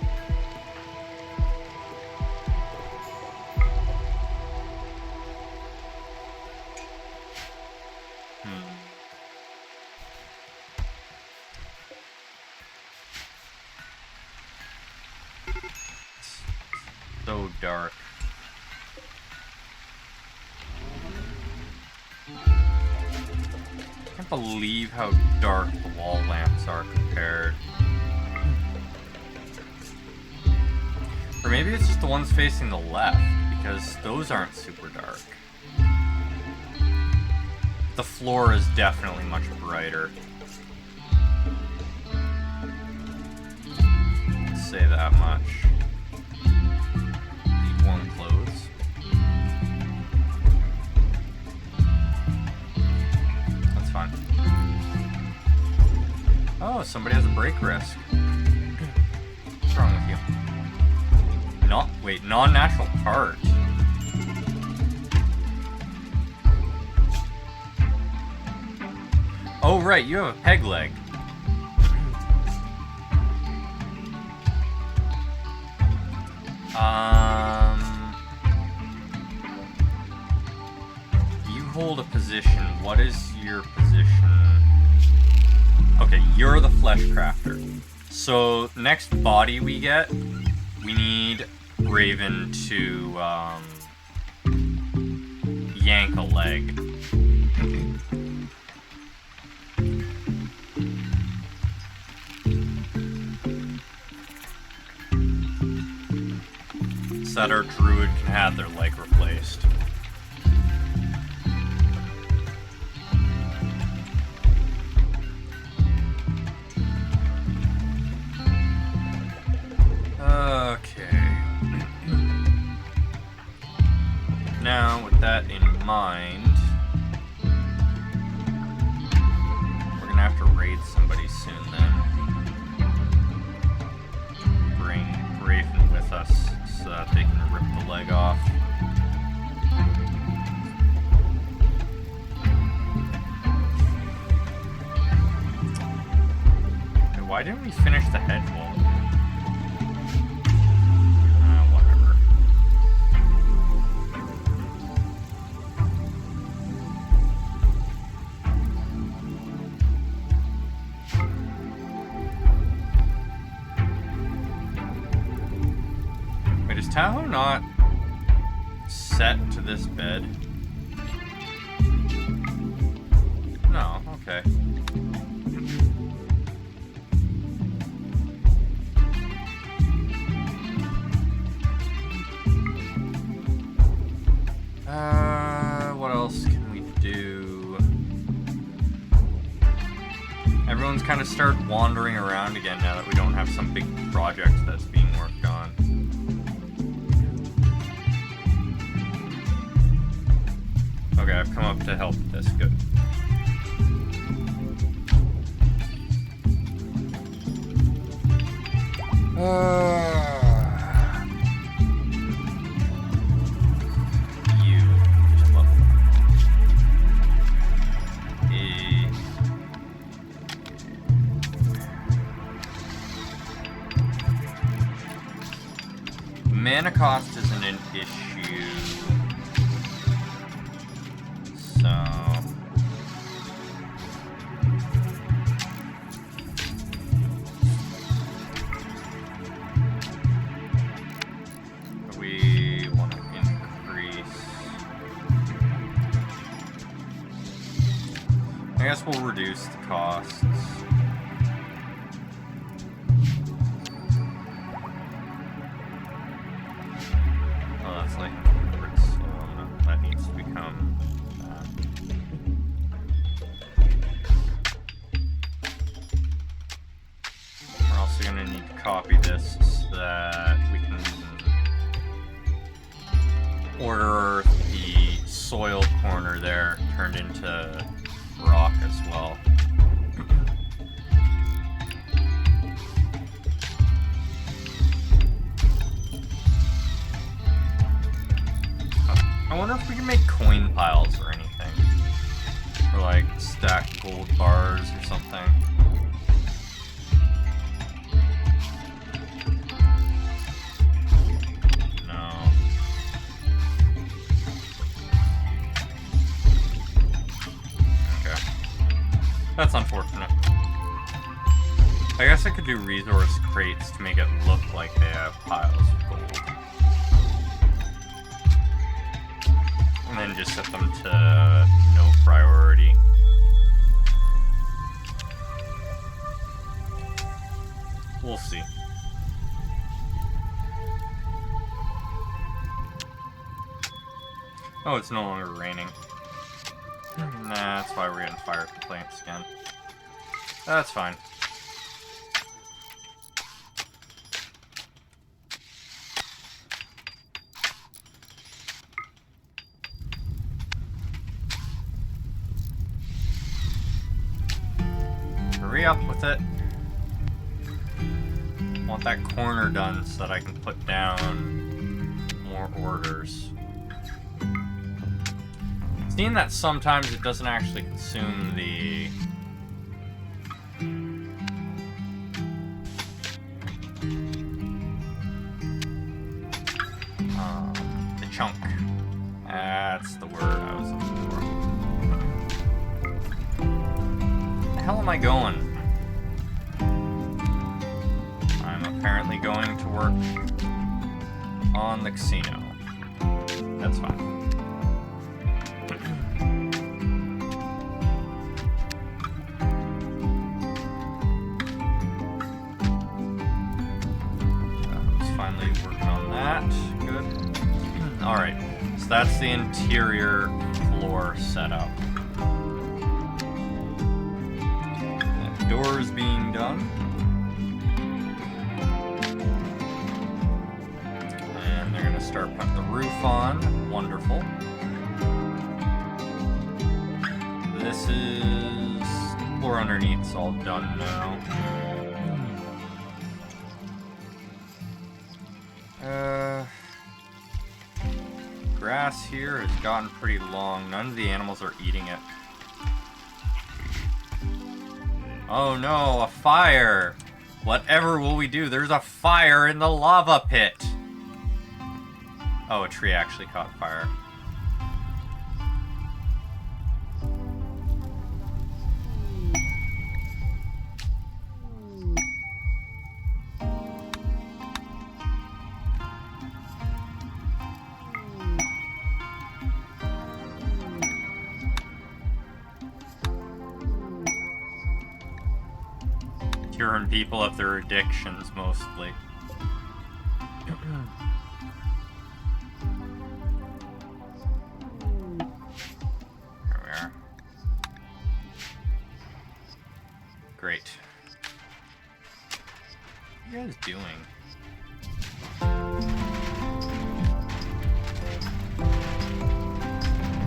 It's so dark. I can't believe how dark the wall lamps are compared. Or maybe it's just the ones facing the left, because those aren't super dark. The floor is definitely much brighter. Let's say that much. Need warm clothes. That's fine. Oh, somebody has a brake risk. What's wrong with you? Wait, non-natural part. Oh, right, you have a peg leg. You hold a position. What is your position? Okay, you're the flesh crafter. So, next body we get, we need Raven to, yank a leg. So that our druid can have their leg replaced. Okay. Now, with that in mind, we're gonna have to raid somebody soon then. Bring Raven with us so that they can rip the leg off. Okay, why didn't we finish the head wall? Whatever. Wait, is Tahoe not set to this bed? No, okay. What else can we do? Everyone's kind of started wandering around again now that we don't have some big project that's being worked on. Okay, I've come up to help with this. Good. You just level up. Mana cost isn't an issue. So we want to increase. I guess we'll reduce the costs. Oh, that's like that needs to become. We're also going to need to copy this so that we can order the soil corner there turned into rock as well. I wonder if we can make coin piles or anything. Or like stack gold bars or something. No. Okay. That's unfortunate. I guess I could do resource crates to make it look like they have piles of gold. And then just set them to no priority. We'll see. Oh, it's no longer raining. Nah, that's why we're getting fire complaints again. That's fine. Hurry up with it. Want that corner done so that I can put down more orders. Seeing that sometimes it doesn't actually consume the chunk. That's the word I was looking for. Where the hell am I going? I'm apparently going to work on the casino. That's fine. Finally working on that. Good. Alright, so that's the interior floor setup. The doors being done. And they're gonna start putting the roof on. Wonderful. This is floor underneath's all done now. Grass here has gotten pretty long. None of the animals are eating it. Oh no, a fire! Whatever will we do? There's a fire in the lava pit! Oh, a tree actually caught fire. Curing people of their addictions, mostly. There we are. Great. What are you guys doing?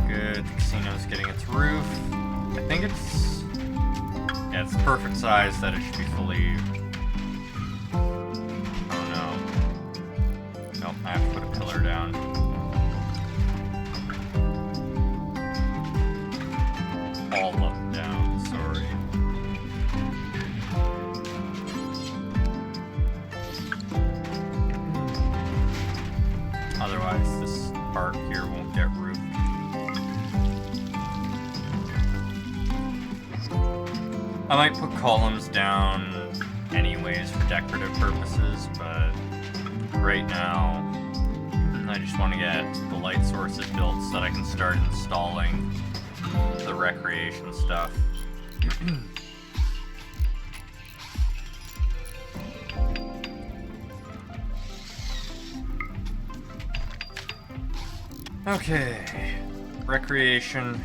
Good. The casino's getting its roof. I think it's... yeah, it's the perfect size that it should be fully... oh no. Nope, I have to put a pillar down. All of them down, sorry. Otherwise, this part here won't get roofed. I might put columns down anyways for decorative purposes, but right now I just want to get the light sources built so that I can start installing the recreation stuff. Okay, recreation.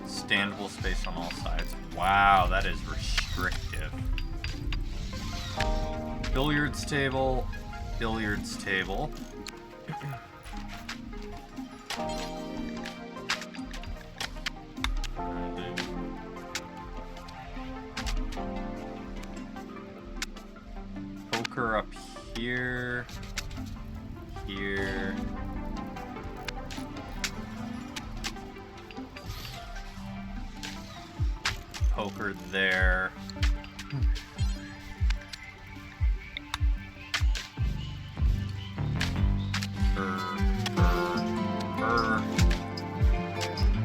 Standable space on all sides. Wow, that is restrictive. Billiards table. Billiards table. poker up here. Here. Poker there.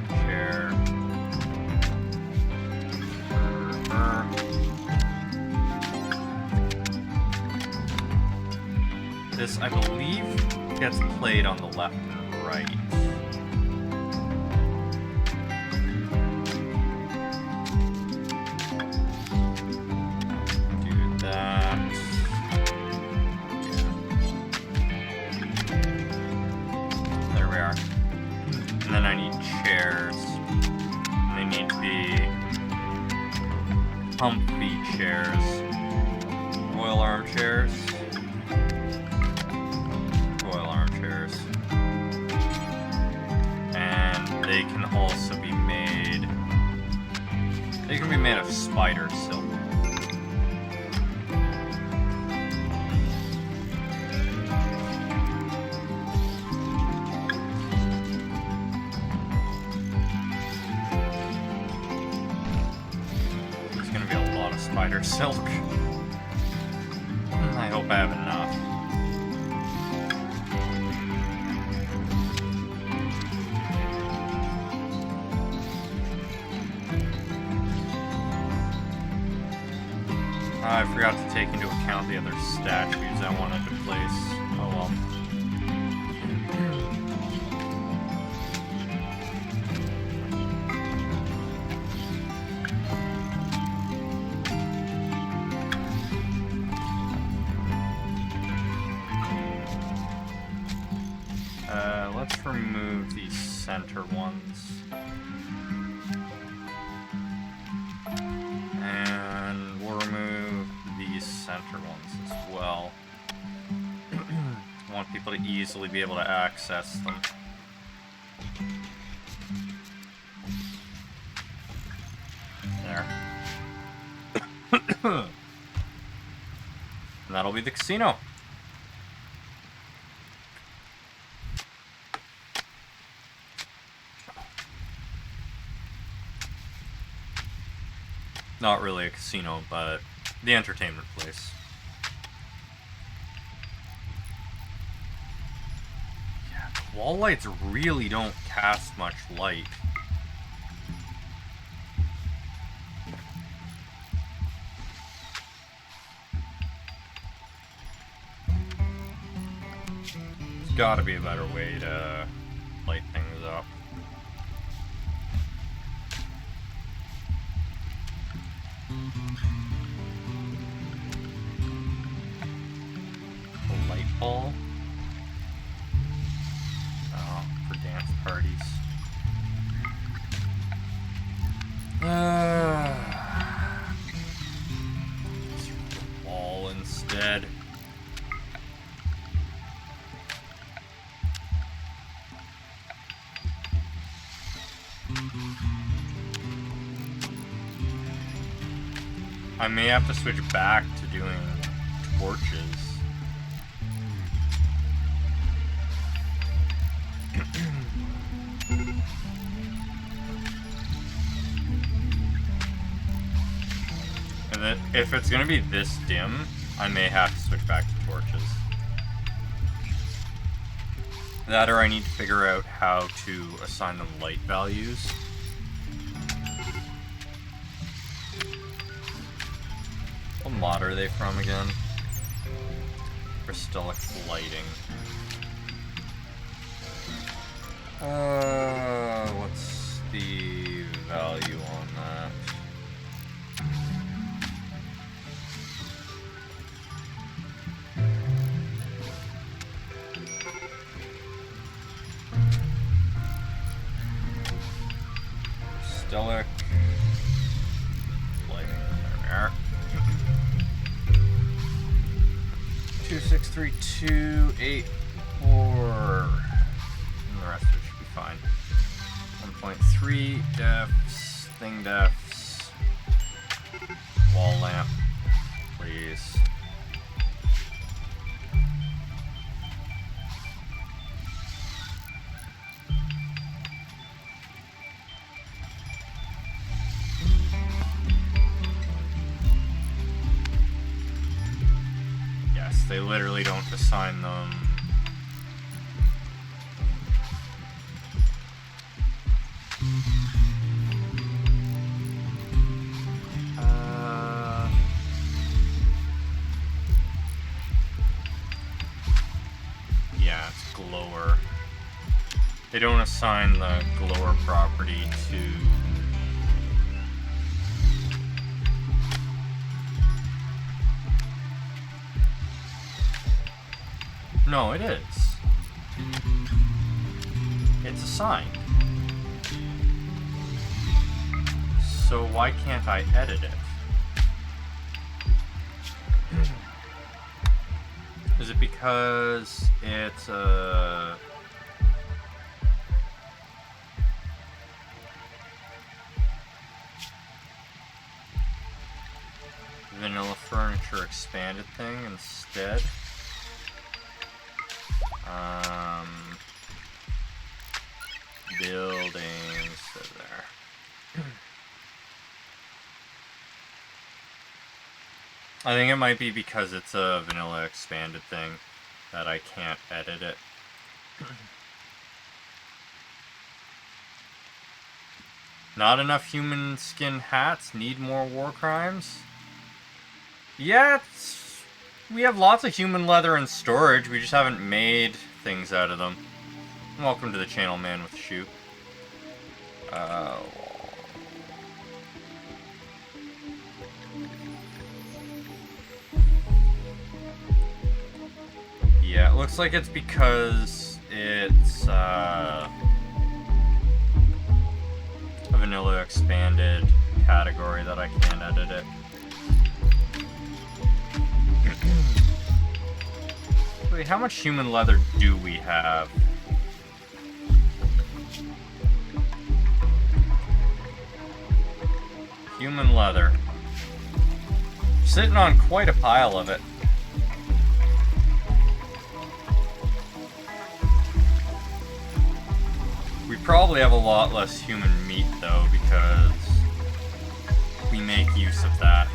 Chair. This, I believe, gets played on the left and right. Do that. Yeah. There we are. And then I need chairs. And they need to be comfy chairs. Royal armchairs. They can also be made... They can be made of spider silk. There's gonna be a lot of spider silk. I hope I have enough. I forgot to take into account the other statues I wanted to place. Oh well. Let's remove these center ones. And we'll remove these center ones as well. I want people to easily be able to access them. There. And that'll be the casino. Not really a casino, but the entertainment place. Yeah, wall lights really don't cast much light. There's gotta be a better way to light things up. A light ball. Oh, for dance parties. Let's use the wall instead. I may have to switch back to doing torches. And then if it's gonna be this dim, I may have to switch back to torches. That or I need to figure out how to assign them light values. What mod are they from again? Crystallic lighting. What's the value on that? Crystallic lighting. There we are. 263284. And the rest of it should be fine. 1.3 defs, thing defs, wall lamp, please. They literally don't assign them. Yeah, it's glower. They don't assign the glower property to... No, it is. It's assigned. So why can't I edit it? Is it because it's vanilla furniture expanded thing instead? Buildings, so there. I think it might be because it's a vanilla expanded thing that I can't edit it. Not enough human skin hats, need more war crimes? Yeah, we have lots of human leather in storage, we just haven't made things out of them. Welcome to the channel, man with the shoe. Yeah, it looks like it's because it's a vanilla expanded category that I can't edit it. Wait, how much human leather do we have? Human leather. Sitting on quite a pile of it. We probably have a lot less human meat though, because we make use of that.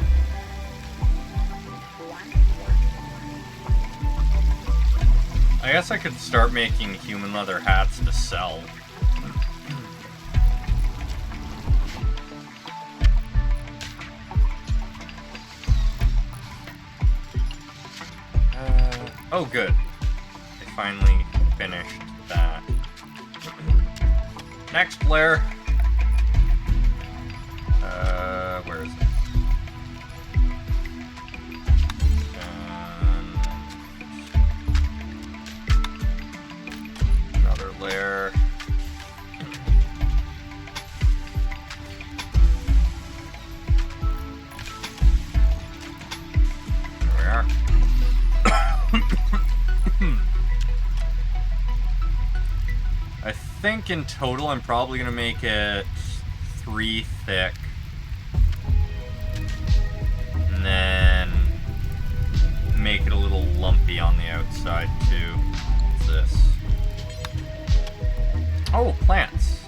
I guess I could start making human leather hats to sell. Oh good. I finally finished that. Next player. Where is it? Another layer. There we are. I think in total I'm probably going to make it 3 thick. And then make it a little lumpy on the outside too. What's this? Oh, plants.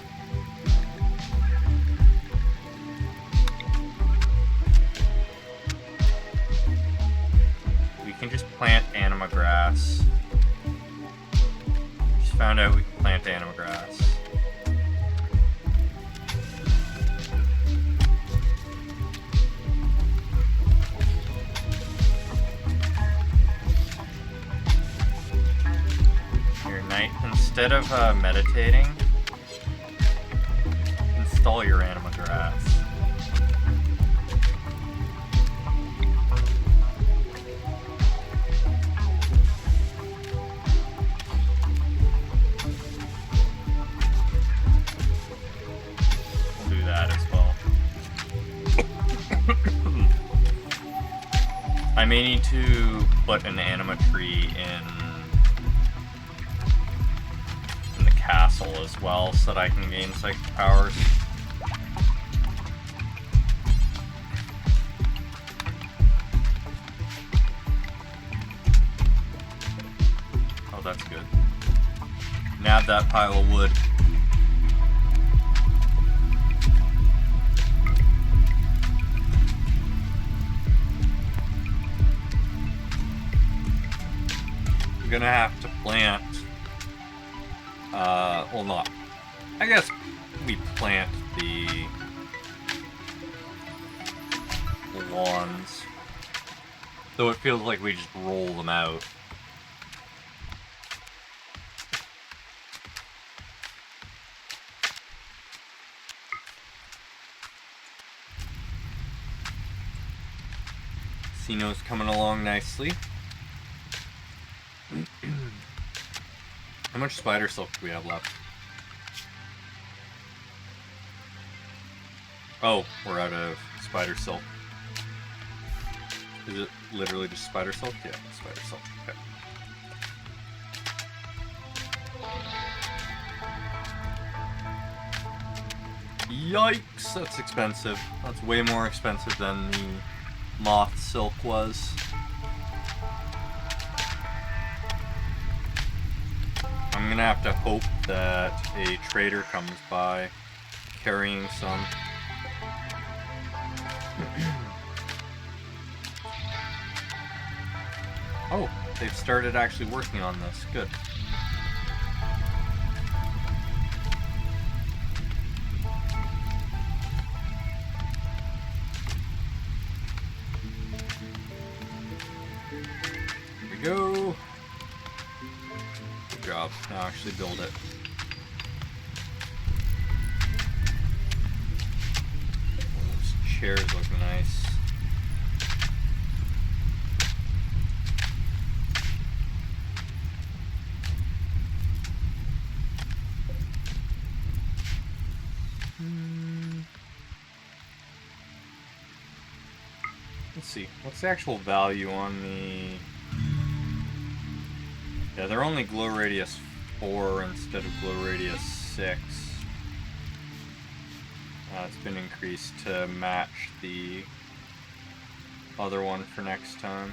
We can just plant anima grass. Just found out we can plant anima grass. Your night, instead of meditating, install your anima grass. We'll do that as well. I may need to put an anima tree in the castle as well so that I can gain psychic powers. Oh, that's good. Nab that pile of wood. gonna have to plant, well not, I guess we plant the lawns, though it feels like we just roll them out. Sino's coming along nicely. How much spider silk do we have left? Oh, we're out of spider silk. Is it literally just spider silk? Yeah, spider silk. Okay. Yikes, that's expensive. That's way more expensive than the moth silk was. I'm gonna have to hope that a trader comes by carrying some. Oh, they've started actually working on this. Good. Here we go. Good job. Now actually build it. Those chairs look nice. Let's see, what's the actual value on the... Yeah, they're only glow radius 4 instead of glow radius 6. It's been increased to match the other one for next time.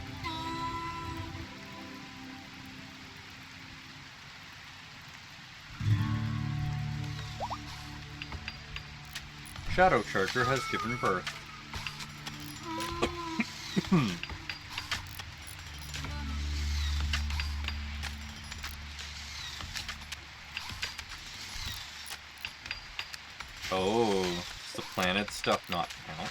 Shadow Charger has given birth. Oh, does the planet stuff not count?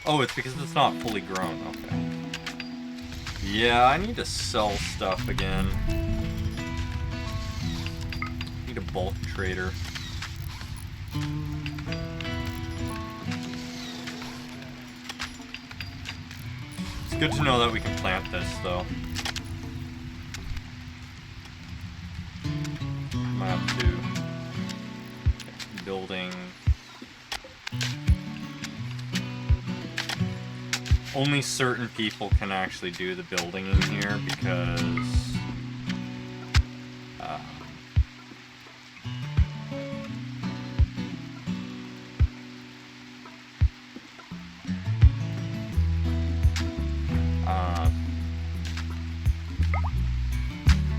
Oh, it's because it's not fully grown. Okay. Yeah, I need to sell stuff again. Need a bulk trader. It's good to know that we can plant this, though. I'm gonna have to building. Only certain people can actually do the building in here because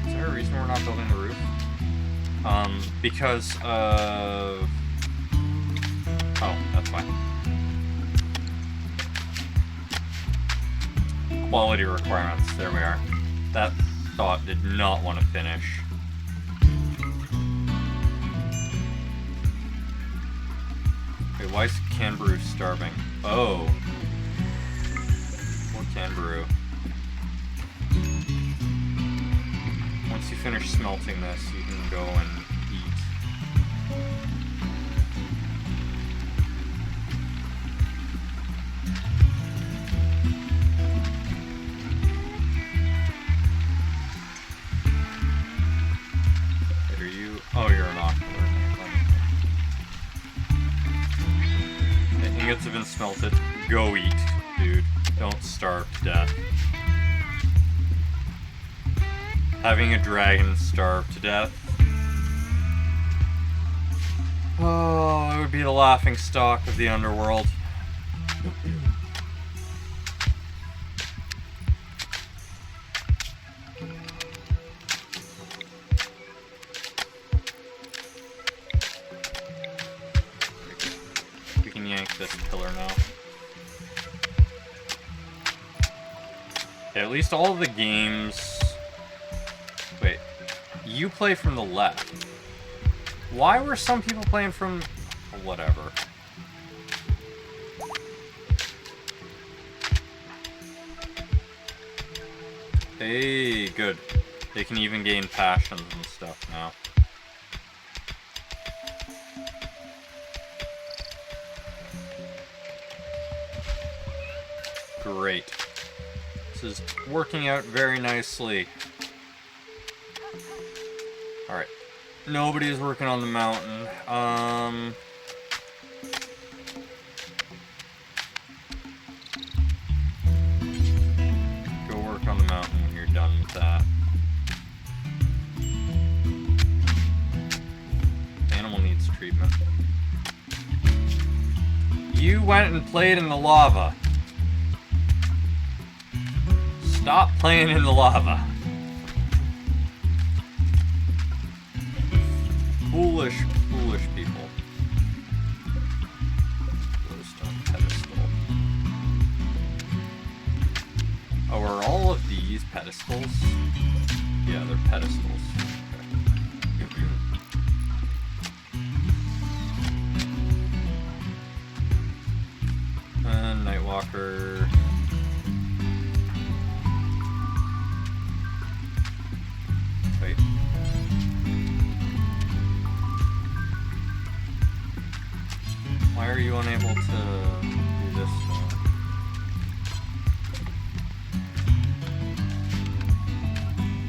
is there a reason we're not building the roof? Because of... Oh, that's fine. Quality requirements, there we are. That thought did not want to finish. Wait, why is Canberoo starving? Oh. More Canberoo. Once you finish smelting this, you can go and eat. Wait, are you? Oh, you're an ocular. The ingots have been smelted. Go eat, dude. Don't starve to death. Having a dragon starve to death. Oh, it would be the laughing stock of the underworld. We can yank this pillar now. Okay, at least all of the games... Wait, you play from the left. Why were some people playing from... whatever. Hey, good. They can even gain passions and stuff now. Great. This is working out very nicely. Alright. Nobody's working on the mountain. Go work on the mountain when you're done with that. Animal needs treatment. You went and played in the lava. Stop playing in the lava. Foolish, foolish people. Glowstone pedestal. Oh, are all of these pedestals? Yeah, they're pedestals. Okay. And Nightwalker. Wait. Why are you unable to do this one?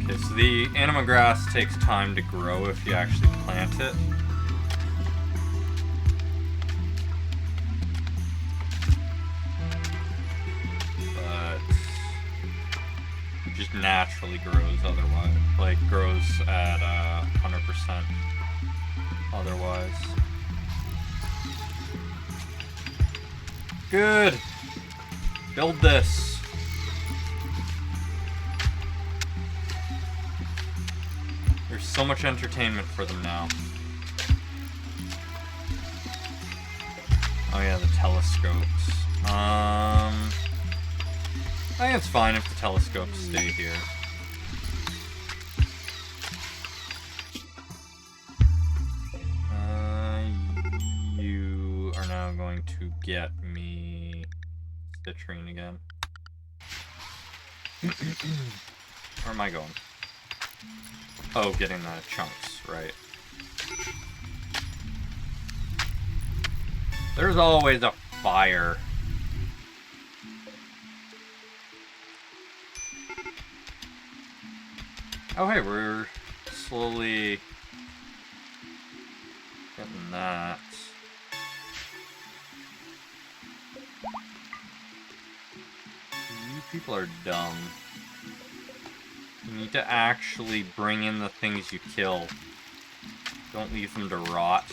Okay, so the anima grass takes time to grow if you actually plant it. But it just naturally grows otherwise. Like, grows at 100% otherwise. Good. Build this. There's so much entertainment for them now. Oh yeah, the telescopes. I think it's fine if the telescopes stay here. You are now going to get me citrine again. Where am I going? Oh, getting the chunks, right. There's always a fire. Oh hey, we're slowly getting that. You people are dumb. You need to actually bring in the things you kill. Don't leave them to rot.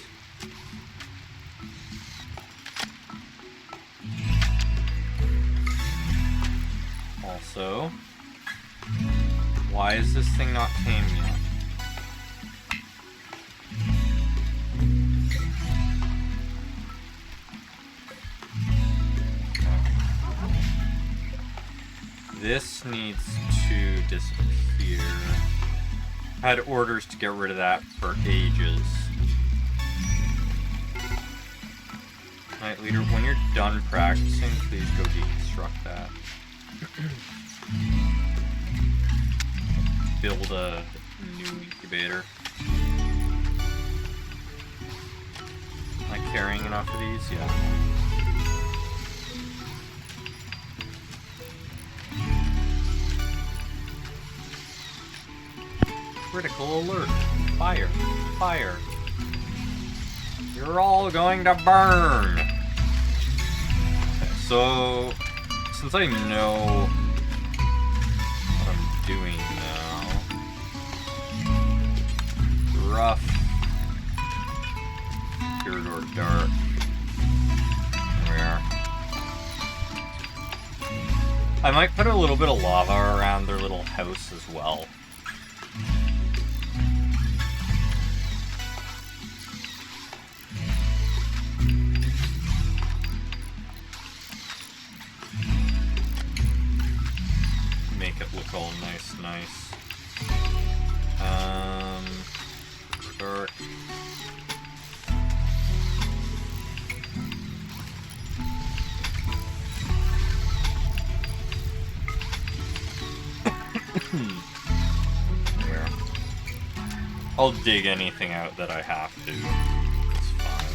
Also, why is this thing not tame yet? This needs to disappear. I had orders to get rid of that for ages. Night Leader, when you're done practicing, please go deconstruct that. Build a new incubator. Am I carrying enough of these? Yeah. Critical alert. Fire. Fire. You're all going to burn. Okay, so, since I know what I'm doing now, rough, corridor dark. There we are. I might put a little bit of lava around their little house as well. make it look all nice. Dark. Here. I'll dig anything out that I have to. It's fine.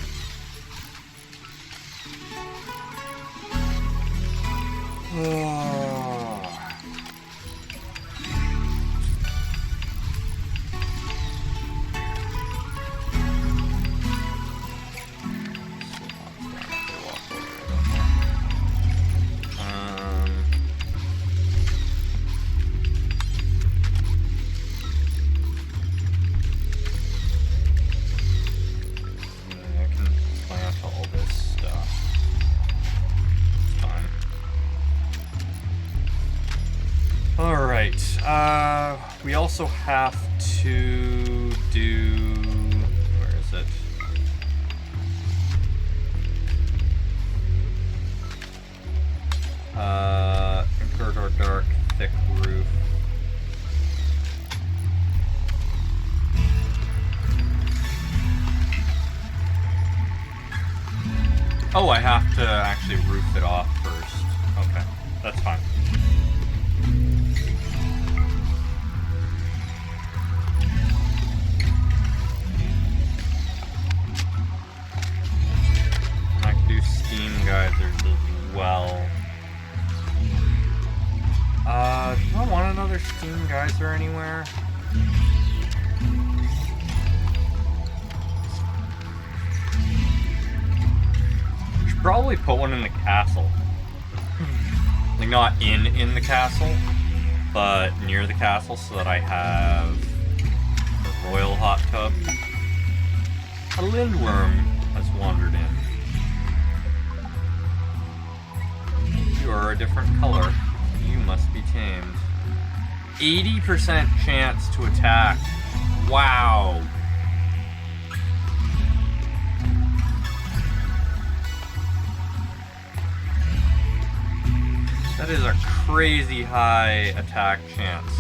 We also have to do... Where is it? Invert our dark, thick roof. Oh, I have to actually roof it off first. Okay, that's fine. Geysers as well. Do I want another steam geyser anywhere? Should probably put one in the castle. Like not in the castle, but near the castle so that I have a royal hot tub. A lindworm has wandered in. You are a different color. You must be tamed. 80% chance to attack. Wow. That is a crazy high attack chance.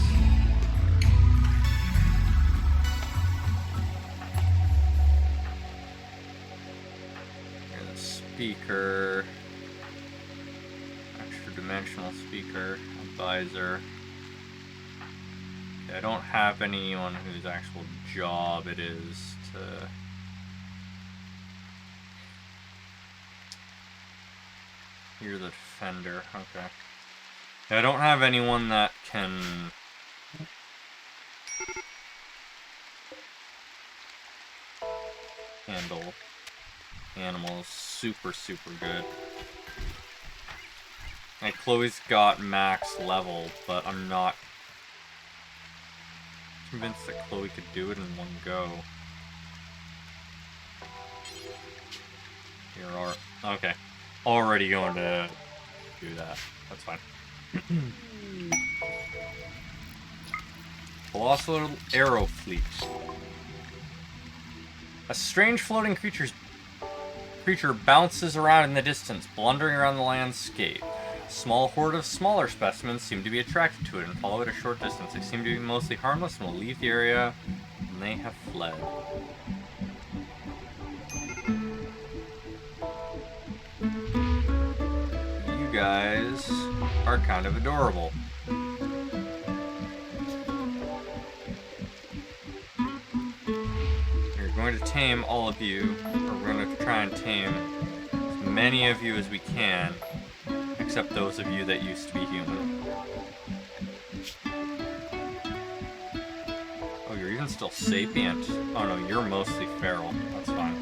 Here's a speaker. Dimensional speaker, advisor. Okay, I don't have anyone whose actual job it is to... You're the defender, okay. Yeah, I don't have anyone that can... handle animals super good. Like, Chloe's got max level, but I'm not convinced that Chloe could do it in one go. Here are... Okay. Already going to do that. That's fine. Colossal Arrow Fleet. A strange floating creature bounces around in the distance, blundering around the landscape. A small horde of smaller specimens seem to be attracted to it and follow it a short distance. They seem to be mostly harmless and will leave the area when they have fled. You guys are kind of adorable. We're going to tame all of you, or we're going to try and tame as many of you as we can. Except those of you that used to be human. Oh, you're even still sapient. Oh no, you're mostly feral. That's fine.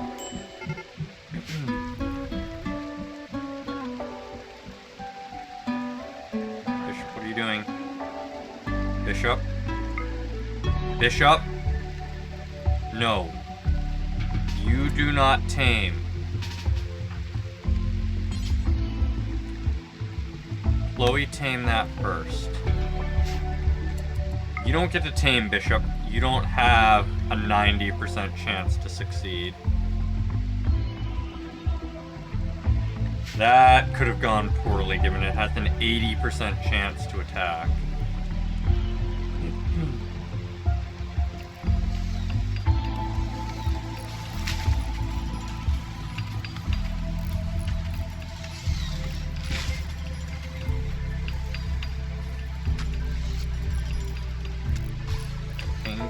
Bishop, what are you doing? Bishop? Bishop? No. You do not tame. Chloe, tame that first. You don't get to tame Bishop. You don't have a 90% chance to succeed. That could have gone poorly given it has an 80% chance to attack.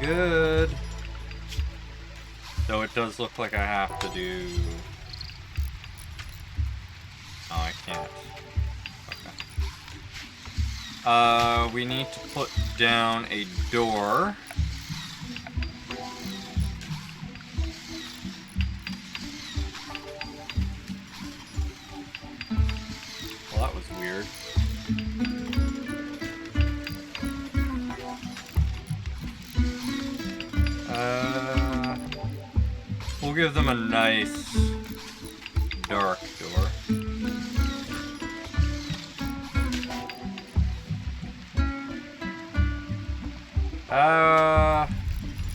good. Though it does look like I have to do... Oh, I can't. Okay. We need to put down a door. Well, that was weird. We'll give them a nice dark door.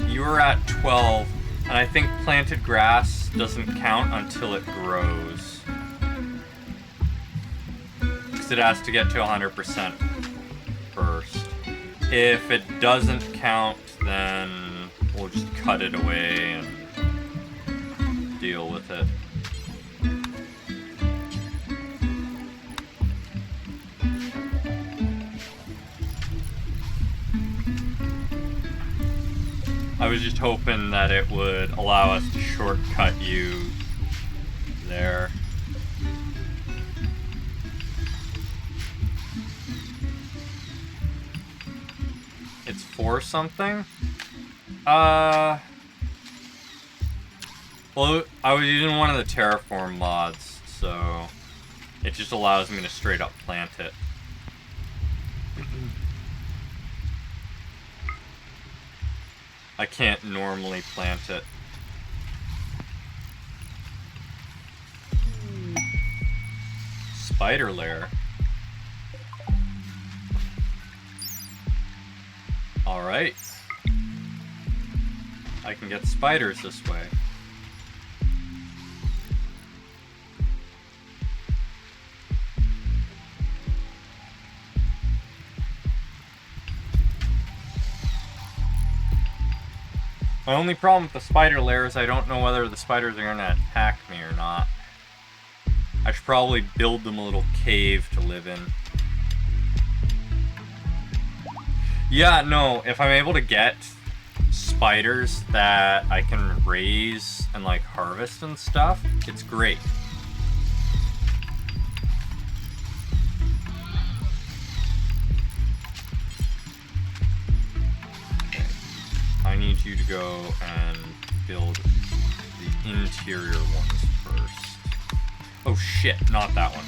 You were at 12, and I think planted grass doesn't count until it grows. Because it has to get to 100% first. If it doesn't count, then we'll just cut it away and deal with it. I was just hoping that it would allow us to shortcut you there. It's for something? Well, I was using one of the terraform mods, so it just allows me to straight up plant it. I can't normally plant it. Spider lair. Alright. I can get spiders this way. My only problem with the spider lair is I don't know whether the spiders are going to attack me or not. I should probably build them a little cave to live in. Yeah, no, if I'm able to get spiders that I can raise and like harvest and stuff, it's great. I need you to go and build the interior ones first. Oh shit, not that one.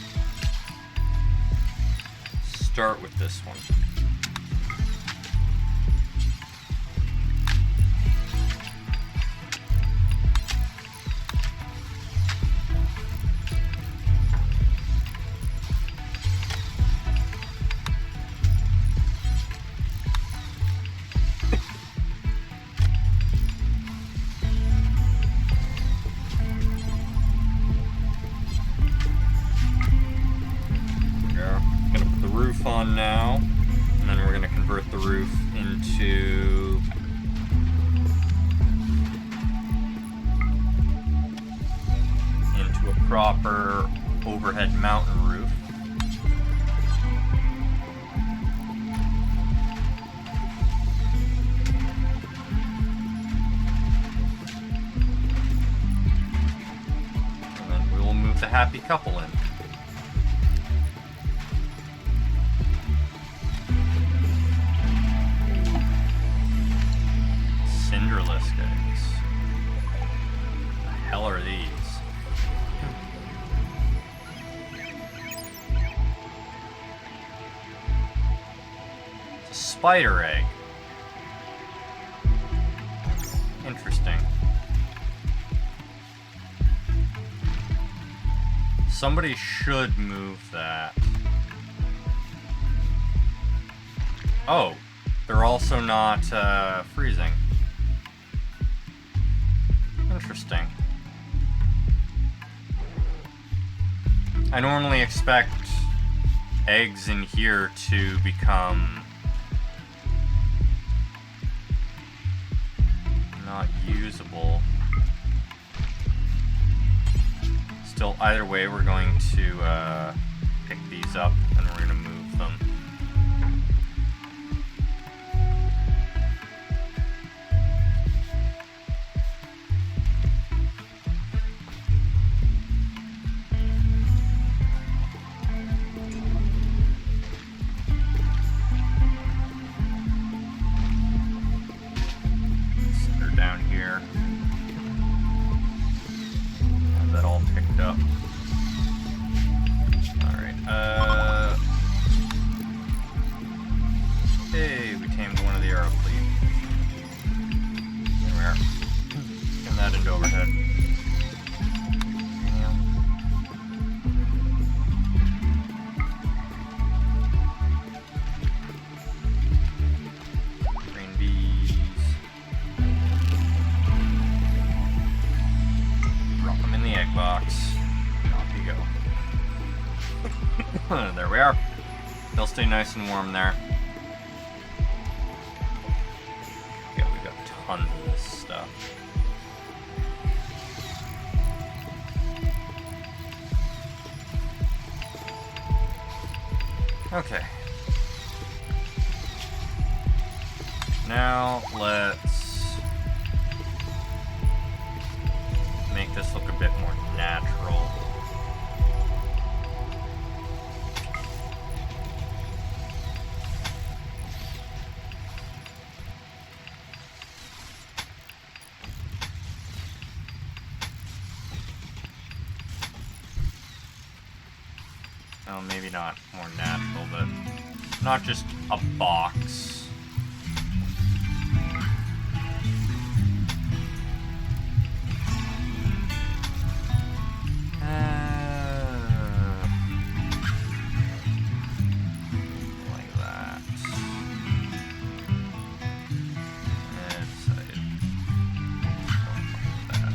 Start with this one. On now, and then we're going to convert the roof into a proper overhead mountain roof. And then we will move the happy couple in. Are these? It's a spider egg. Interesting. Somebody should move that. Oh, they're also not freezing. Interesting. I normally expect eggs in here to become not usable. Still, either way, we're going to pick these up and we're going to move them. There we are. They'll stay nice and warm there. Yeah, we got tons of this stuff. Okay. Now let's make this look a bit more natural. Oh, maybe not more natural, but not just a box. Like that. And side. Like that.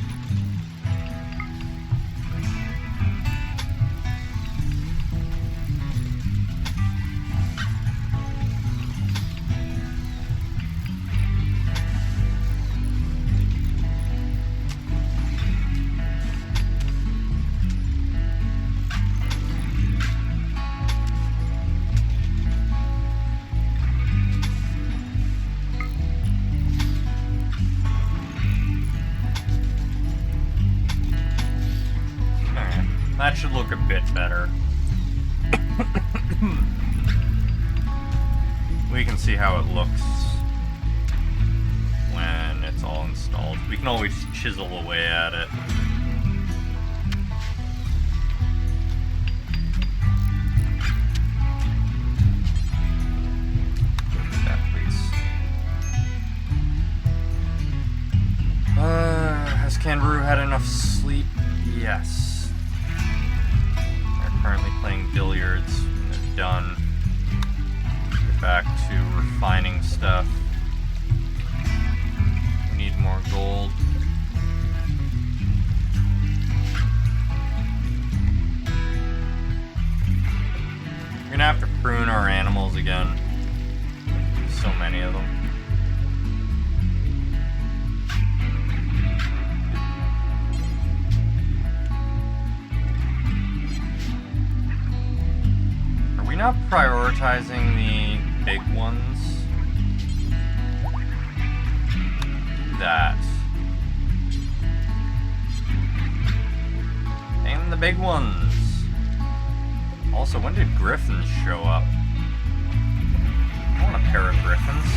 That should look a bit better. We can see how it looks when it's all installed. We can always chisel away at it. Look at that, please. Has Kangaroo had enough sleep? Yes. Currently playing billiards when they're done. Get back to refining stuff. We need more gold. We're gonna have to prune our animals again. So many of them. Are we not prioritizing the big ones? That. Aim the big ones. Also, when did griffins show up? I want a pair of griffins.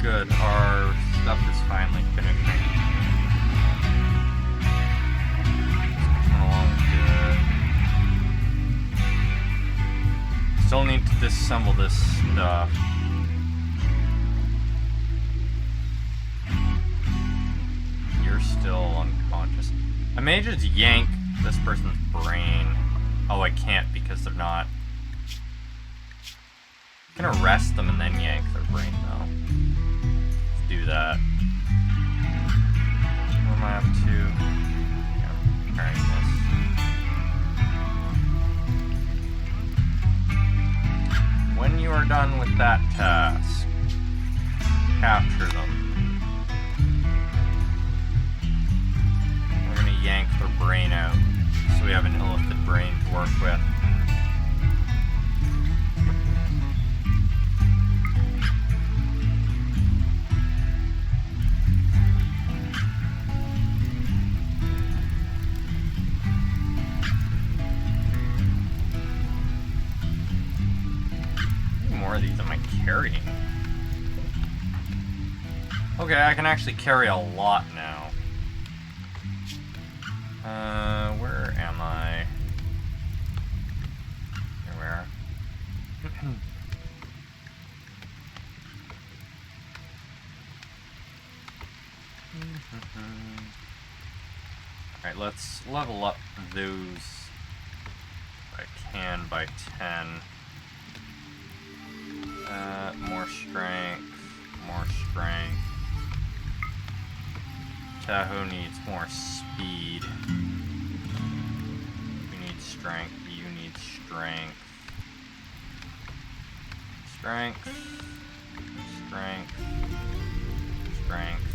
Good, our stuff is finally finishing. It's coming along good. Still need to disassemble this stuff. You're still unconscious. I may just yank this person's brain. Oh, I can't because they're not. I'm gonna arrest them and then yank their brain though. Do that. What am I up to? Yeah, preparing this. When you are done with that task, capture them. We're gonna yank their brain out so we have an illithid brain to work with. Carrying. Okay, I can actually carry a lot now. Where am I? Here we are. Alright, let's level up those if I can by 10. Tahoe needs more speed. We need strength. You need strength. Strength. Strength. Strength.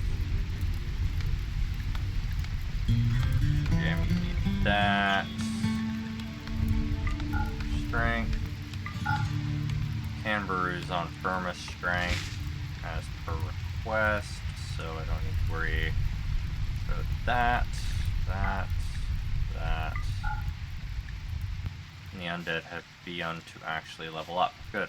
Jam, you need that. Strength. Canberra's on firmest strength as per request, so I don't need to worry about that. And the undead have begun to actually level up. Good.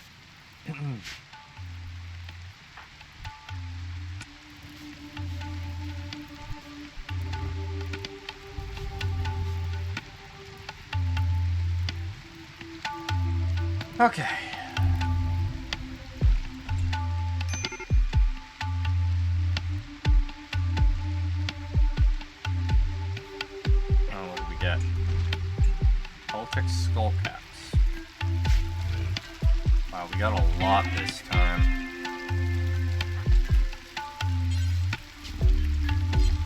Okay. Oh, what do we get? Baltic skullcaps. Wow, we got a lot this time.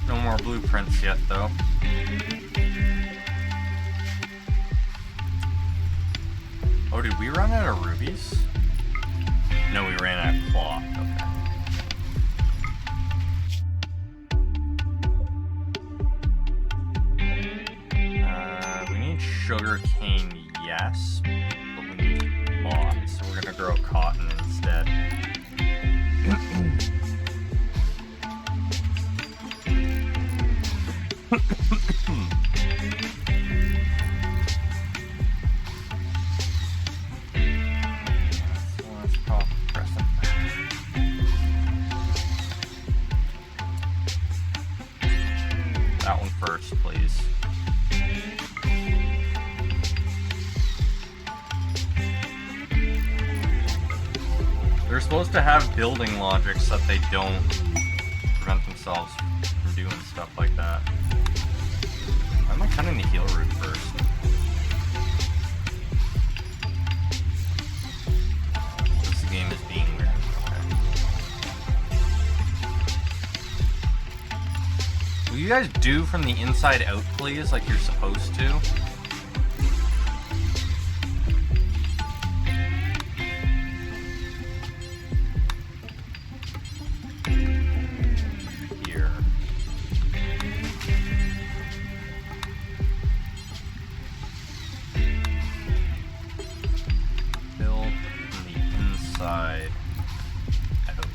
No more blueprints yet, though. Oh, did we run out of rubies? No, we ran out of cloth. Okay. We need sugar cane, yes, but we need cloth, so we're gonna grow cotton instead. That one first, please. They're supposed to have building logics that they don't prevent themselves from doing stuff like that. Why am I cutting the heal root first? This game is being weird. Will you guys do from the inside out, please, like you're supposed to? Here. Build from the inside out.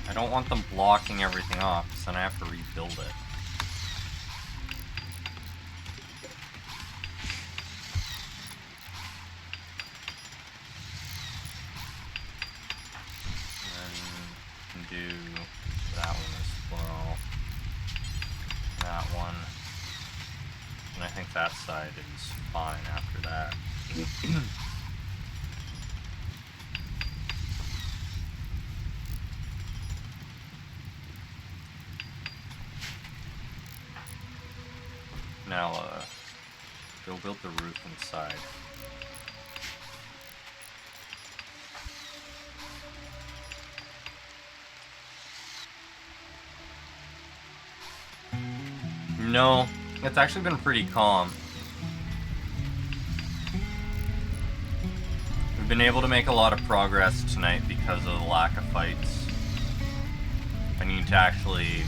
I don't want them blocking everything off, because then I have to rebuild it. And then do that one as well. That one. And I think that side is fine after that. Now, go build the roof inside. No, it's actually been pretty calm. We've been able to make a lot of progress tonight because of the lack of fights. I need to actually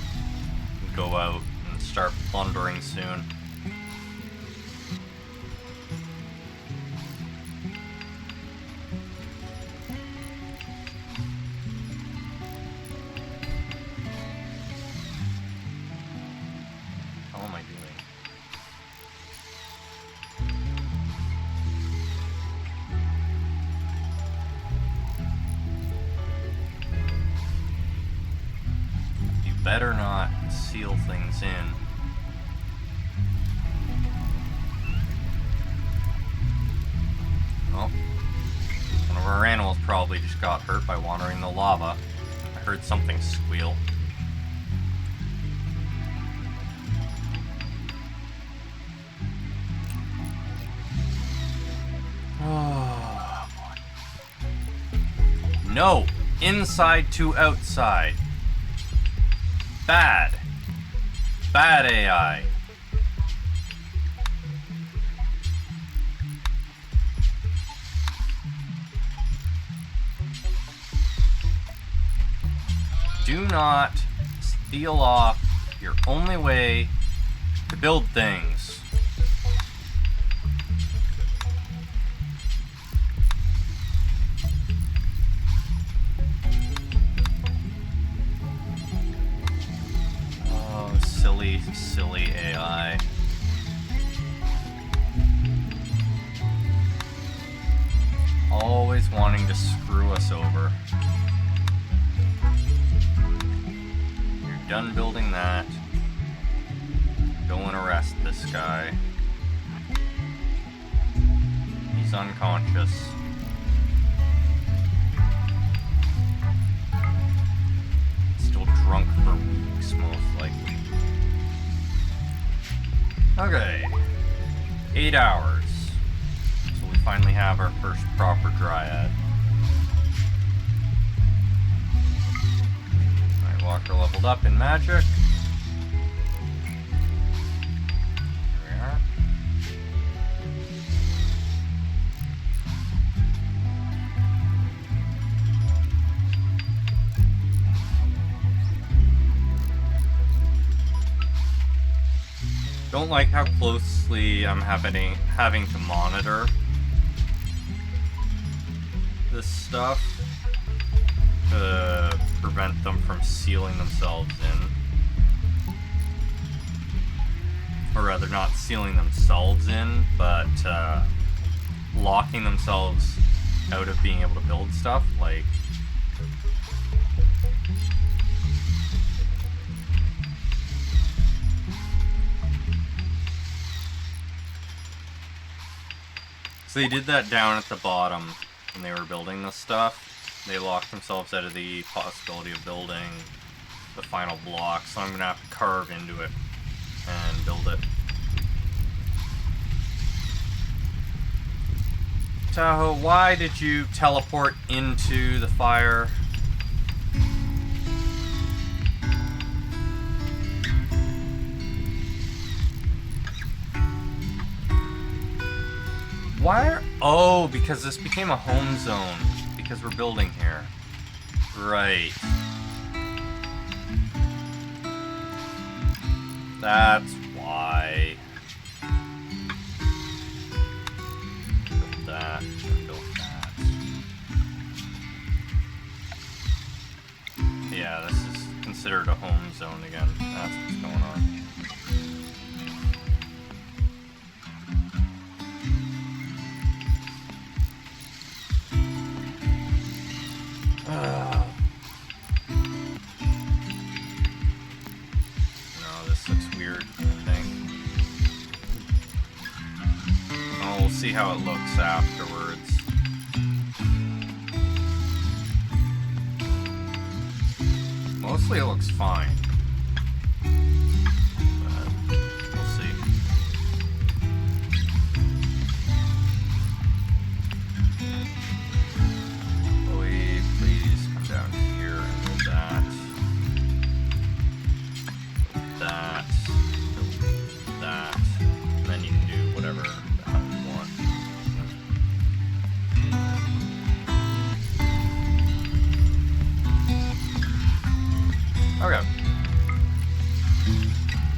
go out and start plundering soon. How am I doing? You better not seal things in. Oh, one of our animals probably just got hurt by wandering the lava. I heard something squeal. Oh, boy. No! Inside to outside. Bad. Bad AI. Do not steal off your only way to build things. Oh, silly, silly AI. Always wanting to screw us over. You're done building that. Go and arrest this guy. He's unconscious. Still drunk for weeks, most likely. Okay. 8 hours. So we finally have our first proper dryad. Alright, Walker leveled up in magic. Don't like how closely I'm having to monitor this stuff to prevent them from sealing themselves in. Or rather, not sealing themselves in, but locking themselves out of being able to build stuff, like... So they did that down at the bottom when they were building this stuff. They locked themselves out of the possibility of building the final block, so I'm going to have to carve into it and build it. Tahoe, why did you teleport into the fire? Why are... Oh, because this became a home zone. Because we're building here. Right. That's why. Build that. Build that. Yeah, this is considered a home zone again. That's what's going on. No, this looks weird, I think. Oh, we'll see how it looks afterwards. Mostly it looks fine. But we'll see. Please come down here and build that. Build that. Build that. And then you can do whatever the hell you want. Okay.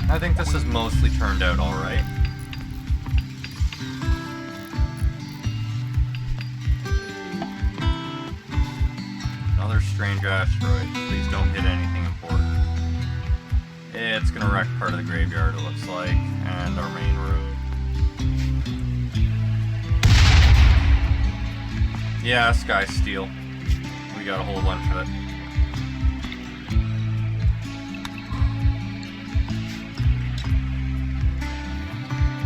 I think this has mostly turned out alright. Another strange asteroid. Please don't hit anything important. It's gonna wreck part of the graveyard, it looks like, and our main road. Yeah, sky steel. We got a whole bunch of it.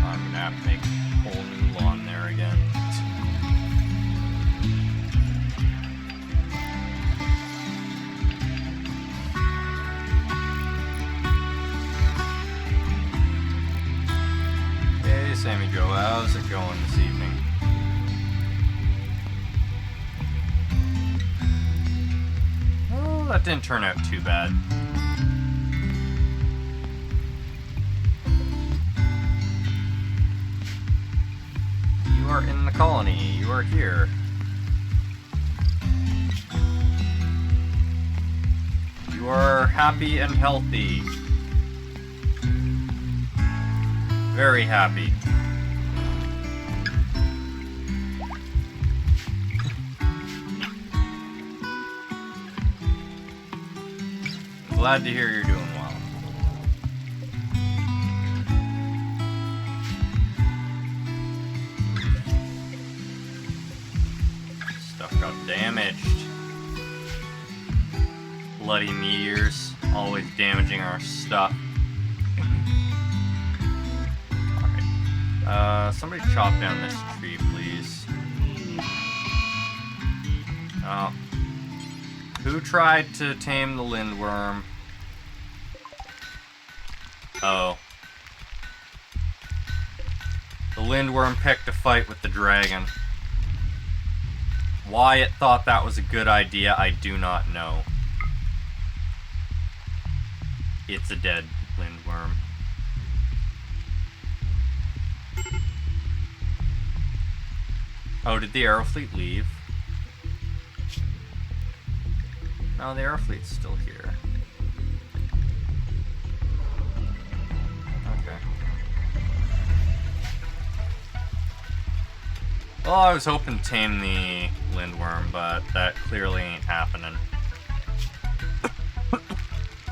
I'm gonna have to make a whole new lawn there again. Hey, Sammy Joe, how's it going this evening? that didn't turn out too bad. You are in the colony. You are here. You are happy and healthy. Very happy. Glad to hear you're doing well. Stuff got damaged. Bloody meteors, always damaging our stuff. Alright. Somebody chop down this tree, please. Who tried to tame the lindworm? Oh. The lindworm picked a fight with the dragon. Why it thought that was a good idea, I do not know. It's a dead lindworm. Oh, did the Arrow Fleet leave? No, the Arrow Fleet's still here. Okay. Well, I was hoping to tame the lindworm, but that clearly ain't happening.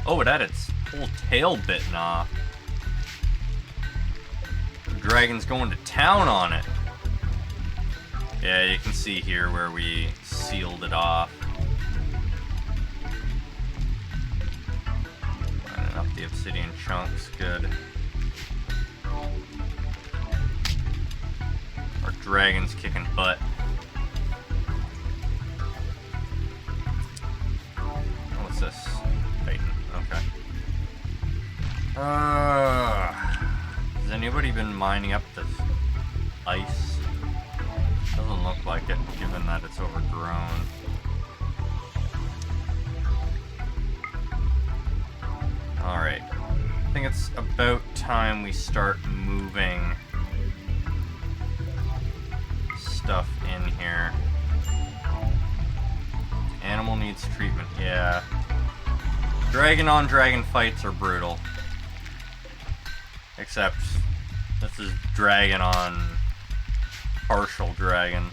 Oh, it had its whole tail bitten off. The dragon's going to town on it. Yeah, you can see here where we sealed it off. Running up the obsidian chunks, good. Our dragon's kicking butt. What's this? Titan. Okay. Has anybody been mining up this ice? Doesn't look like it, given that it's overgrown. Alright. I think it's about time we start moving stuff in here. Animal needs treatment, yeah. Dragon on dragon fights are brutal. Except this is dragon on partial dragon.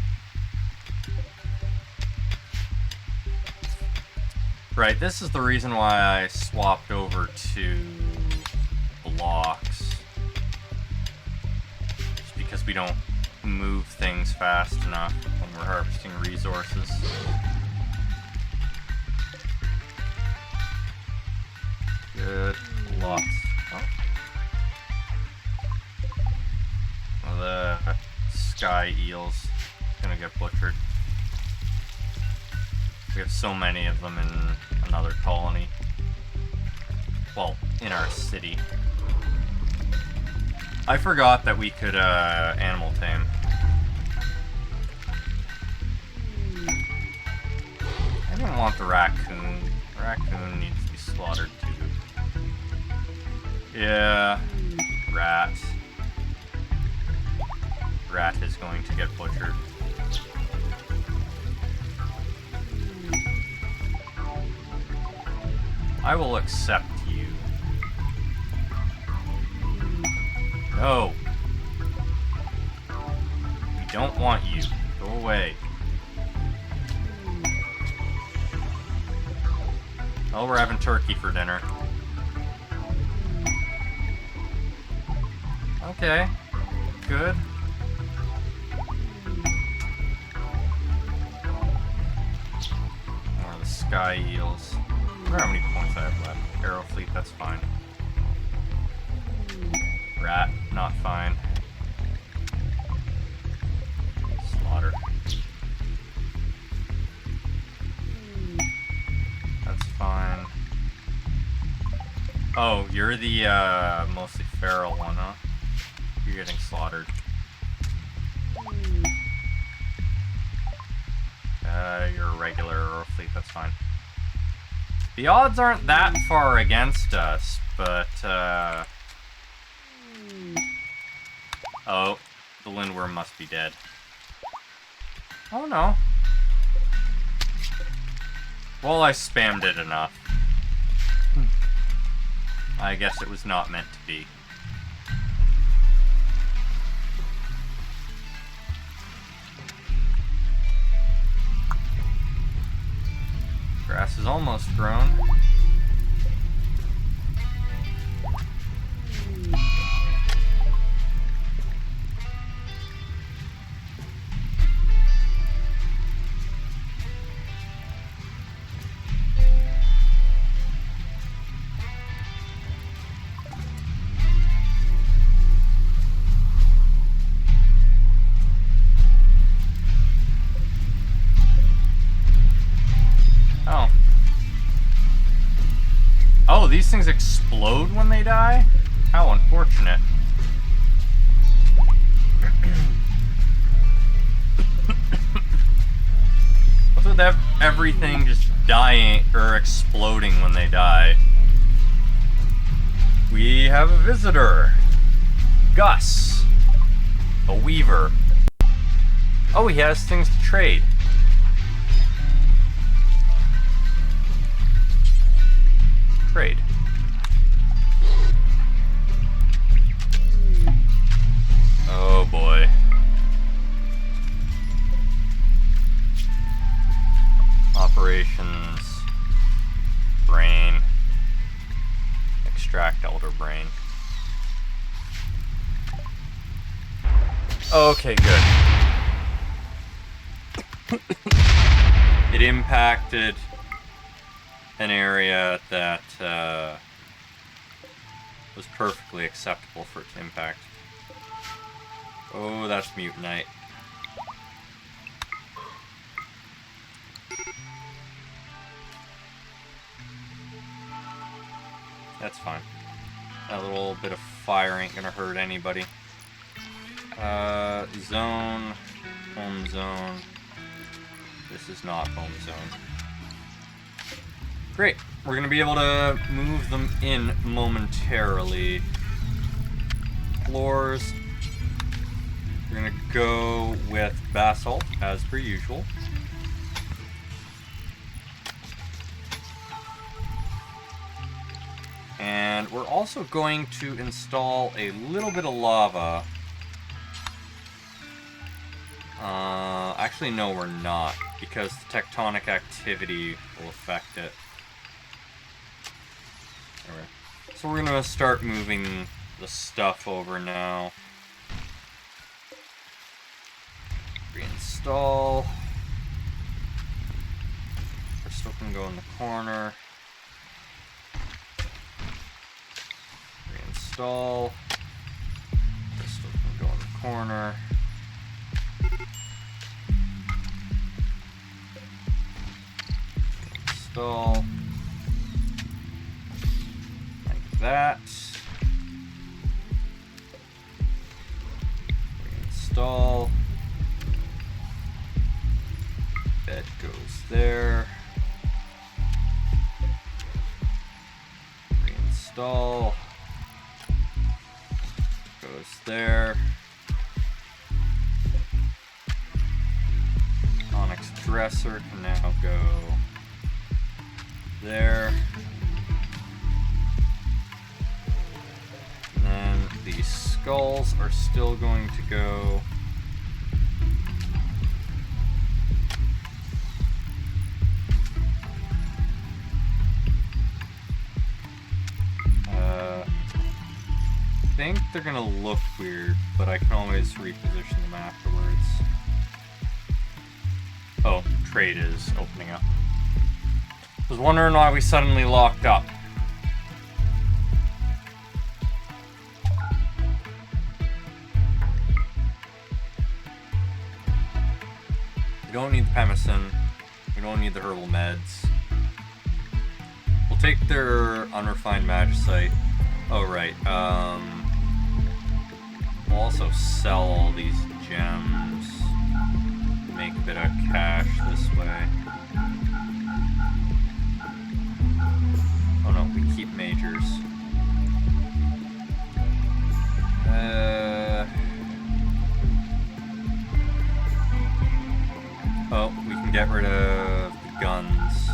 Right, this is the reason why I swapped over to blocks. Just because we don't move things fast enough when we're harvesting resources. Good. Lots. Oh. The sky eels gonna get butchered. We have so many of them in another colony. Well, in our city. I forgot that we could animal tame. I don't want the raccoon. The raccoon needs to be slaughtered too. Yeah. Rat. Rat is going to get butchered. I will accept you. No. We don't want you. Go away. Oh, we're having turkey for dinner. Okay. Good. More of the sky eels. I wonder how many points I have left. Arrow Fleet, that's fine. Rat, not fine. Slaughter. That's fine. Oh, you're the mostly feral one, huh? You're getting slaughtered. You're a regular Arrow Fleet, that's fine. The odds aren't that far against us, but, oh, the lindworm must be dead. Oh, no. Well, I spammed it enough. I guess it was not meant to be. Grass is almost grown. Oh, these things explode when they die? How unfortunate. What's with everything just dying or exploding when they die? We have a visitor. Gus. A weaver. Oh, he has things to trade. Trade. Oh boy. Operations. Brain. Extract elder brain. Okay, good. It impacted an area that was perfectly acceptable for its impact. Oh, that's mutinite. That's fine. That little bit of fire ain't gonna hurt anybody. Zone. Home zone. This is not home zone. Great. We're going to be able to move them in momentarily. Floors. We're going to go with basalt, as per usual. And we're also going to install a little bit of lava. Actually, no, we're not, because the tectonic activity will affect it. Anyway, so we're going to start moving the stuff over now. Reinstall. Crystal can go in the corner. Reinstall. Crystal can go in the corner. Reinstall. Like that. Reinstall. Bed goes there. Reinstall. Goes there. Onyx dresser can now go there. And then these skulls are still going to go I think they're gonna look weird, but I can always reposition them afterwards. Oh, trade is opening up. I was wondering why we suddenly locked up. We don't need the pemicin. We don't need the herbal meds. We'll take their unrefined magicite. Oh, right. We'll also sell all these gems. Make a bit of cash this way. get rid of the guns.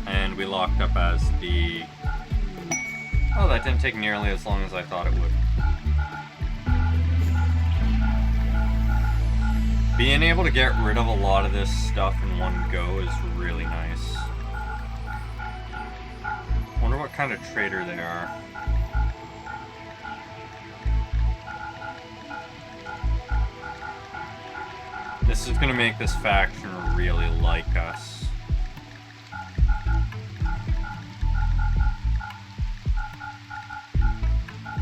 And we locked up as the... Oh, that didn't take nearly as long as I thought it would. Being able to get rid of a lot of this stuff in one go is really nice. Wonder what kind of trader they are. This is gonna make this faction really like us.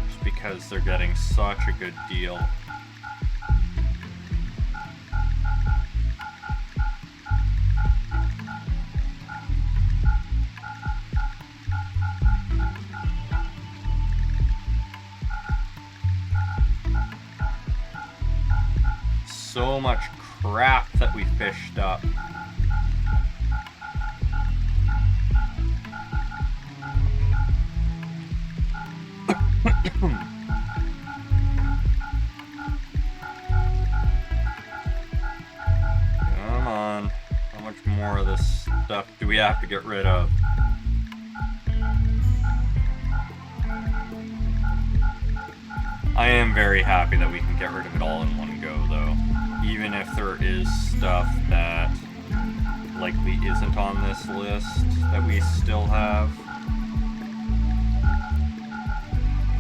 Just because they're getting such a good deal. So much crap that we fished up. Come on. How much more of this stuff do we have to get rid of? I am very happy that we can get rid of it all in one go, though. Even if there is stuff that likely isn't on this list that we still have.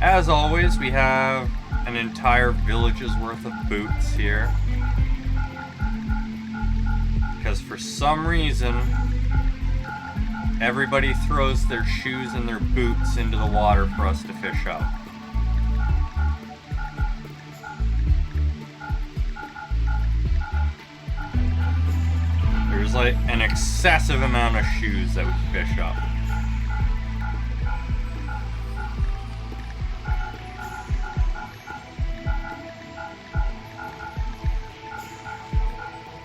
As always, we have an entire village's worth of boots here. Because for some reason, everybody throws their shoes and their boots into the water for us to fish up. There's like an excessive amount of shoes that we can fish up.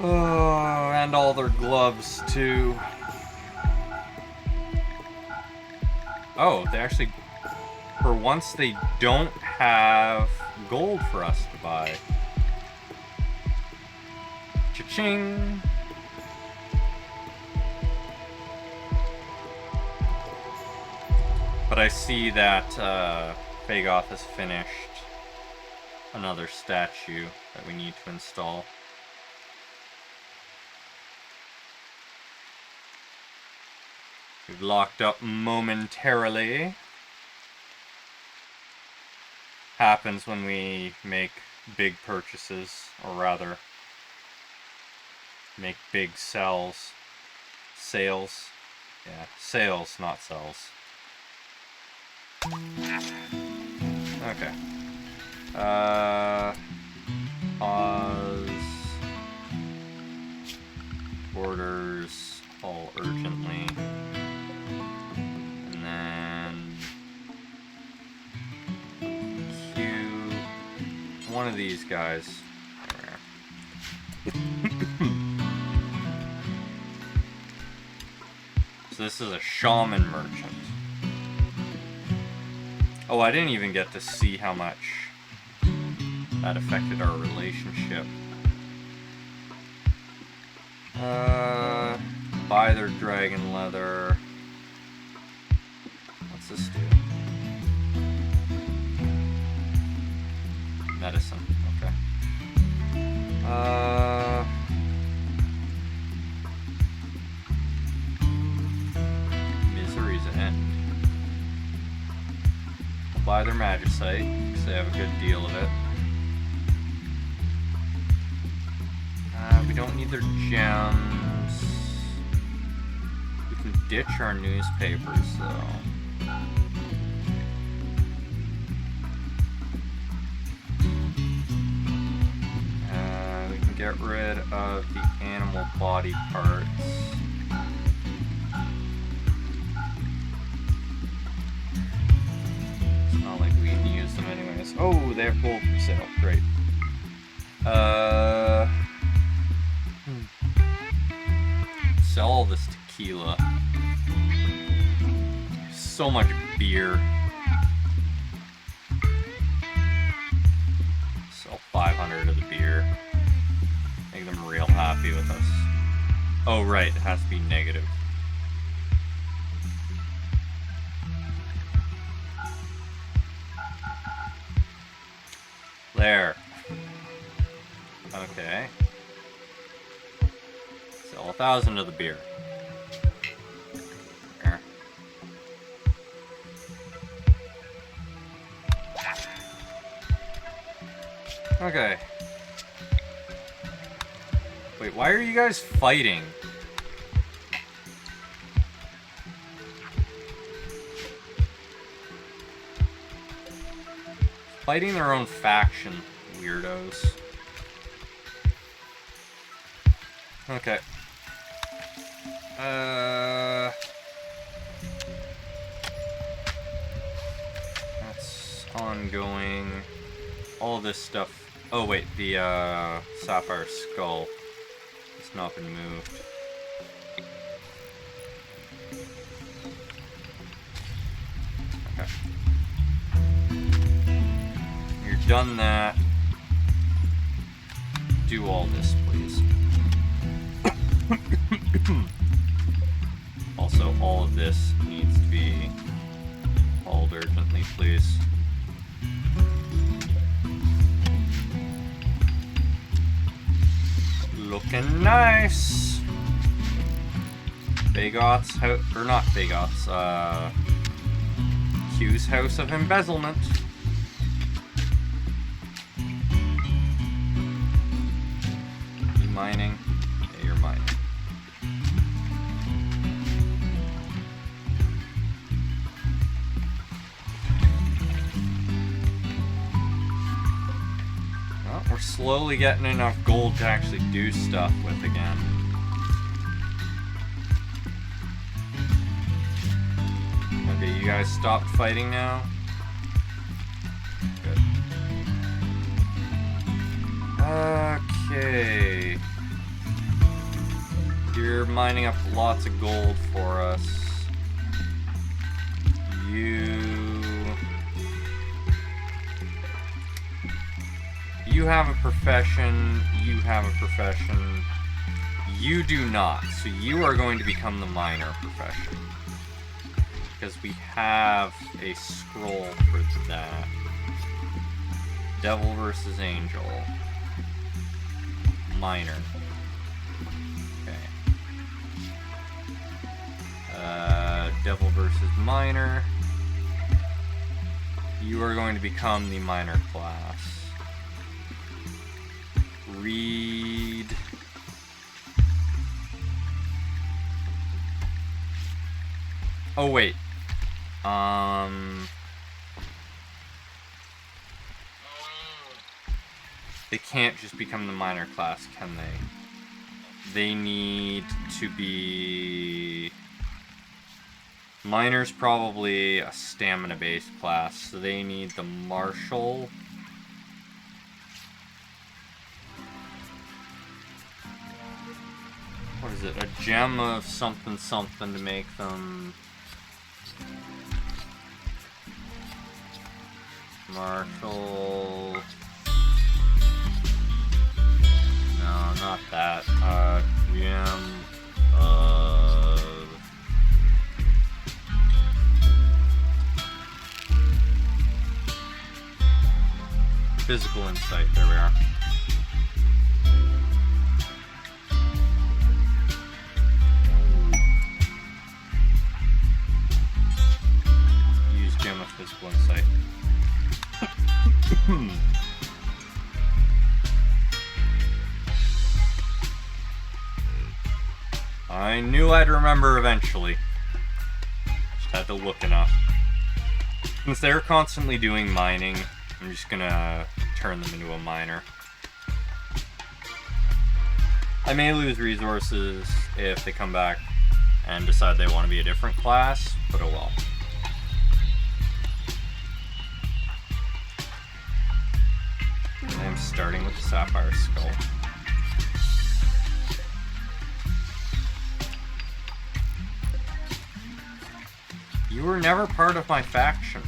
Oh, and all their gloves too. Oh, they actually, for once, they don't have gold for us to buy. Cha-ching! But I see that Fagoth has finished another statue that we need to install. We've locked up momentarily. Happens when we make big purchases, or rather, make big sales. Sales. Yeah, sales, not sells. Okay. Pause. Orders all urgently. And then queue one of these guys. So this is a shaman merchant. Oh, I didn't even get to see how much that affected our relationship. Buy their dragon leather. What's this do? Medicine, okay. Misery's end. We'll buy their magicite, because they have a good deal of it. We don't need their gems. We can ditch our newspapers, though. We can get rid of the animal body parts. It's not like we can use them anyways. Oh, they have gold for sale. Great. Sell all this tequila. So much beer. 500 of the beer. Make them real happy with us. Oh, right, it has to be negative. There. Okay. Sell 1,000 of the beer. There. Okay. Wait, why are you guys fighting? Fighting their own faction, weirdos. Okay. That's ongoing. All this stuff. Oh wait, the sapphire skull has not been moved. Okay. You're done that. Do all this, please. Also, all of this needs to be hauled urgently, please. Looking nice. Bagot's house, or not Bagot's, Q's house of embezzlement. You mining? Yeah, you're mining. Well, we're slowly getting enough gold to actually do stuff with again. Okay, you guys stopped fighting now? Good. Okay. You're mining up lots of gold for us. You have a profession, you have a profession. You do not, so you are going to become the miner profession. Because we have a scroll for that. Devil versus Angel. Miner. Okay. Devil versus Miner. You are going to become the miner class. Read. Oh wait. They can't just become the miner class, can they? They need to be... Miner's probably a stamina-based class, so they need the martial. What is it? A gem of something something to make them... Martial... No, not that. Gem of... Physical insight, there we are. Use gem of physical insight. I knew I'd remember eventually. Just had to look enough. Since they're constantly doing mining, I'm just gonna turn them into a miner. I may lose resources if they come back and decide they want to be a different class, but oh well. I'm starting with the sapphire skull. You were never part of my faction.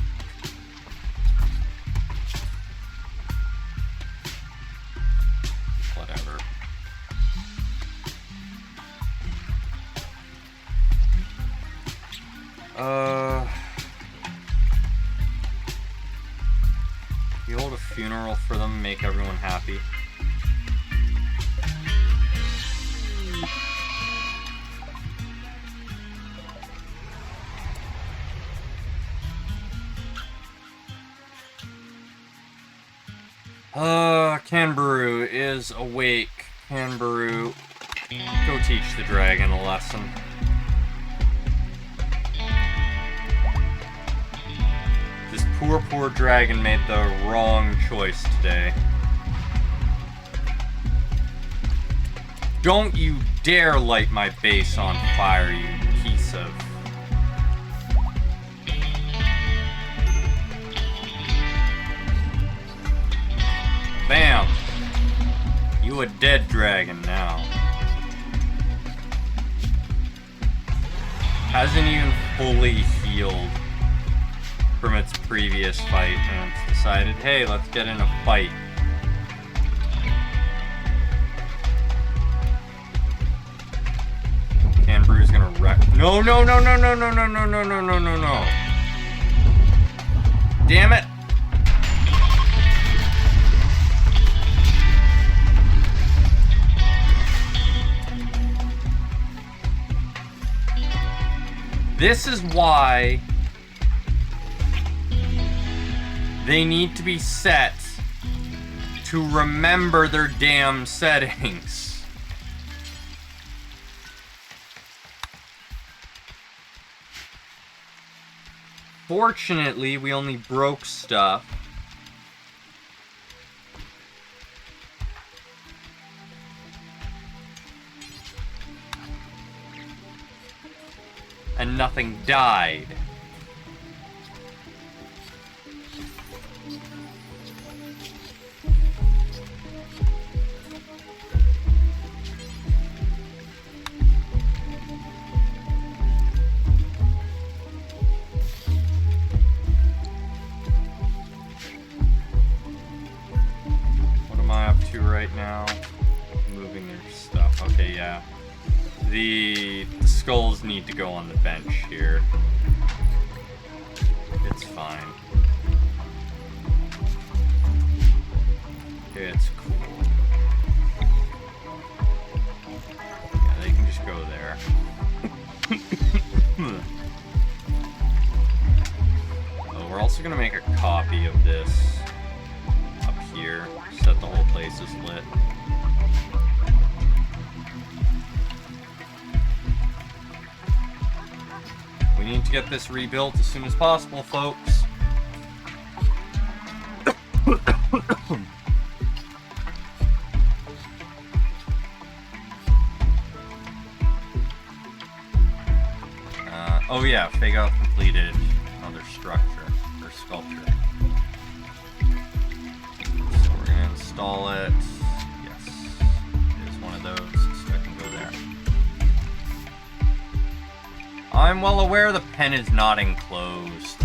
You hold a funeral for them, make everyone happy. Kanbaru is awake. Kanbaru, go teach the dragon a lesson. This poor dragon made the wrong choice today. Don't you dare light my base on fire, you piece of... Bam! You a dead dragon now. Hasn't even fully healed from its previous fight, and it's decided, hey, let's get in a fight. Kanbaru's gonna wreck. No. Damn it! This is why they need to be set to remember their damn settings. Fortunately, we only broke stuff. And nothing died. What am I up to right now? Moving your stuff. Okay, yeah. The skulls need to go on the bench here. It's fine. It's cool. Yeah, they can just go there. Oh, we're also gonna make a copy of this up here. Set the whole place as lit. We need to get this rebuilt as soon as possible, folks. Oh yeah, Fago completed another structure, or sculpture. So we're gonna install it. Yes, it is one of those, so I can go there. I'm well aware the pen is not enclosed.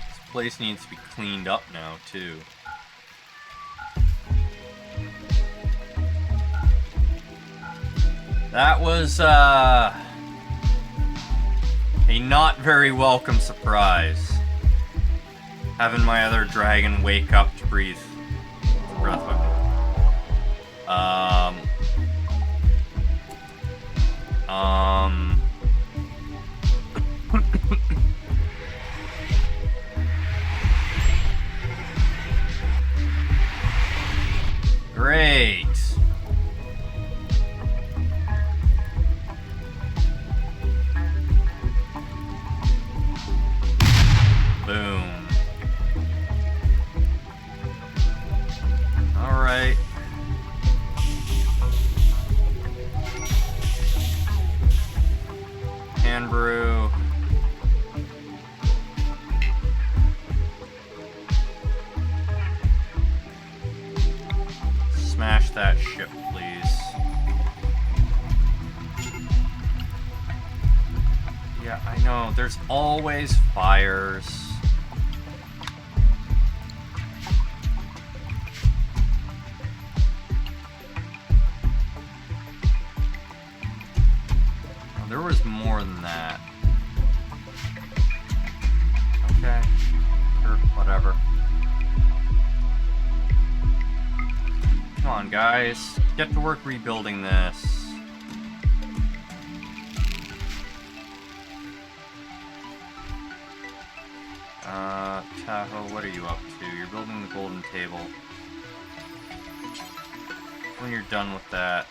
This place needs to be cleaned up now, too. That was, a not very welcome surprise. Having my other dragon wake up to breathe breath weapon. Great. Boom. Alright. Kanbaru. Smash that ship, please. Yeah, I know. There's always fires. on, guys. Get to work rebuilding this. Tahoe, what are you up to? You're building the golden table. When you're done with that,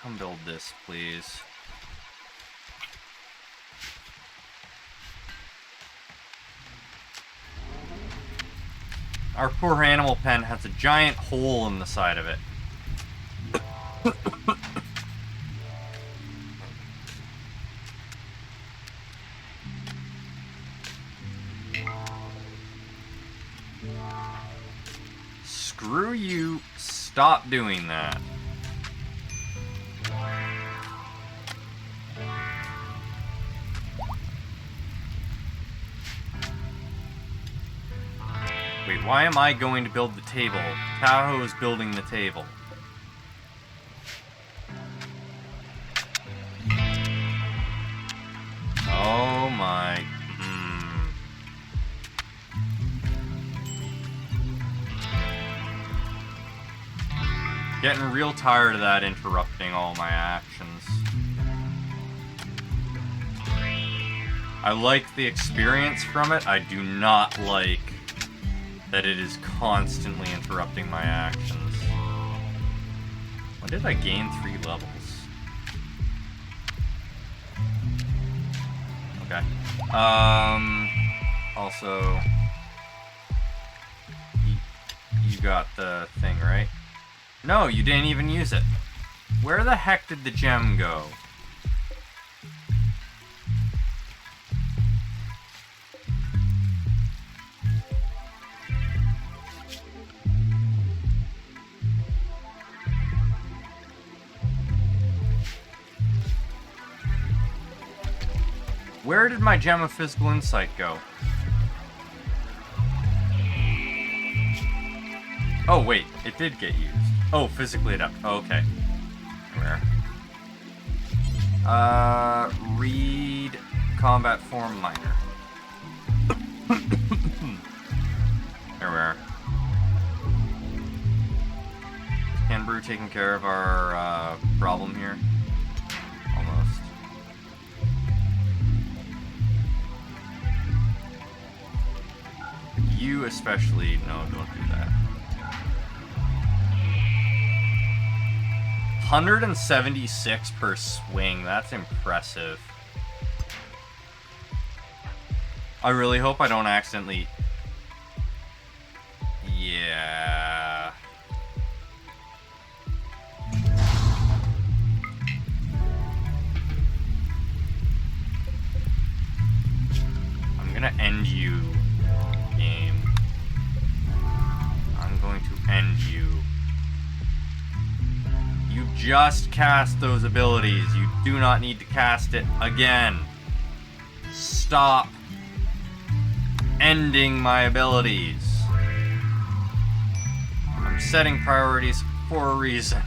come build this, please. Our poor animal pen has a giant hole in the side of it. Screw you. Stop doing that. Wait, why am I going to build the table? Tahoe is building the table. Oh my... Getting real tired of that interrupting all my actions. I like the experience from it. I do not like that it is constantly interrupting my actions. When did I gain 3 levels? Okay. Also, you got the thing, right? No, you didn't even use it. Where the heck did the gem go? Where did my gem of physical insight go? Oh, wait, it did get used. Oh, physically adept. Oh, okay. Where? Read combat form minor. There we are. Can Brew taking care of our problem here? Almost. You especially, no, don't do that. 176 per swing, that's impressive. I really hope I don't accidentally... Yeah... I'm gonna end you, game. I'm going to end you. You just cast those abilities. You do not need to cast it again. Stop ending my abilities. I'm setting priorities for a reason.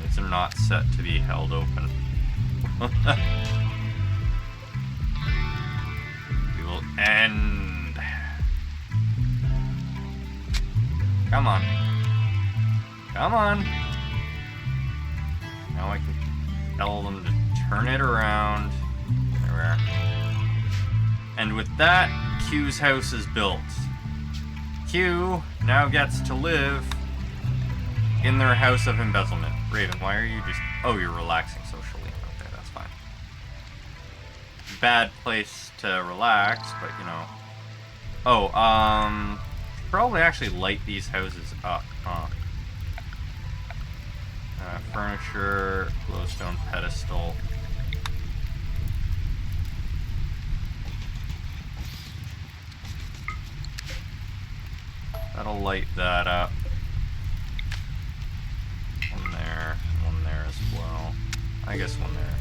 These are not set to be held open. We will end. Come on. Come on. Now I can tell them to turn it around. There we are. And with that, Q's house is built. Q now gets to live in their house of embezzlement. Raven, why are you just... Oh, you're relaxing socially. Okay, that's fine. Bad place to relax, but you know. Oh, probably actually light these houses up, huh? Furniture, glowstone pedestal. That'll light that up. One there as well. I guess one there.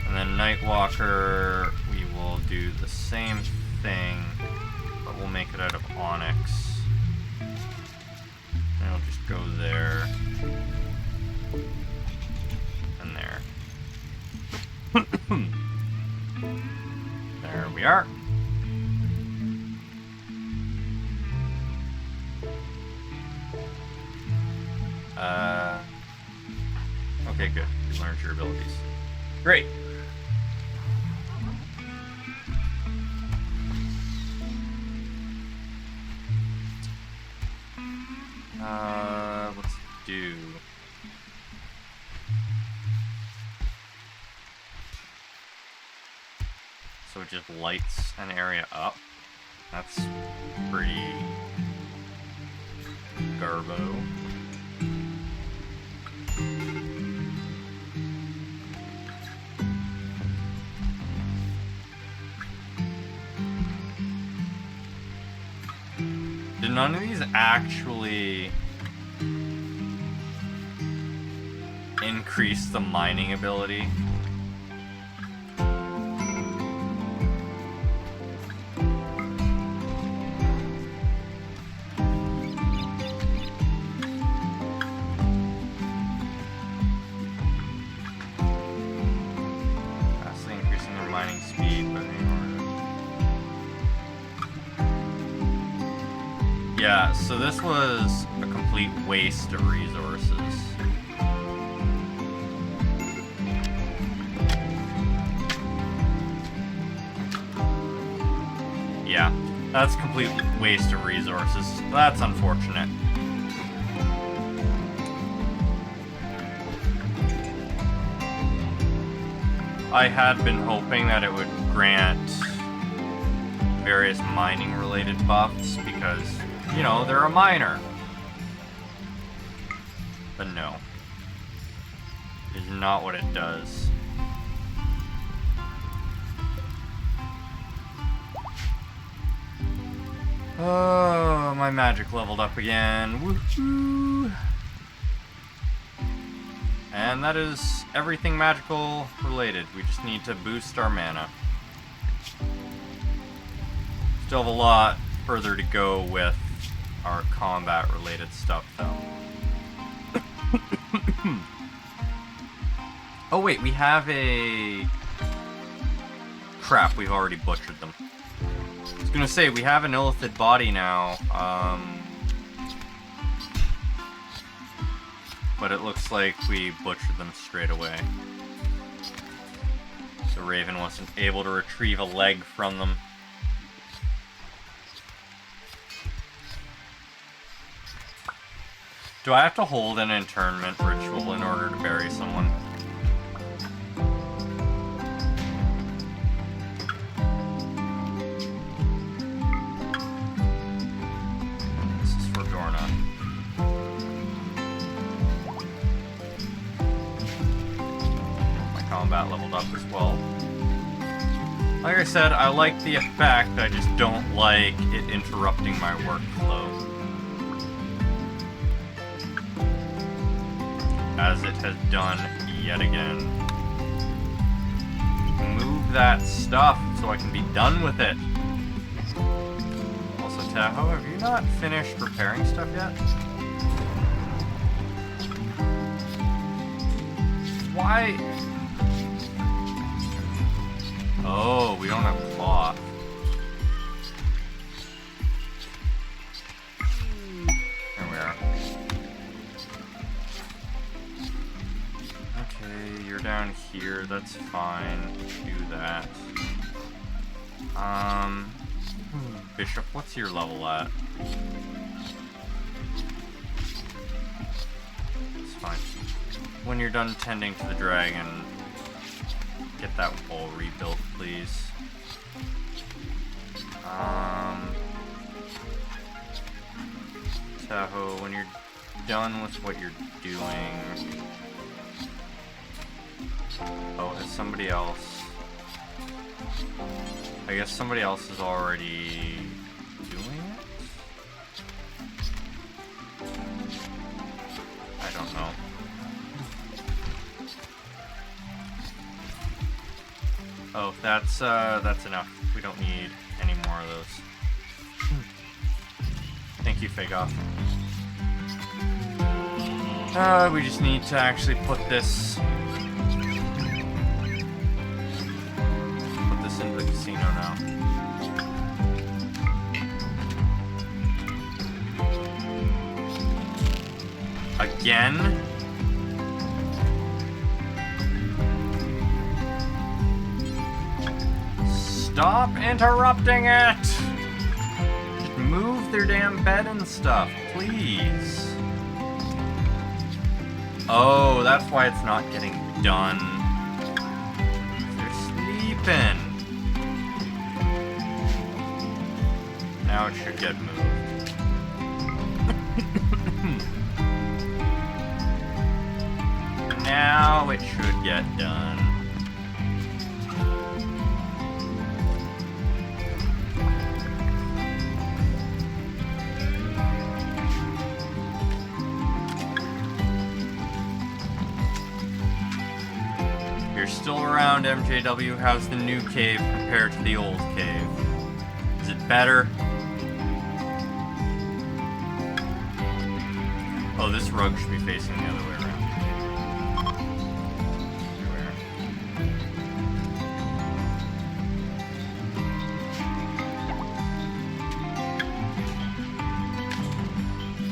And then Nightwalker, we will do the same thing, but we'll make it out of onyx. And it'll just go there. And there. we are. Okay, good. You learned your abilities. Great. Let's do... So it just lights an area up. That's pretty garbo. Did none of these actually increase the mining ability? Vastly increasing their mining speed, but yeah, so this was a complete waste of resources. Yeah, that's a complete waste of resources. That's unfortunate. I had been hoping that it would grant various mining related buffs because, you know, they're a miner. But no. It is not what it does. Oh, my magic leveled up again. Woohoo! And that is everything magical related. We just need to boost our mana. Still have a lot further to go with our combat related stuff though. Oh wait, we have a... Crap, we've already butchered them. I was gonna say, we have an illithid body now, but it looks like we butchered them straight away. The Raven wasn't able to retrieve a leg from them. Do I have to hold an internment ritual in order to bury someone? This is for Dorna. My combat leveled up as well. Like I said, I like the effect, I just don't like it interrupting my workflow. As it has done yet again. Move that stuff so I can be done with it. Also, Tahoe, have you not finished repairing stuff yet? Why? Oh, we don't have cloth. There we are. Okay, you're down here, that's fine. Do that. Bishop, what's your level at? It's fine. When you're done tending to the dragon, get that wall rebuilt, please. Tahoe, when you're done with what you're doing... Oh, is somebody else... I guess somebody else is already doing it? I don't know. Oh, that's enough. We don't need any more of those. Thank you, Fagoth. We just need to actually put this into the casino. no. Again? Stop interrupting it! Just move their damn bed and stuff, please. Oh, that's why it's not getting done. They're sleeping. Now it should get moved. Now it should get done. You're still around, MJW. How's the new cave compared to the old cave? Is it better? Oh, this rug should be facing the other way around.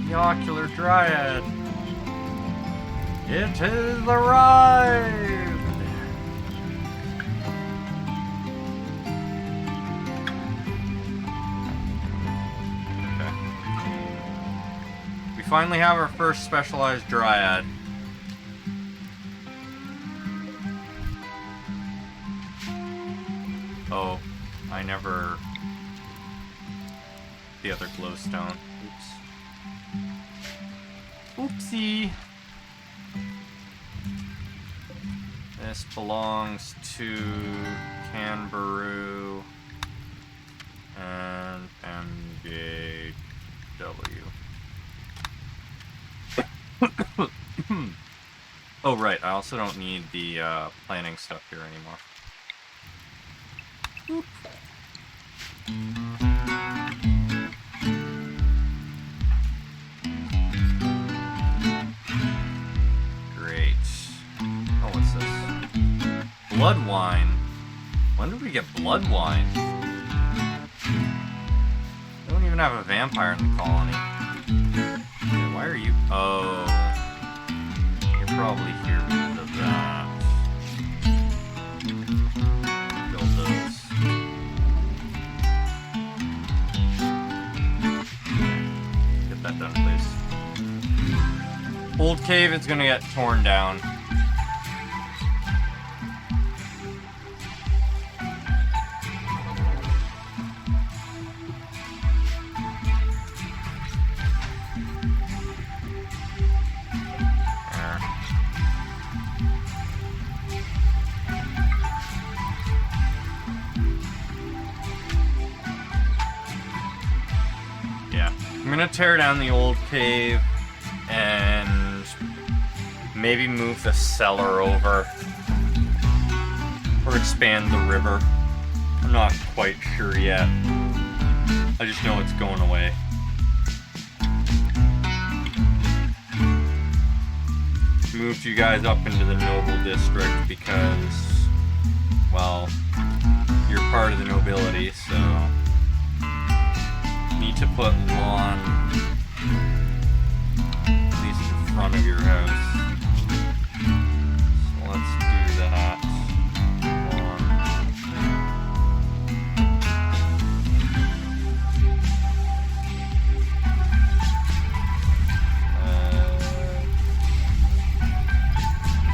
The Ocular Dryad. It has arrived! Finally have our first specialized dryad. Oh, I never... The other glowstone. Oops. Oopsie. This belongs to Canberoo and MJW. Oh, right. I also don't need the planning stuff here anymore. Oop. Great. Oh, what's this? Blood wine. When did we get blood wine? We don't even have a vampire in the colony. Okay, why are you... Oh. You're probably here because of that. Build those. Get that done, please. Old cave is gonna get torn down. I'm gonna tear down the old cave and maybe move the cellar over or expand the river. I'm not quite sure yet. I just know it's going away. Moved you guys up into the noble district because, well, you're part of the nobility, so need to put lawn at least in front of your house. So let's do that. Lawn.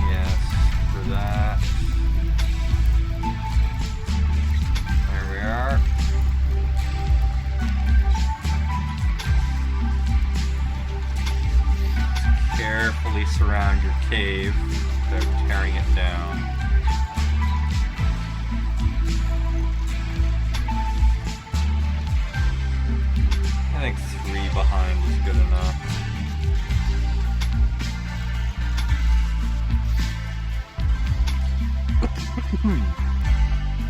Yes, for that. There we are. Carefully surround your cave without tearing it down. I think 3 behind is good enough.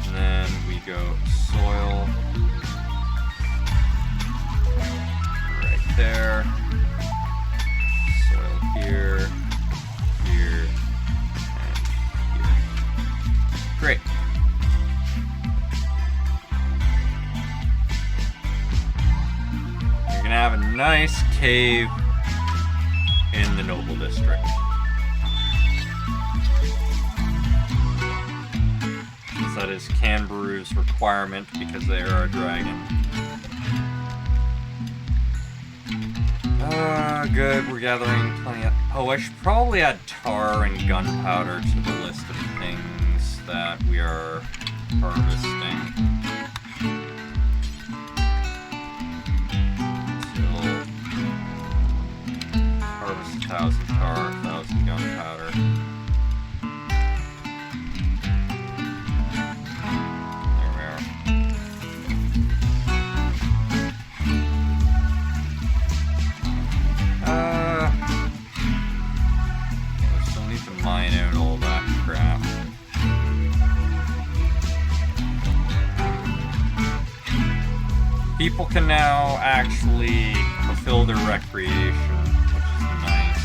And then we go soil right there. Here, here, and here. Great. cave in the Noble District. Since that is Canberoo's requirement because they are a dragon. Good, we're gathering plenty of... Oh, I should probably add tar and gunpowder to the list of things that we are harvesting. Harvest 1,000 tar, 1,000 gunpowder. There we are. We still need to mine out all that crap. People can now actually fulfill their recreation, which is nice.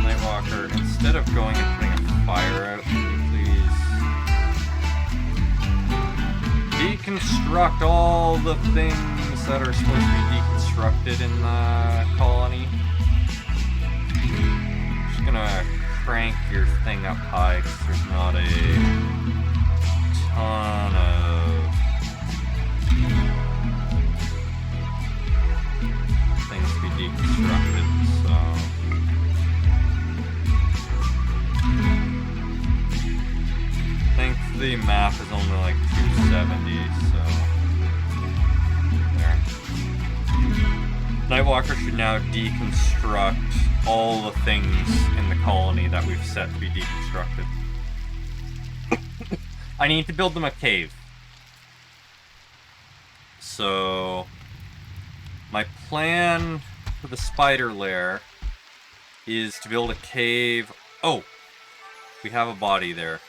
Nightwalker, instead of going and putting a fire out, can you please deconstruct all the things that are supposed to be deconstructed in the colony? Just gonna crank your thing up high because there's not a ton of things to be deconstructed, so I think the map is only like 270, so there. Nightwalker should now deconstruct all the things in the colony that we've set to be deconstructed. I need to build them a cave. So my plan for the spider lair is to build a cave. Oh, we have a body there.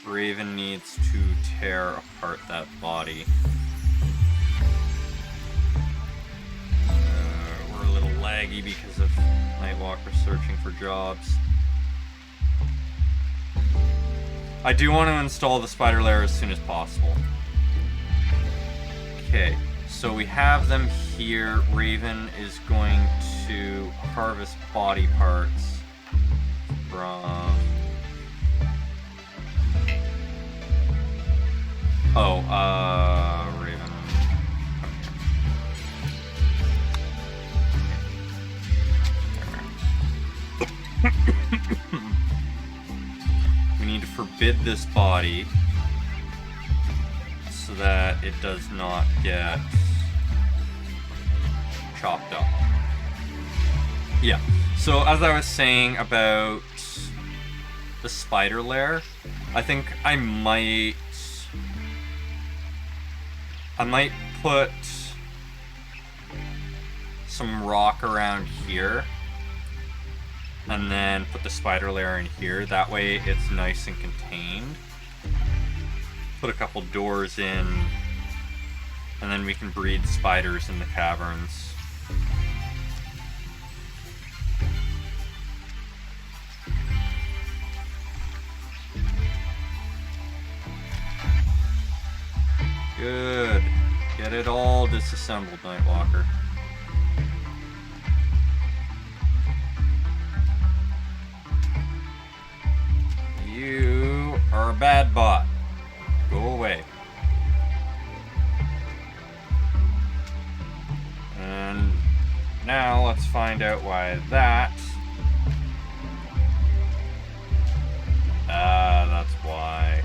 Raven needs to tear apart that body. We're a little laggy because of Nightwalker searching for jobs. I do want to install the spider lair as soon as possible. Okay, so we have them here. Raven is going to harvest body parts from... Oh, Raven. We need to forbid this body so that it does not get chopped up. Yeah, so as I was saying about the spider lair, I think I might put some rock around here and then put the spider lair in here. That way it's nice and contained. Put a couple doors in, and then we can breed spiders in the caverns. Good. Get it all disassembled, Nightwalker. You are a bad bot. Go away. And now let's find out why that... that's why.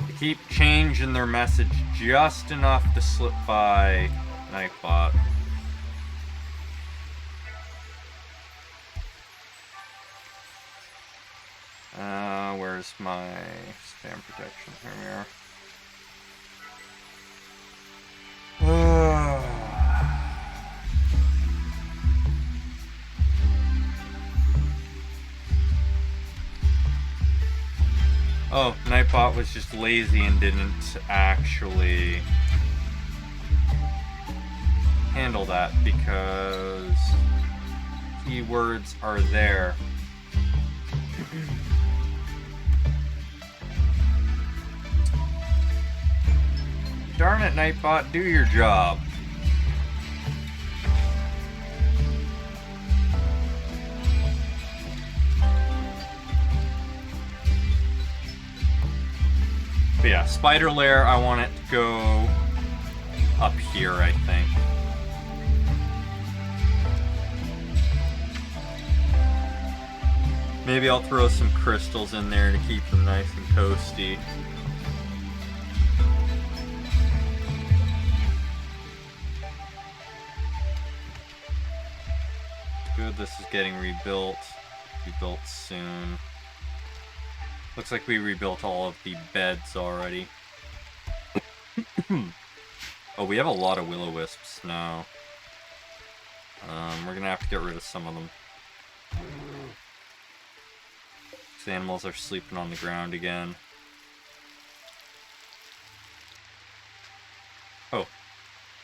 They keep changing their message just enough to slip by Nightbot. Where's my spam protection? Here we are. Oh, Nightbot was just lazy and didn't actually handle that because keywords are there. Darn it, Nightbot, do your job. But yeah, spider lair, I want it to go up here, I think. Maybe I'll throw some crystals in there to keep them nice and toasty. Good, this is getting rebuilt. Rebuilt soon. Looks like we rebuilt all of the beds already. Oh, we have a lot of will-o-wisps now. We're gonna have to get rid of some of them. These animals are sleeping on the ground again. Oh,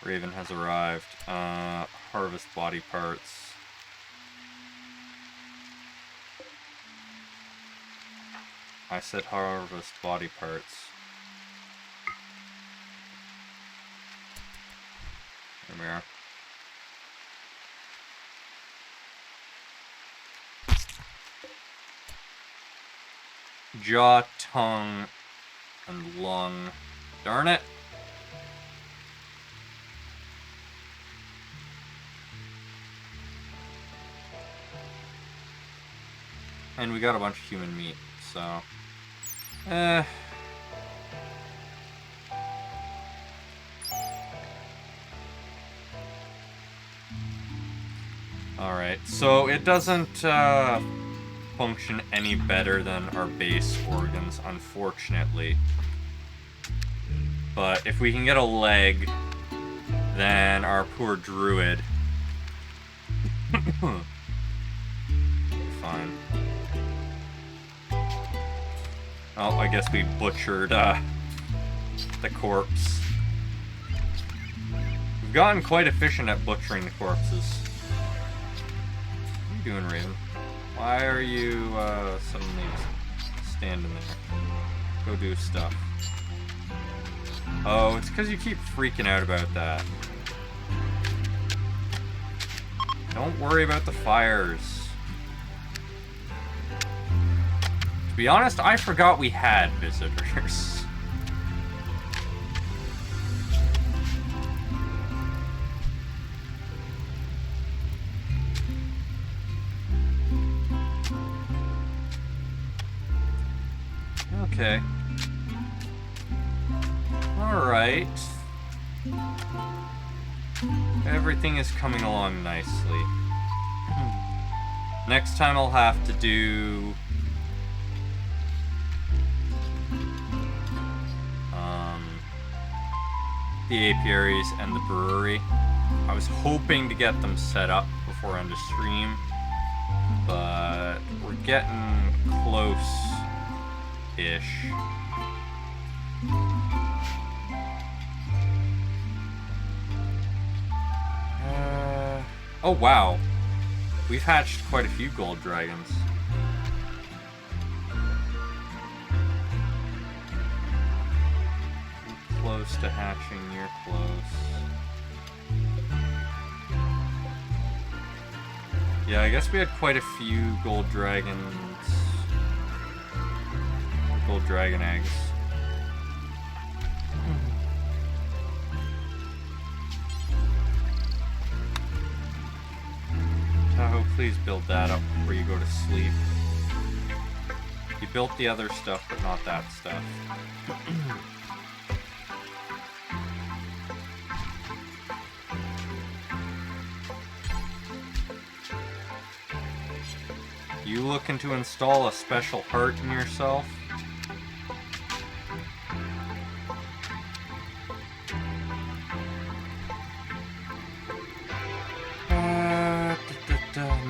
Raven has arrived. Harvest body parts. I said harvest body parts. There we are. Jaw, tongue, and lung. Darn it! And we got a bunch of human meat, so... Alright, so it doesn't function any better than our base organs, unfortunately. But if we can get a leg, then our poor druid... Fine. Oh, I guess we butchered the corpse. We've gotten quite efficient at butchering the corpses. What are you doing, Raven? Why are you suddenly standing there? Go do stuff. Oh, it's because you keep freaking out about that. Don't worry about the fires. To be honest, I forgot we had visitors. Okay. Alright. Everything is coming along nicely. Next time I'll have to do... the apiaries and the brewery. I was hoping to get them set up before end of stream, but we're getting close-ish. Oh wow, we've hatched quite a few gold dragons. Close to hatching, you're close. Yeah, I guess we had quite a few gold dragons. Gold dragon eggs. Tahoe, please build that up before you go to sleep. You built the other stuff, but not that stuff. You looking to install a special heart in yourself?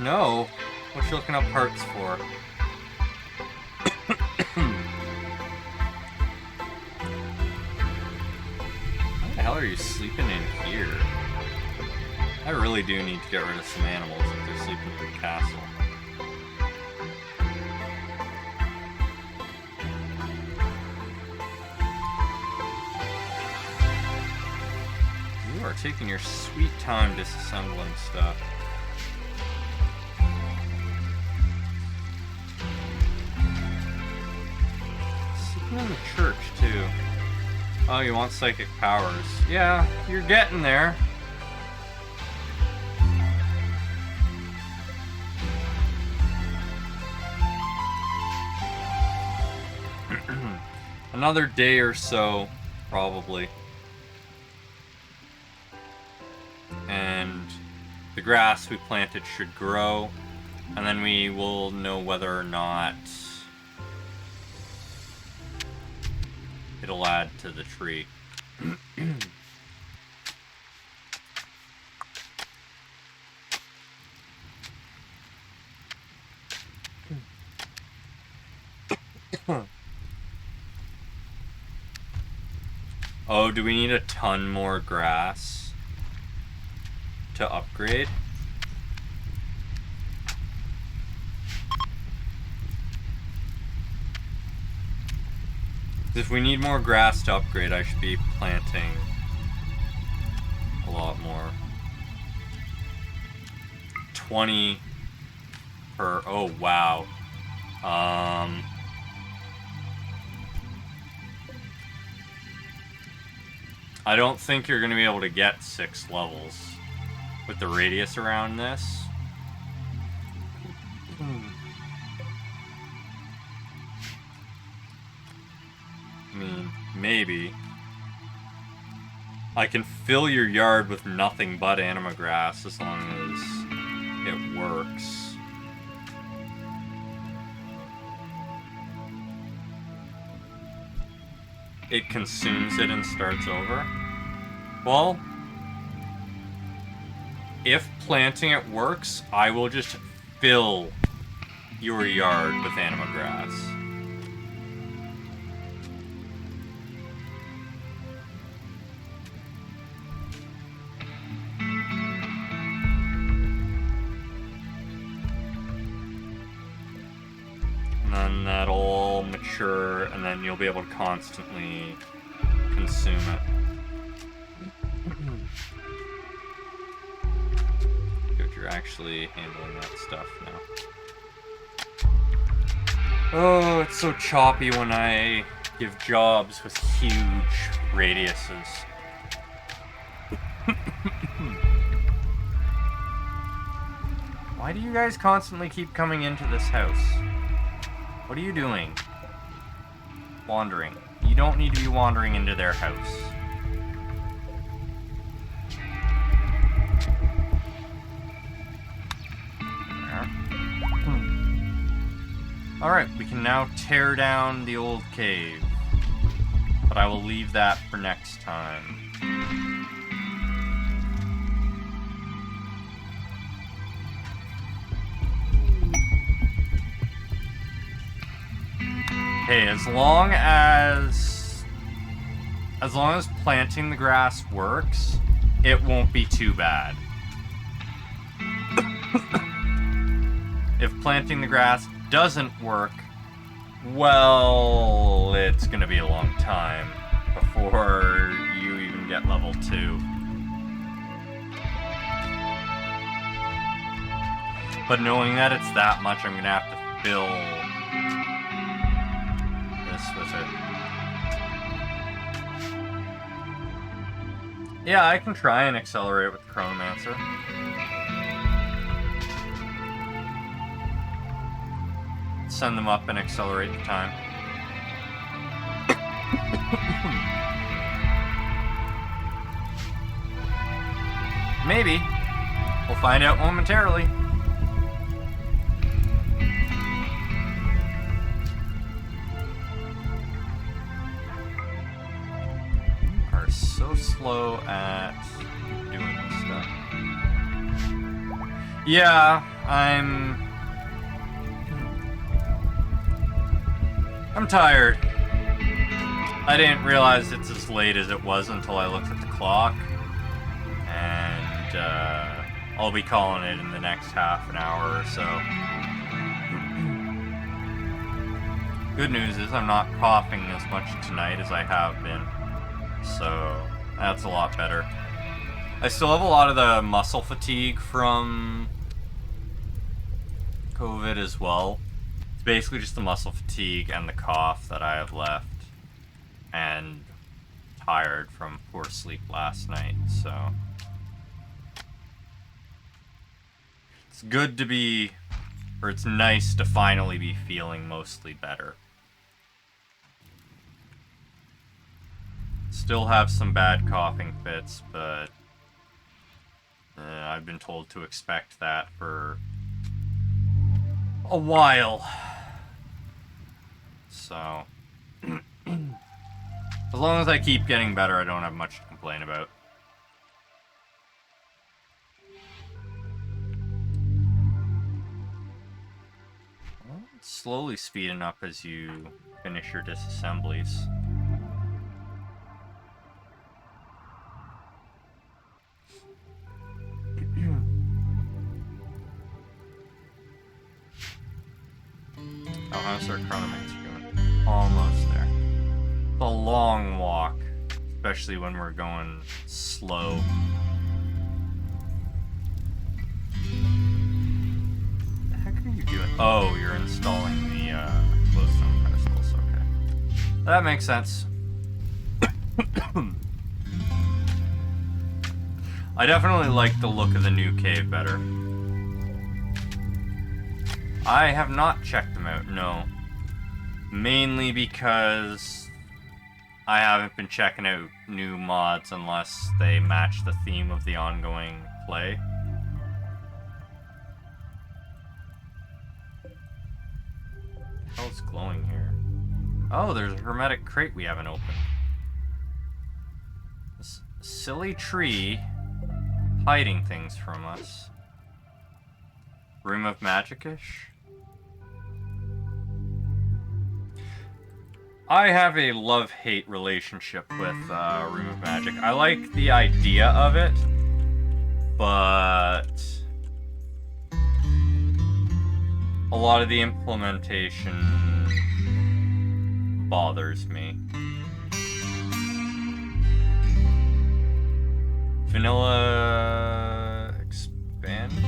No. What you looking up hearts for? How the hell are you sleeping in here? I really do need to get rid of some animals if they're sleeping in the castle. taking your sweet time disassembling stuff. Sitting in the church, too. Oh, you want psychic powers. Yeah, you're getting there. Another day or so, probably. And the grass we planted should grow, and then we will know whether or not it'll add to the tree. Oh, do we need a ton more grass to upgrade? If we need more grass to upgrade, I should be planting a lot more. 20 per... Oh, wow. I don't think you're going to be able to get 6 levels with the radius around this. I mean, maybe. I can fill your yard with nothing but anima grass as long as it works. It consumes it and starts over. Well, if planting it works, I will just fill your yard with anima grass. And then that'll all mature, and then you'll be able to constantly consume it. Good, you're actually handling that stuff now. Oh, it's so choppy when I give jobs with huge radiuses. Why do you guys constantly keep coming into this house? What are you doing? Wandering. You don't need to be wandering into their house. Alright, we can now tear down the old cave. But I will leave that for next time. Hey, as long as planting the grass works, it won't be too bad. If planting the grass doesn't work, well, it's gonna be a long time before you even get level 2. But knowing that it's that much, I'm gonna have to fill this with it. Yeah, I can try and accelerate with the Chronomancer. Send them up and accelerate the time. Maybe. We'll find out momentarily. You are so slow at doing this stuff. Yeah, I'm tired. I didn't realize it's as late as it was until I looked at the clock. And I'll be calling it in the next half an hour or so. Good news is I'm not coughing as much tonight as I have been. So that's a lot better. I still have a lot of the muscle fatigue from COVID as well. It's basically just the muscle fatigue and the cough that I have left. And tired from poor sleep last night, so... It's good to be... or it's nice to finally be feeling mostly better. Still have some bad coughing fits, but... I've been told to expect that for... a while. So... as long as I keep getting better, I don't have much to complain about. Well, it's slowly speeding up as you finish your disassemblies. Oh, how's our chronomancer doing? Almost there. It's a long walk, especially when we're going slow. What the heck are you doing? Oh, you're installing the glowstone pedestals, okay. That makes sense. I definitely like the look of the new cave better. I have not checked them out, no. Mainly because I haven't been checking out new mods unless they match the theme of the ongoing play. What the hell's glowing here? Oh, there's a hermetic crate we haven't opened. This silly tree hiding things from us. Room of Magic-ish? I have a love-hate relationship with Room of Magic. I like the idea of it, but a lot of the implementation bothers me. Vanilla expanded?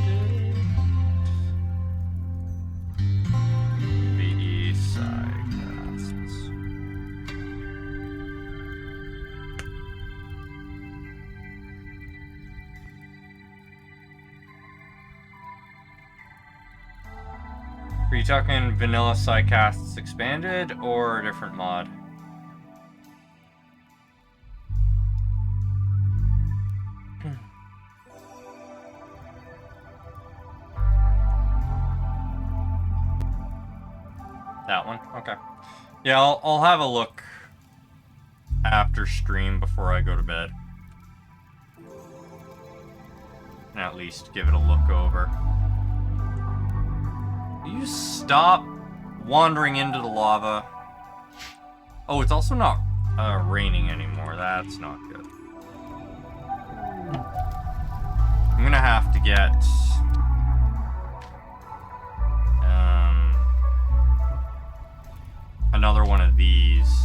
VE side casts. Are you talking vanilla side casts expanded or a different mod? That one? Okay. Yeah, I'll have a look after stream before I go to bed. And at least give it a look over. Will you stop wandering into the lava? Oh, it's also not raining anymore. That's not good. I'm gonna have to get... another one of these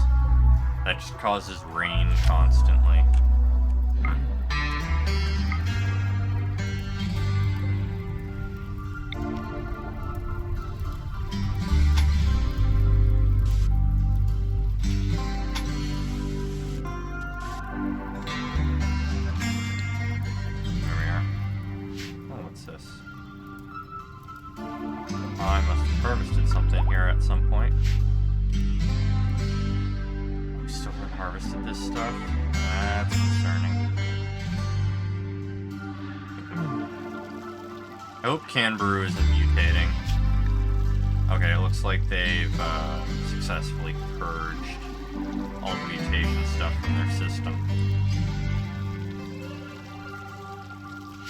that just causes rain constantly. There we are. Oh, what's this? I must have harvested something here at some point. We still haven't harvested this stuff. That's concerning. I hope Canberra isn't mutating. Okay, it looks like they've successfully purged all the mutation stuff from their system.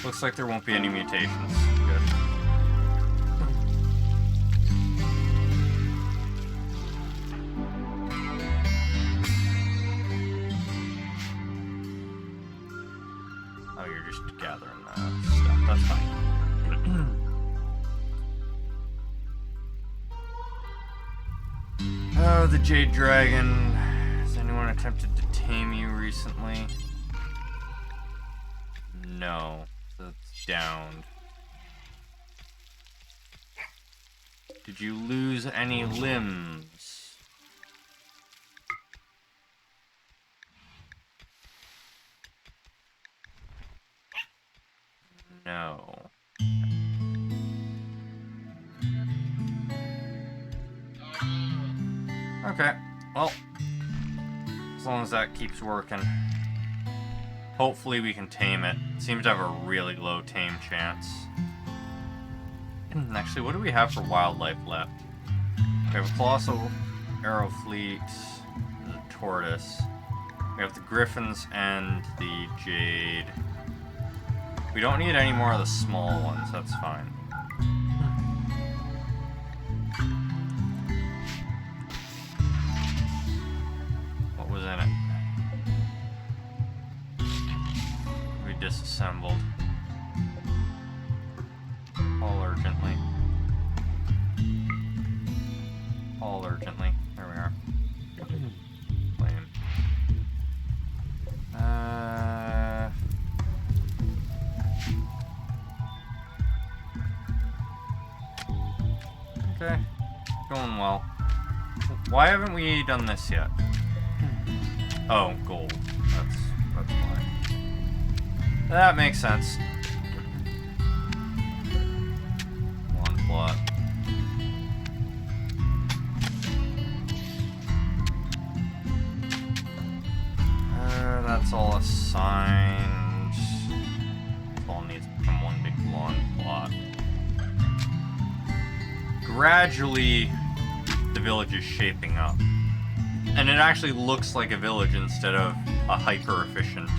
Looks like there won't be any mutations. Good. Oh, you're just gathering stuff. That's fine. Oh, the Jade Dragon. Has anyone attempted to tame you recently? No. That's downed. Did you lose any limbs? No. Okay, well, as long as that keeps working. Hopefully we can tame it. It seems to have a really low tame chance. Actually, what do we have for wildlife left? We have a colossal arrow fleet, the tortoise. We have the griffins and the jade. We don't need any more of the small ones, that's fine. What was in it? We disassembled. All urgently. All urgently. There we are. Lame. Okay. Going well. Why haven't we done this yet? Oh, gold. That's why. That makes sense. One plot. That's all assigned. It all needs to become one big long plot. Gradually, the village is shaping up. And it actually looks like a village instead of a hyper-efficient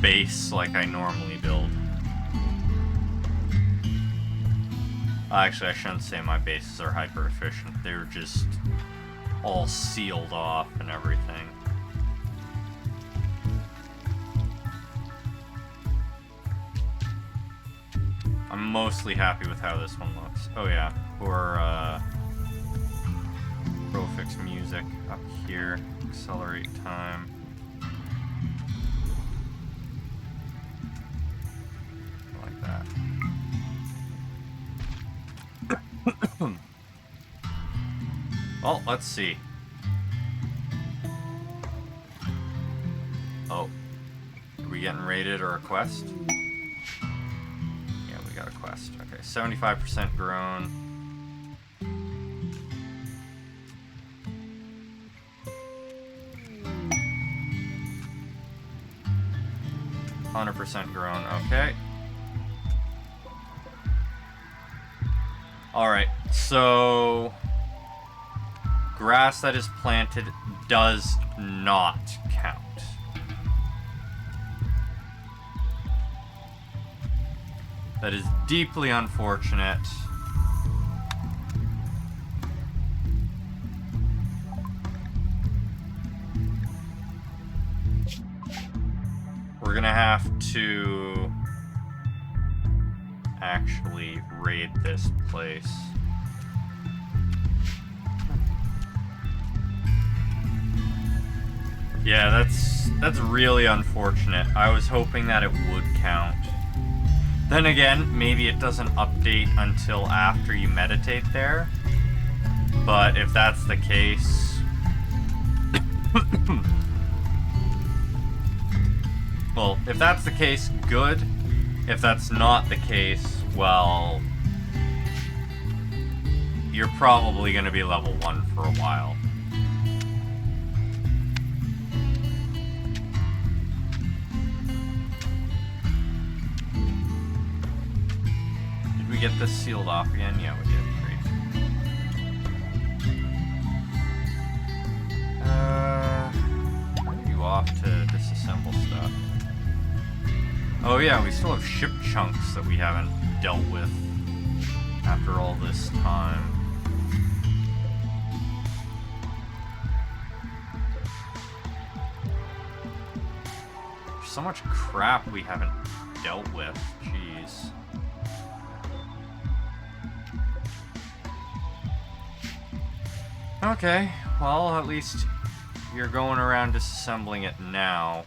base like I normally build. Actually, I shouldn't say my bases are hyper-efficient. They're just all sealed off and everything. I'm mostly happy with how this one looks. Oh yeah, for Profix music up here, accelerate time. Like that. Well, let's see. Oh, are we getting raided or a quest? Yeah, we got a quest. Okay, 75% grown. %100% grown. Okay. Alright, so grass that is planted does not count. That is deeply unfortunate. We're gonna have to actually raid this place. Yeah, that's really unfortunate. I was hoping that it would count. Then again, maybe it doesn't update until after you meditate there. But if that's the case... well, if that's the case, good. If that's not the case, well... you're probably going to be level 1 for a while. Did we get this sealed off again? Yeah, we did. Great. Where are you off to disassemble stuff? Oh yeah, we still have ship chunks that we haven't dealt with after all this time. There's so much crap we haven't dealt with. Jeez. Okay, well, at least you're going around disassembling it now.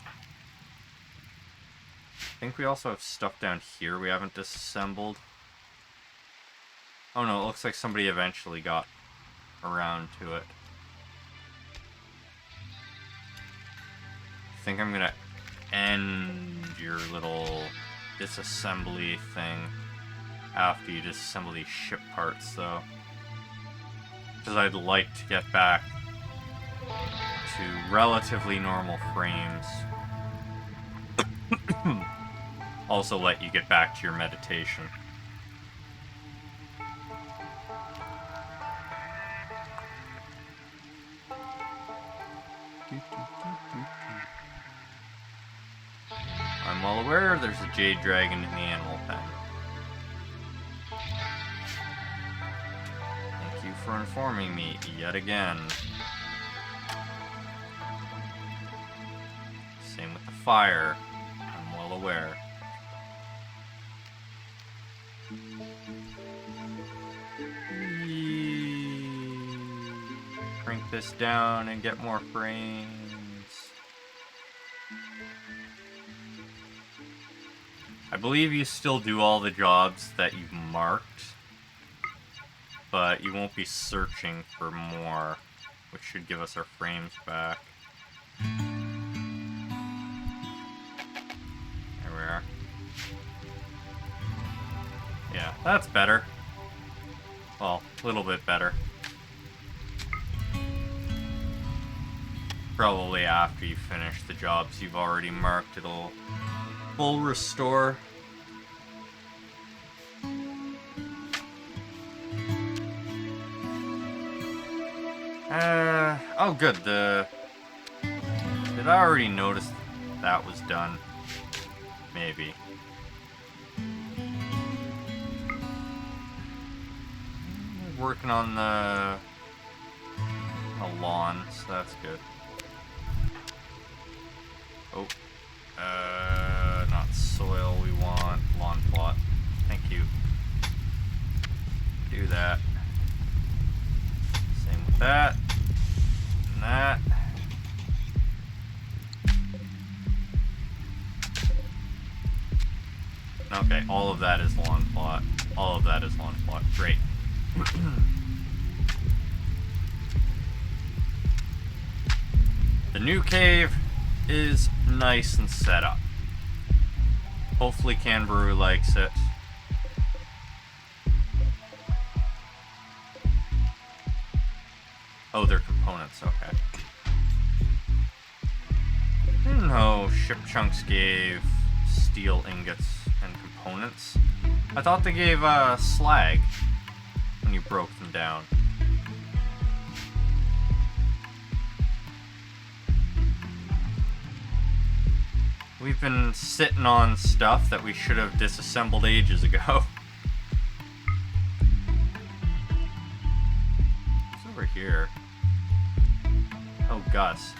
think we also have stuff down here we haven't disassembled. Oh no, it looks like somebody eventually got around to it. I think I'm gonna end your little disassembly thing after you disassemble these ship parts, though. Because I'd like to get back to relatively normal frames. Also let you get back to your meditation. I'm well aware there's a jade dragon in the animal pen. Thank you for informing me yet again. Same with the fire. I'm well aware. Crank this down and get more frames. I believe you still do all the jobs that you've marked, but you won't be searching for more, which should give us our frames back. There we are. Yeah, that's better. Well, a little bit better. Probably after you finish the jobs you've already marked, it'll full restore. Oh good, did I already notice that was done? Maybe. Working on the lawn, so that's good. Oh, not soil, we want lawn plot. Thank you. Do that. Same with that. And that. Okay, all of that is lawn plot. All of that is lawn plot. Great. The new cave is nice and set up. Hopefully Canberoo likes it. Oh, they're components, okay. No, ship chunks gave steel ingots and components. I thought they gave slag when you broke them down. We've been sitting on stuff that we should have disassembled ages ago. What's over here? Oh, Gus.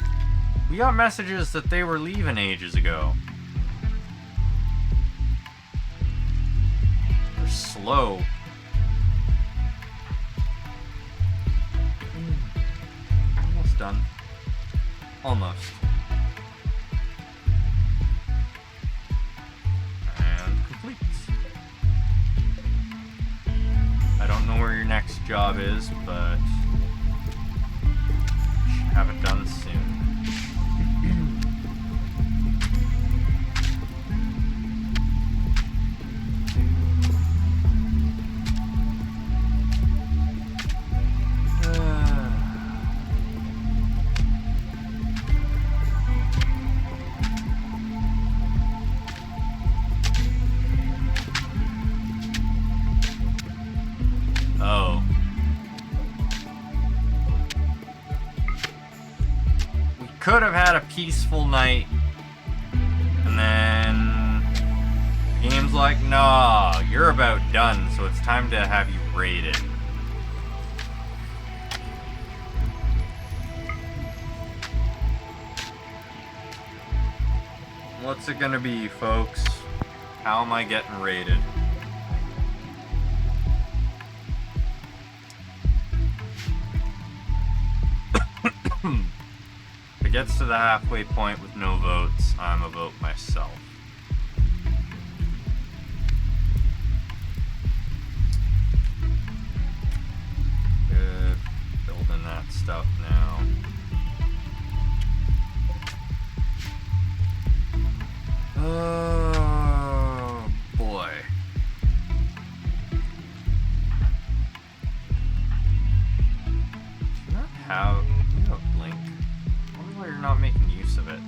We got messages that they were leaving ages ago. They're slow. Almost done. Almost. I don't know where your next job is, but you should have it done soon. Could have had a peaceful night, and then the game's like, nah, you're about done, so it's time to have you raided. What's it gonna be, folks? How am I getting raided? If it gets to the halfway point with no votes, I'm a vote myself. than that stuff now. Oh boy. Do you not have a blink? I wonder why you're not making use of it.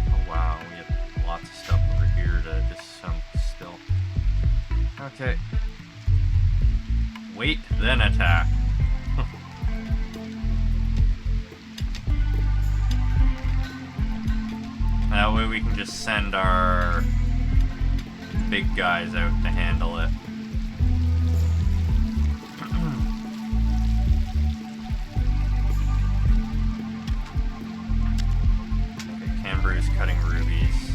Oh wow, we have lots of stuff over here to disassemble still. Okay. Wait, then attack. That way we can just send our big guys out to handle it. Okay, Canberra's cutting rubies.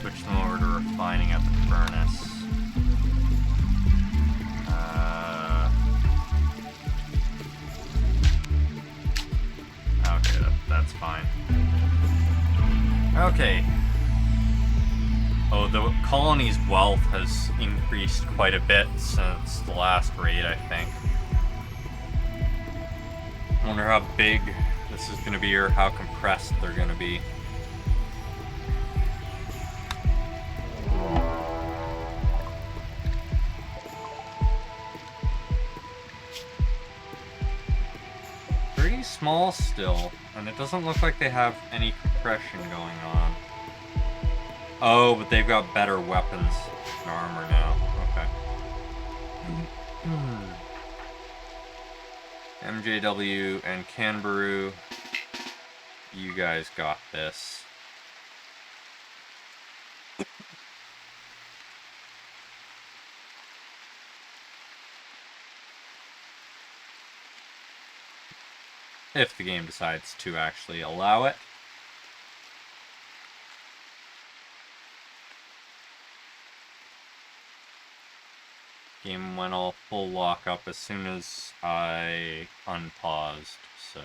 Switch them over to refining at the furnace. Okay, that's fine. Okay. Oh, the colony's wealth has increased quite a bit since the last raid, I think. I wonder how big this is going to be or how compressed they're going to be. Pretty small still, and it doesn't look like they have any compression going on. Oh, but they've got better weapons and armor now. Okay. MJW and Canberra, you guys got this. If the game decides to actually allow it. Game went all full lockup as soon as I unpaused, so.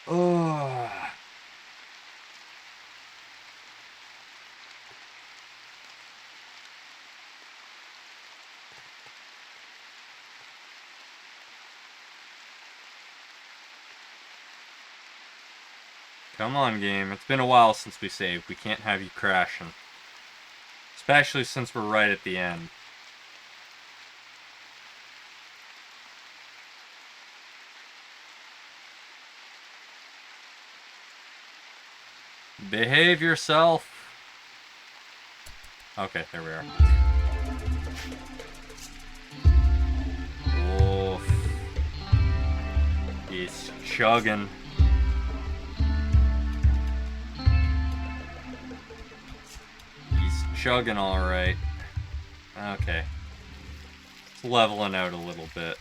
Oh. Come on, game. It's been a while since we saved. We can't have you crashing. Especially since we're right at the end. Behave yourself. Okay, there we are. Oof. He's chugging. Chugging alright. Okay. It's leveling out a little bit.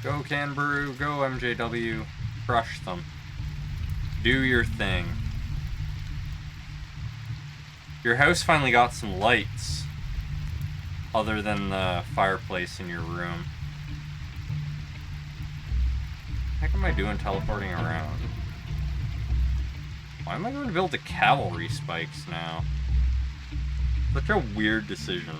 Go Canberra, go MJW. Crush them. Do your thing. Your house finally got some lights. Other than the fireplace in your room. What the heck am I doing teleporting around? Why am I going to build the cavalry spikes now? Such a weird decision.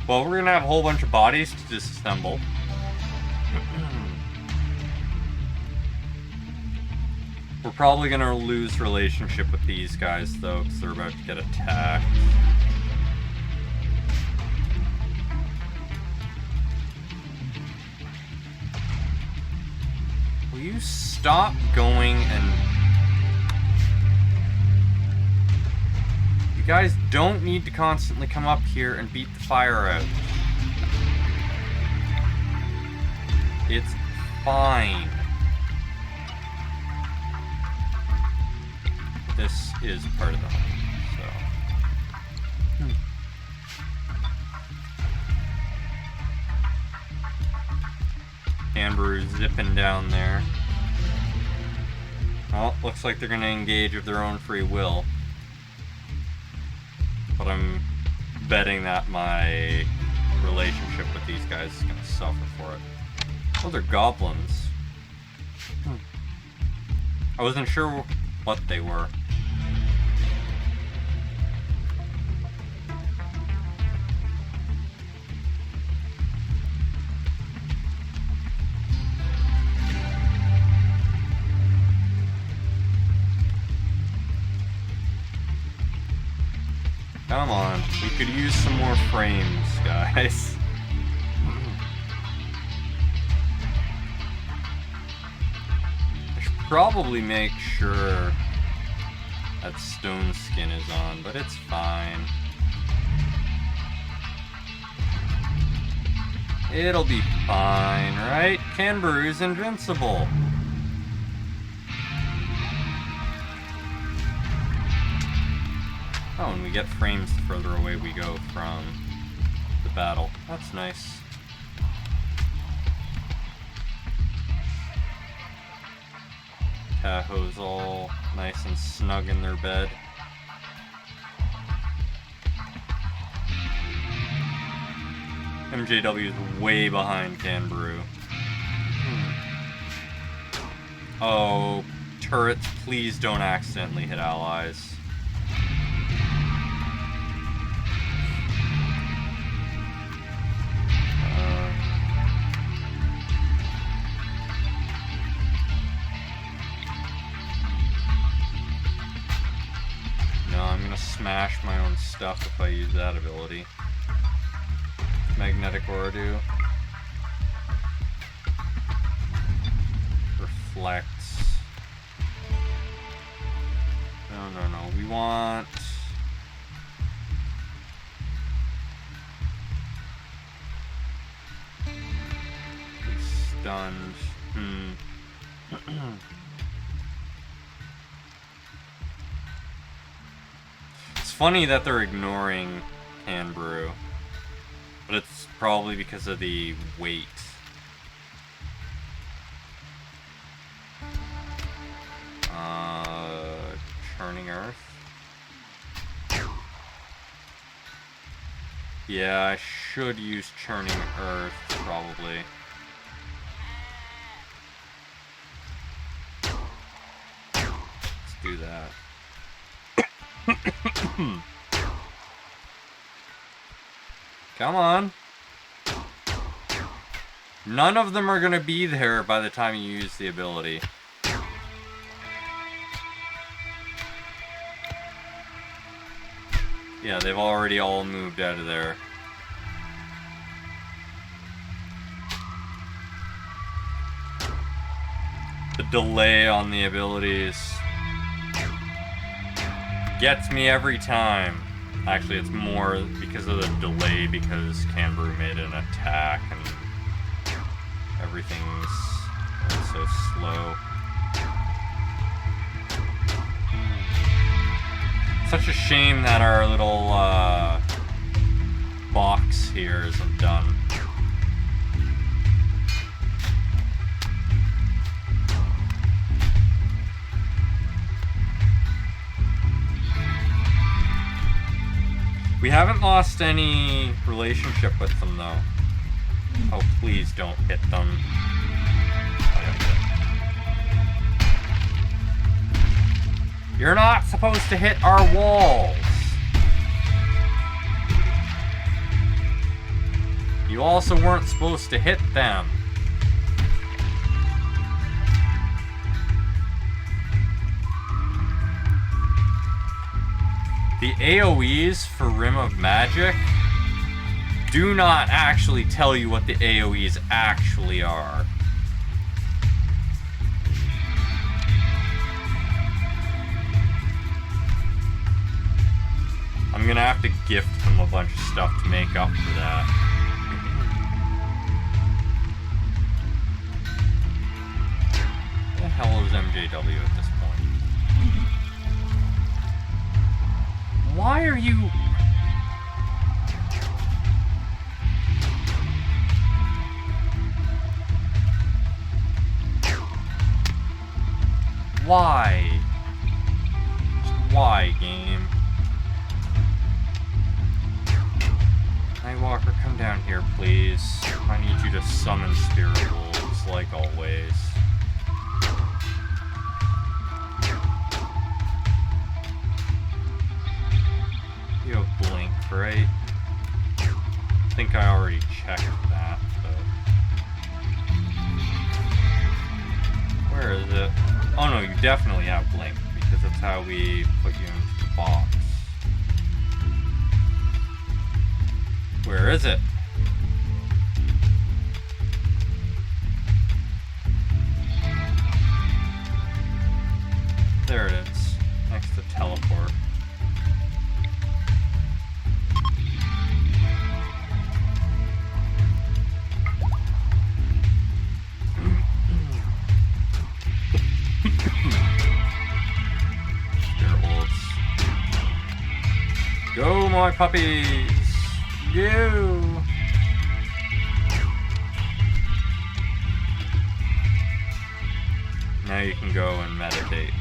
Well, we're going to have a whole bunch of bodies to disassemble. We're probably going to lose relationship with these guys, though, because they're about to get attacked. Will you stop going and... You guys don't need to constantly come up here and beat the fire out. It's fine. This is part of the hunt, so. Canberra zipping down there. Well, looks like they're gonna engage of their own free will. But I'm betting that my relationship with these guys is gonna suffer for it. Oh, they're goblins. I wasn't sure what they were. Come on, we could use some more frames, guys. I should probably make sure that stone skin is on, but it's fine. It'll be fine, right? Kangaroo's invincible. Oh, and we get frames the further away we go from the battle. That's nice. Tahoe's all nice and snug in their bed. MJW is way behind Kangaroo. Oh, turrets, please don't accidentally hit allies. Smash my own stuff if I use that ability. Magnetic Oradu. Reflects. No. We want... Stunned. It's funny that they're ignoring Kangaroo, but it's probably because of the weight. Churning Earth. Yeah, I should use Churning Earth, probably. Let's do that. Come on. None of them are gonna be there by the time you use the ability. Yeah, they've already all moved out of there. The delay on the abilities gets me every time. Actually, it's more because of the delay, because Kangaroo made an attack and everything's so slow. Such a shame that our little box here isn't done. We haven't lost any relationship with them, though. Oh, please don't hit them. You're not supposed to hit our walls. You also weren't supposed to hit them. The AoEs for Rim of Magic do not actually tell you what the AoEs actually are. I'm gonna have to gift them a bunch of stuff to make up for that. Where the hell is MJW at this point? Why are you... Why? Just why, game? Nightwalker, come down here, please. I need you to summon spirit wolves, like always. You have blink, right? I think I already checked that, but... Where is it? Oh no, you definitely have blink, because that's how we put you into the box. Where is it? There it is, next to teleport. Go, my puppies! Go! Now you can go and meditate.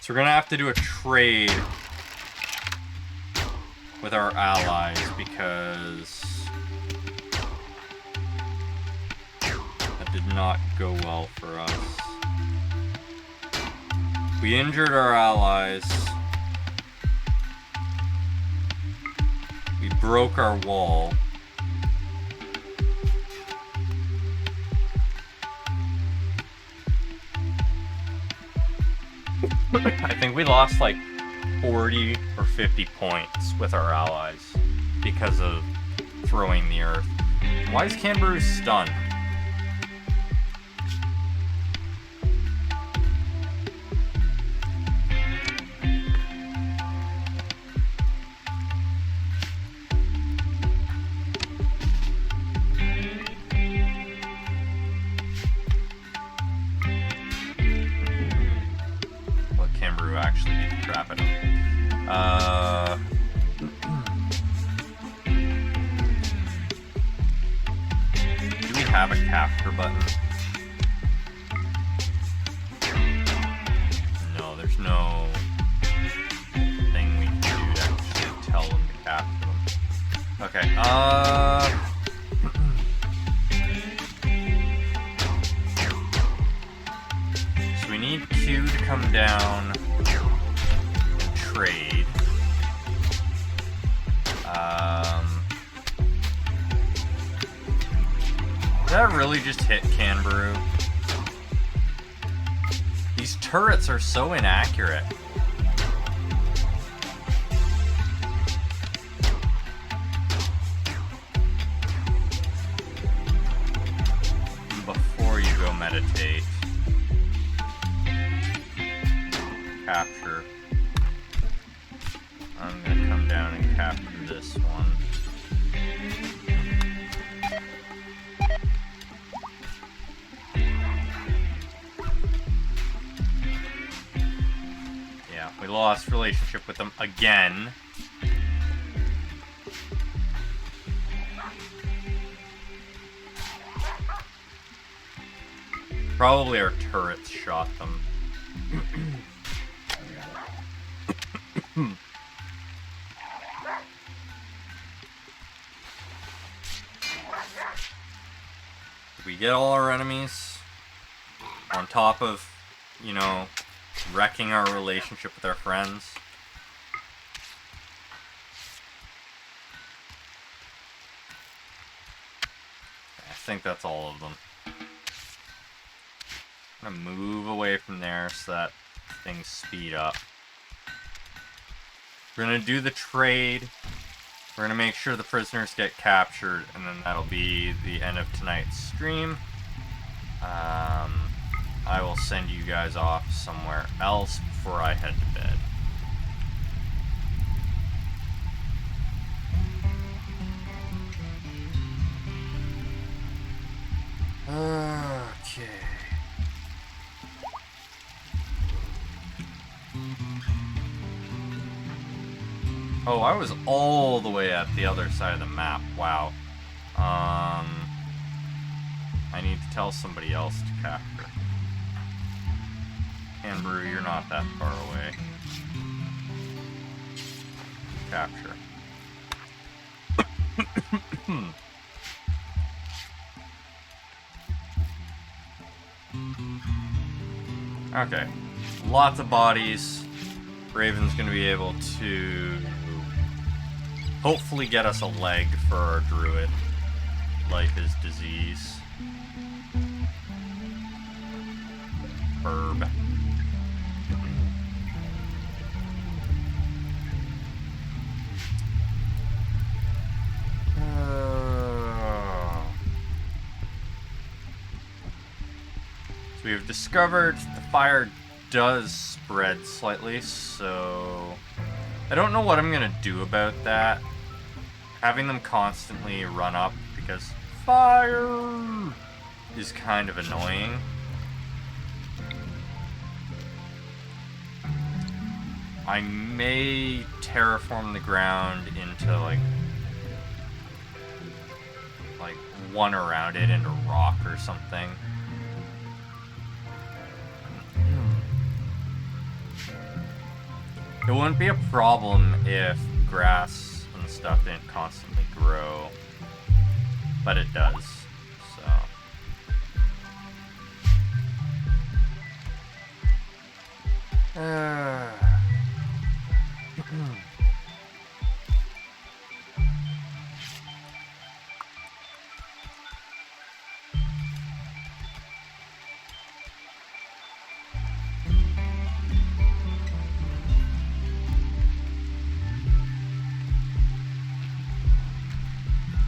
So we're gonna have to do a trade with our allies because that did not go well for us. We injured our allies. We broke our wall. I think we lost like 40 or 50 points with our allies because of throwing the earth. Why is Kangaroo stunned? Actually beat the crap out of him. Do we have a capture button? No, there's no thing we can do to actually tell them to capture them. Okay, so we need Q to come down. Trade. Did that really just hit Kangaroo? These turrets are so inaccurate. Before you go meditate. Capture. I'm gonna come down and capture this one. Yeah, we lost relationship with them again. Probably our turrets shot them. We get all our enemies on top of, you know, wrecking our relationship with our friends. I think that's all of them. I'm gonna move away from there so that things speed up. We're gonna do the trade. We're gonna make sure the prisoners get captured, and then that'll be the end of tonight's stream. I will send you guys off somewhere else before I head to bed. Okay. Oh, I was all the way at the other side of the map. Wow. I need to tell somebody else to capture. Canberra, you're not that far away. Capture. Okay. Lots of bodies. Raven's gonna be able to hopefully get us a leg for our druid. Life is disease. Herb. So we've discovered the fire does spread slightly, so I don't know what I'm gonna do about that. Having them constantly run up because fire is kind of annoying. I may terraform the ground into like one around it into rock or something. It wouldn't be a problem if grass and stuff didn't constantly grow, but it does, so.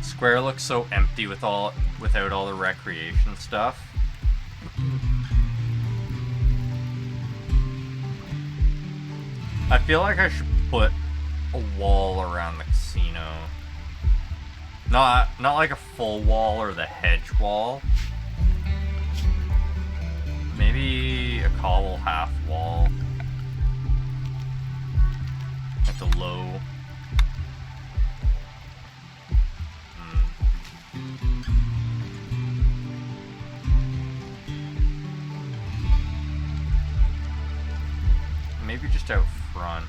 Square looks so empty without all the recreation stuff. I feel like I should put a wall around the casino. Not like a full wall or the hedge wall. Maybe a cobble half wall. At the low. Maybe just out front.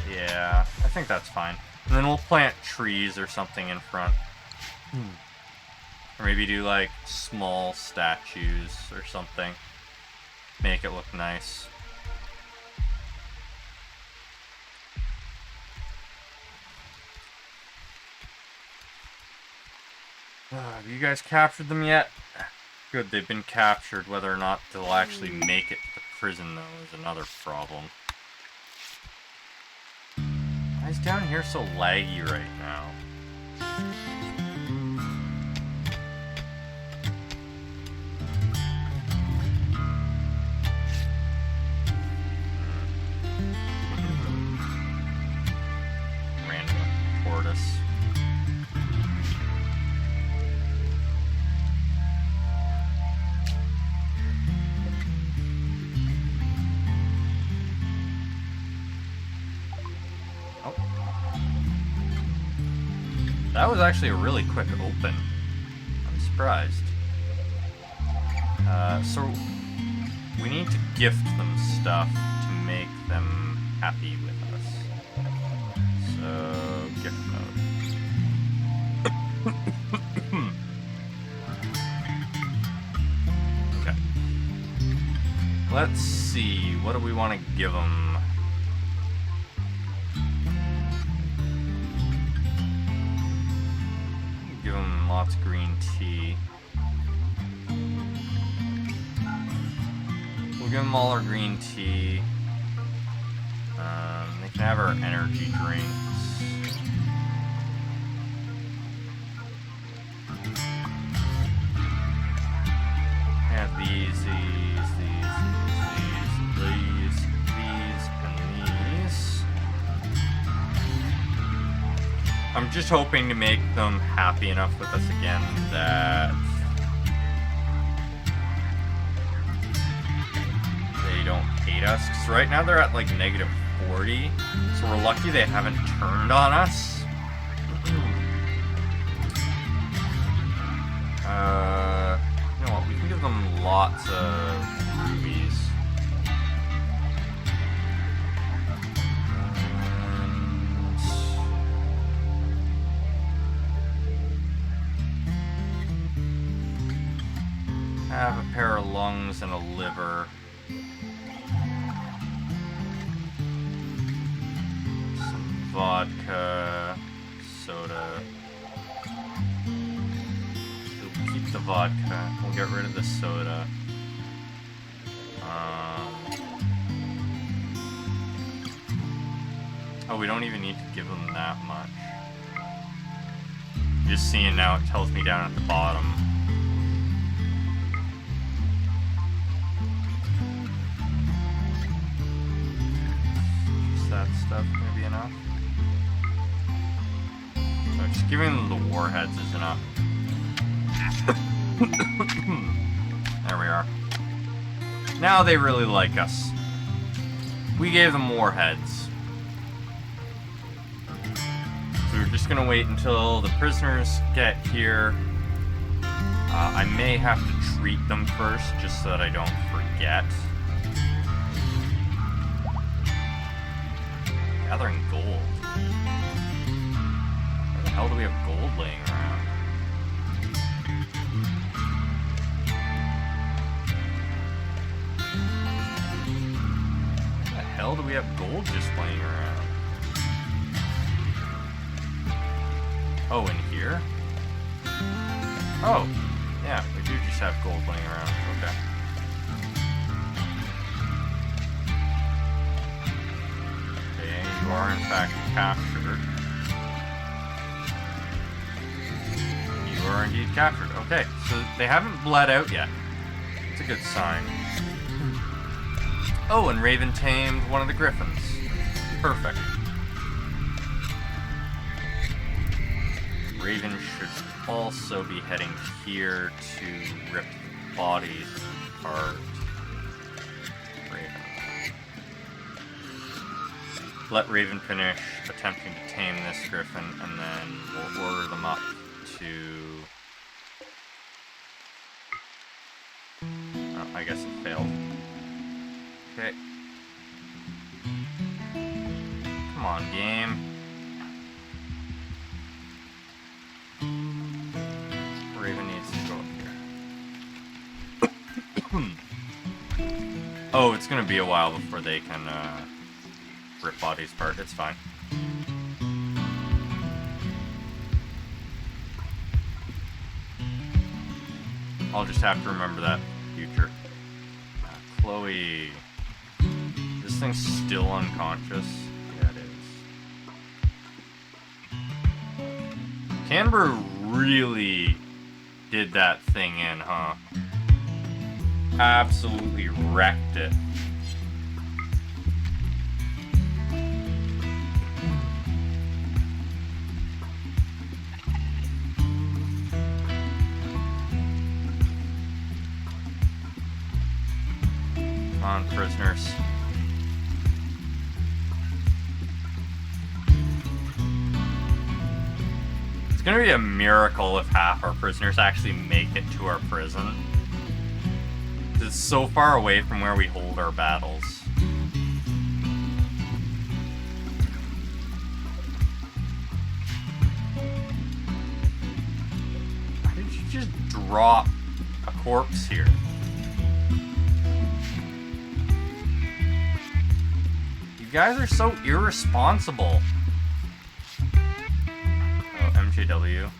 Yeah, I think that's fine. And then we'll plant trees or something in front. Or maybe do like small statues or something. Make it look nice. Have you guys captured them yet? Good, they've been captured. Whether or not they'll actually make it to the prison, though, is another problem. Why is down here so laggy right now? Random tortoise. That was actually a really quick open. I'm surprised. So we need to gift them stuff to make them happy with us. So gift mode. Okay. Let's see. What do we want to give them? Give them lots of green tea. We'll give them all our green tea. They can have our energy drinks. Have these, and these. I'm just hoping to make them happy enough with us again that they don't hate us. Because right now they're at like -4. 40, so we're lucky they haven't turned on us. You know what, we can give them lots of rubies. And have a pair of lungs and a liver. Some vodka, soda. Keep the vodka. We'll get rid of the soda. Oh, we don't even need to give them that much. Just seeing now, it tells me down at the bottom. Is that stuff gonna be enough? So just giving them the warheads is enough. There we are. Now they really like us. We gave them warheads. So we're just gonna wait until the prisoners get here. I may have to treat them first, just so that I don't forget. Gathering gold. Where the hell do we have gold laying around? Where the hell do we have gold just laying around? Oh, in here? Oh, yeah, we do just have gold laying around. Okay. Okay, you are in fact captured. You are indeed captured. Okay, so they haven't bled out yet. It's a good sign. Oh, and Raven tamed one of the griffins. Perfect. Raven should also be heading here to rip the bodies apart. Raven. Let Raven finish attempting to tame this griffin, and then we'll order them up to... Oh, I guess it failed. Okay. Come on, game. Raven needs to go up here. Oh, it's gonna be a while before they can rip bodies apart. It's fine. I'll just have to remember that in the future. Chloe. This thing's still unconscious. Yeah, it is. Canberra really did that thing in, huh? Absolutely wrecked it. Come on, prisoners. It's gonna be a miracle if half our prisoners actually make it to our prison. It's so far away from where we hold our battles. Why did you just drop a corpse here? You guys are so irresponsible. Oh, MJW.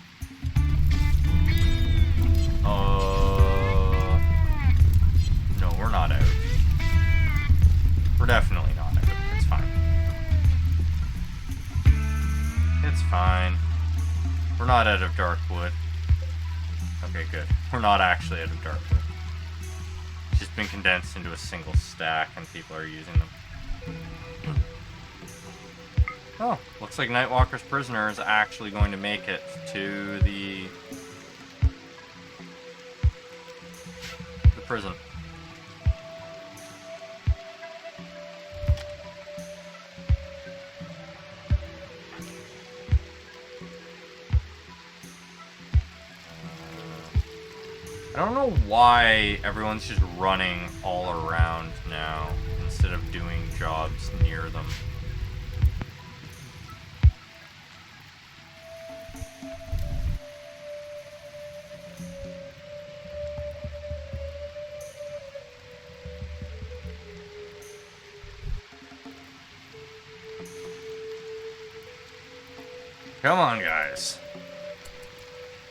No, we're not out. We're definitely not out. It's fine. It's fine. We're not out of Darkwood. Okay, good. We're not actually out of Darkwood. It's just been condensed into a single stack and people are using them. Oh, looks like Nightwalker's prisoner is actually going to make it to the prison. I don't know why everyone's just running all around now instead of doing jobs near them. Come on, guys.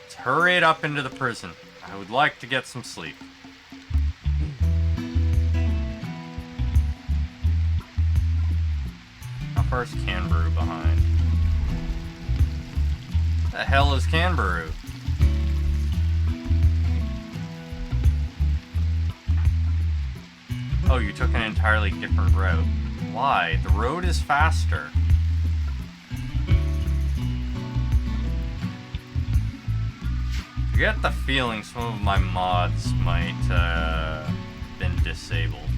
Let's hurry it up into the prison. I would like to get some sleep. How far is Canberra behind? What the hell is Canberra? Oh, you took an entirely different route. Why? The road is faster. I get the feeling some of my mods might been disabled.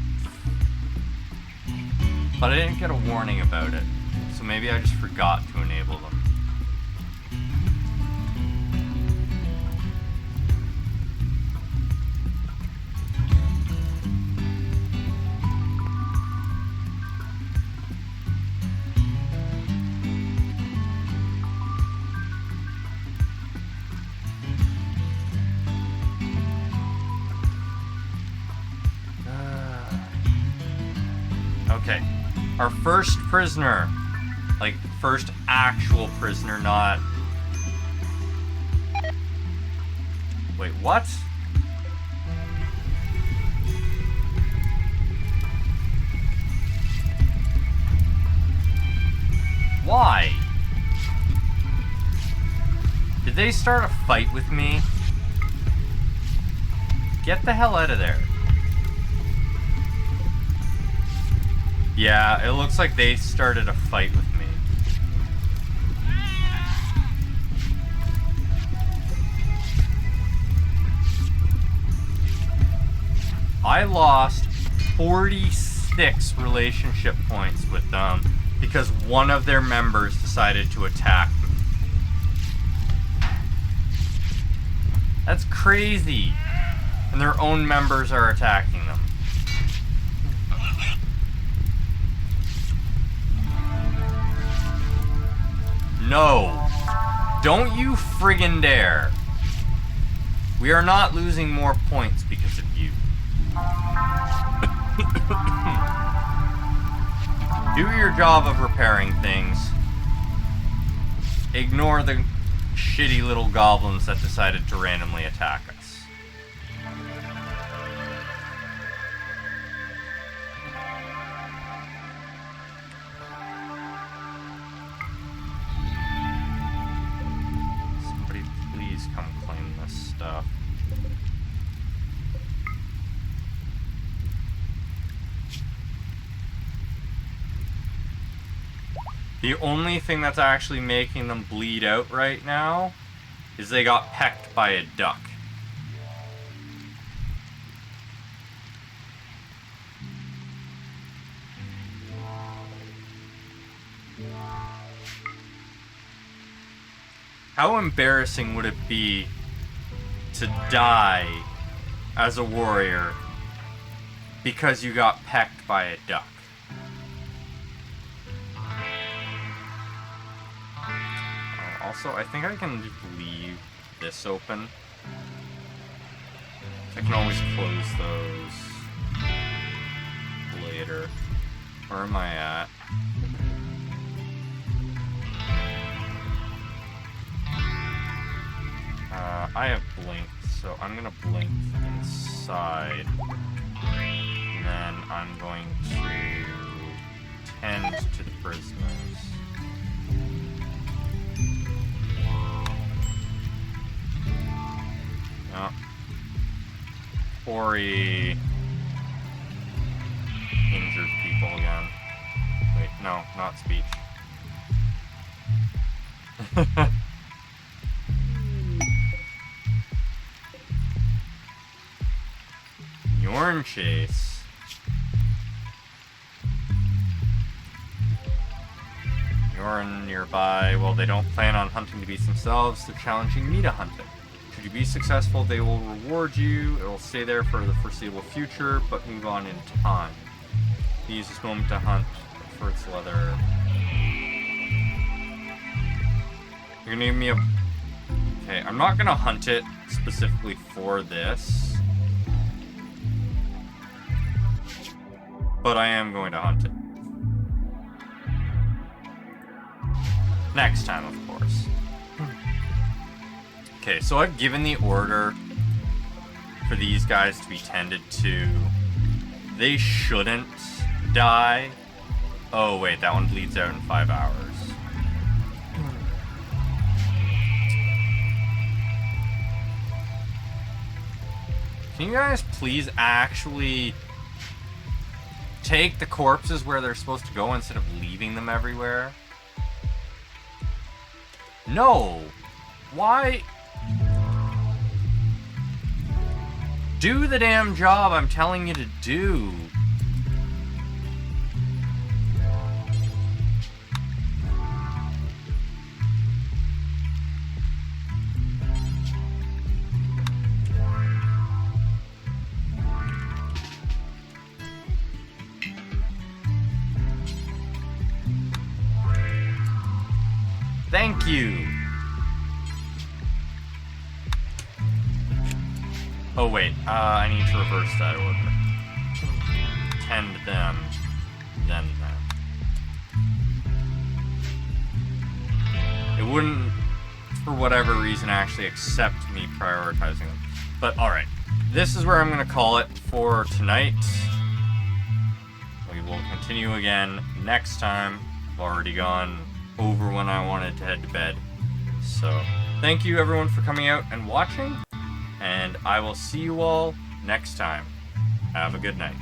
But I didn't get a warning about it, so maybe I just forgot to enable them. Okay, our first prisoner, like first actual prisoner, not... Wait, what? Why? Did they start a fight with me? Get the hell out of there. Yeah, it looks like they started a fight with me. I lost 46 relationship points with them because one of their members decided to attack me. That's crazy. And their own members are attacking them. No. Don't you friggin' dare. We are not losing more points because of you. Do your job of repairing things. Ignore the shitty little goblins that decided to randomly attack us. The only thing that's actually making them bleed out right now is they got pecked by a duck. How embarrassing would it be to die as a warrior because you got pecked by a duck? Also, I think I can just leave this open. I can always close those later. Where am I at? I have blinked, so I'm gonna blink inside. And then I'm going to tend to the prisoners. Oh. Ori injured people again. Wait, no, not speech. Yorn chase. Yorn nearby. Well, they don't plan on hunting the beast themselves. They're challenging me to hunt it. Should you be successful, they will reward you. It will stay there for the foreseeable future, but move on in time. Use this moment to hunt for its leather. You're gonna give me a... Okay, I'm not gonna hunt it specifically for this. But I am going to hunt it. Next time, of course. Okay, so I've given the order for these guys to be tended to. They shouldn't die. Oh, wait, that one bleeds out in 5 hours. Can you guys please actually take the corpses where they're supposed to go instead of leaving them everywhere? No! Why? Do the damn job I'm telling you to do. Thank you. Oh wait, I need to reverse that order. Tend them, then them. It wouldn't, for whatever reason, actually accept me prioritizing them. But alright, this is where I'm going to call it for tonight. We will continue again next time. I've already gone over when I wanted to head to bed. So, thank you everyone for coming out and watching. And I will see you all next time. Have a good night.